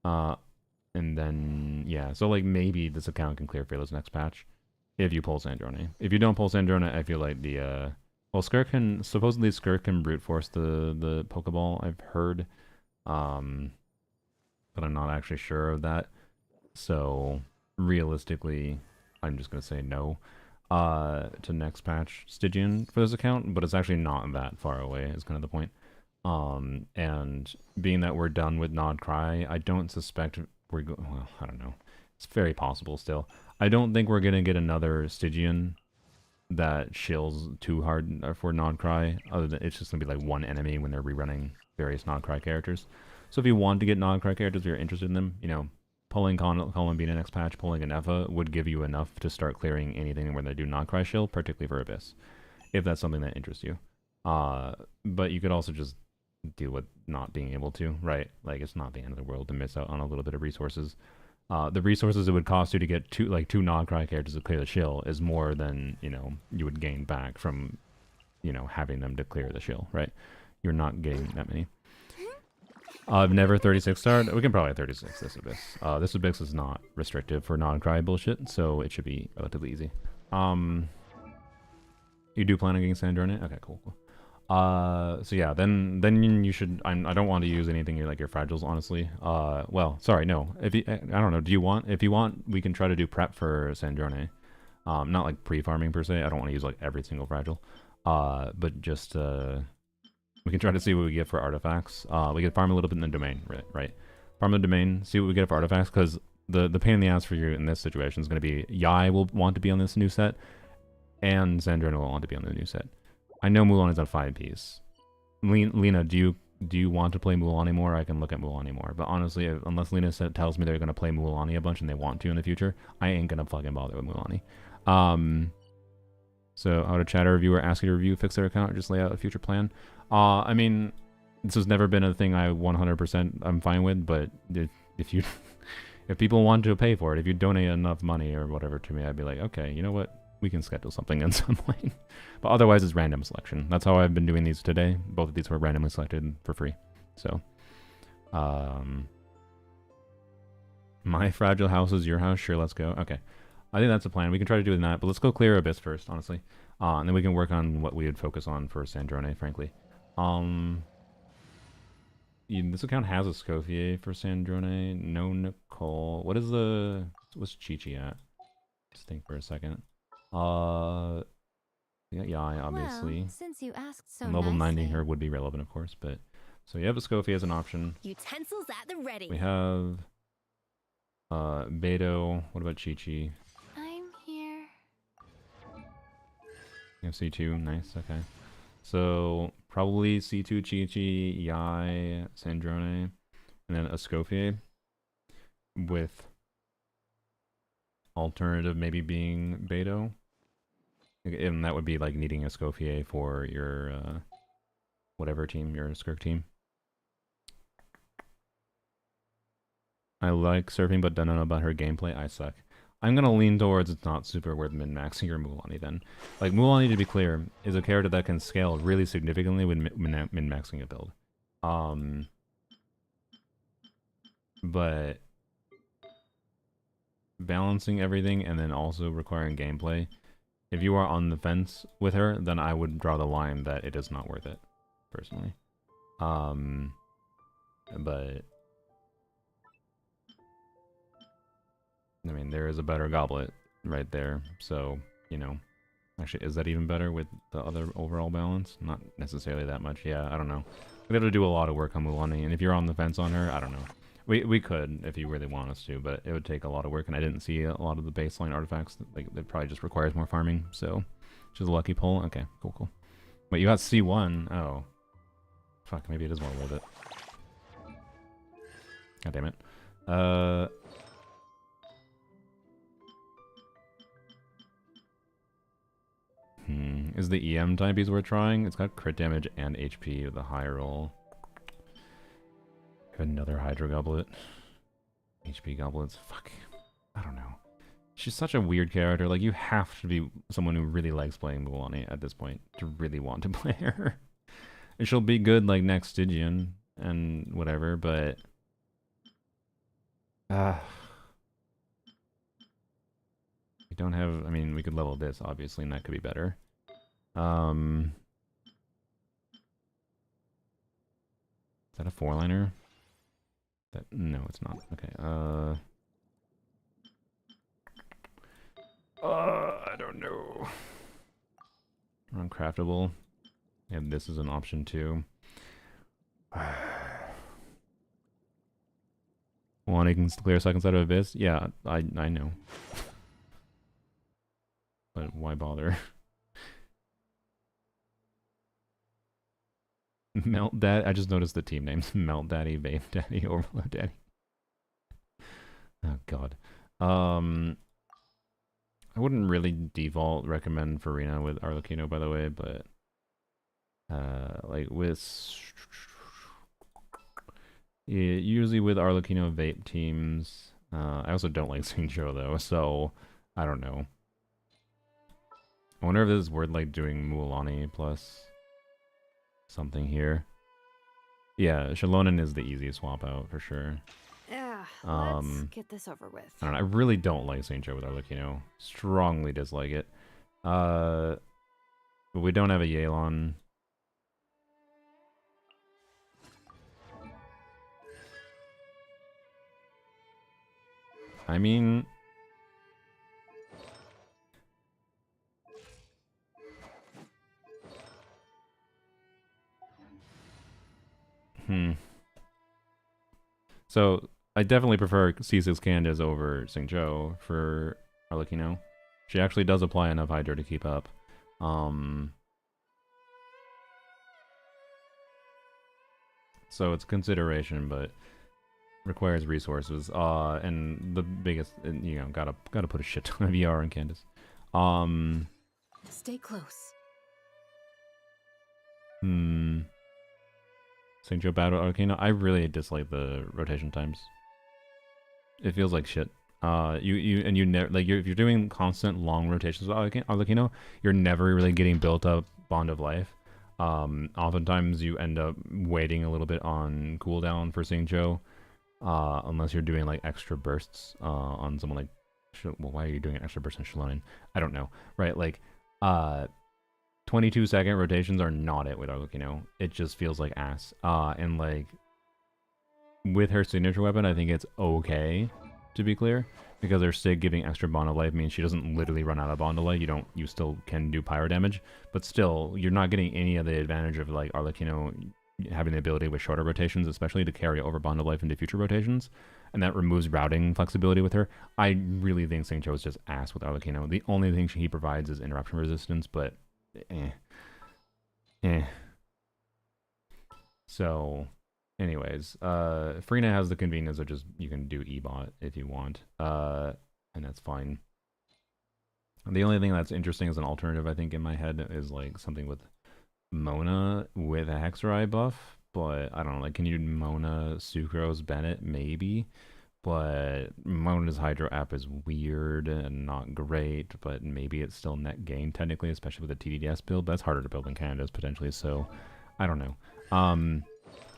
And then, yeah, so like maybe this account can clear Fearless next patch if you pull Sandrone. If you don't pull Sandrone, I feel like the, well, Skirk can, supposedly Skirk can brute force the Pokeball, I've heard. But I'm not actually sure of that. So, realistically, I'm just going to say no. To next patch Stygian for this account, but it's actually not that far away is kind of the point. And being that we're done with Nod Cry, I don't suspect well, I don't know. It's very possible still. I don't think we're gonna get another Stygian that shills too hard for Nodcry. Other than it's just gonna be like one enemy when they're rerunning various Nodcry characters. So if you want to get Nodcry characters, if you're interested in them, you know, pulling Columbina next patch, pulling an Eva would give you enough to start clearing anything where they do Nodcry shill, particularly for Abyss, if that's something that interests you. But you could also just deal with not being able to, right? Like, it's not the end of the world to miss out on a little bit of resources. The resources it would cost you to get two Nodcry characters to clear the shill is more than, you know, you would gain back from, you know, having them to clear the shill, right? You're not getting that many. I've never 36 starred. We can probably 36 this Abyss. This Abyss is not restrictive for Nodcry bullshit, so it should be relatively easy. You do plan on getting Sandrone? Okay, cool. So yeah, then you should. I don't want to use anything your fragiles, honestly. Well, sorry, no. If you, I don't know. Do you want? If you want, we can try to do prep for Sandrone. Not like pre-farming per se. I don't want to use like every single fragile. But just we can try to see what we get for artifacts. We can farm a little bit in the domain, right? Farm the domain, see what we get for artifacts, because the pain in the ass for you in this situation is going to be Yai will want to be on this new set, and Sandrone will want to be on the new set. I know Mulan is on 5Ps. Lena, do you want to play Mulan more? I can look at Mulan more. But honestly, unless Lena tells me they're going to play Mulan a bunch and they want to in the future, I ain't going to fucking bother with Mulan. So how to chat a reviewer, ask you to review, fix their account, or just lay out a future plan. I mean, this has never been a thing I 100% I'm fine with, but if you if people want to pay for it, if you donate enough money or whatever to me, I'd be like, okay, you know what? We can schedule something in some way. But otherwise, it's random selection. That's how I've been doing these today. Both of these were randomly selected for free. So, my fragile house is your house. Sure, let's go. Okay. I think that's the plan. We can try to do that, but let's go clear Abyss first, honestly. And then we can work on what we would focus on for Sandrone, frankly. This account has a Scoffier for Sandrone. No Nicole. What's Chi-Chi at? Just think for a second. Yeah, obviously. Well, since you asked so and level 90 nicely. her would be relevant, of course, but so you have a Scoffier as an option. Utensils at the ready. We have Beto. What about Chi-Chi? I'm here. You have C2, nice, okay. So probably C2, Chi-Chi, Yai, Sandrone, and then a Scoffier with alternative maybe being Beto. And that would be like needing a Scoffier for your whatever team, your Skirk team. I like surfing, but don't know about her gameplay. I suck. I'm gonna lean towards it's not super worth min-maxing your Mulanni then. Like, Mulanni, to be clear, is a character that can scale really significantly with min-maxing a build. But balancing everything and then also requiring gameplay, if you are on the fence with her, then I would draw the line that it is not worth it, personally. But I mean, there is a better goblet right there, so, you know. Actually, is that even better with the other overall balance? Not necessarily that much. Yeah, I don't know. We have to do a lot of work on Mulanni, and if you're on the fence on her, I don't know. We could, if you really want us to, but it would take a lot of work, and I didn't see a lot of the baseline artifacts. Like, it probably just requires more farming, so... Which is a lucky pull. Okay, cool. Wait, you got C1? Oh. Fuck, maybe it is more worth it. God damn it. Is the EM type worth trying? It's got crit damage and HP with a high roll. Another Hydro Goblet. HP Goblets. Fuck. I don't know. She's such a weird character. Like, you have to be someone who really likes playing Mulanni at this point to really want to play her. And she'll be good, like, next Stygian and whatever, but... we don't have... I mean, we could level this, obviously, and that could be better. Is that a 4-liner? No, it's not. Okay, I don't know. Uncraftable. Yeah, this is an option too. Well, Wanting to clear second side of Abyss? Yeah, I know. But why bother? Melt Daddy. I just noticed the team names. Melt Daddy, Vape Daddy, Overload Daddy. Oh god. I wouldn't really default recommend Farina with Arlecchino, by the way, but like with usually with Arlecchino Vape teams, I also don't like Xingqiu though, so I don't know. I wonder if this is worth like doing Mualani plus something here. Yeah, Shalonen is the easiest swap out for sure. Yeah, let's get this over with. I don't know, I really don't like Xingqiu with Arlecchino. Strongly dislike it. But we don't have a Yelan. I mean, so I definitely prefer C6 Candace over Xingqiu for Arlecchino. She actually does apply enough Hydro to keep up. So it's a consideration, but requires resources. And the biggest, you know, gotta put a shit ton of ER on Candace. Stay close. Xingqiu battle Arlecchino. I really dislike the rotation times. It feels like shit. You never like if you're doing constant long rotations with Arlecchino, you're never really getting built up Bond of Life. Oftentimes you end up waiting a little bit on cooldown for Xingqiu, unless you're doing like extra bursts on someone like. Well, why are you doing an extra burst on Shalonen? I don't know. Right, like 22-second rotations are not it with Arlecchino. It just feels like ass. And like with her signature weapon, I think it's okay, to be clear, because her Sig giving extra Bond of Life means she doesn't literally run out of Bond of Life. You still can do pyro damage, but still you're not getting any of the advantage of like Arlecchino having the ability with shorter rotations, especially to carry over Bond of Life into future rotations, and that removes routing flexibility with her. I really think Xingqiu is just ass with Arlecchino. The only thing he provides is interruption resistance, but So, anyways, Farina has the convenience of just, you can do E-bot if you want, and that's fine. The only thing that's interesting as an alternative, I think, in my head is like something with Mona with a Hexereye buff, but I don't know, like, can you do Mona, Sucrose, Bennett? Maybe. But Mona's Hydro app is weird and not great, but maybe it's still net gain technically, especially with the TDDS build. That's harder to build than Candace potentially, so I don't know.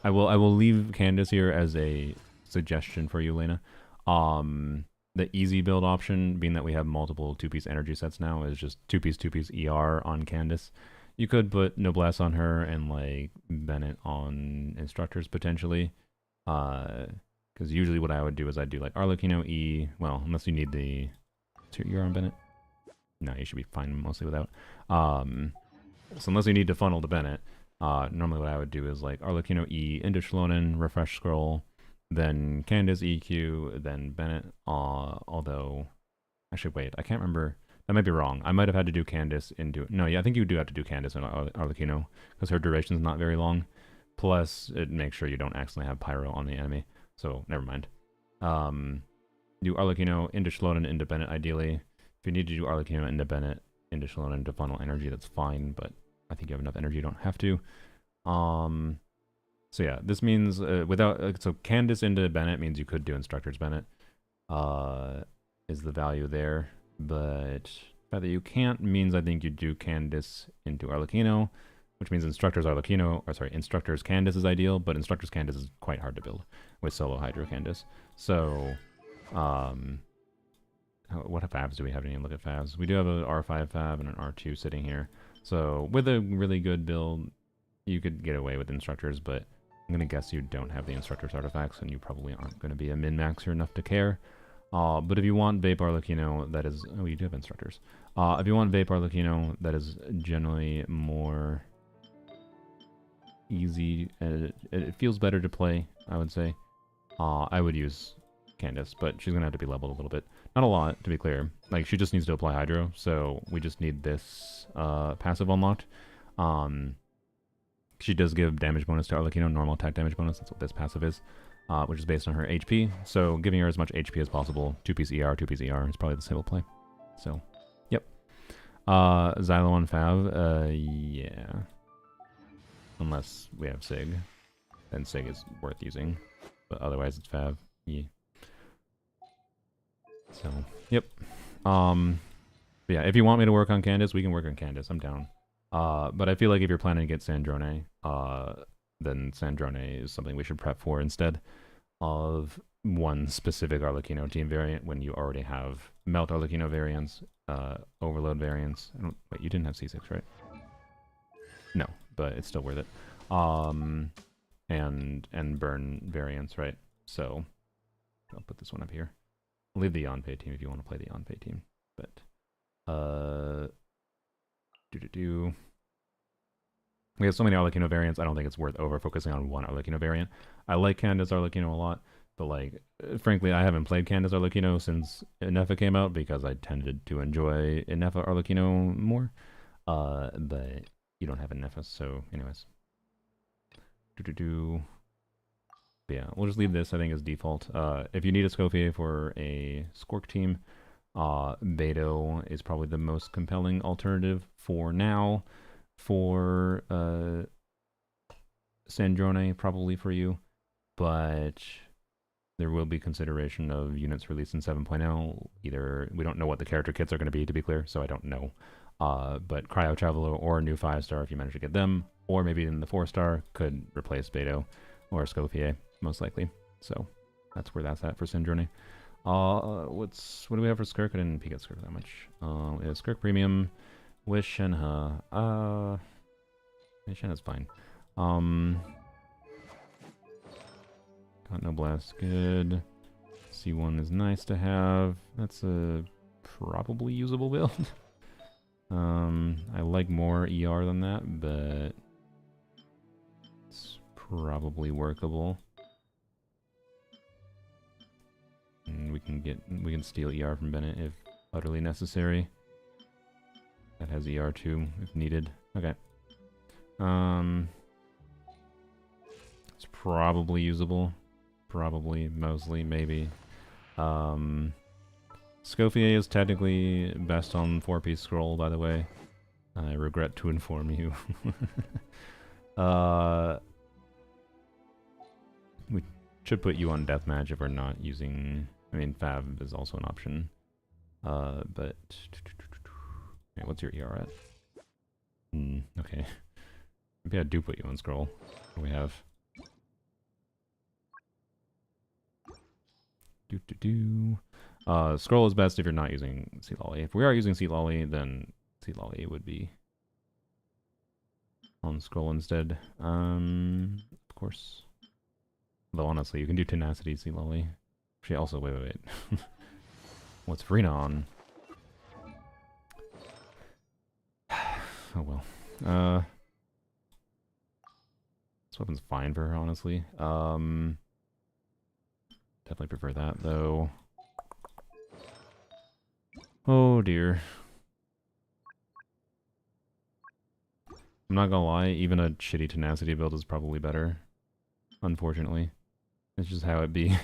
I will leave Candace here as a suggestion for you, Lena. The easy build option, being that we have multiple 2-piece energy sets now, is just 2-piece ER on Candace. You could put Noblesse on her and like Bennett on Instructors potentially. Because usually what I would do is I'd do like Arlecchino E, well, unless you need the... You're on Bennett? No, you should be fine mostly without. So unless you need to funnel to Bennett, normally what I would do is like Arlecchino E into Shalonen, refresh scroll, then Candace EQ, then Bennett, although... Actually, wait, I can't remember. That might be wrong. I might have had to do Candace into... No, yeah, I think you do have to do Candace and Arlecchino, because her duration's not very long. Plus, it makes sure you don't accidentally have Pyro on the enemy. So, never mind. Do Arlecchino into Shalonen into Bennett, ideally. If you need to do Arlecchino into Bennett into Shalonen to funnel energy, that's fine, but I think you have enough energy, you don't have to. So yeah, this means, so Candace into Bennett means you could do Instructors Bennett, is the value there, but the fact that you can't means I think you do Candace into Arlecchino, which means Instructors Candace is ideal, but Instructors Candace is quite hard to build with solo Hydro Candace. So, what fabs do we have? Any look at fabs? We do have an R5 fab and an R2 sitting here. So, with a really good build, you could get away with Instructors, but I'm going to guess you don't have the Instructors artifacts, and you probably aren't going to be a min-maxer enough to care. But if you want Vape Arlecchino, that is... Oh, you do have Instructors. If you want Vape Arlecchino, that is generally more... easy, and it feels better to play, I would say. I would use Candace, but she's gonna have to be leveled a little bit. Not a lot, to be clear. Like, she just needs to apply Hydro, so we just need this passive unlocked. She does give damage bonus to Arlecchino, normal attack damage bonus. That's what this passive is, which is based on her HP. So giving her as much HP as possible. 2-piece ER, 2-piece ER is probably the stable play. So, yep. Xylo on Fav, yeah. Unless we have Sig. Then Sig is worth using. But otherwise it's Fav. Yeah. So, yep. But yeah, if you want me to work on Candace, we can work on Candace. I'm down. But I feel like if you're planning to get Sandrone, then Sandrone is something we should prep for instead of one specific Arlecchino team variant when you already have Melt Arlecchino variants, Overload variants. Wait, you didn't have C6, right? No, but it's still worth it. And Burn variants, right? So I'll put this one up here. I'll leave the Yanpei team if you want to play the Yanpei team. But we have so many Arlecchino variants, I don't think it's worth over-focusing on one Arlecchino variant. I like Candace Arlecchino a lot, but, like, frankly, I haven't played Candace Arlecchino since Ineffa came out because I tended to enjoy Ineffa Arlecchino more. But you don't have Ineffa, so anyways. Yeah, we'll just leave this, I think, as default. If you need a Scofier for a Skork team, Beto is probably the most compelling alternative for now. For Sandrone, probably for you. But there will be consideration of units released in 7.0. Either, we don't know what the character kits are going to be, to be clear, so I don't know. But Cryo Traveler or a new 5-star, if you manage to get them, or maybe in the 4-star, could replace Beto or Scofier, most likely. So that's where that's at for Sandrone. What do we have for Skirk? I didn't peek at Skirk that much. We have Skirk Premium with Shenhe. Shenhe's fine. Got no blast, good. C1 is nice to have. That's a probably usable build. I like more ER than that, but it's probably workable. And we can steal ER from Bennett if utterly necessary. That has ER too, if needed. Okay. It's probably usable. Probably, mostly, maybe. Scofier is technically best on 4-piece scroll, by the way. I regret to inform you. We should put you on deathmatch if we're not using... I mean, Fav is also an option. But... Okay, what's your ER at? Okay. Maybe I do put you on scroll. What do we have? Scroll is best if you're not using Sealolly. If we are using Sealolly, then Sealolly would be on scroll instead. Of course. Though honestly, you can do Tenacity Sealolly. Actually, also, wait. What's Farina on? Oh well. This weapon's fine for her, honestly. Definitely prefer that, though. Oh dear. I'm not gonna lie, even a shitty Tenacity build is probably better. Unfortunately. It's just how it be.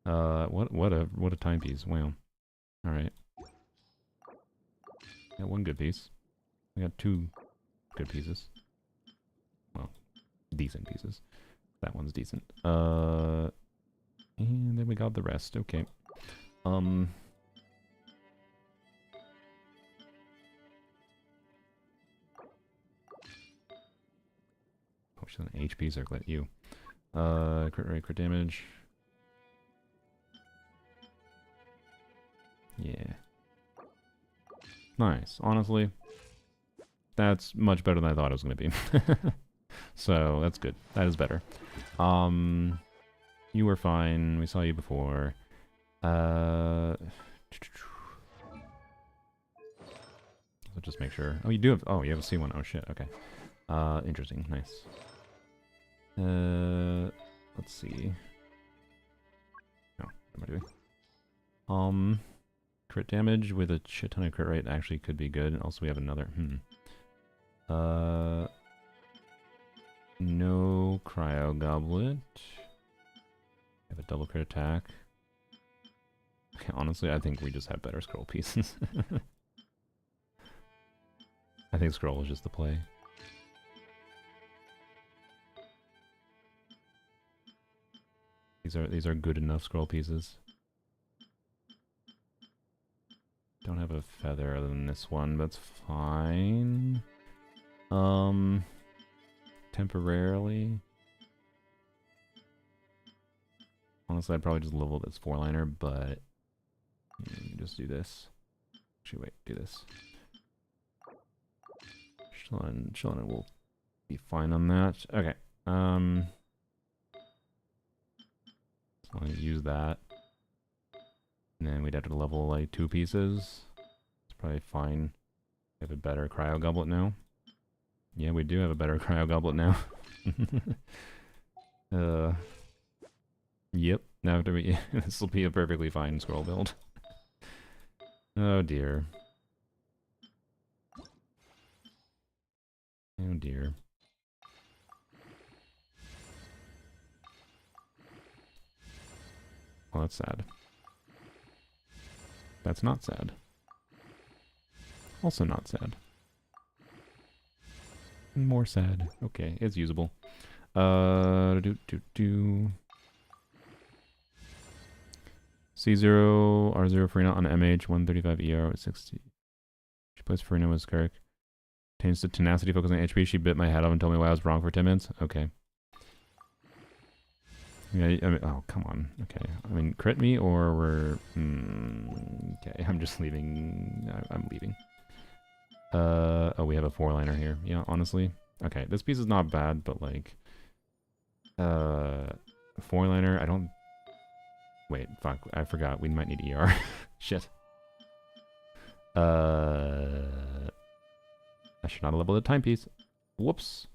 What a timepiece. Wow. Alright. Got one good piece. I got 2 good pieces. Well, decent pieces. That one's decent. And then we got the rest. Okay. Oh, she's an HP circlet. You. Crit rate, crit damage. Yeah. Nice. Honestly, that's much better than I thought it was going to be. So, that's good. That is better. You were fine. We saw you before. So just make sure. Oh, you do have... Oh, you have a C1. Oh, shit. Okay. Interesting. Nice. Let's see. am I doing? Crit damage with a shit ton of crit rate actually could be good. And also we have another. No cryo goblet. I have a double crit attack. Okay, honestly, I think we just have better scroll pieces. I think scroll is just the play. These are good enough scroll pieces. Don't have a feather other than this one, but that's fine. Temporarily. Honestly, I'd probably just level this 4-liner, but just do this. Actually, wait, do this. Shillin will be fine on that. Okay. So I'll use that. And then we'd have to level like 2 pieces. It's probably fine. We have a better cryo goblet now. Yeah, we do have a better cryo goblet now. Yep. Now after we this will be a perfectly fine scroll build. Oh dear. Oh dear. Well, that's sad. That's not sad. Also not sad. More sad. Okay, it's usable. C0, R0 Farina on MH, 135 ER with 60. She plays Farina with Skirk. Changes to tenacity, focus on HP. She bit my head off and told me why I was wrong for 10 minutes. Okay. Yeah, I mean, oh, come on. Okay. I mean, crit me or we're... okay, I'm just leaving. I'm leaving. Oh, we have a 4-liner here. Yeah, honestly. Okay, this piece is not bad, but like... 4-liner, I don't... Wait, fuck, I forgot. We might need ER. Shit. I should not have leveled a timepiece. Whoops.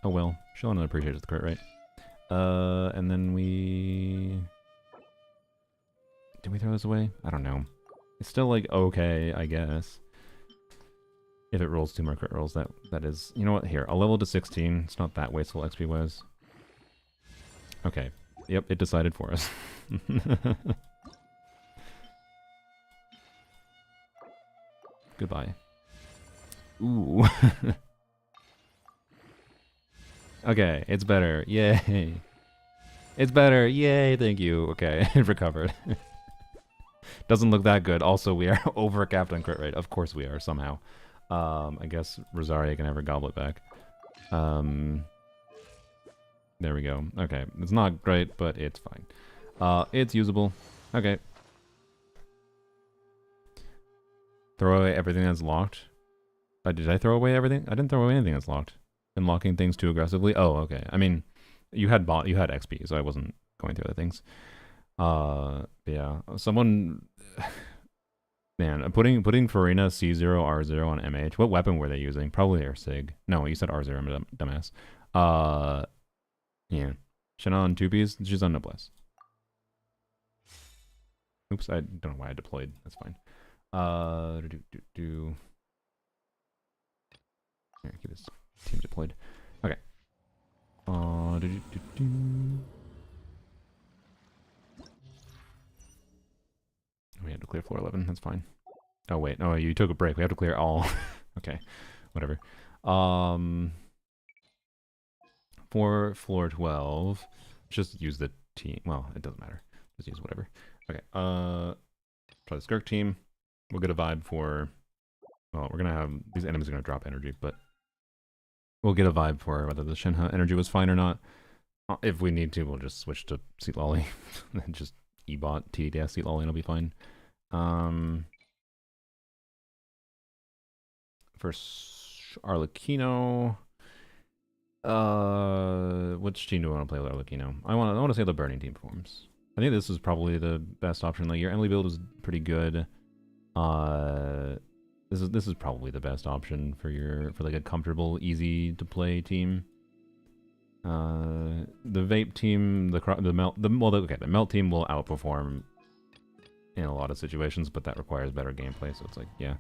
Oh well, Shillin appreciates the crit, right? And then we... Did we throw this away? I don't know. It's still like okay, I guess. If it rolls 2 more crit rolls, that is... You know what? Here, I'll level to 16. It's not that wasteful XP-wise. Okay. Yep, it decided for us. Goodbye. Ooh. Okay, it's better. Yay. It's better. Yay, thank you. Okay, it recovered. Doesn't look that good. Also, we are over-capped on crit rate. Of course we are, somehow. I guess Rosaria can have her goblet back. There we go. Okay, it's not great, but it's fine. It's usable. Okay. Throw away everything that's locked. Did I throw away everything? I didn't throw away anything that's locked. Unlocking things too aggressively? Oh, okay. I mean, you had XP, so I wasn't going through other things. Yeah. Someone... Man, putting Farina C0, R0 on MH. What weapon were they using? Probably their SIG. No, you said R0, I'm a dumbass. Yeah. Shana on 2Ps, she's on Noblesse. Oops, I don't know why I deployed. That's fine. Here, keep this team deployed. Okay. We had to clear floor 11, that's fine. Oh wait, no, you took a break. We have to clear all. Okay, whatever. For floor 12, just use the team. Well, it doesn't matter. Just use whatever. Okay, try the Skirk team. We'll get a vibe for... Well, we're gonna have... These enemies are gonna drop energy, but... We'll get a vibe for whether the Shenhe energy was fine or not. If we need to, we'll just switch to Seat Lolly. And just E-bot, TDS, Seat Lolly, and it'll be fine. First, Arlecchino. Which team do I want to play with Arlecchino? I want to say the Burning team forms. I think this is probably the best option. Like your Emily build is pretty good. This is probably the best option for like a comfortable, easy to play team. The vape team, the melt team will outperform in a lot of situations, but that requires better gameplay. So it's like, yeah.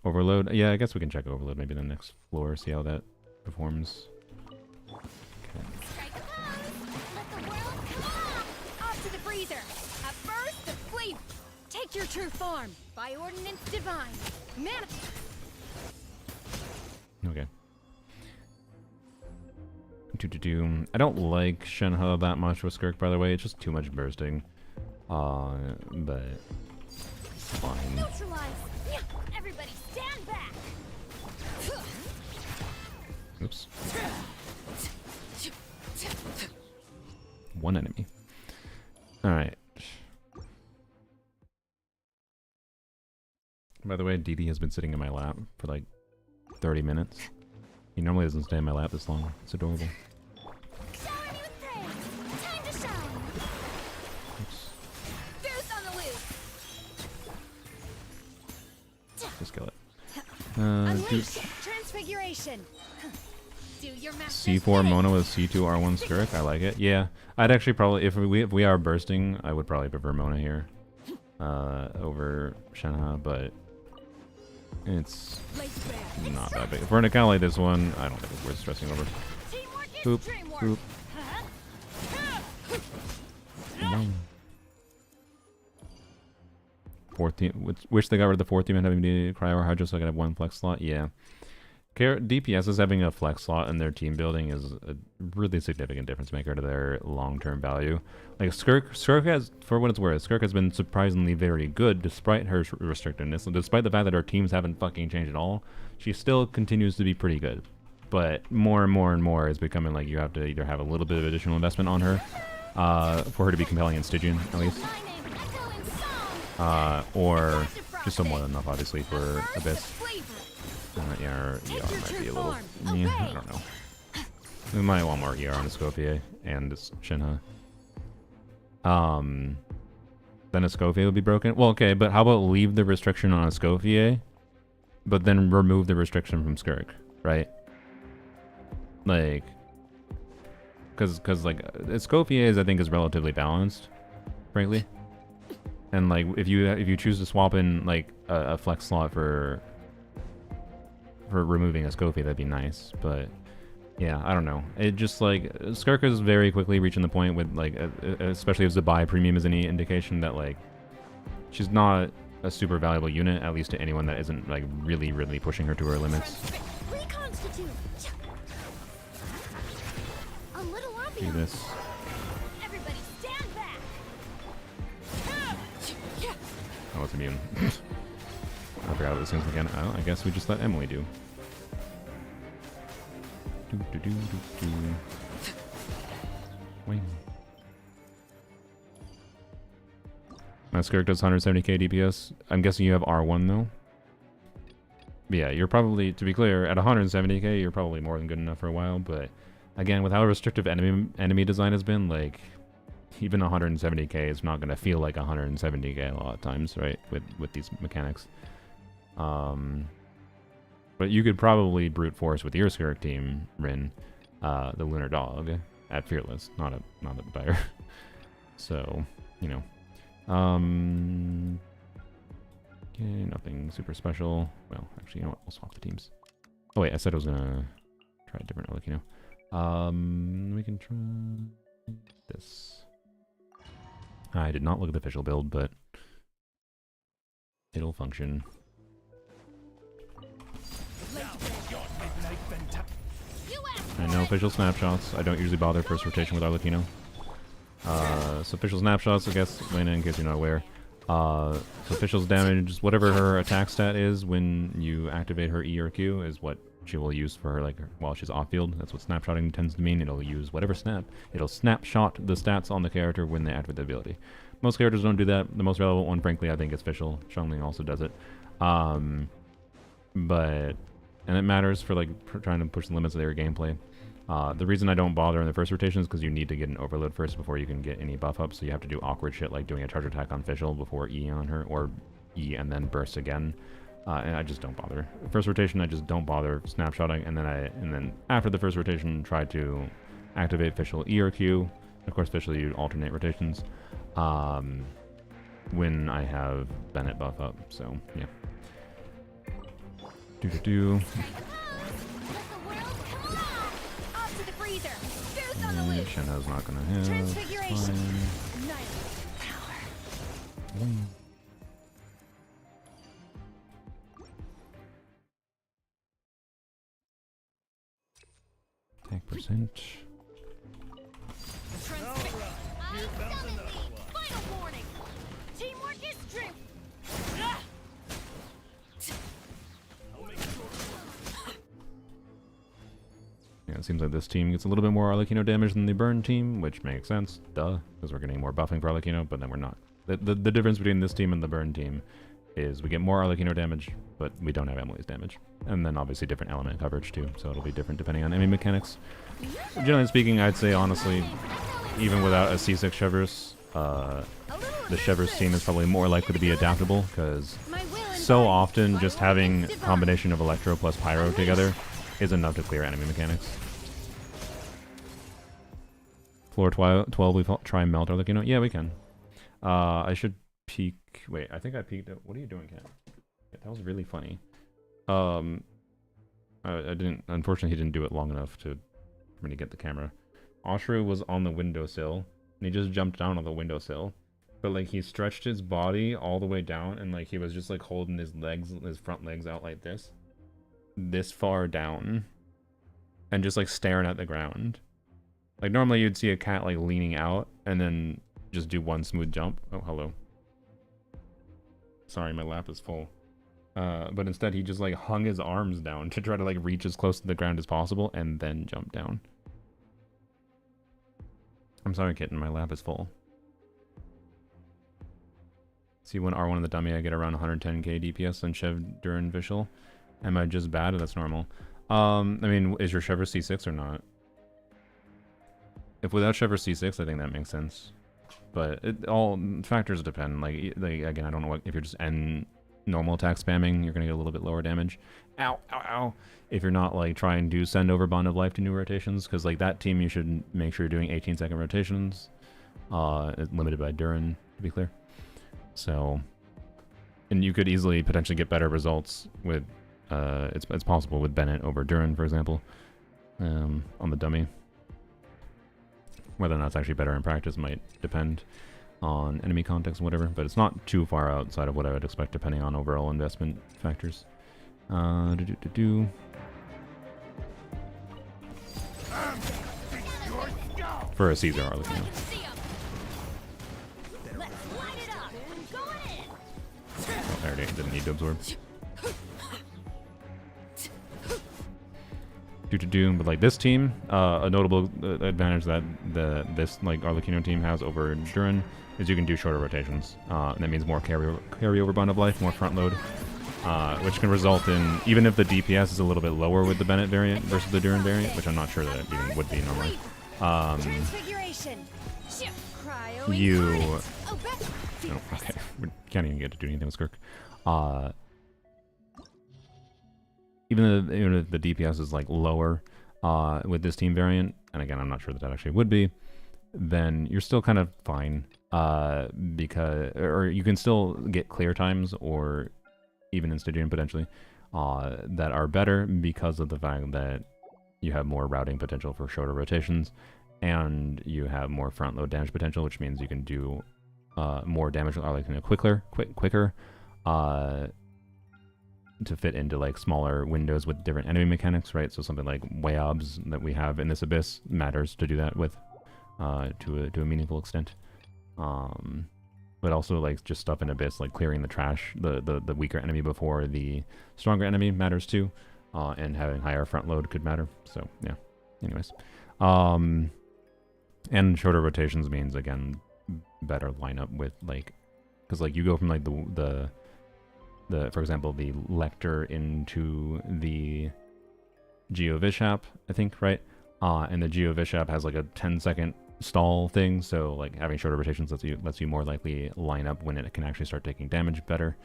Overload, yeah, I guess we can check overload maybe the next floor, see how that performs. Strike a pose. Let the world come on. Off to the freezer. Up first, the flavor. Take your true form. By ordinance divine. Okay. I don't like Shenhe that much with Skirk, by the way. It's just too much bursting. But fine. Neutralize. Everybody stand back. Oops. One enemy. Alright. By the way, Didi has been sitting in my lap for like 30 minutes. He normally doesn't stay in my lap this long. It's adorable. Shower me with praise. Time to shine. Oops. Goose on the loose. Just kill it. Unleash transfiguration. Do your C4 Mona with C2 R1 Skirk. I like it. Yeah, I'd actually probably, if we are bursting, I would probably prefer Mona here over Shenhe, but it's not that big. For an account like this one, I don't think it's worth stressing over. Oop, oop. Fourth team. Wish they got rid of the fourth team and having to cryo or hydro so I could have one flex slot. Yeah. DPS is having a flex slot in their team building is a really significant difference maker to their long-term value. Like Skirk has, for what it's worth, Skirk has been surprisingly very good despite her restrictedness. And despite the fact that her teams haven't fucking changed at all, she still continues to be pretty good. But more and more and more is becoming like you have to either have a little bit of additional investment on her for her to be compelling in Stygian, at least. Or just somewhat enough, obviously, for Abyss. Yeah, our ER might be a little... Yeah, I don't know. We might want more ER on Escoffier and Shenhe. Then Escoffier would be broken. Well, okay, but how about leave the restriction on Escoffier, but then remove the restriction from Skirk, right? Like... Because like, Escoffier I think is relatively balanced, frankly. And like, if you choose to swap in like a flex slot for removing Escoffier, that'd be nice. But yeah, I don't know. It just like Skirk is very quickly reaching the point with like, especially if the buy premium is any indication that like she's not a super valuable unit, at least to anyone that isn't like really pushing her to her limits. Reconstitute. A little Do ambiance. this. Everybody stand back. Oh, it's immune. I forgot what this thing's again. Oh, I guess we just let Emily do. Wing. My Skirk does 170k DPS. I'm guessing you have R1 though. But yeah, you're probably, to be clear, at 170k, you're probably more than good enough for a while. But again, with how restrictive enemy design has been, like even 170k is not going to feel like 170k a lot of times, right? With these mechanics. But you could probably brute force with your Skirk team, Rin, the Lunar Dog at Fearless, not a Dire. So, you know. Okay, nothing super special. Well, actually, you know what? We'll swap the teams. Oh wait, I said I was gonna try a different Alikino. We can try this. I did not look at the official build, but it'll function. I know official snapshots. I don't usually bother first rotation with Arlecchino. So official snapshots, I guess, Lena, in case you're not aware. So official's damage, whatever her attack stat is when you activate her E or Q is what she will use for her, like, while she's off field. That's what snapshotting tends to mean. It'll use whatever it'll snapshot the stats on the character when they activate the ability. Most characters don't do that. The most relevant one, frankly, I think is official. Xiangling also does it. And it matters for like trying to push the limits of their gameplay. The reason I don't bother in the first rotation is because you need to get an overload first before you can get any buff up. So you have to do awkward shit like doing a charge attack on official before E on her, or E and then burst again. And I just don't bother. First rotation, I just don't bother snapshotting, and then after the first rotation, try to activate Fischl E or Q. Of course, Fischl you alternate rotations. When I have Bennett buff up, so yeah. Strike a pose. Let the world come alive. Off to the freezer. Boots on the loose. Shenhe's not gonna hit. Transfiguration. Fine. Nice power. Attack percent. I summon thee. Final warning. Teamwork is strength. Ah! Yeah, it seems like this team gets a little bit more Arlecchino damage than the burn team, which makes sense, duh, because we're getting more buffing for Arlecchino, but then we're not. The difference between this team and the burn team is we get more Arlecchino damage, but we don't have Emily's damage. And then obviously different element coverage too, so it'll be different depending on enemy mechanics. Generally speaking, I'd say honestly, even without a C6 Chevreuse, the Chevreuse team is probably more likely to be adaptable, because so often just having a combination of Electro plus Pyro together is enough to clear enemy mechanics. Floor 12, we try and melt Arlecchino. Yeah, we can. I should peek. Wait, I think I peeked it. What are you doing, Cat? Yeah, that was really funny. I didn't. Unfortunately, he didn't do it long enough for me to get the camera. Oshru was on the windowsill, and he just jumped down on the windowsill. But like he stretched his body all the way down, and like he was just like holding his legs, his front legs out like this far down, and just like staring at the ground. Like normally you'd see a cat like leaning out and then just do one smooth jump. Oh, hello. Sorry, my lap is full. But instead he just like hung his arms down to try to like reach as close to the ground as possible and then jump down. I'm sorry, kitten, my lap is full. See, when R1 in the dummy, I get around 110k DPS on Chev during Fischl. Am I just bad or that's normal? I mean, is your Chevreuse C6 or not? If without Chevreuse C6, I think that makes sense. But it all factors depend. Like again, I don't know what, if you're just N normal attack spamming, you're gonna get a little bit lower damage. Ow, ow, ow. If you're not like trying to send over Bond of Life to new rotations, because like that team, you should make sure you're doing 18-second rotations. Limited by Durin, to be clear. So, and you could easily potentially get better results with, it's possible with Bennett over Durin, for example, on the dummy. Whether or not it's actually better in practice might depend on enemy context and whatever, but it's not too far outside of what I would expect depending on overall investment factors. For a Caesar Arlecchino. Oh, I already didn't need to absorb. But like this team, a notable advantage that this like Arlecchino team has over Durin is you can do shorter rotations. And that means more carryover Bond of Life, more front load, which can result in, even if the DPS is a little bit lower with the Bennett variant versus the Durin variant, which I'm not sure that it even would be normally. Oh, okay, we can't even get to do anything with Skirk. Even if the DPS is like lower with this team variant, and again, I'm not sure that actually would be, then you're still kind of fine, or you can still get clear times or even insta-doom potentially that are better because of the fact that you have more routing potential for shorter rotations, and you have more front load damage potential, which means you can do more damage with Arlecchino quicker. To fit into like smaller windows with different enemy mechanics, right? So something like Wayobs that we have in this Abyss matters to do that with to a meaningful extent. But also like just stuff in Abyss, like clearing the trash, the weaker enemy before the stronger enemy matters too, and having higher front load could matter. So yeah. Anyways, and shorter rotations means again better lineup with like, because like you go from like the for example, the Lecter into the Geo Vishap, I think, right? And the Geo Vishap has like a 10-second stall thing, so like having shorter rotations lets you more likely line up when it can actually start taking damage better.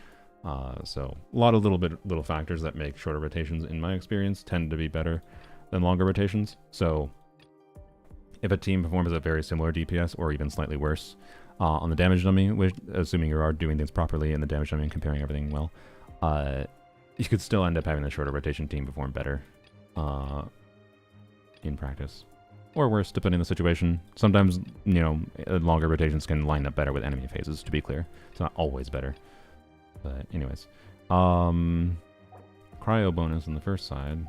So a lot of little factors that make shorter rotations, in my experience, tend to be better than longer rotations. So if a team performs at very similar DPS or even slightly worse on the damage dummy, which, assuming you are doing things properly in the damage dummy and comparing everything well, you could still end up having the shorter rotation team perform better in practice. Or worse, depending on the situation. Sometimes, you know, longer rotations can line up better with enemy phases, to be clear. It's not always better. But anyways. Cryo bonus on the first side.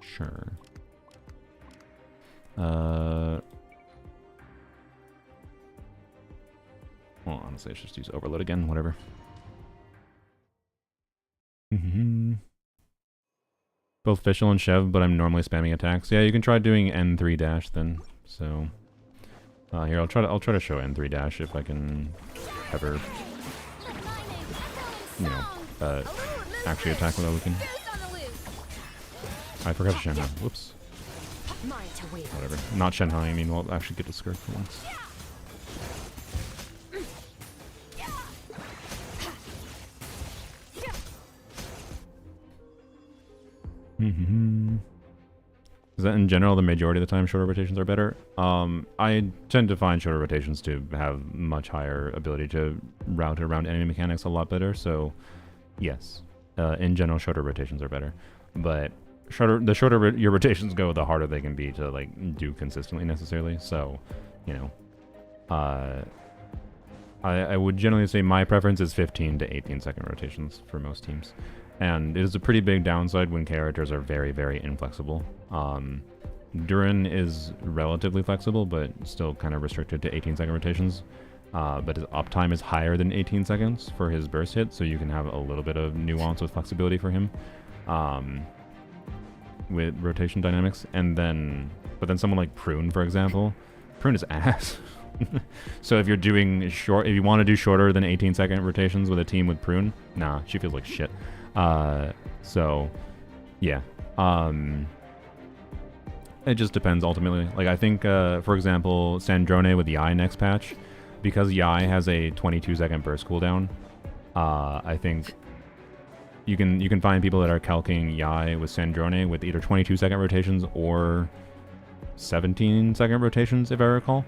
Sure. Well, honestly, let's just use overload again, whatever. Both Fischl and Chev, but I'm normally spamming attacks. Yeah, you can try doing N3 dash then. So here, I'll try to show N3 dash if I can ever, you know, actually attack without looking. I forgot to Shenhai. Whoops. Whatever. Not Shenhai, I mean, we'll actually get to Skirk for once. Is that in general the majority of the time shorter rotations are better? I tend to find shorter rotations to have much higher ability to route around enemy mechanics a lot better, so yes. In general, shorter rotations are better. But the shorter your rotations go, the harder they can be to like do consistently necessarily, so, you know. I would generally say my preference is 15 to 18 second rotations for most teams. And it is a pretty big downside when characters are very, very inflexible. Durin is relatively flexible, but still kind of restricted to 18 second rotations. But his uptime is higher than 18 seconds for his burst hit, so you can have a little bit of nuance with flexibility for him with rotation dynamics. But then someone like Prune, for example, Prune is ass. So if you're doing if you want to do shorter than 18 second rotations with a team with Prune, nah, she feels like shit. So yeah, it just depends ultimately. Like I think, for example, Sandrone with Yai next patch, because Yai has a 22 second burst cooldown, I think you can find people that are calcing Yai with Sandrone with either 22 second rotations or 17 second rotations, if I recall.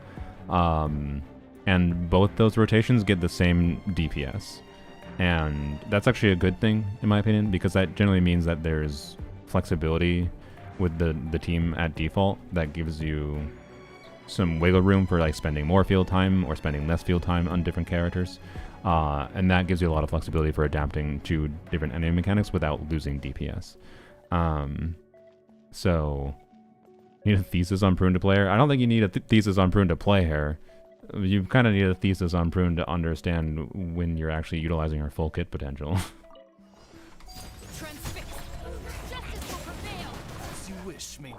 And both those rotations get the same DPS. And that's actually a good thing, in my opinion, because that generally means that there's flexibility with the team at default that gives you some wiggle room for like spending more field time or spending less field time on different characters. And that gives you a lot of flexibility for adapting to different enemy mechanics without losing DPS. So, you need a thesis on Prune to play her? I don't think you need a thesis on Prune to play her. You kind of need a thesis on Prune to understand when you're actually utilizing her full kit potential. Transfix. Justice will prevail. As you wish, me.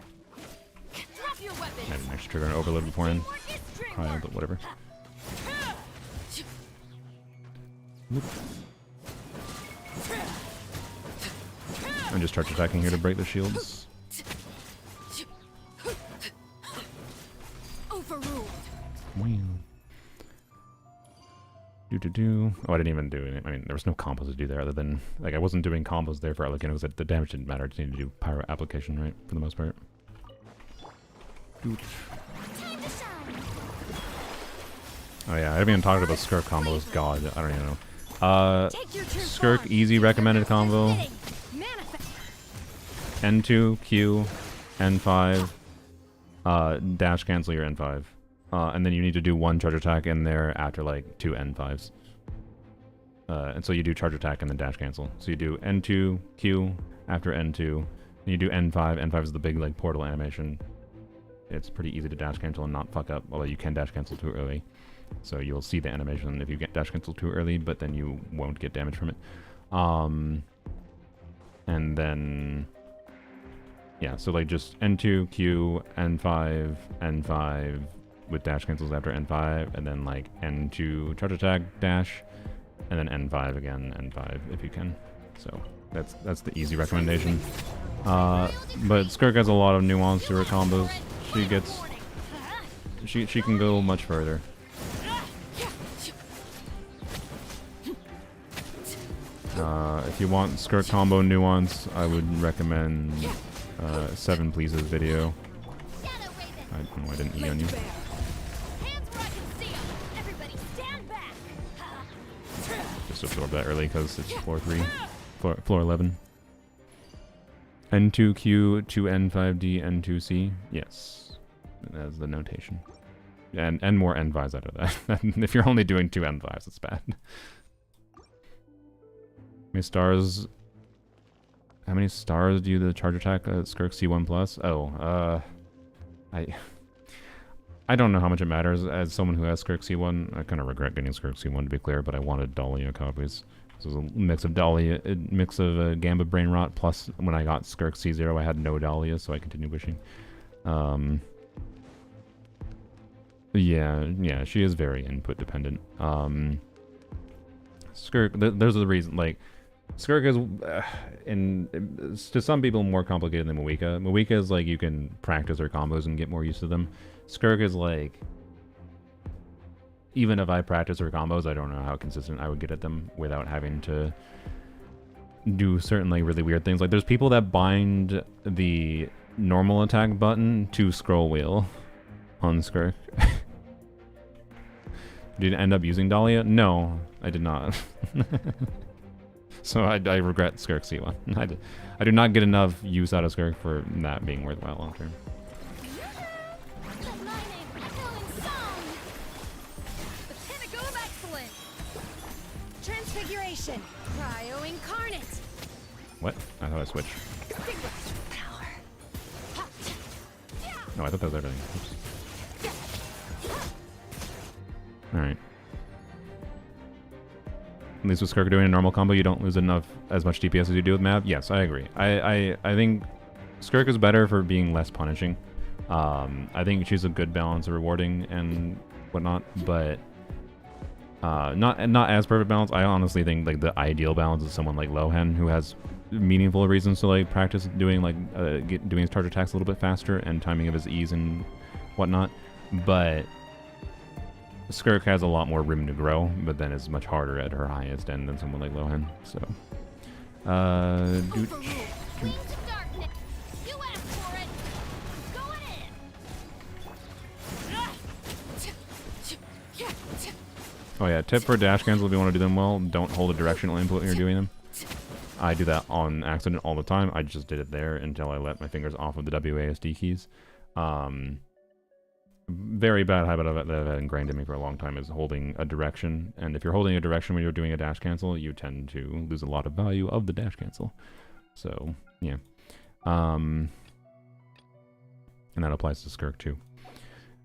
Drop your weapons. I didn't actually trigger an overload beforehand. But whatever. I'm just charge attacking here to break the shields. Overruled. Oh, I didn't even do it. I mean, there was no combos to do there other than, like, I wasn't doing combos there for Arlecchino because the damage didn't matter. I just needed to do pyro application, right, for the most part. Time to shine. Oh yeah, I haven't even talked about Skirk combos. God, I don't even know. Take your true Skirk form. easy recommended combo. Manifest. N2, Q, N5, dash cancel your N5. And then you need to do one charge attack in there after like 2 N5s. And so you do charge attack and then dash cancel. So you do N2, Q after N2. And you do N5. N5 is the big like portal animation. It's pretty easy to dash cancel and not fuck up, although you can dash cancel too early. So you'll see the animation if you get dash cancel too early, but then you won't get damage from it. And then... yeah, so like just N2, Q, N5, N5 with dash cancels after N5, and then like N2 charge attack, dash, and then N5 again, N5 if you can. So that's the easy recommendation. But Skirk has a lot of nuance to her combos. She can go much further. If you want Skirk combo nuance, I would recommend 7 Please's video. Shadow Raven. I didn't E on you. Hands where I can see 'em. Everybody stand back. Just absorb that early because it's floor 3. Floor 11. N2Q, 2N5D, N2C. Yes. That's the notation. And more N5s out of that. If you're only doing 2 N5s, it's bad. How many stars? How many stars do the charge attack Skirk C1 plus? Oh, I don't know how much it matters. As someone who has Skirk C1, I kind of regret getting Skirk C1 to be clear, but I wanted Dahlia copies. This was a mix of Dahlia, a mix of Gamba Brain Rot, plus when I got Skirk C0, I had no Dahlia, so I continued wishing. Yeah, she is very input dependent. Skirk, there's a reason, like, Skirk is, to some people, more complicated than Moika. Moika is like, you can practice her combos and get more used to them. Skirk is like, even if I practice her combos, I don't know how consistent I would get at them without having to do certain, like, really weird things. Like, there's people that bind the normal attack button to scroll wheel on Skirk. Did you end up using Dahlia? No, I did not. So I regret Skirk C1. I do not get enough use out of Skirk for that being worthwhile long term. Let my name echo in song. The pinnacle of excellence. Transfiguration. Cryo incarnate. What? I thought I switched. Extinguish power. No, I thought that was everything. Oops. Alright. At least with Skirk doing a normal combo, you don't lose as much DPS as you do with Mav. Yes, I agree. I think Skirk is better for being less punishing. I think she's a good balance of rewarding and whatnot, but not as perfect balance. I honestly think like the ideal balance is someone like Lohen, who has meaningful reasons to like practice doing like doing his charge attacks a little bit faster and timing of his E's and whatnot. But Skirk has a lot more room to grow, but then is much harder at her highest end than someone like Lohen. So, Overruled. Queens of darkness. You asked for it. Going in. oh yeah, tip for dash cancel if you want to do them well, don't hold a directional input when you're doing them. I do that on accident all the time. I just did it there until I let my fingers off of the WASD keys. Very bad habit that I've had ingrained in me for a long time is holding a direction. And if you're holding a direction when you're doing a dash cancel, you tend to lose a lot of value of the dash cancel. So, yeah. And that applies to Skirk too.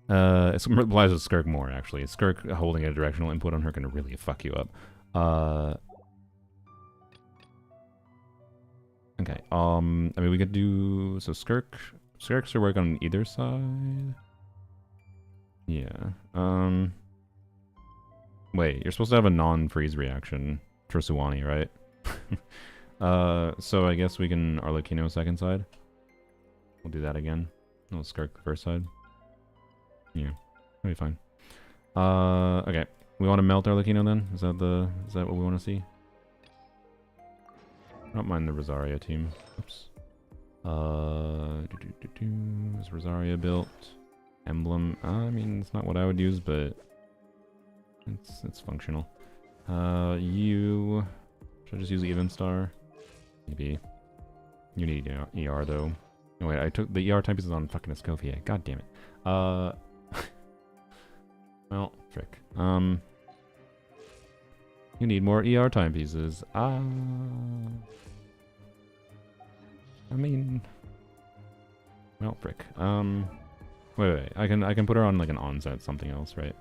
It applies to Skirk more, actually. Skirk holding a directional input on her can really fuck you up. Okay, I mean, we could do... So Skirk should work on either side. Yeah. Wait, you're supposed to have a non-freeze reaction for Suwani, right? So I guess we can Arlecchino second side. We'll do that again. We'll Skirk the first side. Yeah, that'll be fine. Okay. We want to melt Arlecchino then? Is that what we want to see? I don't mind the Rosaria team. Oops. Is Rosaria built? Emblem. I mean, it's not what I would use, but it's functional. You should I just use Evenstar? Maybe. You need ER though. No wait, I took the ER timepieces on fucking Escoffier. God damn it. Well, frick. You need more ER timepieces. I mean, well, frick. Wait. I can put her on like an onset something else, right?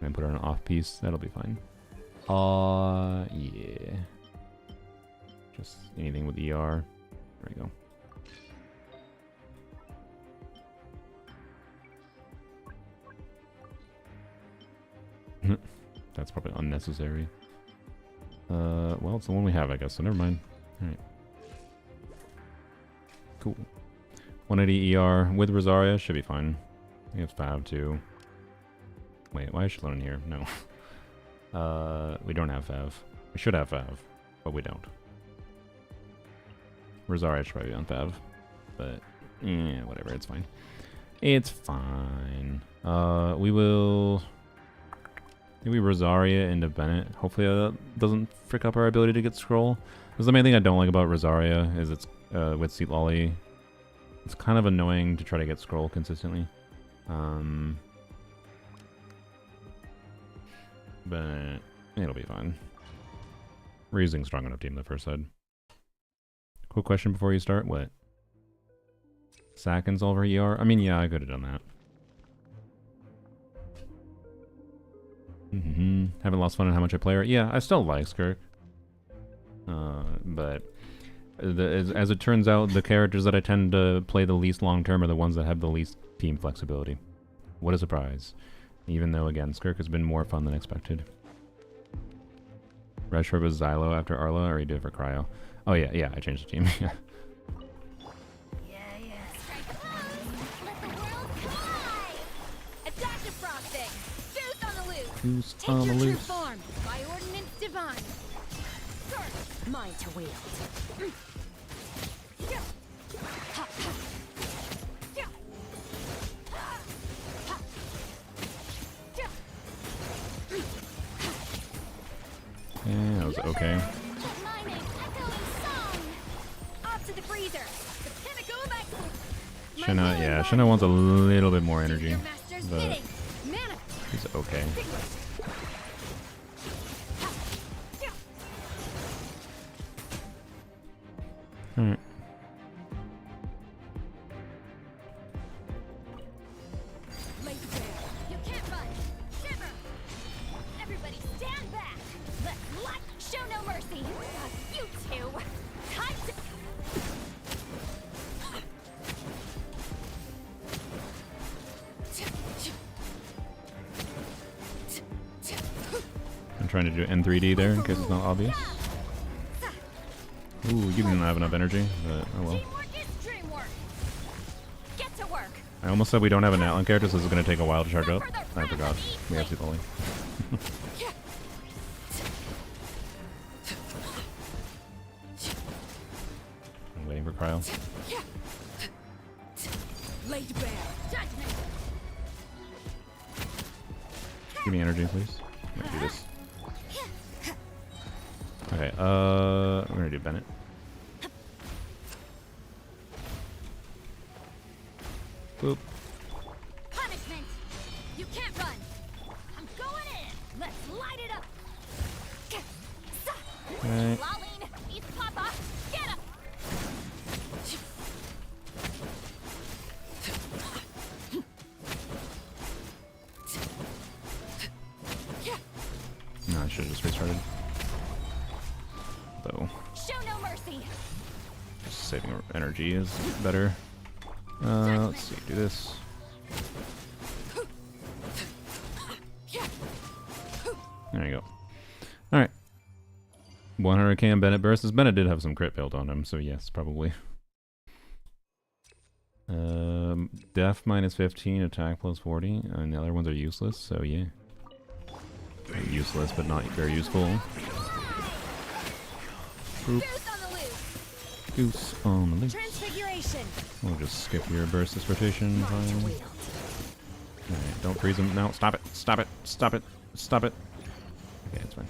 And put her on an off piece. That'll be fine. Yeah. Just anything with ER. There we go. That's probably unnecessary. Well, it's the one we have, I guess, so never mind. Alright. Cool. 180 ER with Rosaria should be fine. We have Fav too. Wait, why is Shalone here? No. We don't have Fav. We should have Fav. but we don't. Rosaria should probably be on Fav, but yeah, whatever, it's fine. It's fine. We will... Maybe Rosaria into Bennett. Hopefully that doesn't frick up our ability to get scroll. Because the main thing I don't like about Rosaria is it's with Seat Lolly. It's kind of annoying to try to get scroll consistently. But it'll be fine. We're using strong enough team the first side. Quick question before you start. What? Sackins over ER? I mean, yeah, I could have done that. Haven't lost fun in how much I play her. Yeah, I still like Skirk. But as it turns out, the characters that I tend to play the least long term are the ones that have the least team flexibility. What a surprise. Even though, again, Skirk has been more fun than expected. Reshford was Xylo after Arla, or he did it for Cryo? Oh yeah, I changed the team. Yeah. Strike a pose. Let the world collide. Attack the frosting. Goose on the loose. Who's Take on the your true loose? form. By ordinance divine. Mine to wield. Yeah, that was okay. Let my name echo in song. Off to the freezer. The pinnacle of excellence. My Shinna, will yeah, and Shinna body. wants a little bit more Do energy, your master's but bidding. Mana. he's okay. Alright. Lady Bear, you can't run. Shiver. Everybody stand back. Let's light. Show no mercy. You two. Time to... I'm trying to do N3D there in case it's not obvious. Ooh, you didn't have enough energy, but oh well. Teamwork is dreamwork. Get to work. I almost said we don't have an Atlan character, so this is going to take a while to charge up. I forgot. We have to only. I'm waiting for Cryo. Lady Bear. Judgment. Give me energy, please. I'm gonna do this. Okay, we're gonna do Bennett. Boop. Punishment. You can't run. I'm going in. Let's light it up. Okay. Lolene, he's Papa. Get him. No, I should have just restarted. Though, Show no mercy. just saving energy is better. Let's see, do this. There you go. Alright. 100 cam Bennett burst. This Bennett did have some crit built on him, so yes, probably. Def minus 15, attack plus 40, and the other ones are useless, so yeah. Useless, but not very useful. Boop. Goose on the loose. Goose on the loose. Transfiguration. We'll just skip your burst this rotation. Fine. Alright, don't freeze him. No, stop it. Stop it. Stop it. Stop it. Okay, it's fine.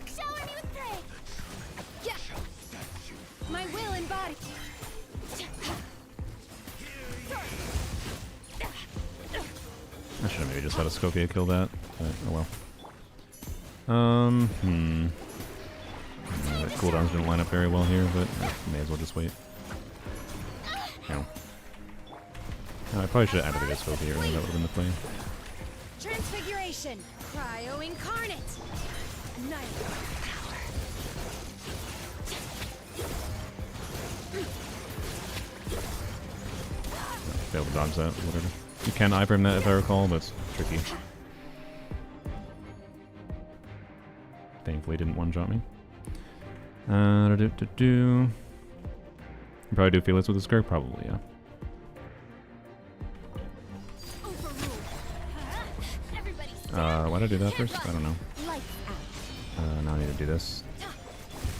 Shower me with prey. Yeah. My will and body. I should have maybe just let a Skopia kill that, but oh well. The cooldowns didn't line up very well here, but may as well just wait. No. No, I probably should have added a Skopia earlier, that would have been the play. Transfiguration. Cryo incarnate. Annihilate. Failed to dodge that, whatever. You can iframe that if I recall, but it's tricky. Thankfully didn't one-shot me. Probably do Felix with the Skirk? Probably, yeah. Overrule. Why did I do that first? I don't know. Lights out. Now I need to do this.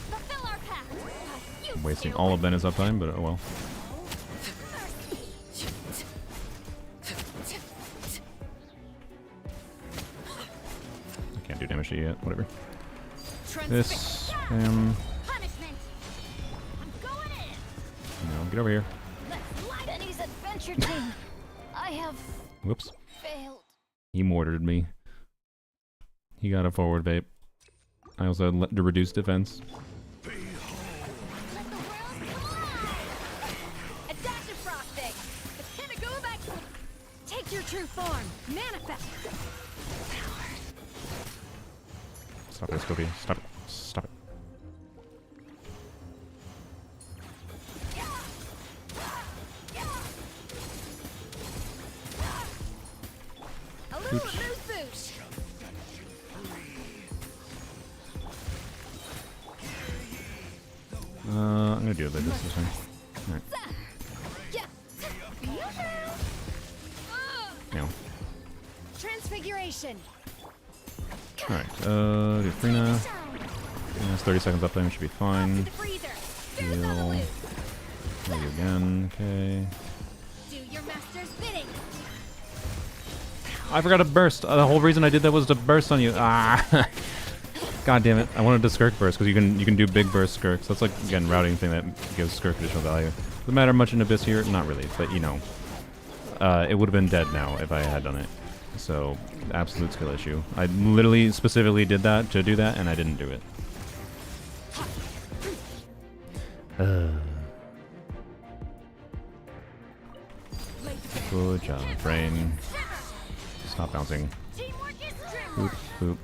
Fulfill our pact. You I'm wasting two. all of Bennett's uptime, but oh well. I can't do damage to you yet. Whatever. This. Punishment. I'm going in. No, get over here. Let's light Benny's adventure team. I have Whoops. failed. He mortared me. He got a forward vape. I also had to reduce defense. Let the world come alive. Adaptive frosting. The pinnacle of excellence. Take your true form. Manifest. Stop it, Scobie. Stop it. Stop it. A little loose boost. I'm gonna do a bit this time. Alright. Yeah. Now. Transfiguration. Alright, do Frina. That's 30 seconds up time, should be To fine. the freezer. Fear's on the Heal. loose. Heal you again, okay. Do your master's bidding. I forgot to burst. The whole reason I did that was to burst on you. Ah! God damn it. I wanted to Skirk burst, because you can do big burst Skirks. That's like, again, routing thing that gives Skirk additional value. Doesn't matter much in Abyss here? Not really, but you know. It would have been dead now if I had done it. So, absolute skill issue. I literally specifically did that to do that, and I didn't do it. Good job, brain. Stop bouncing. Teamwork is Boop, dreamwork. boop.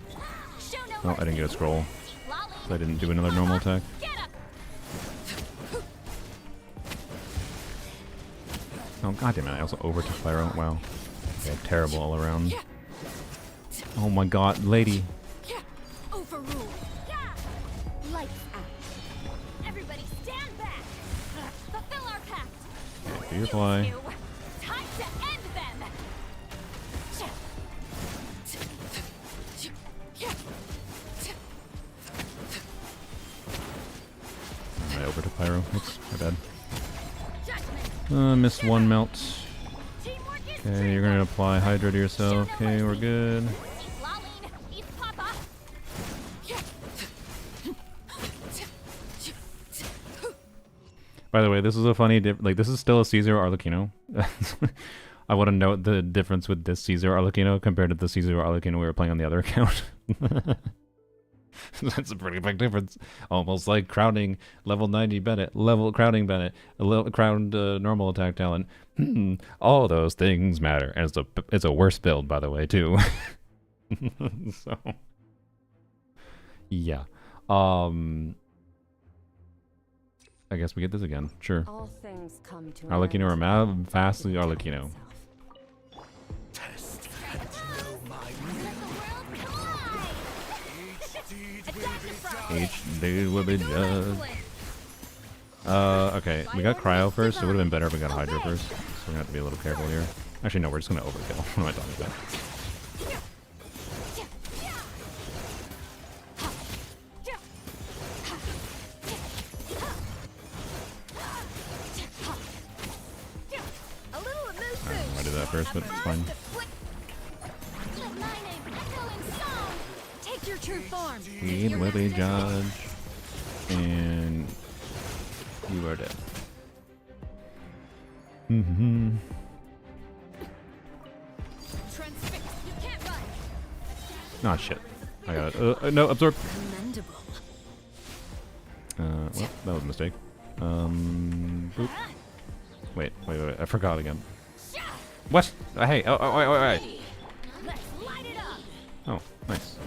Show no Oh, I didn't get a scroll. Lolly. So I didn't do another normal attack. Get up. Oh, god damn it. I also overtook Pyro. Wow. Okay, terrible all around. Oh my god, lady. Overrule. Lights out. Everybody stand back. Fulfill our pact. Okay, do your fly. You. Time to end them. I overtook Pyro. Oops, my bad. Judgment. Missed one melt. Teamwork is Okay, you're gonna apply Hydra to yourself. Okay, we're good. Lolly. Eat Papa. By the way, this is a funny like this is still a Caesar Arlecchino. I want to note the difference with this Caesar Arlecchino compared to the Caesar Arlecchino we were playing on the other account. That's a pretty big difference. Almost like crowning level 90 Bennett, crowning Bennett, crowned normal attack talent. All those things matter, and it's a worse build, by the way, too. So, yeah. I guess we get this again. Sure. All things come to Arlecchino or Mab? Vastly Arlecchino. Test and know my HD will be judged. Okay, we got Cryo first. It would have been better if we got Hydra first. So we're gonna have to be a little careful here. Actually, no, we're just gonna overkill. What am I talking about? A little I did that first, but it's fine. Let my name echo in song. Take your true form. He will be judged. And you are dead. Transfix. You can't run. Ah, shit. I got it. No, absorb. Commendable. Well, that was a mistake. Boop. Wait. I forgot again. What? Hey, wait. Let's light it up. Oh, nice.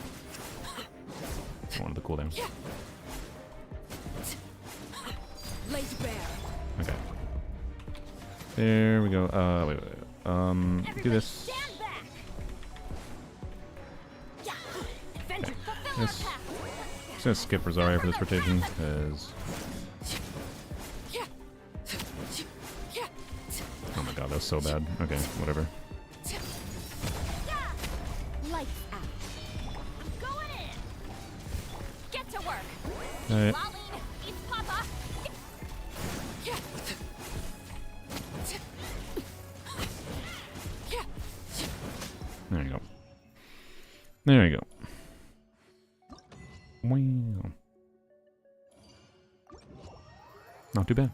I wanted the cooldown. Lays bare. Okay. There we go. Wait. Do this. Stand back. Yeah. Vengeance. Fulfill our This. pact. I'm just gonna skip Rosaria for this rotation, because... Oh my god, that was so bad. Okay, whatever. Lights out. Alright. Lolling, it's Papa. There you go. There you go. Wow. Not too bad.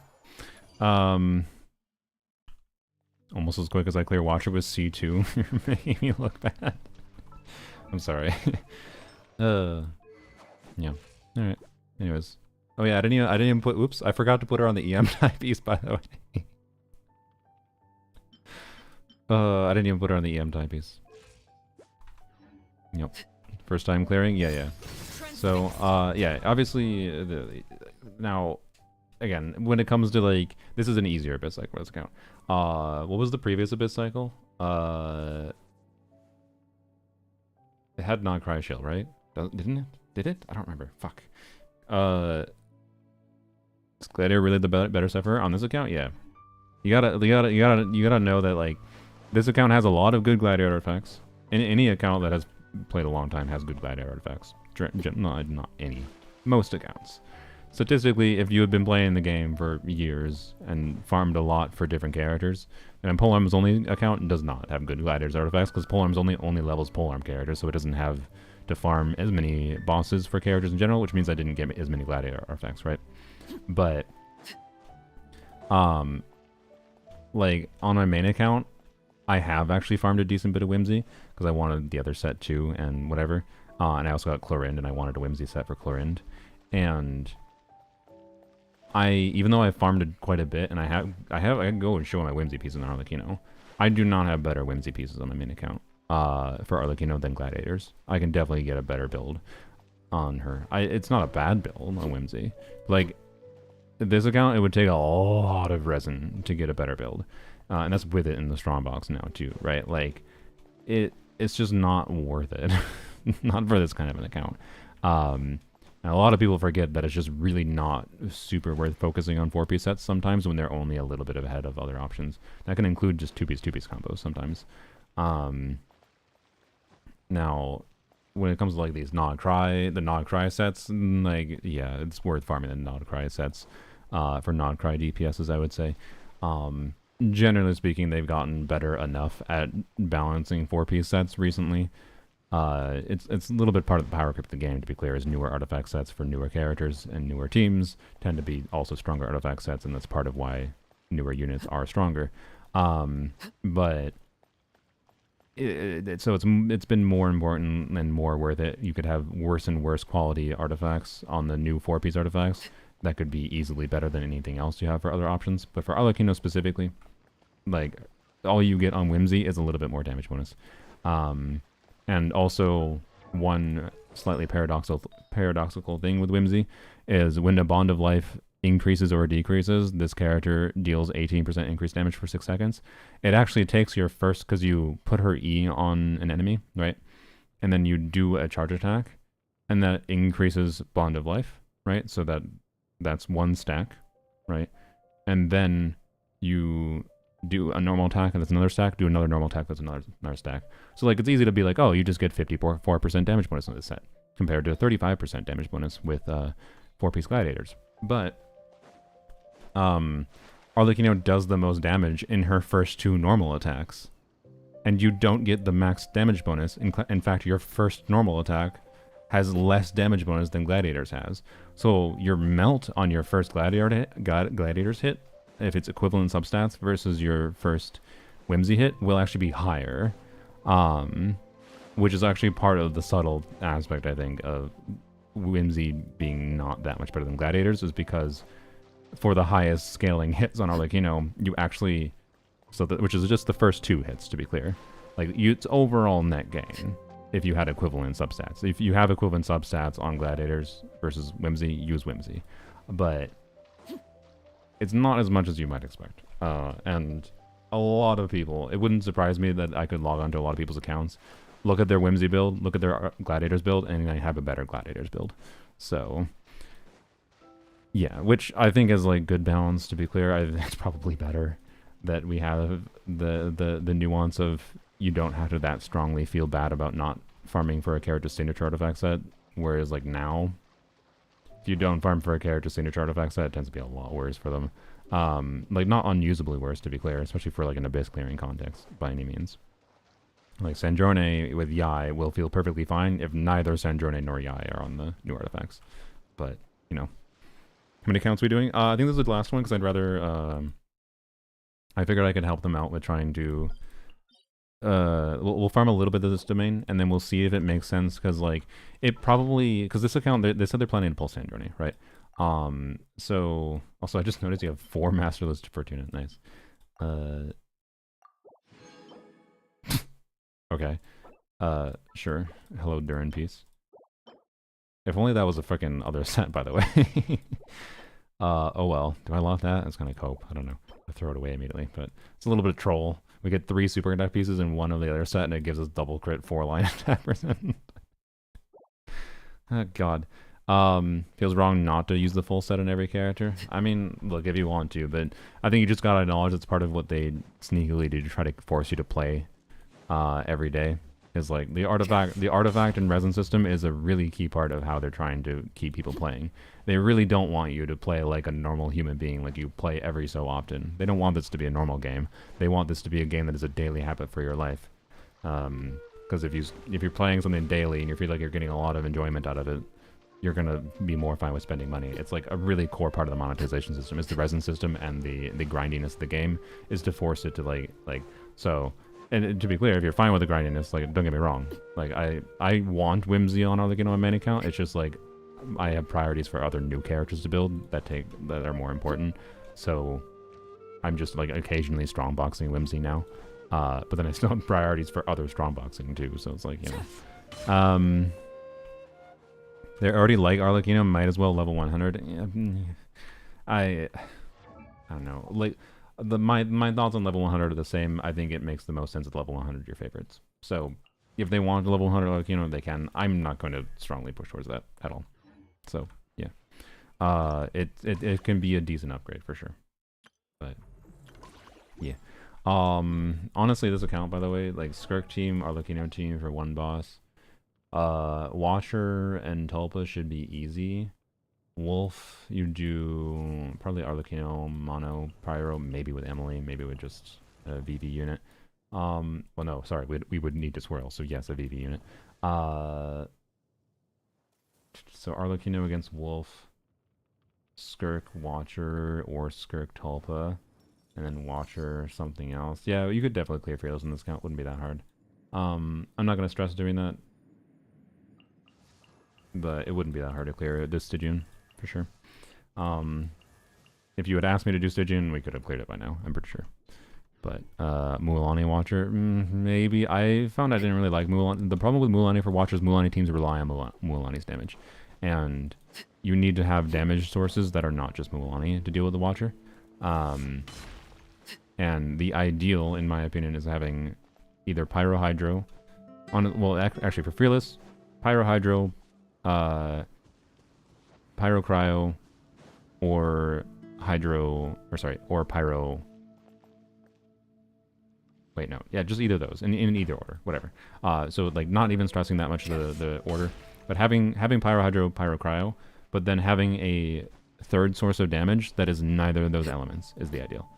Almost as quick as I clear Watcher with C2. You're making me look bad. I'm sorry. Yeah. Alright. Anyways. Oh yeah, I didn't even put, oops, I forgot to put her on the EM type piece, by the way. I didn't even put her on the EM type piece. Yep. First time clearing? Yeah, yeah. So, yeah, obviously, now, again, when it comes to, like, this is an easier Abyss cycle, let's count. What was the previous Abyss cycle? It had non-cry shield, right? Didn't it? Did it? I don't remember. Fuck. Is Gladiator really the better sufferer on this account? Yeah. You gotta know that, like, this account has a lot of good Gladiator artifacts. Any account that has played a long time has good Gladiator artifacts. Not any. Most accounts. Statistically, if you have been playing the game for years and farmed a lot for different characters, then Polearm's only account does not have good Gladiator's artifacts, because Polearm's only levels Polearm characters, so it doesn't have to farm as many bosses for characters in general, which means I didn't get as many Gladiator artifacts, right? But, like, on my main account, I have actually farmed a decent bit of Whimsy, because I wanted the other set too, and whatever. And I also got Chlorind, and I wanted a Whimsy set for Chlorind. And even though I farmed it quite a bit, and I can go and show my Whimsy pieces on Arlecchino, I do not have better Whimsy pieces on my main account for Arlecchino than Gladiators. I can definitely get a better build on her. It's not a bad build on Whimsy. Like, this account, it would take a lot of resin to get a better build. And that's with it in the Strongbox now, too, right? Like, it's just not worth it. Not for this kind of an account. And a lot of people forget that it's just really not super worth focusing on 4-piece sets sometimes when they're only a little bit ahead of other options. That can include just 2-piece combos sometimes. Now, when it comes to like these the non-cry sets, like, yeah, it's worth farming the non-cry sets for non-cry DPSs, I would say. Generally speaking, they've gotten better enough at balancing 4-piece sets recently. It's a little bit part of the power creep of the game, to be clear, is newer artifact sets for newer characters and newer teams tend to be also stronger artifact sets, and that's part of why newer units are stronger. But so it's been more important and more worth it. You could have worse and worse quality artifacts on the new 4-piece artifacts that could be easily better than anything else you have for other options. But for Arlecchino specifically, like, all you get on Whimsy is a little bit more damage bonus. And also, one slightly paradoxical thing with Whimsy is when the Bond of Life increases or decreases, this character deals 18% increased damage for 6 seconds. It actually takes your first, because you put her E on an enemy, right? And then you do a charge attack, and that increases Bond of Life, right? So that's one stack, right? And then you do a normal attack, and that's another stack, do another normal attack, that's another stack. So, like, it's easy to be like, oh, you just get 54% damage bonus on this set, compared to a 35% damage bonus with 4-piece Gladiators. But Arlecchino does the most damage in her first 2 normal attacks, and you don't get the max damage bonus. In fact, your first normal attack has less damage bonus than Gladiators has. So your melt on your first Gladiators hit, if it's equivalent substats, versus your first Whimsy hit, will actually be higher. Which is actually part of the subtle aspect, I think, of Whimsy being not that much better than Gladiators, is because for the highest scaling hits on Arlecchino, you actually, which is just the first 2 hits, to be clear. Like, it's overall net gain if you had equivalent substats. If you have equivalent substats on Gladiators versus Whimsy, use Whimsy. But it's not as much as you might expect. And a lot of people, it wouldn't surprise me that I could log on to a lot of people's accounts, look at their Whimsy build, look at their Gladiators build, and I have a better Gladiators build. So, yeah, which I think is, like, good balance, to be clear. It's probably better that we have the nuance of you don't have to that strongly feel bad about not farming for a character's signature artifact set, whereas, like, now, if you don't farm for a character signature artifact set, it tends to be a lot worse for them. Like not unusably worse, to be clear, especially for like an abyss clearing context by any means. Like Sandrone with Yai will feel perfectly fine if neither Sandrone nor Yai are on the new artifacts. But you know, how many counts are we doing? I think this is the last one because I'd rather. I figured I could help them out with trying to. We'll farm a little bit of this domain, and then we'll see if it makes sense. Because like it probably, because this account they said they're planning to pull Sandrone, right? So also I just noticed you have 4 Master List Fortuna. Nice. Okay. Sure. Hello, Durin Peace. If only that was a freaking other set, by the way. Oh well. Do I love that? That's kind of cope. I don't know. I throw it away immediately, but it's a little bit of troll. We get 3 super attack pieces in one of the other set, and it gives us double crit 4 line attack percent. Oh god. Feels wrong not to use the full set on every character. I mean, look, if you want to, but I think you just gotta acknowledge it's part of what they sneakily do to try to force you to play every day. Is like the artifact and resin system is a really key part of how they're trying to keep people playing. They really don't want you to play like a normal human being, like you play every so often. They don't want this to be a normal game. They want this to be a game that is a daily habit for your life. Because if you're playing something daily and you feel like you're getting a lot of enjoyment out of it, you're gonna be more fine with spending money. It's like a really core part of the monetization system is the resin system, and the grindiness of the game is to force it to like so. And to be clear, if you're fine with the grindiness, like don't get me wrong, like I want Whimsy on Arlecchino on main account. It's just like I have priorities for other new characters to build that are more important. So I'm just like occasionally strongboxing Whimsy now, but then I still have priorities for other strongboxing too. So it's like, you know, they're already like Arlecchino, might as well level 100. Yeah, I don't know, like. My thoughts on level 100 are the same. I think it makes the most sense at level 100 your favorites. So if they want to level 100, like, you know, they can. I'm not going to strongly push towards that at all. So yeah, it can be a decent upgrade for sure. But yeah, honestly, this account, by the way, like Skirk team, Arlecchino team for 1 boss, Watcher and Tulpa should be easy. Wolf, you do probably Arlecchino, Mono, Pyro, maybe with Emily, maybe with just a VV unit. Well, no, sorry, we would need to swirl, so yes, a VV unit. So Arlecchino against Wolf, Skirk, Watcher, or Skirk, Tulpa, and then Watcher, something else. Yeah, you could definitely clear Fearless in this count, wouldn't be that hard. I'm not going to stress doing that, but it wouldn't be that hard to clear this Stygian. For sure. If you had asked me to do Stygian, we could have cleared it by now, I'm pretty sure. But Mualani Watcher, maybe. I found I didn't really like Mualani. The problem with Mualani for Watchers, Mualani teams rely on Mualani's damage. And you need to have damage sources that are not just Mualani to deal with the Watcher. And the ideal, in my opinion, is having either Pyro Hydro, well, actually for Fearless, Pyro Hydro, Pyro Cryo, or Hydro, or Pyro. Wait, no, yeah, just either of those, in either order, whatever. So like not even stressing that much the order, but having Pyro Hydro, Pyro Cryo, but then having a third source of damage that is neither of those elements is the ideal.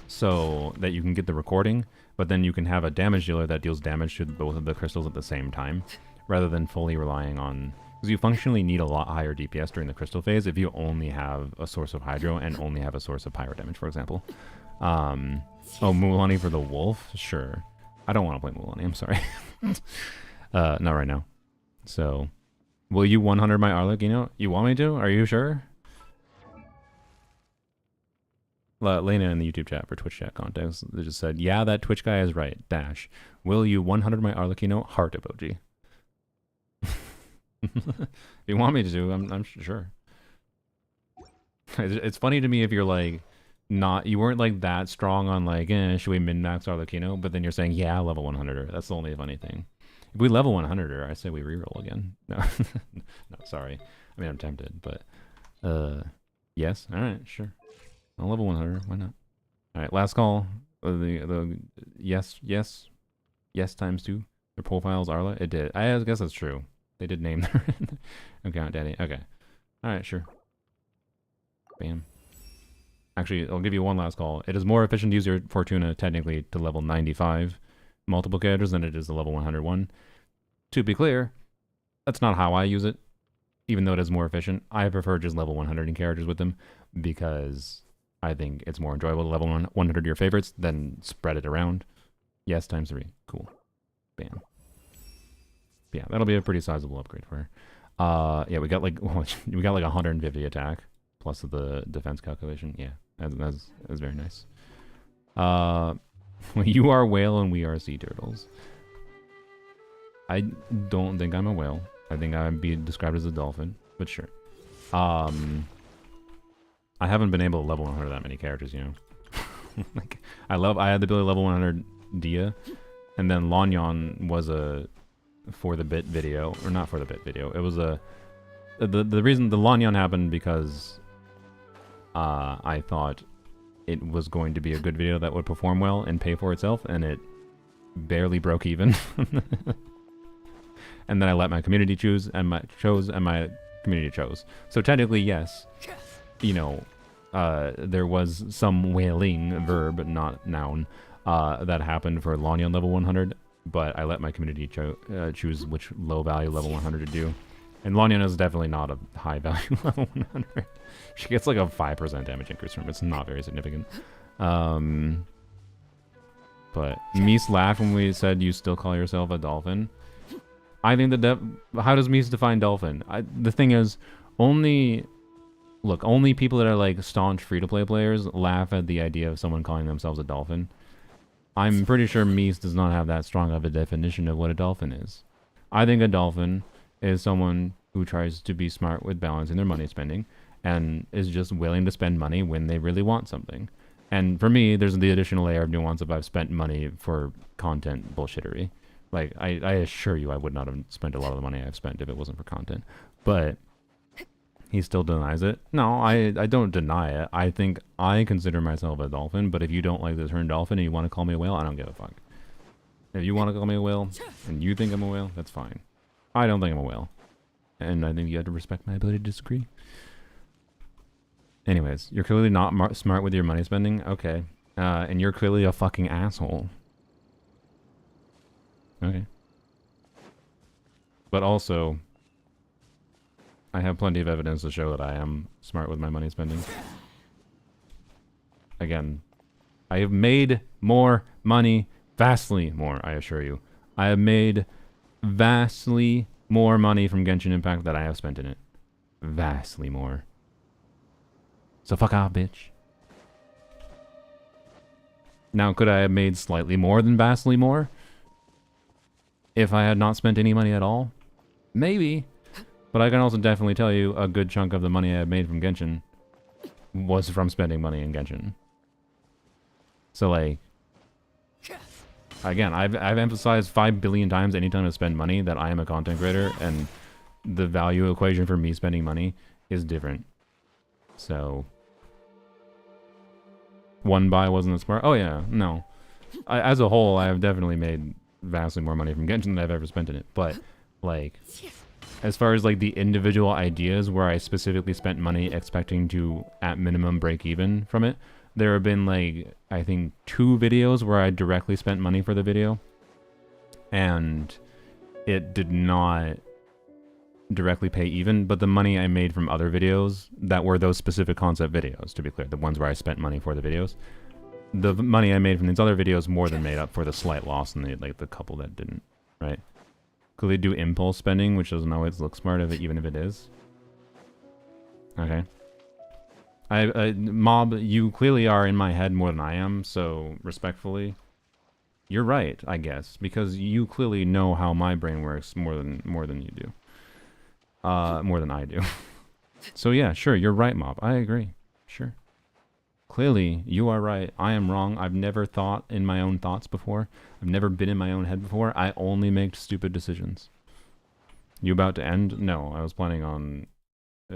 So that you can get the recording, but then you can have a damage dealer that deals damage to both of the crystals at the same time, rather than fully relying on. Because you functionally need a lot higher DPS during the crystal phase if you only have a source of Hydro and only have a source of Pyro damage, for example. Oh, Mualani for the Wolf? Sure. I don't want to play Mualani, I'm sorry. Not right now. So, will you 100 my Arlecchino? You want me to? Are you sure? Lena in the YouTube chat for Twitch chat context, they just said, yeah, that Twitch guy is right. Dash. Will you 100 my Arlecchino? Heart emoji. If you want me to, I'm sure. It's funny to me if you're like you weren't like that strong on like, should we min-max Arlecchino? But then you're saying, yeah, level 100. That's the only funny thing. If we level 100, I say we reroll again. No, no, sorry. I mean, I'm tempted, but yes. All right, sure. I'll level 100. Why not? All right, last call. The yes times 2. The profiles Arla. It did. I guess that's true. They did name their account Daddy. Okay. Alright, sure. Bam. Actually, I'll give you one last call. It is more efficient to use your Fortuna, technically, to level 95 multiple characters than it is the level 101. To be clear, that's not how I use it, even though it is more efficient. I prefer just level 100 characters with them, because I think it's more enjoyable to level 100 your favorites than spread it around. Yes, times 3. Cool. Bam. Yeah, that'll be a pretty sizable upgrade for her. Yeah, we got like 150 attack plus the defense calculation. Yeah, that's very nice. You are whale and we are sea turtles. I don't think I'm a whale. I think I'd be described as a dolphin, but sure. I haven't been able to level 100 that many characters, you know. Like, I had the ability to level 100 Dia, and then Lonyon was a for the bit video, or not for the bit video. It was the reason the Lonyon happened because I thought it was going to be a good video that would perform well and pay for itself, and it barely broke even. And then I let my community choose, and my community chose. So technically, yes, you know, there was some whaling, verb, not noun, that happened for Lonyon level 100, but I let my community choose which low value level 100 to do. And Lonyon is definitely not a high value level 100. She gets like a 5% damage increase from it. It's not very significant. But Mies laughed when we said you still call yourself a dolphin. I think how does Mies define dolphin? The thing is, only people that are like staunch free-to-play players laugh at the idea of someone calling themselves a dolphin. I'm pretty sure Mies does not have that strong of a definition of what a dolphin is. I think a dolphin is someone who tries to be smart with balancing their money spending and is just willing to spend money when they really want something. And for me, there's the additional layer of nuance if I've spent money for content bullshittery. Like, I assure you I would not have spent a lot of the money I've spent if it wasn't for content. But he still denies it. No, I don't deny it. I think I consider myself a dolphin, but if you don't like the term dolphin and you want to call me a whale, I don't give a fuck. If you want to call me a whale and you think I'm a whale, that's fine. I don't think I'm a whale. And I think you have to respect my ability to disagree. Anyways, you're clearly not smart with your money spending. Okay. And you're clearly a fucking asshole. Okay. But also, I have plenty of evidence to show that I am smart with my money spending. Again, I have made more money, vastly more, I assure you. I have made vastly more money from Genshin Impact than I have spent in it. Vastly more. So fuck off, bitch. Now, could I have made slightly more than vastly more if I had not spent any money at all? Maybe. But I can also definitely tell you a good chunk of the money I made from Genshin was from spending money in Genshin. So, like, again, I've emphasized 5 billion times anytime I spend money that I am a content creator, and the value equation for me spending money is different. So, one buy wasn't as smart. Oh yeah, no. As a whole, I have definitely made vastly more money from Genshin than I've ever spent in it. But, like, as far as like the individual ideas where I specifically spent money expecting to, at minimum, break even from it, there have been like, I think 2 videos where I directly spent money for the video, and it did not directly pay even, but the money I made from other videos that were those specific concept videos, to be clear, the ones where I spent money for the videos, the money I made from these other videos more than made up for the slight loss in the couple that didn't, right? Could they do impulse spending, which doesn't always look smart even if it is? Okay. Mob, you clearly are in my head more than I am, so respectfully, you're right, I guess, because you clearly know how my brain works more than you do. More than I do. So yeah, sure, you're right, Mob. I agree. Sure. Clearly, you are right. I am wrong. I've never thought in my own thoughts before. I've never been in my own head before. I only make stupid decisions. You about to end? No, I was planning on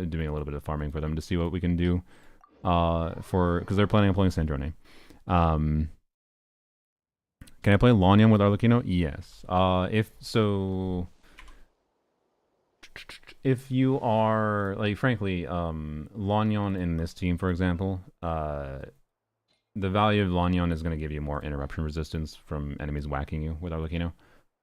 doing a little bit of farming for them to see what we can do. Because they're planning on playing Sandrone. Can I play Lonyon with Arlecchino? Yes. If so... if you are like, frankly, Lanyon in this team, for example, the value of Lanyon is going to give you more interruption resistance from enemies whacking you with Arlecchino.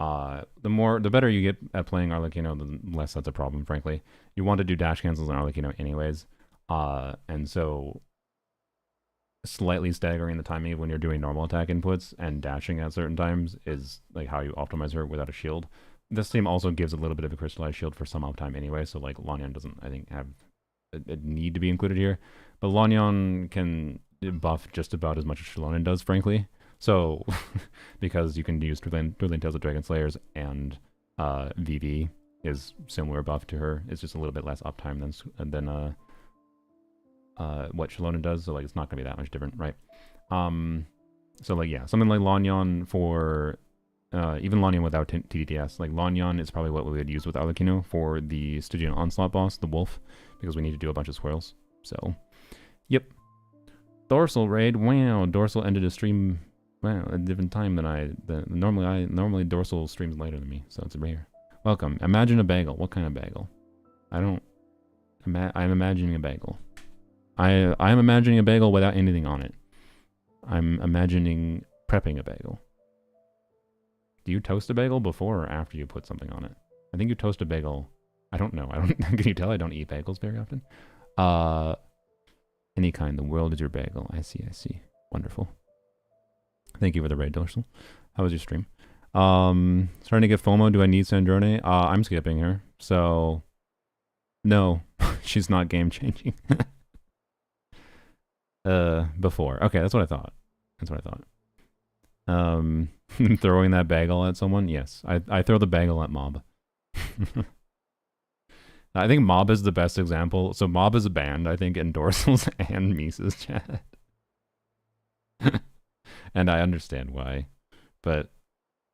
The better you get at playing Arlecchino, the less that's a problem, frankly. You want to do dash cancels on Arlecchino anyways. And so slightly staggering the timing of when you're doing normal attack inputs and dashing at certain times is like how you optimize her without a shield. This team also gives a little bit of a crystallized shield for some uptime anyway, so like Lanyon doesn't, I think, have a need to be included here. But Lanyon can buff just about as much as Shallonen does, frankly. So, because you can use Twirling Tales of Dragon Slayers and VV is similar buff to her. It's just a little bit less uptime than what Shallonen does, so like it's not gonna be that much different, right? So like yeah, something like Lanyon for even Lanyon without TDTS, like Lanyon is probably what we would use with Arlecchino for the Stygian Onslaught boss, the Wolf, because we need to do a bunch of swirls. So, yep. Dorsal raid. Wow, Dorsal ended a stream. Wow, at a different time than normally Dorsal streams later than me, so it's rare. Welcome. Imagine a bagel. What kind of bagel? I'm imagining a bagel. I'm imagining a bagel without anything on it. I'm imagining prepping a bagel. Do you toast a bagel before or after you put something on it? I think you toast a bagel. I don't know. Can you tell I don't eat bagels very often? Any kind. The world is your bagel. I see. Wonderful. Thank you for the raid, Dorsal. How was your stream? Starting to get FOMO. Do I need Sandrone? I'm skipping her. So, no. She's not game changing. Before. Okay, that's what I thought. Throwing that bagel at someone? Yes. I throw the bagel at Mob. I think Mob is the best example. So Mob is banned, I think, in Dorsal's and Misa's chat. And I understand why. But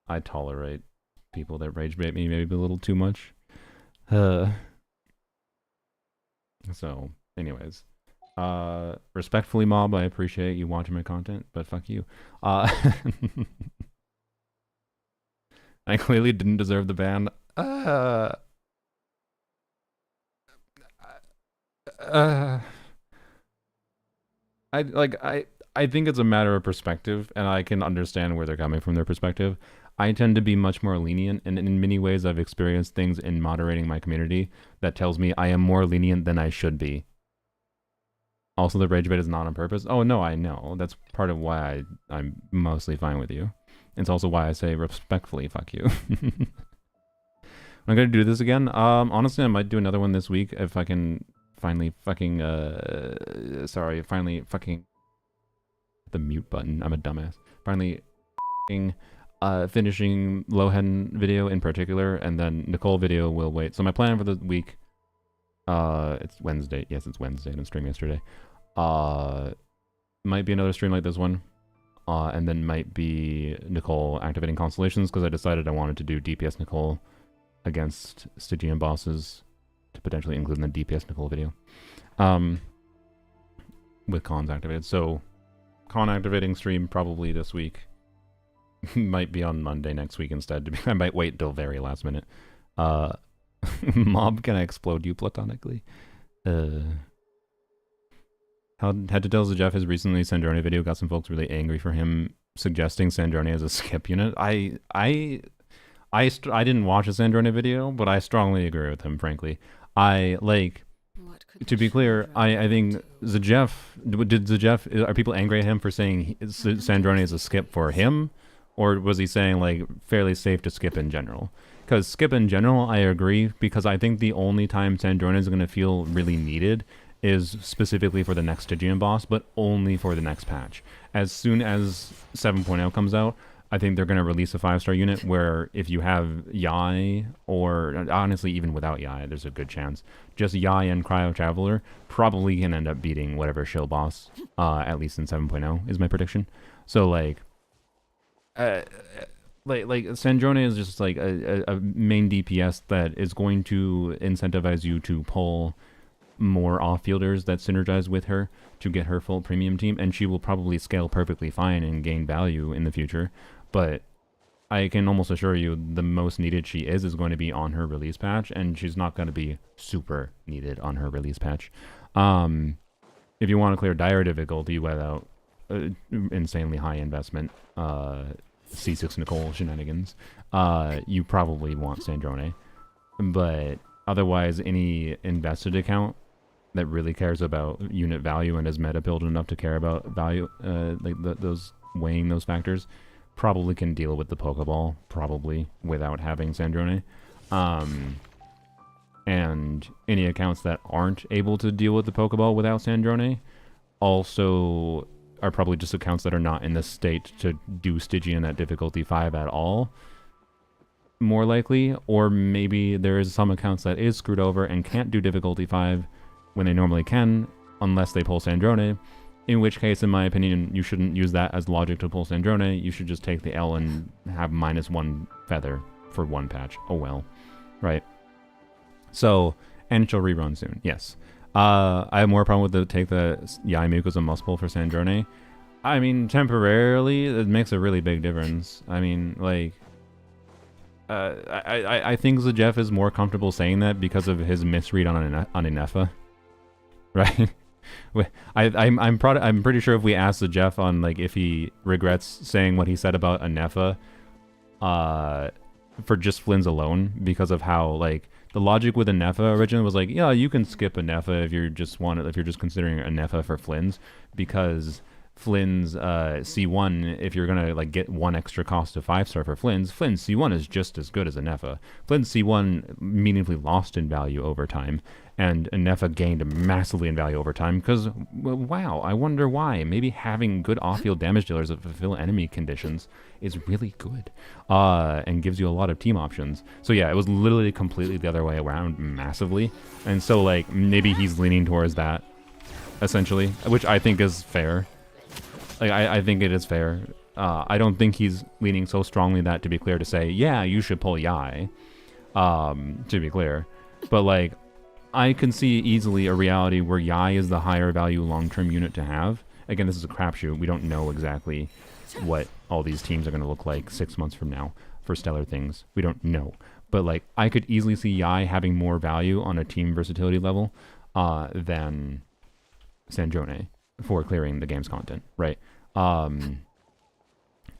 I tolerate people that rage bait me maybe a little too much. So, anyways. Respectfully, Mob, I appreciate you watching my content, but fuck you. I clearly didn't deserve the ban. I think it's a matter of perspective, and I can understand where they're coming from their perspective. I tend to be much more lenient, and in many ways I've experienced things in moderating my community that tells me I am more lenient than I should be. Also, the rage bait is not on purpose. Oh, no, I know. That's part of why I'm mostly fine with you. It's also why I say respectfully, fuck you. I'm going to do this again. Honestly, I might do another one this week if I can finally fucking, the mute button. I'm a dumbass. Finally finishing Lohen video in particular, and then Nicole video will wait. So my plan for the week, it's Wednesday. Yes, it's Wednesday. I didn't stream yesterday. Might be another stream like this one. And then might be Nicole activating constellations, because I decided I wanted to do DPS Nicole against Stygian bosses to potentially include in the DPS Nicole video. With cons activated. So, con activating stream probably this week. Might be on Monday next week instead. I might wait till very last minute. Mob, can I explode you platonically? Had to tell Jeff his recently Sandrone video got some folks really angry for him suggesting Sandrone as a skip unit. I didn't watch a Sandrone video, but I strongly agree with him, frankly. To be clear, I think are people angry at him for saying Sandrone is a skip for him? Or was he saying, like, fairly safe to skip in general? Because skip in general, I agree, because I think the only time Sandrone is going to feel really needed is specifically for the next Stygian boss, but only for the next patch. As soon as 7.0 comes out, I think they're going to release a 5-star unit where if you have Yai, or honestly even without Yai, there's a good chance, just Yai and Cryo Traveler probably can end up beating whatever shill boss, at least in 7.0 is my prediction. So like Sandrone is just like a main DPS that is going to incentivize you to pull more off-fielders that synergize with her to get her full premium team, and she will probably scale perfectly fine and gain value in the future. But I can almost assure you the most needed she is going to be on her release patch, and she's not going to be super needed on her release patch. If you want to clear dire difficulty without insanely high investment C6 Nicole shenanigans, you probably want Sandrone. But otherwise, any invested account that really cares about unit value and is meta built enough to care about value, like those weighing those factors, probably can deal with the Pokeball, probably, without having Sandrone. And any accounts that aren't able to deal with the Pokeball without Sandrone also are probably just accounts that are not in the state to do Stygian at difficulty 5 at all, more likely. Or maybe there is some accounts that is screwed over and can't do difficulty 5 when they normally can, unless they pull Sandrone. In which case, in my opinion, you shouldn't use that as logic to pull Sandrone. You should just take the L and have -1 feather for 1 patch. Oh well. Right. So, and she'll rerun soon. Yes. I have more problem with take the Yaimuku as a must pull for Sandrone. I mean, temporarily, it makes a really big difference. I mean, like, I think Zajeff is more comfortable saying that because of his misread on Inefa. Right? I'm pretty sure if we asked Zajeff on like if he regrets saying what he said about Inefa, for just Flynn's alone, because of how like the logic with Inefa originally was like, yeah, you can skip Inefa if you're just considering Inefa for Flynn's, because Flynn's C1, if you're gonna like get 1 extra cost to 5-star for Flynn's C1 is just as good as Inefa. Flynn's C1 meaningfully lost in value over time, and Inefa gained massively in value over time because, well, wow, I wonder why. Maybe having good off-field damage dealers that fulfill enemy conditions is really good, and gives you a lot of team options. So yeah, it was literally completely the other way around massively, and so like maybe he's leaning towards that, essentially, which I think is fair. Like, I think it is fair. I don't think he's leaning so strongly that, to be clear, to say, yeah, you should pull Yai, to be clear. But, like, I can see easily a reality where Yai is the higher value long-term unit to have. Again, this is a crapshoot. We don't know exactly what all these teams are going to look like 6 months from now for stellar things. We don't know. But, like, I could easily see Yai having more value on a team versatility level than Sandrone for clearing the game's content, right?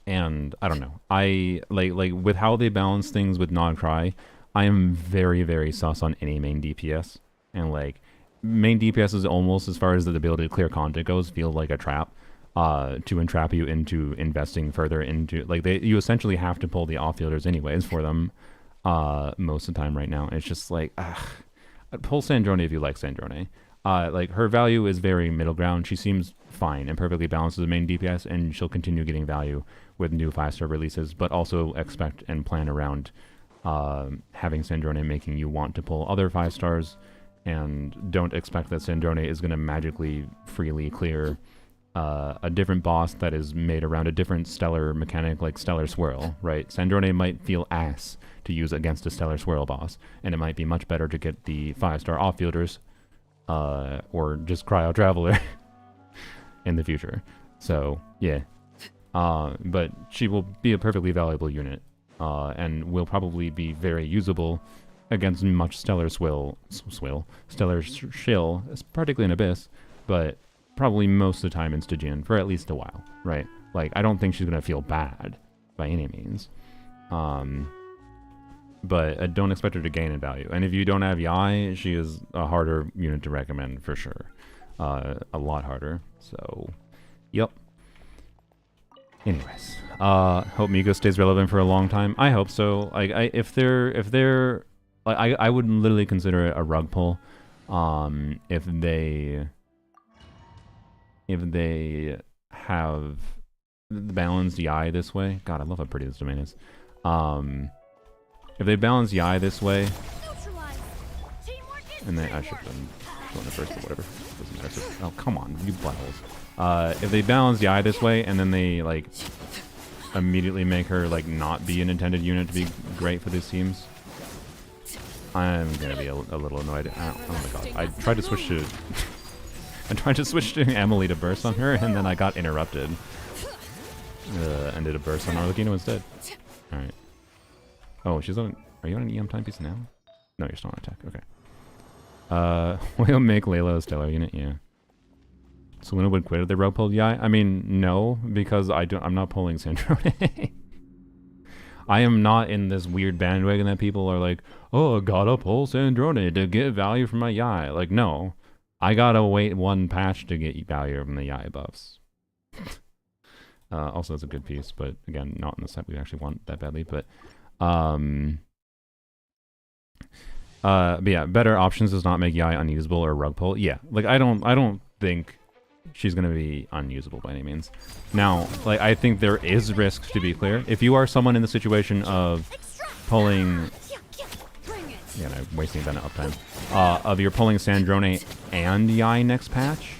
And I don't know. I like with how they balance things with Nodcry, I am very, very sus on any main DPS. And like main DPS is almost, as far as the ability to clear content goes, feels like a trap to entrap you into investing further into, like, you essentially have to pull the off-fielders anyways for them most of the time right now. It's just like, pull Sandrone if you like Sandrone. Like, her value is very middle ground. She seems fine and perfectly balanced as a main DPS, and she'll continue getting value with new 5-star releases, but also expect and plan around having Sandrone making you want to pull other 5-stars, and don't expect that Sandrone is going to magically freely clear a different boss that is made around a different stellar mechanic, like Stellar Swirl, right? Sandrone might feel ass to use against a Stellar Swirl boss, and it might be much better to get the 5-star off-fielders or just Cryo Traveler in the future. So, yeah. But she will be a perfectly valuable unit, and will probably be very usable against much Stellar Shill, particularly in Abyss, but probably most of the time in Stygian for at least a while, right? Like, I don't think she's going to feel bad by any means. But I don't expect her to gain in value. And if you don't have Yai, she is a harder unit to recommend for sure. A lot harder. So, yep. Anyways, hope Miko stays relevant for a long time. I hope so. Like, if they're like, I would literally consider it a rug pull, if they have the balanced Yai this way. God, I love how pretty this domain is. If they balance Yai this way, and then I should have done it first or whatever. Doesn't matter. Oh, come on, you buttholes. If they balance Yai this way, and then they like immediately make her like not be an intended unit to be great for these teams, I'm gonna be a little annoyed. Oh my god! I tried to switch to Emily to burst on her, and then I got interrupted and did a burst on Arlecchino instead. Alright. Oh, she's on... Are you on an EM timepiece now? No, you're still on attack. Okay. We'll make Layla a stellar unit, yeah. Selena would quit if they rug pulled Yai? I mean, no, because I'm not pulling Sandrone. I am not in this weird bandwagon that people are like, oh, I gotta pull Sandrone to get value from my Yai. Like, no. I gotta wait one patch to get value from the Yai buffs. Also, it's a good piece, but again, not in the set we actually want that badly. But yeah, better options does not make Yai unusable or rug pull. Yeah, like I don't think she's gonna be unusable by any means. Now, like I think there is risk, to be clear. If you are someone in the situation of pulling, yeah, I'm wasting that uptime. Of you're pulling Sandrone and Yai next patch.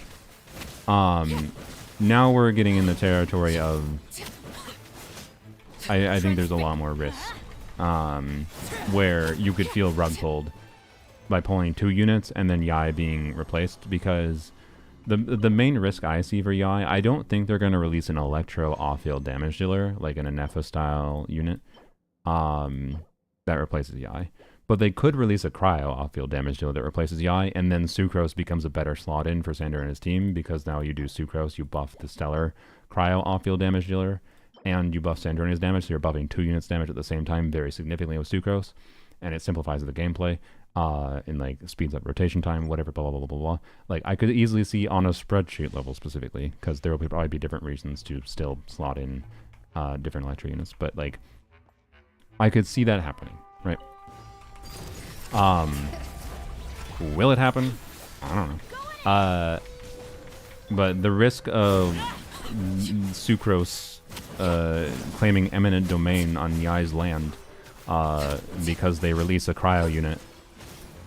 Now we're getting in the territory of I think there's a lot more risk. Where you could feel rug pulled by pulling 2 units and then Yai being replaced, because the main risk I see for Yai, I don't think they're going to release an Electro off-field damage dealer, like an Anefa style unit, that replaces Yai. But they could release a Cryo off-field damage dealer that replaces Yai, and then Sucrose becomes a better slot in for Sander and his team, because now you do Sucrose, you buff the Stellar Cryo off-field damage dealer, and you buff Sandronia's damage, so you're buffing 2 units damage at the same time very significantly with Sucrose, and it simplifies the gameplay, and like speeds up rotation time, whatever, blah, blah, blah, blah, blah. Like, I could easily see on a spreadsheet level specifically, because there will probably be different reasons to still slot in different Electro units, but like, I could see that happening, right? Will it happen? I don't know. But the risk of Sucrose claiming eminent domain on Yai's land because they release a cryo unit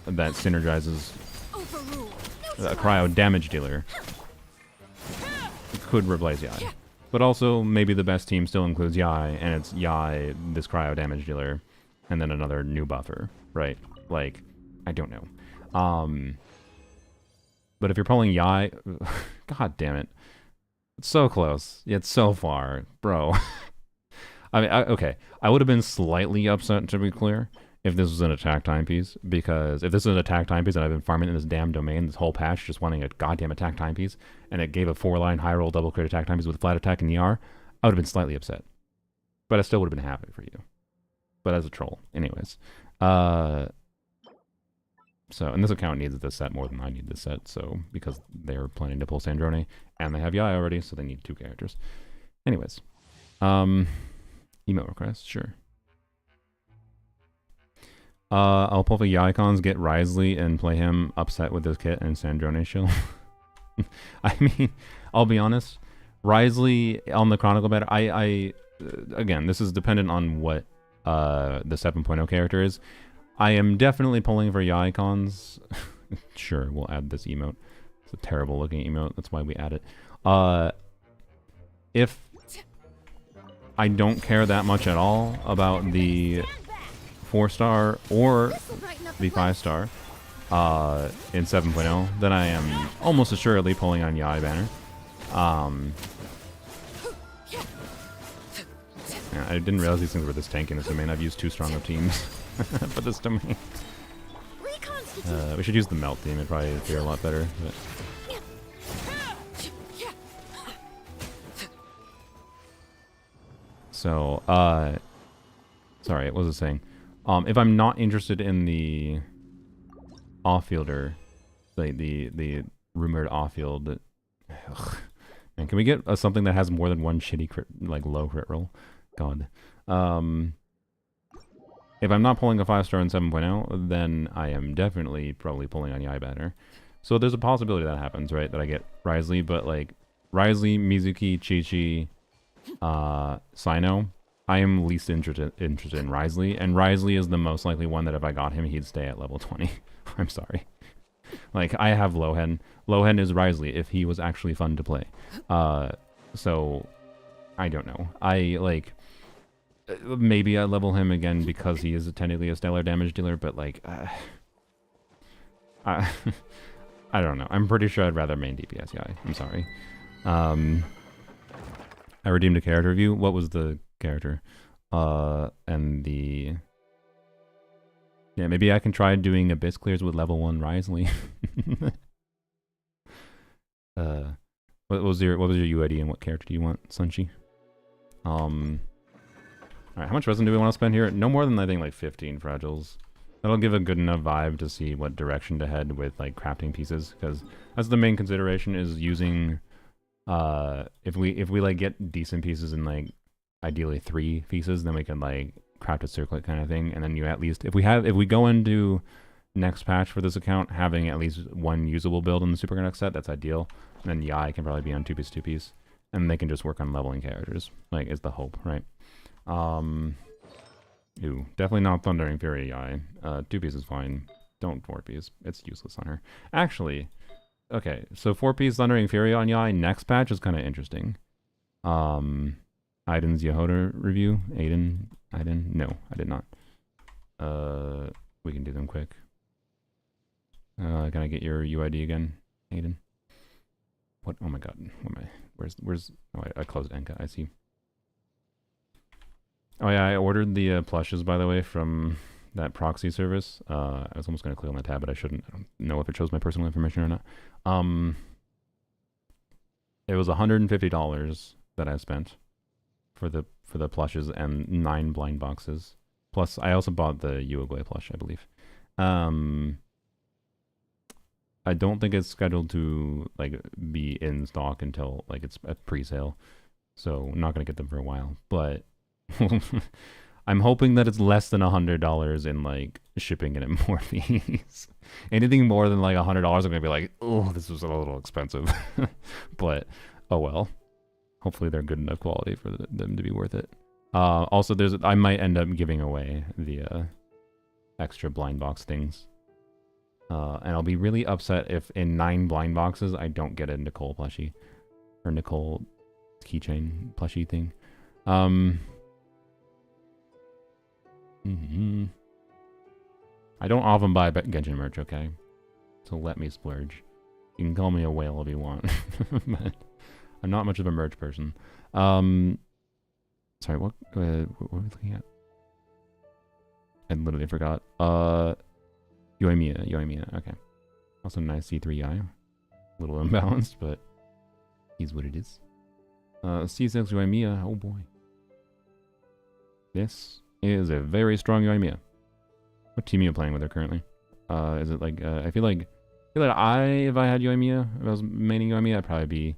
that synergizes a cryo damage dealer could replace Yai. But also, maybe the best team still includes Yai, and it's Yai, this cryo damage dealer, and then another new buffer, right? Like, I don't know. But if you're pulling Yai, god damn it. It's so close. It's so far. Bro. I mean, okay. I would have been slightly upset, to be clear, if this was an attack timepiece. Because if this is an attack timepiece and I've been farming in this damn domain this whole patch, just wanting a goddamn attack timepiece, and it gave a 4-line high roll double crit attack timepiece with flat attack and ER, I would have been slightly upset. But I still would have been happy for you. But as a troll. Anyways. So, and this account needs this set more than I need this set, so, because they're planning to pull Sandrone, and they have Yai already, so they need 2 characters. Anyways. Emote request, sure. I'll pull the Yaikons, get Risley, and play him upset with this kit and Sandrone shield. I mean, I'll be honest, Risley on the Chronicle Battle, again, this is dependent on what the 7.0 character is. I am definitely pulling for Yaikons. Sure, we'll add this emote. It's a terrible looking emote, that's why we add it. If I don't care that much at all about the 4-star or the 5-star in 7.0, then I am almost assuredly pulling on Yai banner. Yeah, I didn't realize these things were this tanky in this domain. I've used too strong of teams for this domain. We should use the melt theme. It'd probably appear a lot better. But. So, sorry, what was I saying? If I'm not interested in the off-fielder, the rumored off-field, man, can we get something that has more than one shitty crit, like low crit roll? God. If I'm not pulling a 5-star in 7.0, then I am definitely probably pulling on Yai banner. So there's a possibility that happens, right? That I get Risley, but like Risley, Mizuki, Chi-Chi, Sino, I am least interested in Risley, and Risley is the most likely one that if I got him, he'd stay at level 20. I'm sorry. Like, I have Lohen. Lohen is Risley if he was actually fun to play. So, I don't know. Maybe I level him again because he is technically a stellar damage dealer, but like, I don't know. I'm pretty sure I'd rather main DPS Yai. I'm sorry. I redeemed a character review. What was the character? And the... Yeah, maybe I can try doing Abyss clears with level 1 Wriothesley. What was your UID and what character do you want, Sunchi? Alright, how much resin do we want to spend here? No more than, I think, like 15 fragiles. That'll give a good enough vibe to see what direction to head with, like, crafting pieces, because that's the main consideration, is using, if we, like, get decent pieces in, like, ideally 3 pieces, then we can, like, craft a circlet kind of thing, and then you at least, if we go into next patch for this account, having at least 1 usable build in the Super Connect set, that's ideal. And then Yai can probably be on 2-piece, and they can just work on leveling characters, like, is the hope, right? Ooh, definitely not Thundering Fury Yai. 2-piece is fine. Don't 4-piece. It's useless on her. Actually, okay, so 4-piece Thundering Fury on Yai next patch is kind of interesting. Aiden's Yehoda review. Aiden? No, I did not. We can do them quick. Can I get your UID again, Aiden? What? Oh my god. What am I? Where's... Oh, I closed Enka. I see. Oh yeah, I ordered the plushes, by the way, from that proxy service. I was almost going to click on the tab, but I shouldn't. I don't know if it shows my personal information or not. It was $150 that I spent for the plushes and 9 blind boxes. Plus, I also bought the Uruguay plush, I believe. I don't think it's scheduled to, like, be in stock until, like, it's at pre-sale. So, I'm not going to get them for a while. But I'm hoping that it's less than $100 in, like, shipping and import fees. Anything more than, like, $100, I'm going to be like, oh, this was a little expensive. But, oh well. Hopefully they're good enough quality for them to be worth it. Also, I might end up giving away the extra blind box things. And I'll be really upset if in 9 blind boxes I don't get a Nicole plushie. Or Nicole keychain plushie thing. I don't often buy Genshin merch, okay? So let me splurge. You can call me a whale if you want. But I'm not much of a merch person. Sorry, what were we looking at? I literally forgot. Yoimiya, okay. Also nice C3i. A little imbalanced, but he's what it is. C6 Yoimiya, oh boy. This is a very strong Yoimiya. What team are you playing with her currently? Is it like, I feel like if I had Yoimiya, if I was maining Yoimiya, I'd probably be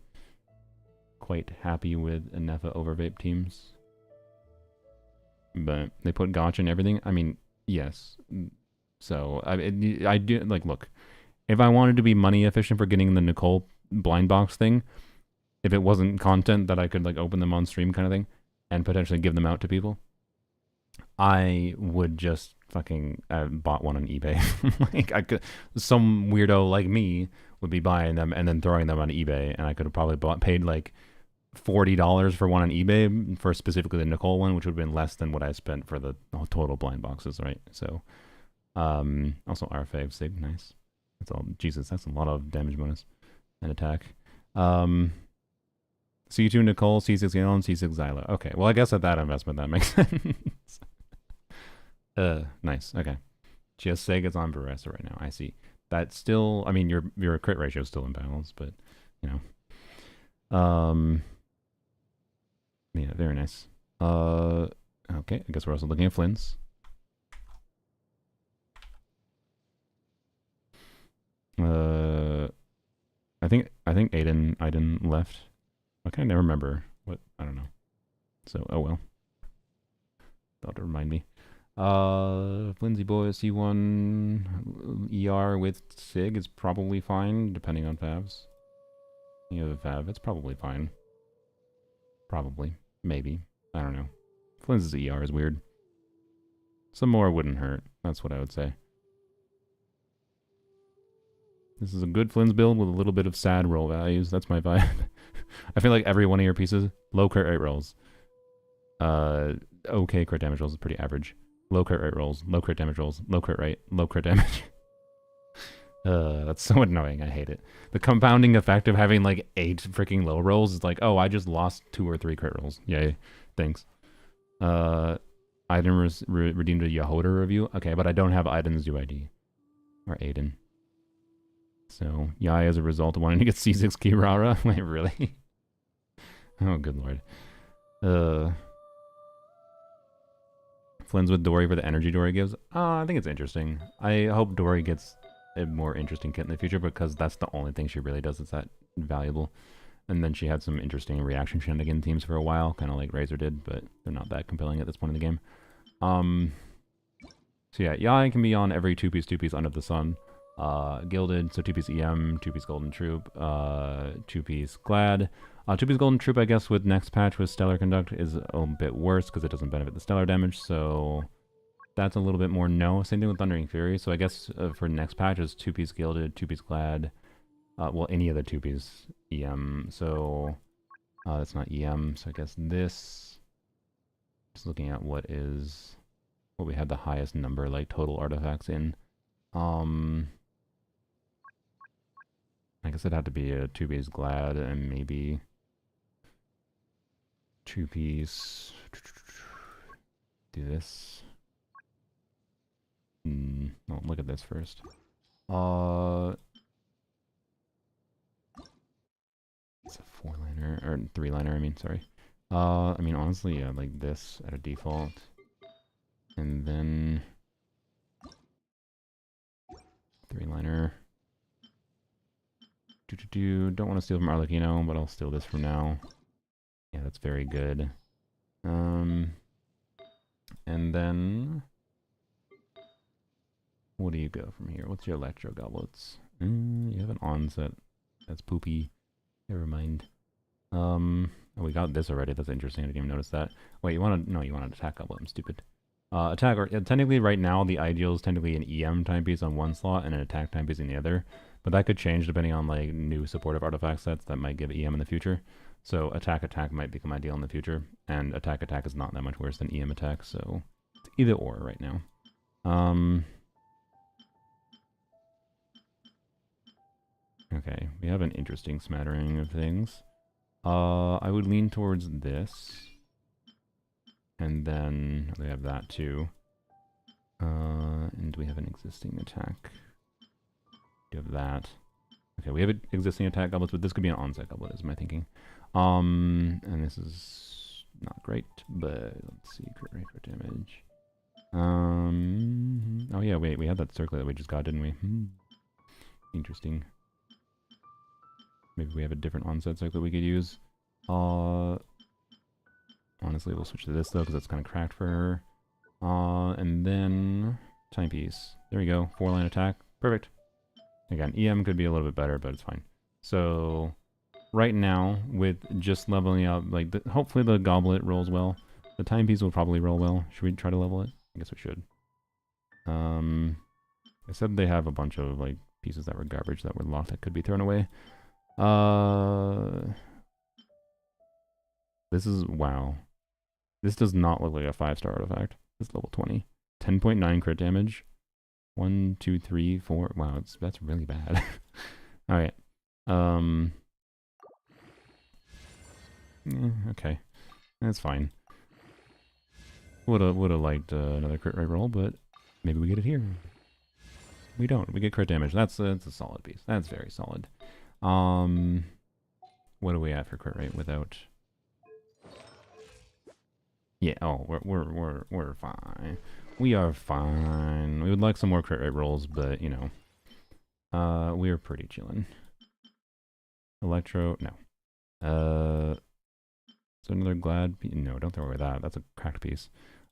quite happy with Nefa over Vape teams. But they put gotcha and everything. I mean, yes. So, I do, like, look, if I wanted to be money efficient for getting the Nicole blind box thing, if it wasn't content that I could, like, open them on stream kind of thing, and potentially give them out to people, I would just fucking bought one on eBay. Like, some weirdo like me would be buying them and then throwing them on eBay, and I could have probably paid, like, $40 for one on eBay for specifically the Nicole one, which would have been less than what I spent for the total blind boxes, right? So, also R5 Sig, nice. That's all. Jesus, that's a lot of damage bonus and attack. C2 Nicole, C6 Galen, C6 Zyla. Okay, well, I guess at that investment that makes sense. Nice. Okay. Just Sega's on Baressa right now. I see. That's still, I mean, your crit ratio is still imbalanced, but you know. Yeah, very nice. Okay, I guess we're also looking at Flynn's. I think Aiden left. I kind of never remember what, I don't know. So, oh well. Thought to remind me. Flimsy Boy C1 ER with Sig is probably fine, depending on favs. You have a fav, it's probably fine. Probably. Maybe. I don't know. Flynn's ER is weird. Some more wouldn't hurt. That's what I would say. This is a good Flynn's build with a little bit of sad roll values. That's my vibe. I feel like every one of your pieces, low crit rate rolls. Okay crit damage rolls is pretty average. Low crit rate rolls, low crit damage rolls, low crit rate, low crit damage. That's so annoying. I hate it. The compounding effect of having like 8 freaking low rolls is like, oh, I just lost 2 or 3 crit rolls. Yay. Thanks. Aiden redeemed a Yahoda review. Okay, but I don't have Aiden's UID. Or Aiden. So, Yai as a result of wanting to get C6 Kirara? Wait, really? Oh, good lord. Flynn's with Dory for the energy Dory gives. I think it's interesting. I hope Dory gets a more interesting kit in the future because that's the only thing she really does that's that valuable. And then she had some interesting reaction shenanigan themes for a while, kind of like Razor did, but they're not that compelling at this point in the game. So yeah, Yai can be on every 2-piece under the sun. Gilded, so 2-piece EM, 2-piece Golden Troop, 2-piece Glad. 2-piece Golden Troop, I guess, with next patch with Stellar Conduct is a bit worse because it doesn't benefit the stellar damage, so that's a little bit more no. Same thing with Thundering Fury, so I guess for next patch is 2-piece Gilded, 2-piece Glad, well, any of the 2-piece EM, so that's not EM, so I guess this, just looking at what we had the highest number, like, total artifacts in. I guess it'd have to be a 2-piece Glad and maybe 2-piece. Do this. Well, look at this first. It's a 4-liner or 3-liner. I mean, sorry. I mean, honestly, yeah, like this at a default, and then 3-liner. Don't want to steal from Arlecchino, but I'll steal this from now. Yeah, that's very good. And then what do you go from here? What's your Electro Goblets? You have an onset. That's poopy. Never mind. Oh, we got this already. That's interesting. I didn't even notice that. Wait, you want to? No, you want an attack goblet. I'm stupid. Attack, or technically right now the ideal is technically an EM timepiece on one slot and an attack timepiece in the other. But that could change depending on like new supportive artifact sets that might give EM in the future. So attack might become ideal in the future, and attack is not that much worse than EM attack, so it's either or right now. Okay, we have an interesting smattering of things. I would lean towards this. And then we have that too. And we have an existing attack. We have that. Okay, we have an existing attack goblets, but this could be an onset goblet, is my thinking. And this is not great, but let's see, crit rate, crit damage. Oh yeah, wait, we had that circlet that we just got, didn't we? Interesting. Maybe we have a different onset circlet we could use. Honestly, we'll switch to this though, because that's kind of cracked for her. And then timepiece. There we go. 4-line attack. Perfect. Again, EM could be a little bit better, but it's fine. So right now, with just leveling up, like hopefully the goblet rolls well. The timepiece will probably roll well. Should we try to level it? I guess we should. I said they have a bunch of like pieces that were garbage that were locked that could be thrown away. This is wow. This does not look like a 5-star artifact. It's level 20. 10.9 crit damage. 1, 2, 3, 4. Wow, that's really bad. Alright. Okay. That's fine. Would've liked another crit rate roll, but maybe we get it here. We don't. We get crit damage. That's a solid piece. That's very solid. What do we have for crit rate without? Yeah. Oh, we're fine. We are fine. We would like some more crit rate rolls, but you know, we are pretty chillin'. Electro, no. Is there another glad piece? No, don't throw away that. That's a cracked piece.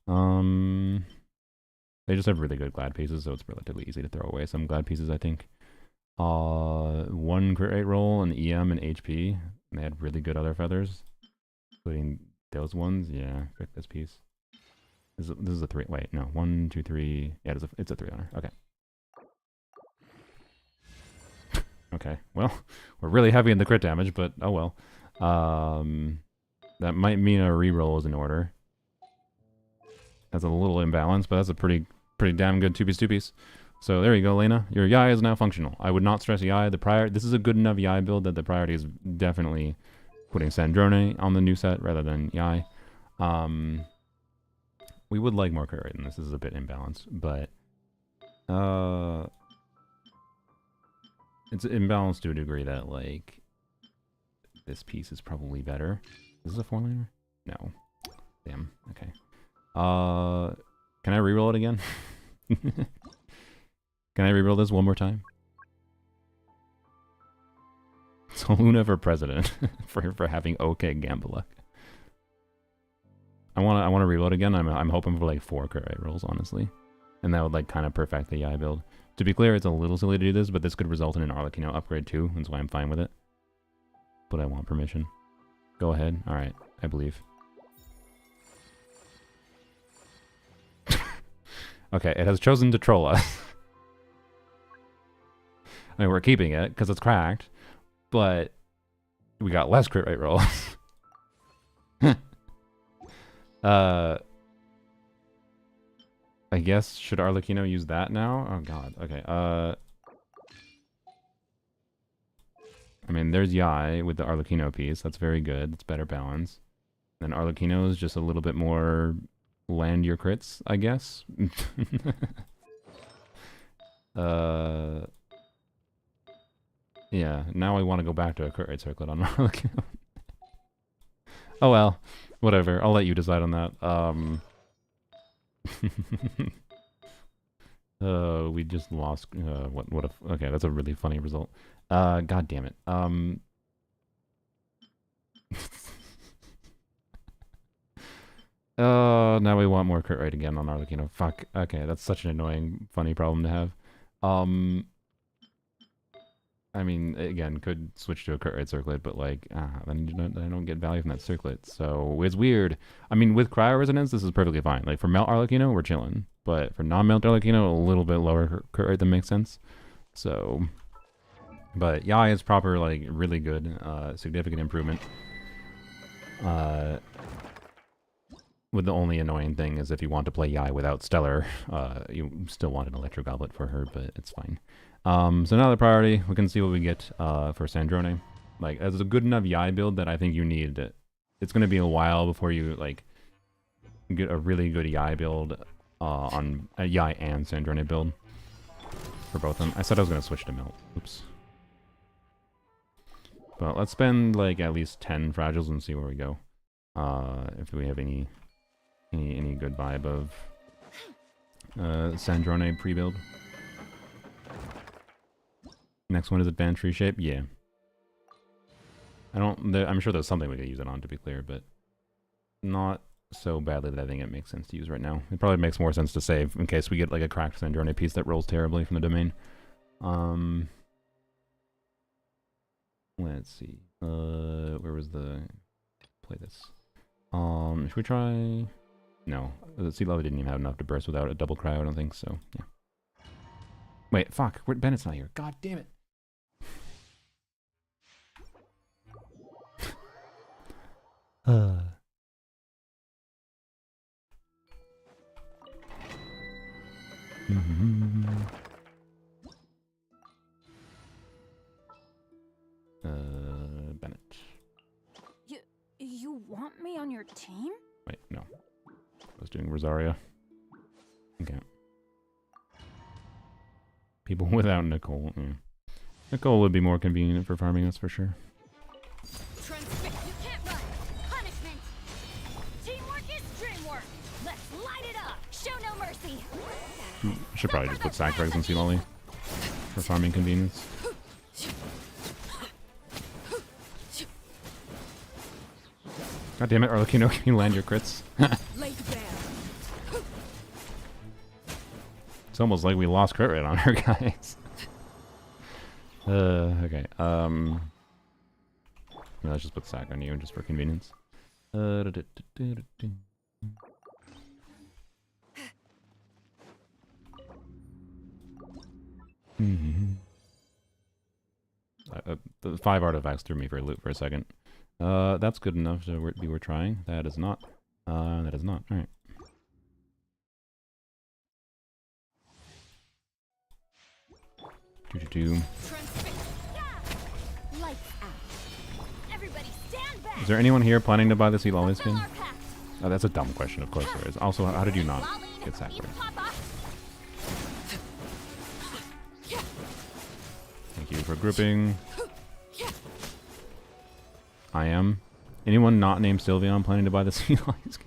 They just have really good glad pieces, so it's relatively easy to throw away some glad pieces, I think. 1 crit rate roll, an EM, and HP. And they had really good other feathers, including those ones. Yeah, pick this piece. This is a 3. Wait, no. 1, 2, 3. Yeah, it's a 3-liner. Okay. Okay. Well, we're really heavy in the crit damage, but oh well. That might mean a reroll is in order. That's a little imbalanced, but that's a pretty damn good 2-piece. So there you go, Lena. Your Yai is now functional. I would not stress Yai. This is a good enough Yai build that the priority is definitely putting Sandrone on the new set rather than Yai. We would like more crit rate than this. This is a bit imbalanced, but it's imbalanced to a degree that like this piece is probably better. Is this a 4-laner? No. Damn. Okay. Can I reroll it again? Can I reroll this one more time? So Luna for president for having okay gamble luck. I wanna reload again. I'm hoping for like 4 crit rate rolls, honestly, and that would like kind of perfect the Yai build. To be clear, it's a little silly to do this, but this could result in an Arlecchino upgrade too. That's why I'm fine with it. But I want permission. Go ahead. All right, I believe. Okay, it has chosen to troll us. I mean, we're keeping it because it's cracked, but we got less crit rate rolls. I guess, should Arlecchino use that now? Oh god, okay. I mean, there's Yai with the Arlecchino piece. That's very good. It's better balance. Then Arlecchino is just a little bit more land your crits, I guess. Yeah, now I want to go back to a crit rate circlet on Arlecchino. Oh well, whatever. I'll let you decide on that. We just lost. What if? Okay, that's a really funny result. God damn it. Now we want more crit rate again on Arlecchino. Fuck. Okay, that's such an annoying, funny problem to have. I mean, again, could switch to a crit rate circlet, but like, then I don't get value from that circlet. So it's weird. I mean, with Cryo Resonance, this is perfectly fine. Like for Melt Arlecchino, we're chilling. But for non-Melt Arlecchino, a little bit lower crit rate than makes sense. So, but Yai is proper, like, really good, significant improvement. With the only annoying thing is if you want to play Yai without Stellar, you still want an Electro Goblet for her, but it's fine. So now the priority, we can see what we get for Sandrone. Like, it's a good enough Yai build that I think you need. It's going to be a while before you, like, get a really good Yai build on a Yai and Sandrone build for both of them. I said I was going to switch to Melt. Oops. But let's spend, like, at least 10 Fragiles and see where we go. If we have any good vibe of Sandrone pre-build. Next one is Advanced Reshape. Yeah. I'm sure there's something we could use it on, to be clear, but not so badly that I think it makes sense to use right now. It probably makes more sense to save in case we get like a cracked Sandrone piece that rolls terribly from the domain. Let's see. Where was the play this? Should we try? No, the Sea Lava didn't even have enough to burst without a double cryo, I don't think so. Yeah. Wait, fuck. Bennett's not here. God damn it. Bennett. You want me on your team? Wait, no. I was doing Rosaria. Okay. People without Nicole. Nicole would be more convenient for farming us for sure. You can't run. Punishment. Teamwork is dreamwork. Let's light it up. Show no mercy. Should probably just put Sacregs and Sealolly for farming convenience. God damn it, Arlecchino, can you land your crits? It's almost like we lost crit rate on her, guys. Okay. Let's just put Sac on you just for convenience. The 5 artifacts threw me for a loop for a second. That's good enough to be worth trying. That is not. That is not. Alright. Is there anyone here planning to buy the Sealolly skin? Oh, that's a dumb question, of course there is. Also, how did you not get sacked there? Thank you for grouping. I am. Anyone not named Sylveon planning to buy the Sea Lions?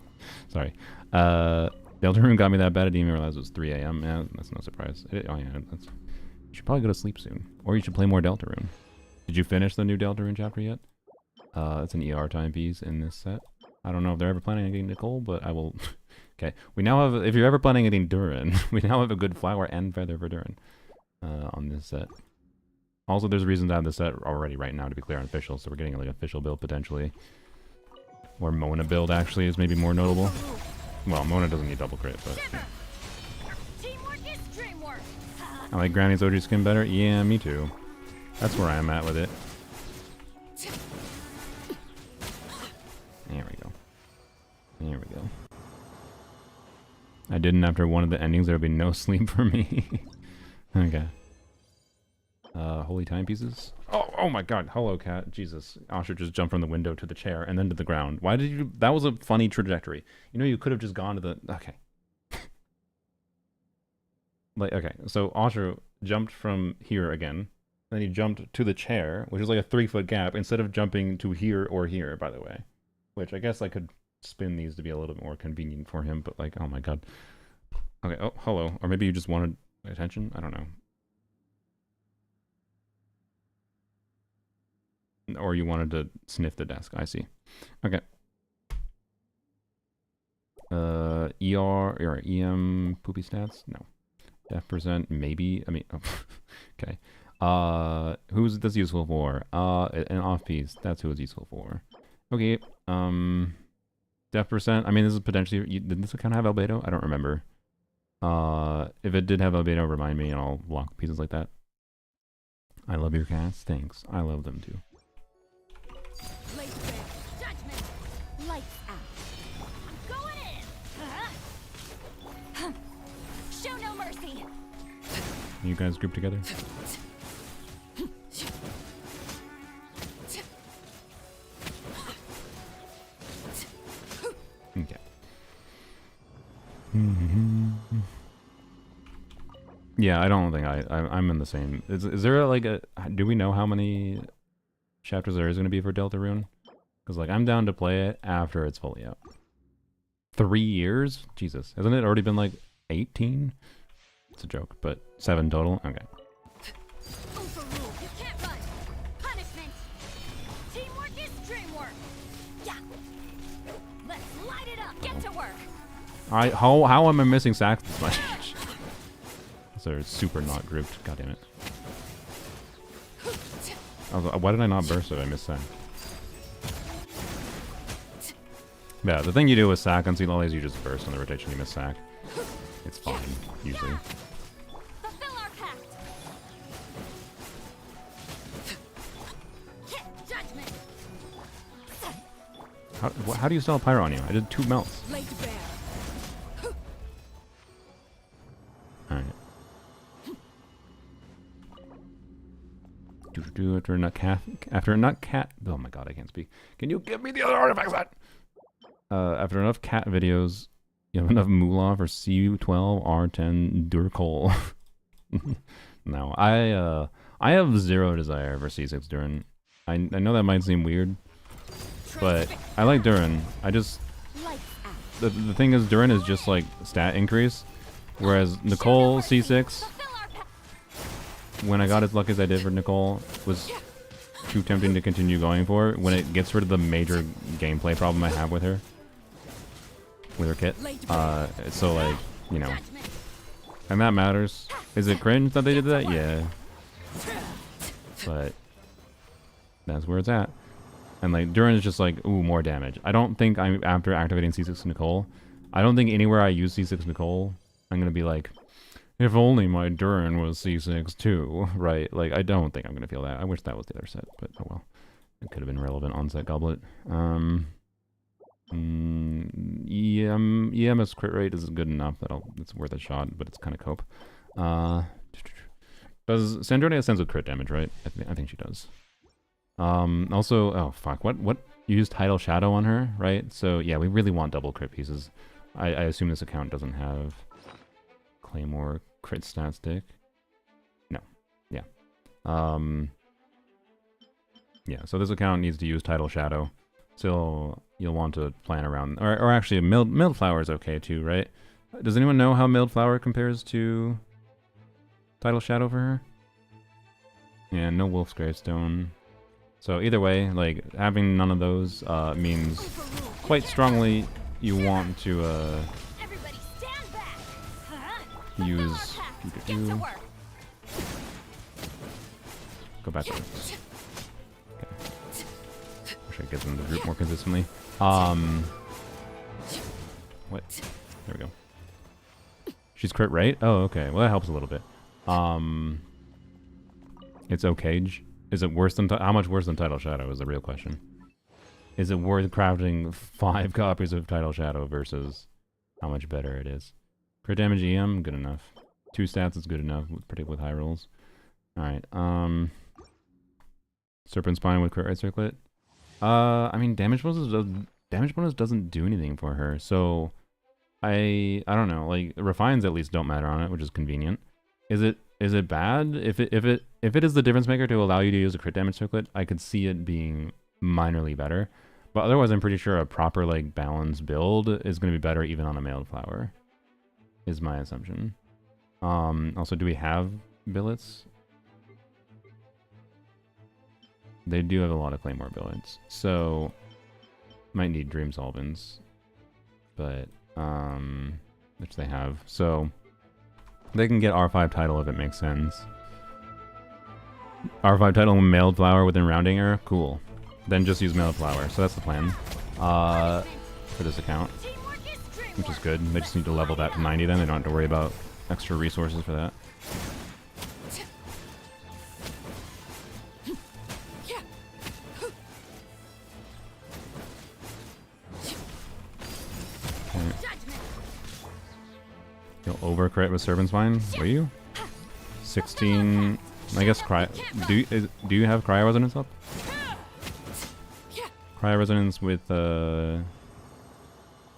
Sorry. Deltarune got me that bad. I didn't even realize it was 3 a.m. Yeah, that's no surprise. Oh yeah, you should probably go to sleep soon. Or you should play more Deltarune. Did you finish the new Deltarune chapter yet? It's an ER timepiece in this set. I don't know if they're ever planning on getting Nicole, but I will... Okay, we now have... If you're ever planning on getting Durin, we now have a good flower and feather for Durin on this set. Also, there's reasons to have the set already right now, to be clear, on official, so we're getting like official build potentially. Or Mona build, actually, is maybe more notable. Well, Mona doesn't need double crit, but... I like Granny's OG skin better? Yeah, me too. That's where I am at with it. There we go. There we go. I didn't after one of the endings, there would be no sleep for me. Okay. Holy timepieces? Oh my god, hello cat. Jesus. Asher just jumped from the window to the chair and then to the ground. Why did you... That was a funny trajectory. You know, you could have just gone to the... Okay. Like, okay, so Asher jumped from here again. Then he jumped to the chair, which is like a 3-foot gap, instead of jumping to here or here, by the way. Which I guess I could spin these to be a little bit more convenient for him, but like, oh my god. Okay, oh, hello. Or maybe you just wanted attention? I don't know. Or you wanted to sniff the desk. I see. Okay. ER or EM poopy stats? No. Def percent, maybe. I mean, oh, okay. Who's this useful for? An off piece. That's who it's useful for. Okay. Def percent. I mean, this is potentially. Did this account have albedo? I don't remember. If it did have albedo, remind me, and I'll block pieces like that. I love your cats. Thanks. I love them too. Judgment. Lights out. I'm going in. Show no mercy. You guys group together? Okay. Yeah, I don't think I'm in the same. Is there like a... Do we know how many chapters there is going to be for Deltarune? Because like I'm down to play it after it's fully out. 3 years? Jesus. Hasn't it already been like 18? It's a joke, but 7 total? Okay. Overruled. You can't run. Punishment. Teamwork is dreamwork. Yeah. Let's light it up. Get to work. How am I missing sacks this much? They're super not grouped. God damn it. Why did I not burst if I missed sack? Yeah, the thing you do with sack on Sealolly is you just burst on the rotation, you miss sack. It's fine, usually. Fulfill our pact. Judgment. How do you sell a pyro on you? I did 2 melts. Laid bare. Alright. After a nut cat. Oh my god, I can't speak. Can you give me the other artifacts set? After enough cat videos, you have enough moolah for C12, R10, Durkol. No, I have zero desire for C6 Durin. I know that might seem weird, but I like Durin. I just... The thing is, Durin is just like stat increase, whereas Nicole C6, when I got as lucky as I did for Nicole, was too tempting to continue going for when it gets rid of the major gameplay problem I have with her. With her kit. So like, you know. And that matters. Is it cringe that they did that? Yeah. But that's where it's at. And like, Durin is just like, ooh, more damage. I don't think I'm, after activating C6 Nicole, I don't think anywhere I use C6 Nicole, I'm gonna be like, if only my Durin was C6 too, right? Like, I don't think I'm gonna feel that. I wish that was the other set, but oh well. It could have been relevant on set Goblet. EMS crit rate is good enough that it's worth a shot, but it's kind of cope. Does Sandrone ascends with crit damage, right? I think she does. Also, oh fuck, what you use Tidal Shadow on her, right? So yeah, we really want double crit pieces. I assume this account doesn't have Claymore crit stat stick. No. Yeah. Yeah, so this account needs to use Tidal Shadow. So you'll want to plan around, or actually Milled Flower is okay too, right? Does anyone know how Milled Flower compares to Tidal Shadow for her? Yeah, no Wolf's Gravestone. So either way, like, having none of those means quite strongly you want to Everybody stand back. use... Get to work. Go back to this. Okay. Wish I could get them to group more consistently. What? There we go. She's crit rate? Oh, okay. Well, that helps a little bit. It's okay. Is it worse than... How much worse than Tidal Shadow is the real question. Is it worth crafting 5 copies of Tidal Shadow versus how much better it is? Crit damage EM? Good enough. 2 stats is good enough, particularly with high rolls. Alright, Serpent Spine with crit rate circlet. I mean, damage bonus doesn't do anything for her, so... I don't know, like, refines at least don't matter on it, which is convenient. Is it bad? If it is the difference maker to allow you to use a crit damage circlet, I could see it being minorly better. But otherwise, I'm pretty sure a proper, like, balanced build is going to be better even on a Mailed Flower, is my assumption. Also, do we have billets? They do have a lot of Claymore billets, so might need Dream Solvents, but which they have, so they can get R5 title if it makes sense. R5 title Mailed Flower within rounding error, cool. Then just use Mailed Flower, so that's the plan for this account, which is good. They just need to level that to 90 then, they don't have to worry about extra resources for that. You'll over crit with Serpent Spine? Will you? 16. I guess do you have Cryo Resonance up? Cryo Resonance with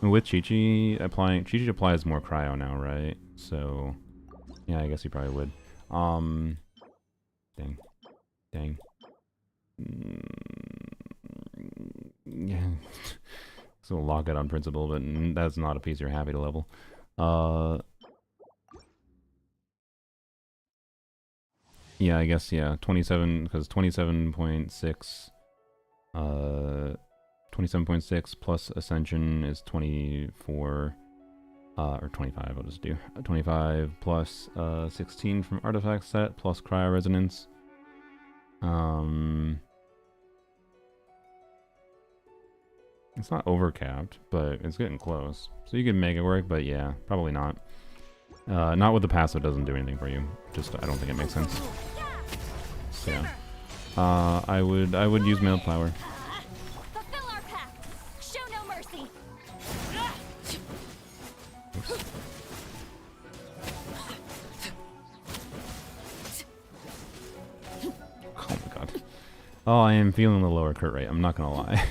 Chi-Chi applying. Chi-Chi applies more cryo now, right? So yeah, I guess he probably would. Dang. Yeah. So lock it on principle, but that's not a piece you're happy to level. Yeah, I guess, yeah, 27, because 27.6, 27.6 plus Ascension is 24, or 25, I'll just do. 25 plus 16 from Artifact Set, plus Cryo Resonance. It's not overcapped, but it's getting close. So you can make it work, but yeah, probably not. Not with the passive, doesn't do anything for you. Just, I don't think it makes sense. So yeah. I would use Mailed Flower. Fulfill our pact. Show no mercy. Oh my god. Oh, I am feeling the lower crit rate, I'm not gonna lie.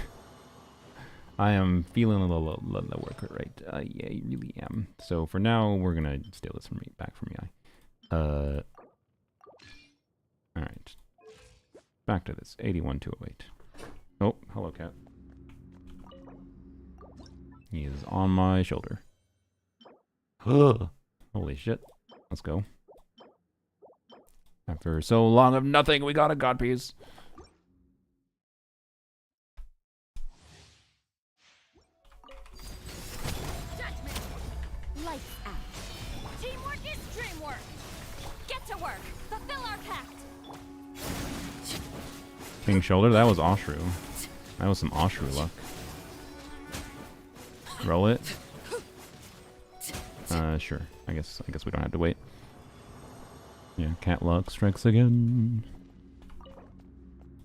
I am feeling a little lower crit rate. Yeah, you really am. So for now, we're gonna steal this from me, back from me. Alright. Back to this. 81,208. Oh, hello, cat. He is on my shoulder. Ugh. Holy shit. Let's go. After so long of nothing, we got a god piece. Lights out. Teamwork is dreamwork. Get to work. Fulfill our pact. King Shoulder, that was Oshru. That was some Oshru luck. Roll it. Sure. I guess we don't have to wait. Yeah, cat luck strikes again.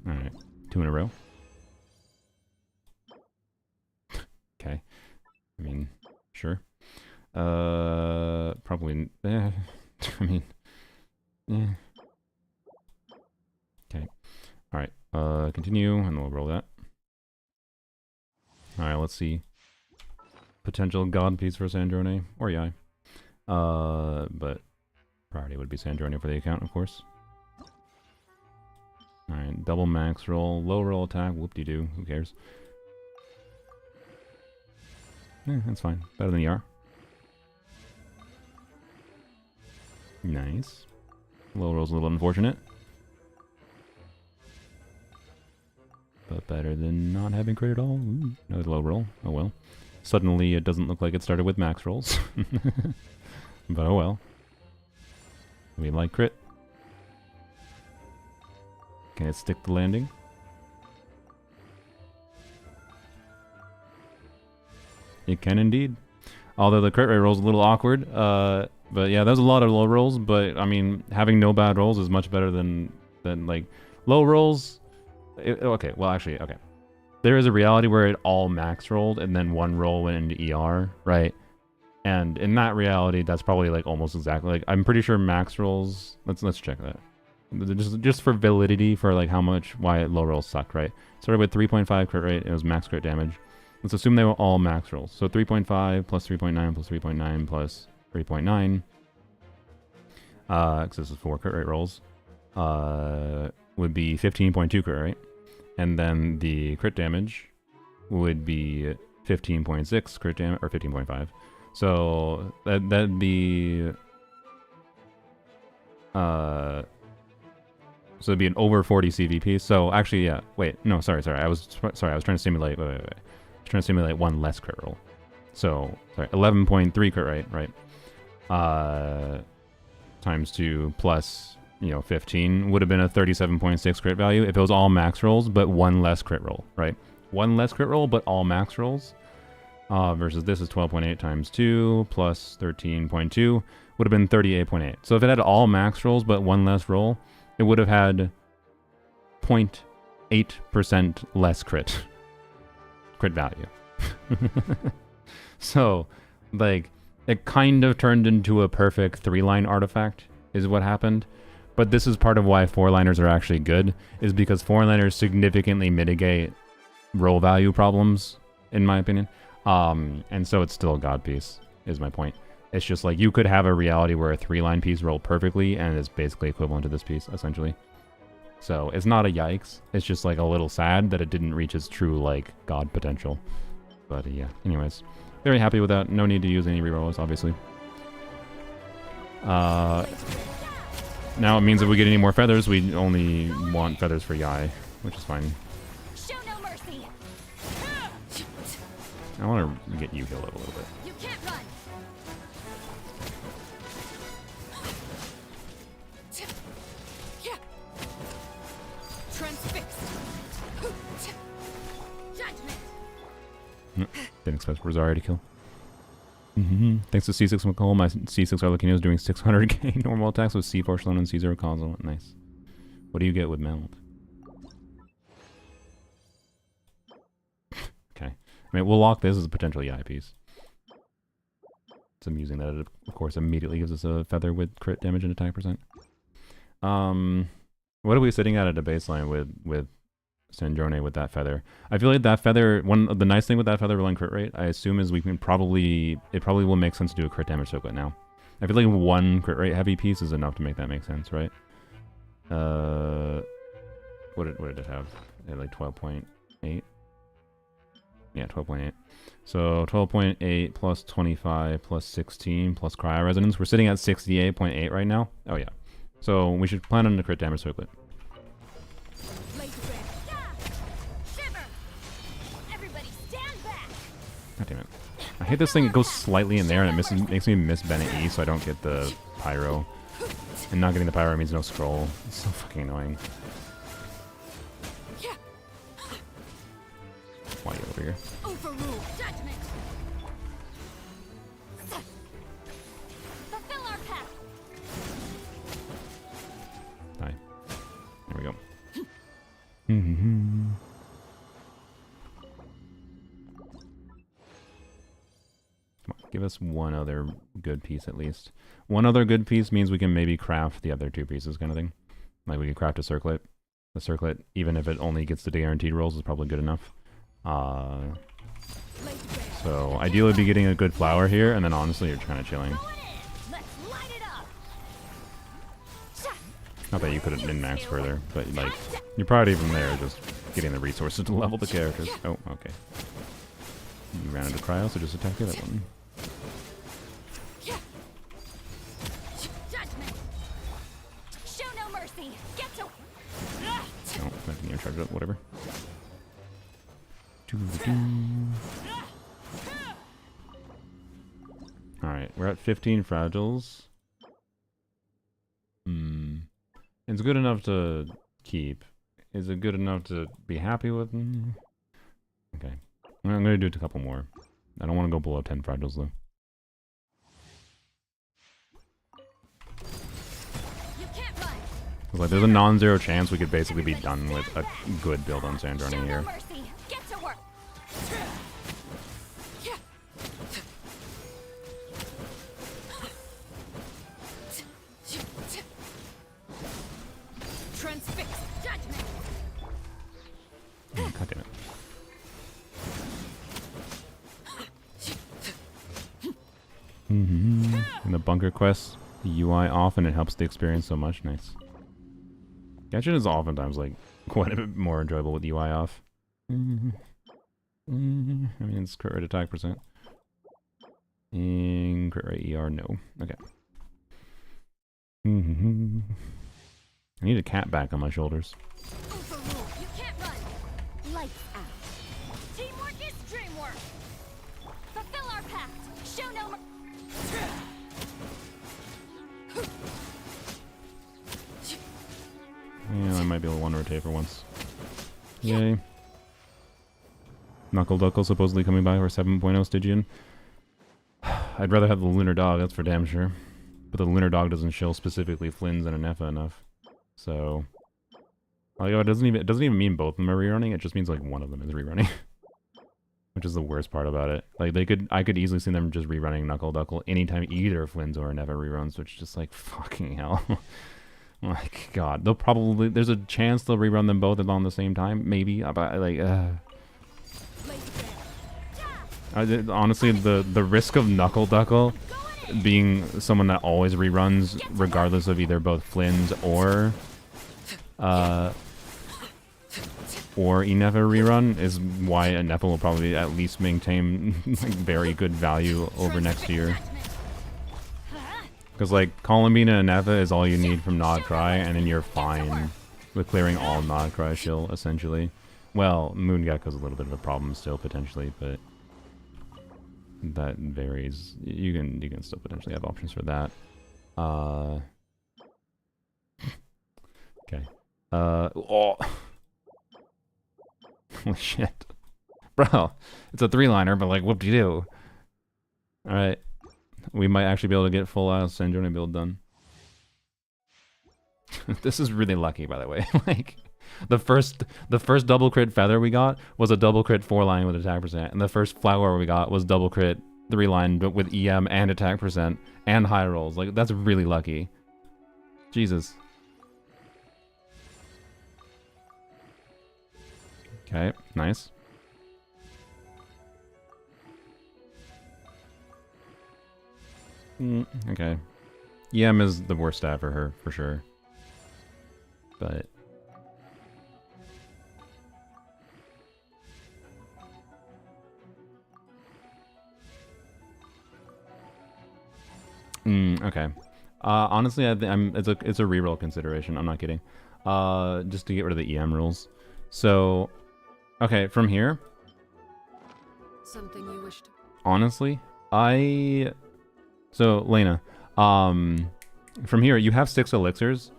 Alright. 2 in a row. Okay. I mean, sure. Probably. I mean, yeah. Okay. All right. Continue, and we'll roll that. let's see. Potential god piece for Sandrone or Yai. But priority would be Sandrone for the account, of course. Alright, double max roll, low roll attack, whoop-de-doo, who cares? That's fine. Better than Yar. Nice. Low roll's a little unfortunate. But better than not having crit at all. Ooh, another low roll. Oh well. Suddenly it doesn't look like it started with max rolls. But oh well. We like crit. Can it stick the landing? It can indeed. Although the crit rate roll is a little awkward. But yeah, there's a lot of low rolls. But I mean, having no bad rolls is much better than like low rolls. Okay, well actually, okay. There is a reality where it all max rolled and then one roll went into ER, right? And in that reality, that's probably like almost exactly like I'm pretty sure max rolls. Let's check that. Just for validity, for like how much why low rolls suck, right? Started with 3.5 crit rate. It was max crit damage. Let's assume they were all max rolls. So 3.5 plus 3.9 plus 3.9 plus 3.9. Because this is 4 crit rate rolls. Would be 15.2 crit rate. And then the crit damage would be 15.6 crit damage, or 15.5. So that'd be so it'd be an over 40 CVP. So actually, yeah. Wait, no, sorry. I was trying to simulate. Wait. I was trying to simulate one less crit roll. So sorry, 11.3 crit rate, right? Times 2 plus 15 would have been a 37.6 crit value if it was all max rolls, but one less crit roll, right? One less crit roll, but all max rolls. Versus this is 12.8 times 2 plus 13.2 would have been 38.8. So if it had all max rolls but one less roll, it would have had 0.8% less crit value. So, like, it kind of turned into a perfect 3-line artifact is what happened. But this is part of why 4-liners are actually good, is because 4-liners significantly mitigate roll value problems, in my opinion. And so it's still a god piece, is my point. It's just like you could have a reality where a 3-line piece rolled perfectly and it's basically equivalent to this piece, essentially. So it's not a yikes. It's just like a little sad that it didn't reach its true like god potential. But yeah, anyways, very happy with that. No need to use any rerolls, obviously. Now it means if we get any more feathers, we only want feathers for Yai, which is fine. Show no mercy. I want to get you healed up a little bit. You can't run. Transfixed. Judgment. Didn't expect Rosaria to kill. Thanks to C6 McCall, my C6 Arlecchino is doing 600k normal attacks with C4 Sloan and C0 console. Nice. What do you get with Meld? Okay. I mean, we'll lock this as a potential Yai piece. It's amusing that it, of course, immediately gives us a feather with crit damage and attack percent. What are we sitting at a baseline with Sandrone with that feather? I feel like that feather, the nice thing with that feather rolling crit rate, I assume, is we can it probably will make sense to do a crit damage circlet now. I feel like one crit rate heavy piece is enough to make that make sense, right? What did it have? It had like 12.8? Yeah, 12.8. So 12.8 plus 25 plus 16 plus cryo resonance. We're sitting at 68.8 right now. Oh yeah. So we should plan on the crit damage circlet. God damn it. I hate this thing. It goes slightly in there and it makes me miss Bennett E, so I don't get the pyro. And not getting the pyro means no scroll. It's so fucking annoying. Why are you over here? Overrule judgment. Fulfill our path. Die. There we go. Come on, give us one other good piece at least. One other good piece means we can maybe craft the other two pieces kind of thing. Like we can craft a circlet. The circlet, even if it only gets the guaranteed rolls, is probably good enough. So ideally be getting a good flower here, and then honestly you're kind of chilling. Let's light it up. Not that you could have min max further, but like you're probably even there just getting the resources to level the characters. Oh, okay. You ran into cryo, so just attack the other one. Judgment. Show no mercy. Get to. Oh, I can even charge it up, whatever. Alright, we're at 15 fragiles. It's good enough to keep. Is it good enough to be happy with? Okay. I'm gonna do it a couple more. I don't want to go below 10 fragiles though. You can't run. Like, there's a non-zero chance we could basically be done with a good build on Sandroni Show here. no mercy. Get to work. Transfix. Judgment. God damn it. In the bunker quest, the UI off and it helps the experience so much. Nice. Genshin is oftentimes like quite a bit more enjoyable with UI off. I mean, it's crit rate attack %. And crit rate ER, no. Okay. I need a cat back on my shoulders. Overrule. You can't run. Lights out. Teamwork is dreamwork. Fulfill our pact. Show no mercy. Yeah, I might be able to one rotate for once. Yay. Knuckle Duckle supposedly coming by for 7.0 Stygian. I'd rather have the Lunar Dog, that's for damn sure. But the Lunar Dog doesn't show specifically Flynn's and Anefa enough. So... Like, it doesn't even mean both of them are rerunning, it just means like one of them is rerunning. Which is the worst part about it. Like, I could easily see them just rerunning Knuckle Duckle anytime either Flynn's or Anefa reruns, which is just like, fucking hell. Like, God, they'll probably, there's a chance they'll rerun them both on the same time, maybe, but like, honestly, the risk of Knuckle Duckle being someone that always reruns, regardless of either both Flynn's or Anefa rerun, is why Anefa will probably at least maintain like very good value over next year. Because, like, Columbina and Anefa is all you need from Nodcry, and then you're fine with clearing all Nodcry shill, essentially. Well, Moon Gecko's a little bit of a problem still, potentially, but that varies. You can still potentially have options for that. Okay. Oh. Holy shit. Bro, it's a 3-liner, but, like, whoop-de-doo. Alright. We might actually be able to get full Sandroni build done. This is really lucky, by the way. Like, the first double crit feather we got was a double crit 4-line with attack %, and the first flower we got was double crit 3-line, but with EM and attack % and high rolls. Like, that's really lucky. Jesus. Okay, nice. Okay. EM is the worst stat for her, for sure. But... okay. Honestly, it's a reroll consideration. I'm not kidding. Just to get rid of the EM rules. So, okay, from here. Something you wish to. Honestly, So, Lena, from here, you have 6 elixirs.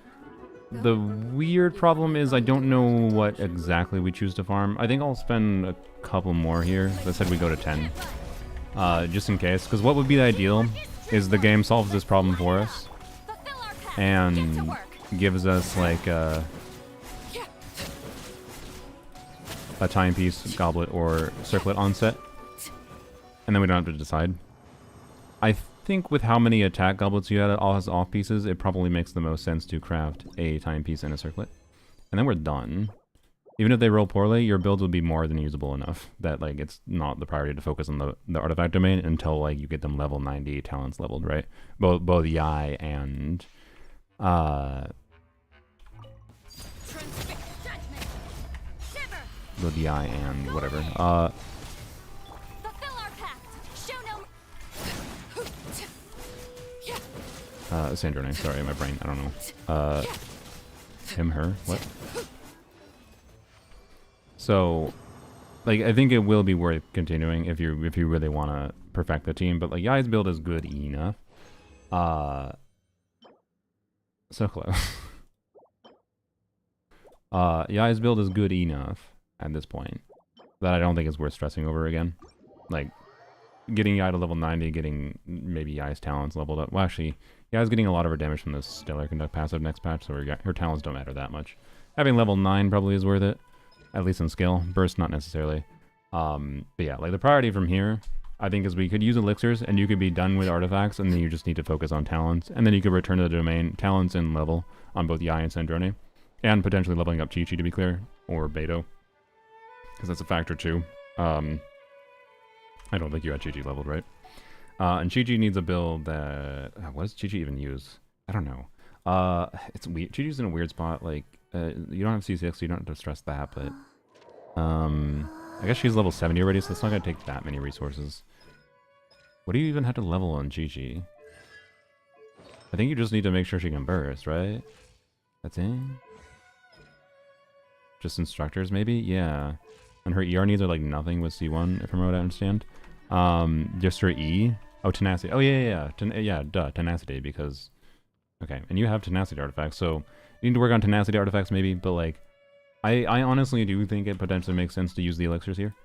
The weird problem is I don't know what exactly we choose to farm. I think I'll spend a couple more here. I said we go to 10. Just in case. Because what would be the ideal is the game solves this problem for us. And gives us, like, a timepiece, goblet, or circlet on set. And then we don't have to decide. I think with how many attack goblets you had all as off pieces, it probably makes the most sense to craft a timepiece and a circlet. And then we're done. even if they roll poorly, your build will be more than usable enough that like it's not the priority to focus on the artifact domain until like you get them level 90 talents leveled, right? Both Yai and both Yai and whatever. Fulfill our pact. Show no. Sandrone, sorry, my brain, I don't know. Him, her, what? So, like, I think it will be worth continuing if you really want to perfect the team. But like, Yai's build is good enough. So close. Yai's build is good enough at this point that I don't think it's worth stressing over again. Like, getting Yai to level 90, getting maybe Yai's talents leveled up. Well, actually, Yai's getting a lot of her damage from this Stellar Conduct passive next patch, so her talents don't matter that much. Having level 9 probably is worth it. At least in skill. Burst, not necessarily. But yeah, like the priority from here, I think, is we could use elixirs, and you could be done with artifacts, and then you just need to focus on talents. And then you could return to the domain, talents and level on both Yai and Sandrone. And potentially leveling up Chi-Chi, to be clear, or Beto. Because that's a factor too. I don't think you had Chi-Chi leveled, right? And Chi-Chi needs a build that... what does Chi-Chi even use? I don't know. It's weird. Chi-Chi's in a weird spot, like... you don't have C6, so you don't have to stress that, but... I guess she's level 70 already, so it's not going to take that many resources. What do you even have to level on Chi-Chi? I think you just need to make sure she can burst, right? That's it? Just instructors, maybe? Yeah. And her ER needs are like nothing with C1, from what I understand. Just her E? Oh, Tenacity. Oh, yeah. Duh, Tenacity, because... Okay, and you have Tenacity artifacts, so... You need to work on Tenacity artifacts, maybe, but, like... I honestly do think it potentially makes sense to use the elixirs here.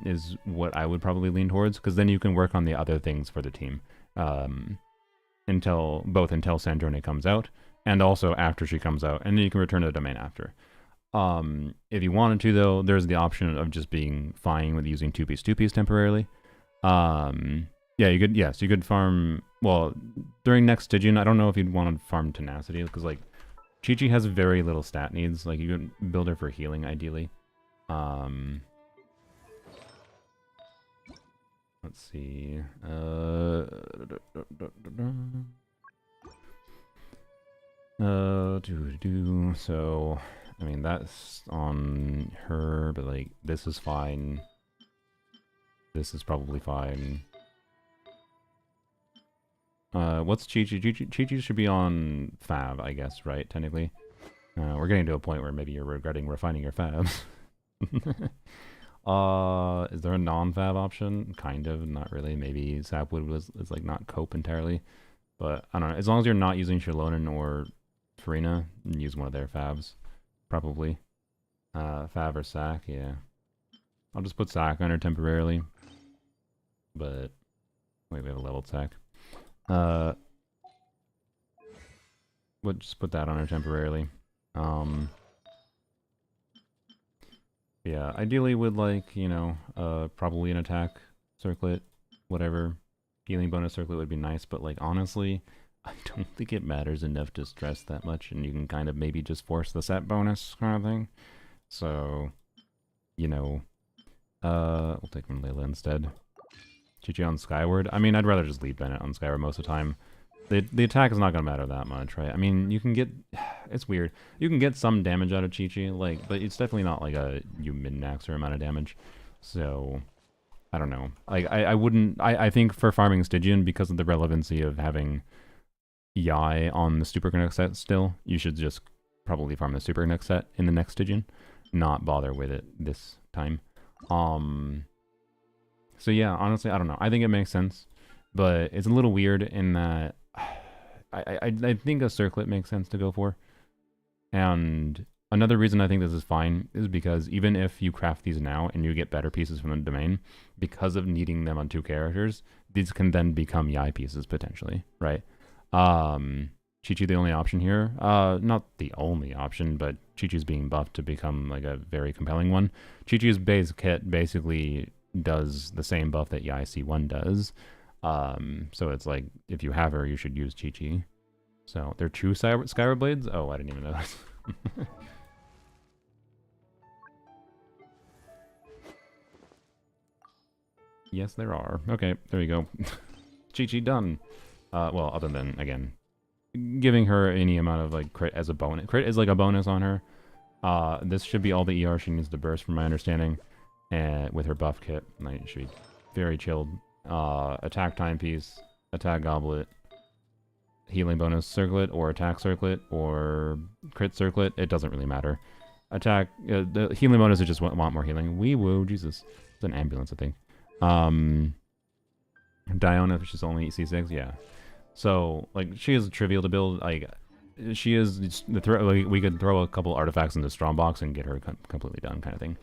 Is what I would probably lean towards, because then you can work on the other things for the team. Until Sandrone comes out, and also after she comes out, and then you can return to the domain after. If you wanted to, though, there's the option of just being fine with using 2-piece temporarily. Yeah, you could farm, well, during next Stygian, I don't know if you'd want to farm Tenacity, because, like, Chi-Chi has very little stat needs, like, you can build her for healing, ideally. Let's see, so, I mean, that's on her, but, like, this is fine. This is probably fine. What's Chi-Chi? Chi-Chi should be on Fab, I guess, right? Technically. We're getting to a point where maybe you're regretting refining your Fabs. Is there a non-Fab option? Kind of, not really. Maybe Sapwood is like not cope entirely. But, I don't know. As long as you're not using Shallonen or Farina, use one of their Fabs. Probably. Fab or Sac, yeah. I'll just put Sac on her temporarily. But, wait, we have a leveled Sac. We'll just put that on her temporarily. Yeah, ideally would like, you know, probably an attack circlet, whatever. Healing bonus circlet would be nice, but like honestly, I don't think it matters enough to stress that much, and you can kind of maybe just force the set bonus kind of thing. So, you know, we'll take from Layla instead. Chi-Chi on Skyward. I mean, I'd rather just leave Bennett on Skyward most of the time. The attack is not going to matter that much, right? I mean, you can get... It's weird. You can get some damage out of Chi-Chi, like, but it's definitely not like a you min-maxer amount of damage. So, I don't know. Like, I wouldn't... I think for farming Stygian, because of the relevancy of having Yai on the Super Connect set still, you should just probably farm the Super Connect set in the next Stygian. Not bother with it this time. So yeah, honestly, I don't know. I think it makes sense, but it's a little weird in that I think a circlet makes sense to go for. And another reason I think this is fine is because even if you craft these now and you get better pieces from the domain, because of needing them on 2 characters, these can then become Yai pieces potentially, right? Chi-Chi the only option here? Not the only option, but Chi-Chi's being buffed to become like a very compelling one. Chi-Chi's base kit basically does the same buff that Yai C1 does. So it's like, if you have her, you should use Chi-Chi. So, they're true Skyward Blades? Oh, I didn't even know that. Yes, there are. Okay, there you go. Chi-Chi done. Well, other than, again, giving her any amount of, like, crit as a bonus. Crit is, like, a bonus on her. This should be all the ER she needs to burst, from my understanding. And with her buff kit, like, she should be very chilled. Attack timepiece, attack goblet, healing bonus circlet, or attack circlet, or crit circlet. It doesn't really matter. Attack, the healing bonus is just want more healing. Wee woo, Jesus. It's an ambulance, I think. Diona, which is only C6, yeah. So, like, she is trivial to build. Like, she is like, we could throw a couple artifacts into Strongbox and get her completely done, kind of thing.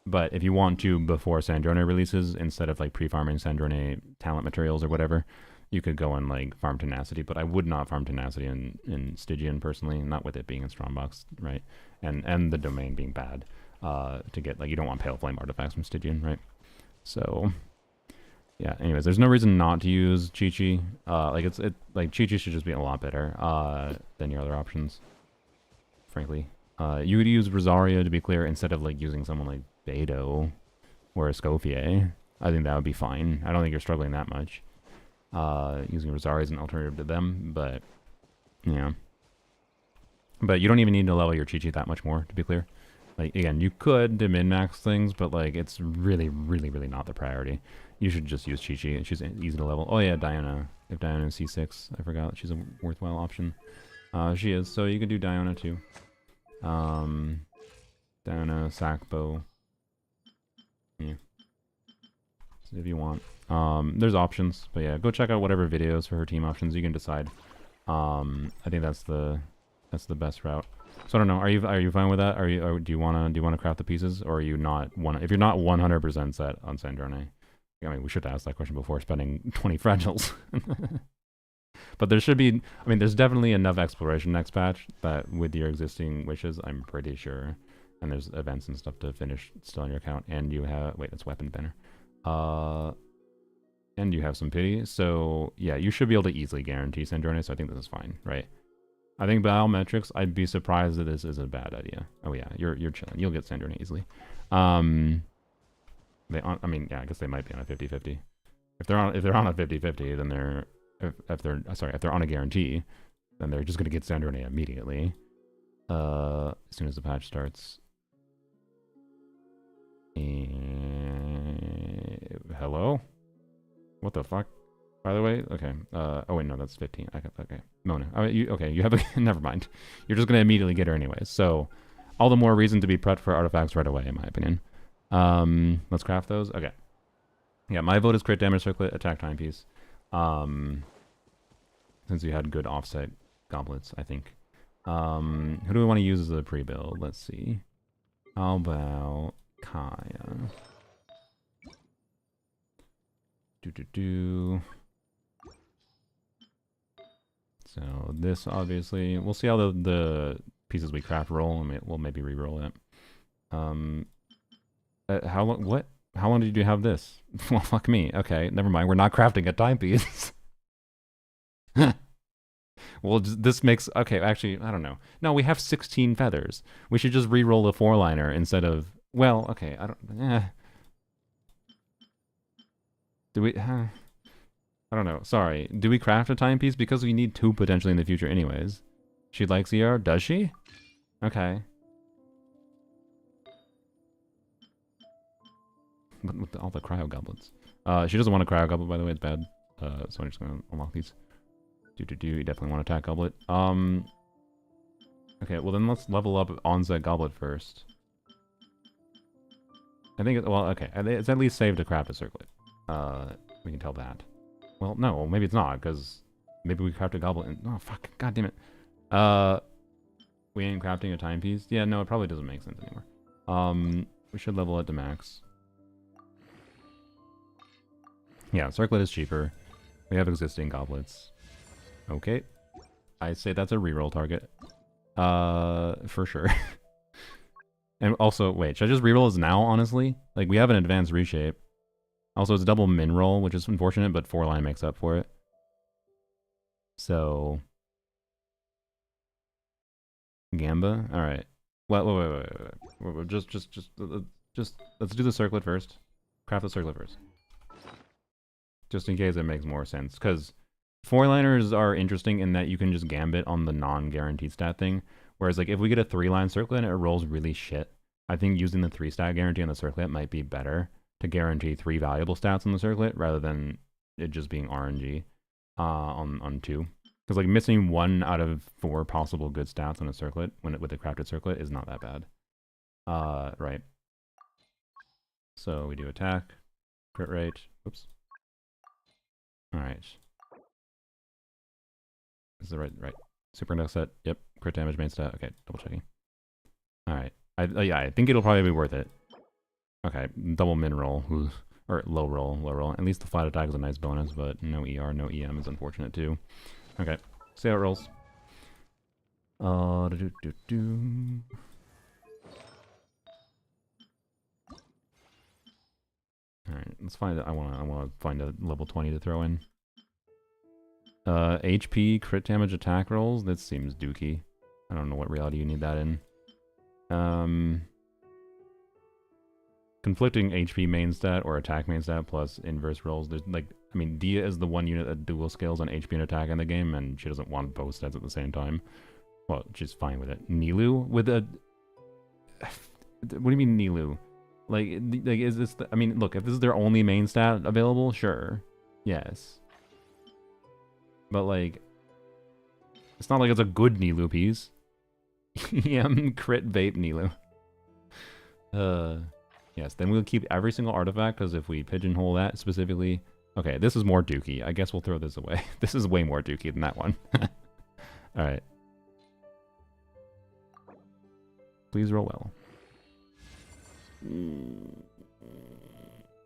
But if you want to, before Sandrone releases, instead of like pre-farming Sandrone talent materials or whatever, you could go and like farm Tenacity. But I would not farm Tenacity in Stygian personally, not with it being in Strongbox, right? And the domain being bad. To get, like, you don't want Pale Flame artifacts from Stygian, right? So, yeah. Anyways, there's no reason not to use Chi-Chi. Like Chi-Chi should just be a lot better than your other options, frankly. You would use Rosaria, to be clear, instead of like using someone like Beidou or Escoffier. I think that would be fine. I don't think you're struggling that much. Using Rosaria as an alternative to them, but yeah. But you don't even need to level your Chi-Chi that much more, to be clear. Like, again, you could to min-max things, but, like, it's really, really, really not the priority. You should just use Chi-Chi. She's easy to level. Oh, yeah, Diana. If Diana is C6, I forgot. She's a worthwhile option. She is, so you could do Diana, too. Diana, Sakbo. Yeah. So if you want. There's options, but yeah, go check out whatever videos for her team options. You can decide. I think that's the best route. So I don't know. Are you fine with that? Do you wanna craft the pieces, or are you not if you're not 100% set on Sandrone? I mean, we should have asked that question before spending 20 fragiles. But there should be. I mean, there's definitely enough exploration next patch that with your existing wishes, I'm pretty sure. And there's events and stuff to finish still on your account, and you have that's weapon banner. And you have some pity. So yeah, you should be able to easily guarantee Sandrone. So I think this is fine, right? I think biometrics, I'd be surprised that this is a bad idea. Oh yeah, you're chilling. You'll get Sandrone easily. I mean, yeah, I guess they might be on a 50-50. If they're on a 50-50, then they're if they're on a guarantee, then they're just gonna get Sandrone immediately. As soon as the patch starts. Hello? What the fuck? By the way, okay. Oh wait, no, that's 15. Okay, Mona. You have a. Never mind. You're just gonna immediately get her anyways. So, all the more reason to be prepped for artifacts right away, in my opinion. Let's craft those. Okay. Yeah, my vote is crit damage circlet, attack timepiece. Since we had good offset goblets, I think. Who do we want to use as a pre-build? Let's see. How about Kaya? So this obviously, we'll see how the pieces we craft roll, and we'll maybe re-roll it. How long? What? How long did you have this? Well, fuck me. Okay, never mind. We're not crafting a timepiece. Well, this makes okay. Actually, I don't know. No, we have 16 feathers. We should just re-roll a 4-liner instead of. Well, okay. I don't. Do we? I don't know. Sorry. Do we craft a timepiece? Because we need 2 potentially in the future anyways. She likes ER? Does she? Okay. But with all the cryo goblets. She doesn't want a cryo goblet, by the way. It's bad. So I'm just going to unlock these. You definitely want attack goblet. Okay, well then let's level up Onset Goblet first. I think, well, okay. It's at least saved to craft a circlet. We can tell that. Well, no, maybe it's not, because maybe we craft a goblet and... Oh, fuck. God damn it. We ain't crafting a timepiece? Yeah, no, it probably doesn't make sense anymore. We should level it to max. Yeah, circlet is cheaper. We have existing goblets. Okay. I say that's a reroll target. For sure. And also, wait, should I just reroll this now, honestly? Like, we have an advanced reshape. Also, it's a double min roll, which is unfortunate, but 4-line makes up for it. So... Gamba? Alright. Wait. Just, let's do the circlet first. craft the circlet first. Just in case it makes more sense. Because 4-liners are interesting in that you can just gambit on the non-guaranteed stat thing. Whereas like if we get a 3-line circlet and it rolls really shit, I think using the 3-stat guarantee on the circlet might be better to guarantee 3 valuable stats on the circlet rather than it just being RNG on 2. Because like missing 1 out of 4 possible good stats on a circlet with a crafted circlet is not that bad. Right. So we do attack, crit rate. Oops. All right. Is the right? Super index set. Yep. Crit damage main stat. Okay. Double checking. All right. Yeah, I think it'll probably be worth it. Okay. Double min roll. Or low roll. At least the flat attack is a nice bonus, but no ER, no EM is unfortunate too. Okay. See how it rolls. Alright, let's find it. I wanna find a level 20 to throw in. HP, crit damage, attack rolls. That seems dookie. I don't know what reality you need that in. Conflicting HP main stat or attack main stat plus inverse rolls. There's like, I mean, Dia is the one unit that dual scales on HP and attack in the game, and she doesn't want both stats at the same time. Well, she's fine with it. Nilou with a... What do you mean Nilou? Like is this... I mean, look, if this is their only main stat available, sure. Yes. But, like... It's not like it's a good Nilou piece. EM crit vape Nilou. Yes, then we'll keep every single artifact, because if we pigeonhole that specifically... Okay, this is more dookie. I guess we'll throw this away. This is way more dookie than that one. Alright. Please roll well.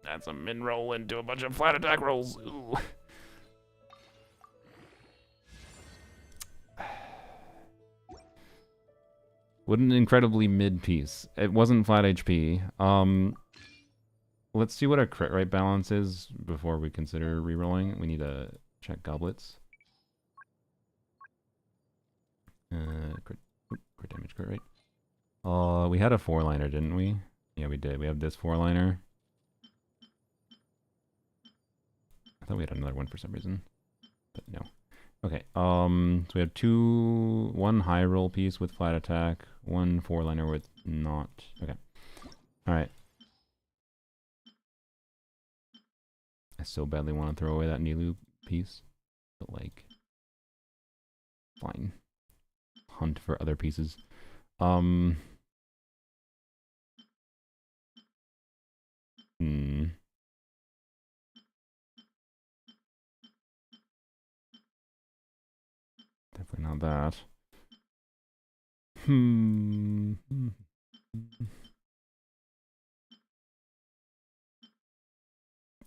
That's a min roll into a bunch of flat attack rolls. Ooh. What an incredibly mid piece. It wasn't flat HP. Let's see what our crit rate balance is before we consider rerolling. We need to check goblets. Crit damage, crit rate. We had a 4-liner, didn't we? Yeah, we did. We have this 4-liner. I thought we had another one for some reason, but no. Okay. So we have 1 high roll piece with flat attack, 1 4-liner with not. Okay. All right. I so badly want to throw away that Nilou piece, but like, fine. Hunt for other pieces. Definitely not that.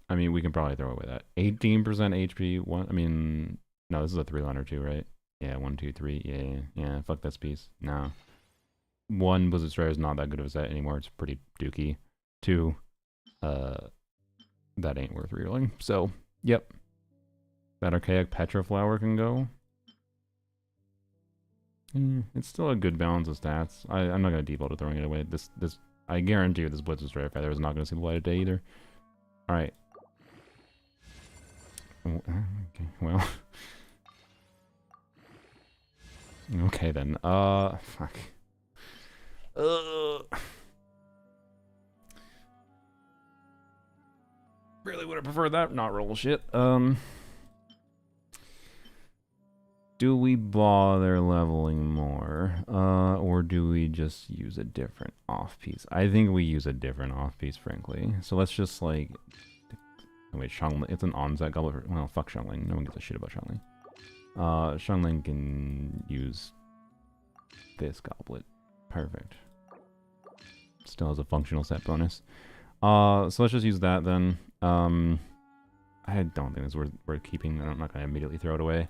I mean, we can probably throw away that. 18% HP. One. I mean, no, this is a 3-liner too, right? Yeah, 1, 2, 3. Yeah. Fuck this piece. No. 1, Blizzard Strider is not that good of a set anymore. It's pretty dookie. 2, that ain't worth rerolling. So, yep. That Archaic Petroflower can go. It's still a good balance of stats. I'm not gonna default to throwing it away. This I guarantee you this Blizzard Strider Feather is not gonna see the light of day either. Alright. Okay, well. Okay then. Fuck. Really would have preferred that not roll shit. Do we bother leveling more? Or do we just use a different off piece? I think we use a different off piece, frankly. So let's just like... Wait, Xiangling, it's an onset goblet. Well, fuck Xiangling. No one gives a shit about Xiangling. Xiangling can use this goblet. Perfect. Still has a functional set bonus. So let's just use that then. I don't think it's worth keeping. I'm not gonna immediately throw it away.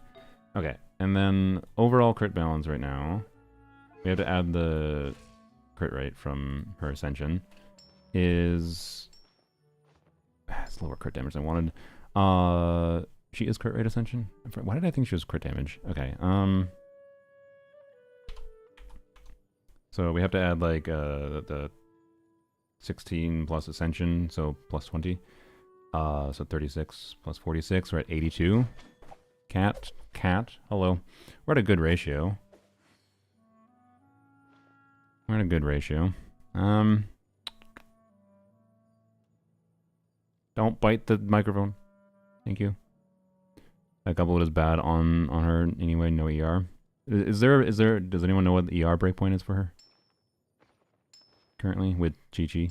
Okay, and then overall crit balance right now, we have to add the crit rate from her Ascension, is... It's lower crit damage than I wanted. She is crit rate Ascension? Why did I think she was crit damage? Okay, so we have to add like the 16 plus Ascension, so plus 20. So 36 plus 46, we're at 82. Cat, hello. We're at a good ratio. We're at a good ratio. Don't bite the microphone. Thank you. That couple is bad on her anyway, no ER. Is there, does anyone know what the ER breakpoint is for her? Currently, with Chi-Chi?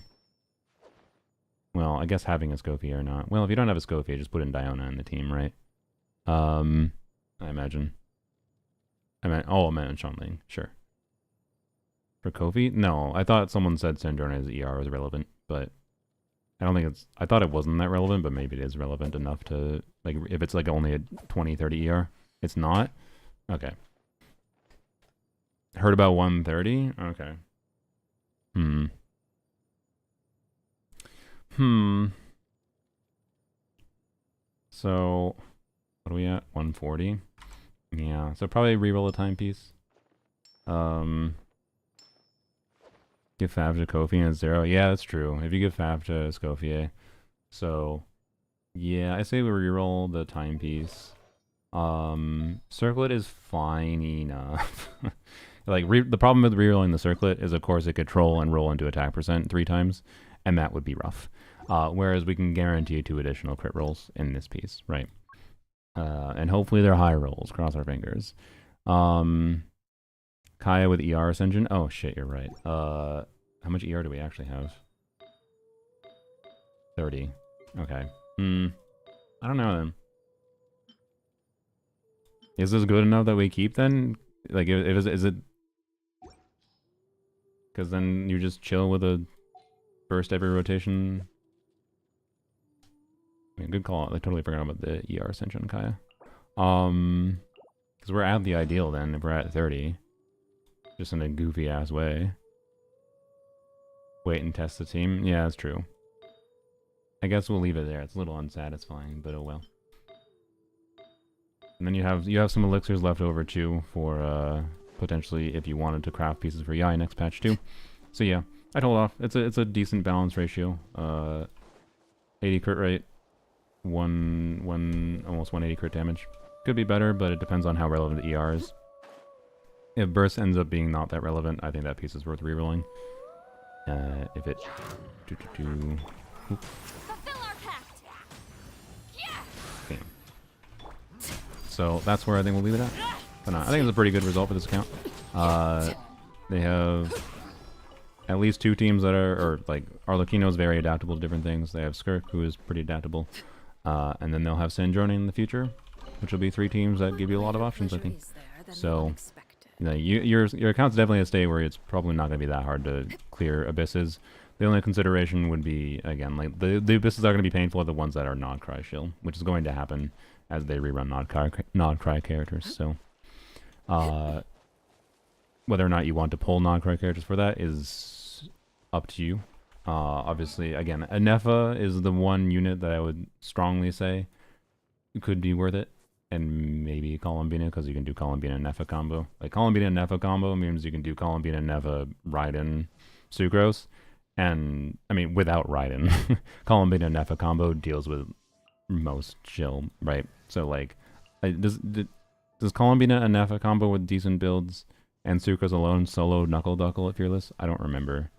Well, I guess having a Scophia or not. Well, if you don't have a Scophia, just put in Diona in the team, right? I imagine. I meant Shanling, sure. For Kofi? No, I thought someone said Sanjorna's ER was relevant, but I don't think it's... I thought it wasn't that relevant, but maybe it is relevant enough to... Like, if it's like only a 20, 30 ER. It's not? Okay. Heard about 130? Okay. So, what are we at? 140? Yeah, so probably reroll a timepiece. Give Fav to Kofi and 0. Yeah, that's true. If you give Fav to Scofier. So, yeah, I say we reroll the timepiece. Circlet is fine enough. Like, the problem with rerolling the Circlet is, of course, it could troll and roll into attack percent 3 times, and that would be rough. Whereas we can guarantee 2 additional crit rolls in this piece, right? And hopefully they're high rolls, cross our fingers. Kaya with ER Ascension. Oh shit, you're right. How much ER do we actually have? 30. Okay. I don't know then. Is this good enough that we keep then? Like, is it... Because then you just chill with a first every rotation. I mean, good call. I totally forgot about the ER Ascension, Kaya. Because we're at the ideal then, if we're at 30. Just in a goofy ass way. Wait and test the team. Yeah, that's true. I guess we'll leave it there. It's a little unsatisfying, but oh well. And then you have some elixirs left over too for potentially if you wanted to craft pieces for Yai next patch too. So yeah, I'd hold off. It's a decent balance ratio. 80 crit rate, almost 180 crit damage. Could be better, but it depends on how relevant the ER is. If burst ends up being not that relevant, I think that piece is worth rerolling. If it Fulfill our pact. Bam. So that's where I think we'll leave it at. But no, I think it's a pretty good result for this account. They have at least 2 teams that are, like, Arlecchino is very adaptable to different things. They have Skirk, who is pretty adaptable. And then they'll have Sanjorni in the future, which will be 3 teams that give you a lot of options, I think. So, you know, your account's definitely a state where it's probably not going to be that hard to clear abysses. The only consideration would be, again, like, the abysses are going to be painful are the ones that are not Cry Shield, which is going to happen as they rerun non-Cry characters, so... whether or not you want to pull non-Cry characters for that is up to you. Obviously, again, Anefa is the one unit that I would strongly say could be worth it. And maybe Columbina, because you can do Columbina and Nefa combo. Like, Columbina and Nefa combo means you can do Columbina, Nefa, Raiden, Sucrose. And, I mean, without Raiden. Columbina and Nefa combo deals with most chill, right? So, like, does Columbina and Nefa combo with decent builds and Sucrose alone solo Knuckle Duckle at Fearless? I don't remember.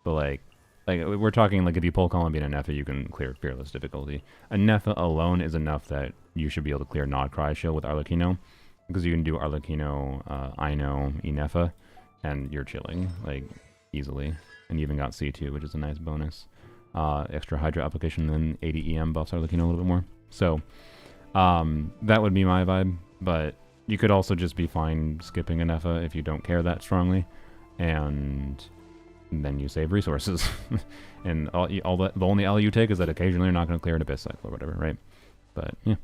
But, like we're talking, like, if you pull Columbina and Nefa, you can clear Fearless difficulty. A Nefa alone is enough that you should be able to clear Nod Cry Shield with Arlecchino. Because you can do Arlecchino, Ino, Enefa, and you're chilling, like, easily. And you even got C2, which is a nice bonus. Extra Hydra application, then 80 EM buffs Arlecchino a little bit more. So, that would be my vibe. But you could also just be fine skipping Anefa if you don't care that strongly. And then you save resources. And the only L you take is that occasionally you're not going to clear an Abyss cycle or whatever, right? But, yeah.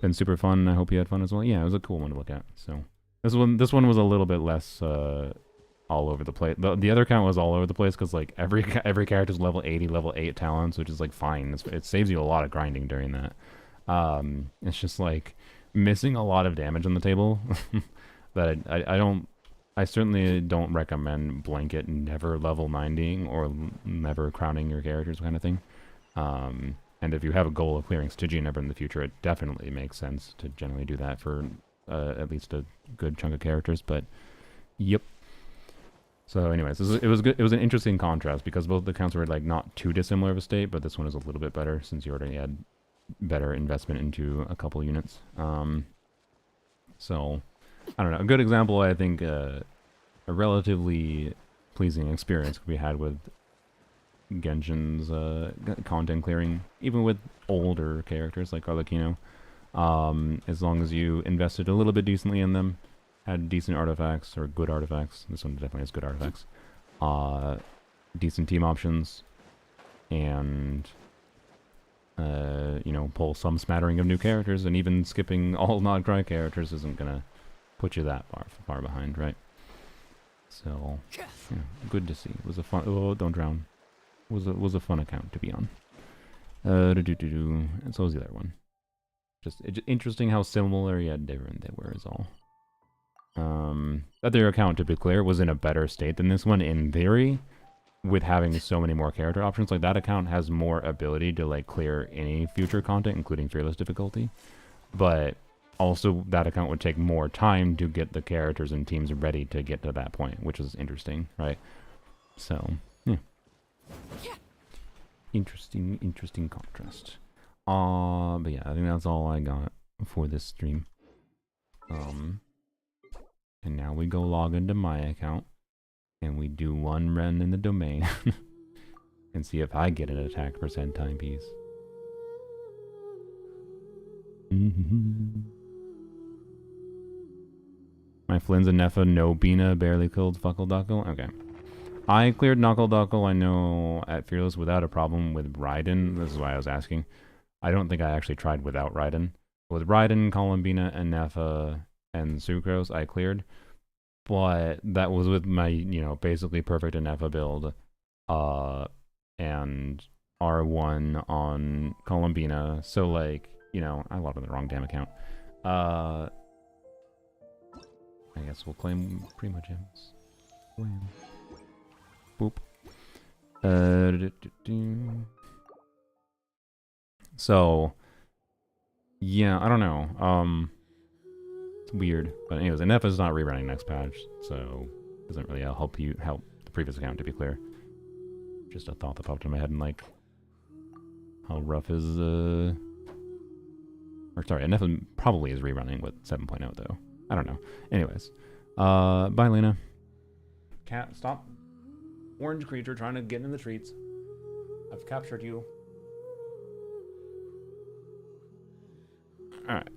Been super fun. I hope you had fun as well. Yeah, it was a cool one to look at. So, this one was a little bit less all over the place. The other count was all over the place because, like, every character's level 80, level 8 talents, which is, like, fine. It saves you a lot of grinding during that. It's just, like, missing a lot of damage on the table that I don't I certainly don't recommend blanket never level 90 or never crowning your characters kind of thing. And if you have a goal of clearing Stygian ever in the future, it definitely makes sense to generally do that for at least a good chunk of characters. But yep. So, anyways, it was good. It was an interesting contrast because both the accounts were like not too dissimilar of a state, but this one is a little bit better since you already had better investment into a couple units. So, I don't know. A good example, I think, a relatively pleasing experience we had with Genshin's content clearing, even with older characters like Arlecchino. As long as you invested a little bit decently in them, had decent artifacts or good artifacts. This one definitely has good artifacts. Decent team options, and you know, pull some smattering of new characters, and even skipping all non-cry characters isn't gonna put you that far behind, right? So, yeah, good to see. It was a fun. Oh, don't drown. Was a fun account to be on. And so was the other one. Just interesting how similar yet different they were is all. The other account, to be clear, was in a better state than this one in theory, with having so many more character options. Like, that account has more ability to like clear any future content, including fearless difficulty, but also that account would take more time to get the characters and teams ready to get to that point, which is interesting, right? So yeah, interesting contrast. But yeah, I think that's all I got for this stream. And now we go log into my account, and we do one run in the domain, and see if I get an attack percent timepiece. My Flynn's and Neffa, no Bina, barely killed Fuckleduckle. Okay. I cleared Knuckleduckle, I know, at Fearless without a problem with Raiden. This is why I was asking. I don't think I actually tried without Raiden. With Raiden, Columbina, and Neffa, and Sucrose, I cleared. But that was with my, you know, basically perfect Neffa build. And R1 on Columbina. So, like, you know, I logged on the wrong damn account. I guess we'll claim pretty much M's. Wham. Boop. So, yeah, I don't know. It's weird. But anyways, NF is not rerunning next patch, so it doesn't really help the previous account, to be clear. Just a thought that popped in my head, and like, how rough is, or sorry, NF probably is rerunning with 7.0, though. I don't know. Anyways. Bye, Lena. Cat, stop. Orange creature trying to get in the treats. I've captured you. Alright.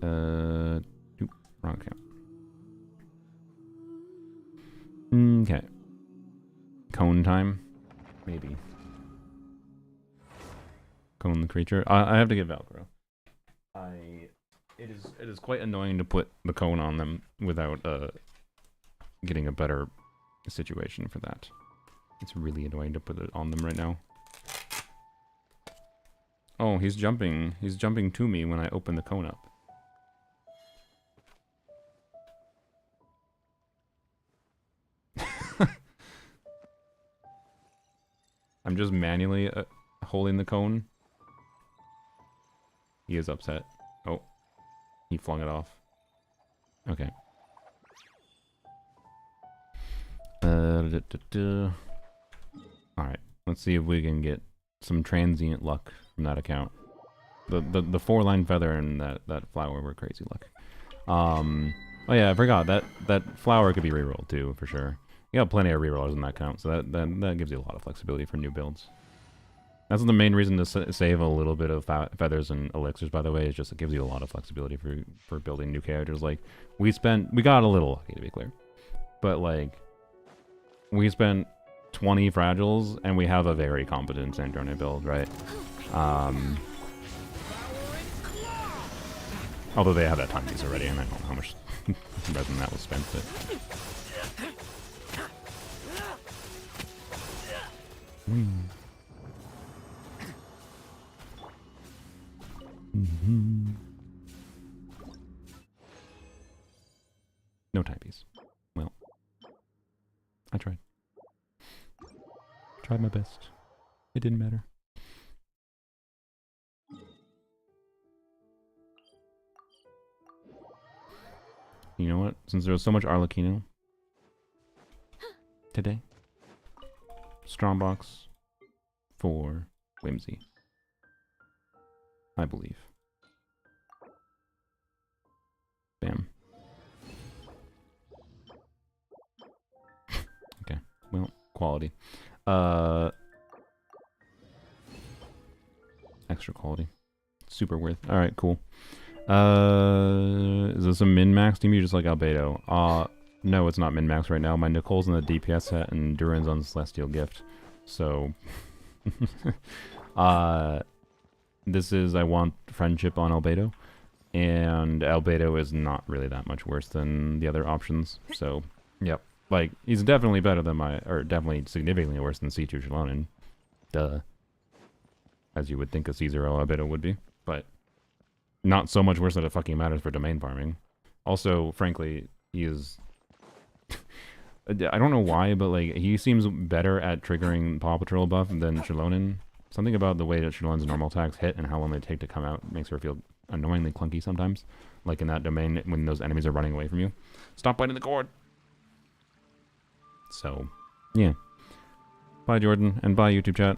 Wrong account. Okay. Cone time? Maybe. Cone the creature? I have to get Velcro. It is quite annoying to put the cone on them without getting a better situation for that. It's really annoying to put it on them right now. Oh, he's jumping. He's jumping to me when I open the cone up. I'm just manually holding the cone. He is upset. Oh. He flung it off. Okay. Alright. Let's see if we can get some transient luck from that account. The 4-line feather and that flower were crazy luck. Oh yeah, I forgot. That flower could be rerolled too, for sure. You got plenty of rerollers in that count, so that gives you a lot of flexibility for new builds. That's the main reason to save a little bit of feathers and elixirs, by the way, is just it gives you a lot of flexibility for building new characters. Like, we got a little lucky, to be clear. But, like, we spent 20 fragiles, and we have a very competent Sandrone build, right? Although they have that timepiece already, and I don't know how much resin that was spent, but... No typies. Well, I tried. Tried my best. It didn't matter. You know what? Since there was so much Arlecchino today, Strongbox for Whimsy. I believe. Bam. Okay. Well, quality. Extra quality. Super worth. Alright, cool. Is this a min-max team? You just like Albedo? No, it's not min-max right now. My Nicole's in the DPS set and Durin's on the Celestial Gift. So, this is I want friendship on Albedo. And Albedo is not really that much worse than the other options. So, yep. Like, he's definitely better than or definitely significantly worse than C2 Shallonen. Duh. As you would think a C0 Albedo would be. But not so much worse that it fucking matters for domain farming. Also, frankly, he is... I don't know why, but like he seems better at triggering Paw Patrol buff than Shallonen. Something about the way that Shallonen's normal attacks hit and how long they take to come out makes her feel annoyingly clunky sometimes. Like in that domain when those enemies are running away from you. Stop biting the cord! So, yeah. Bye, Jordan, and bye, YouTube chat.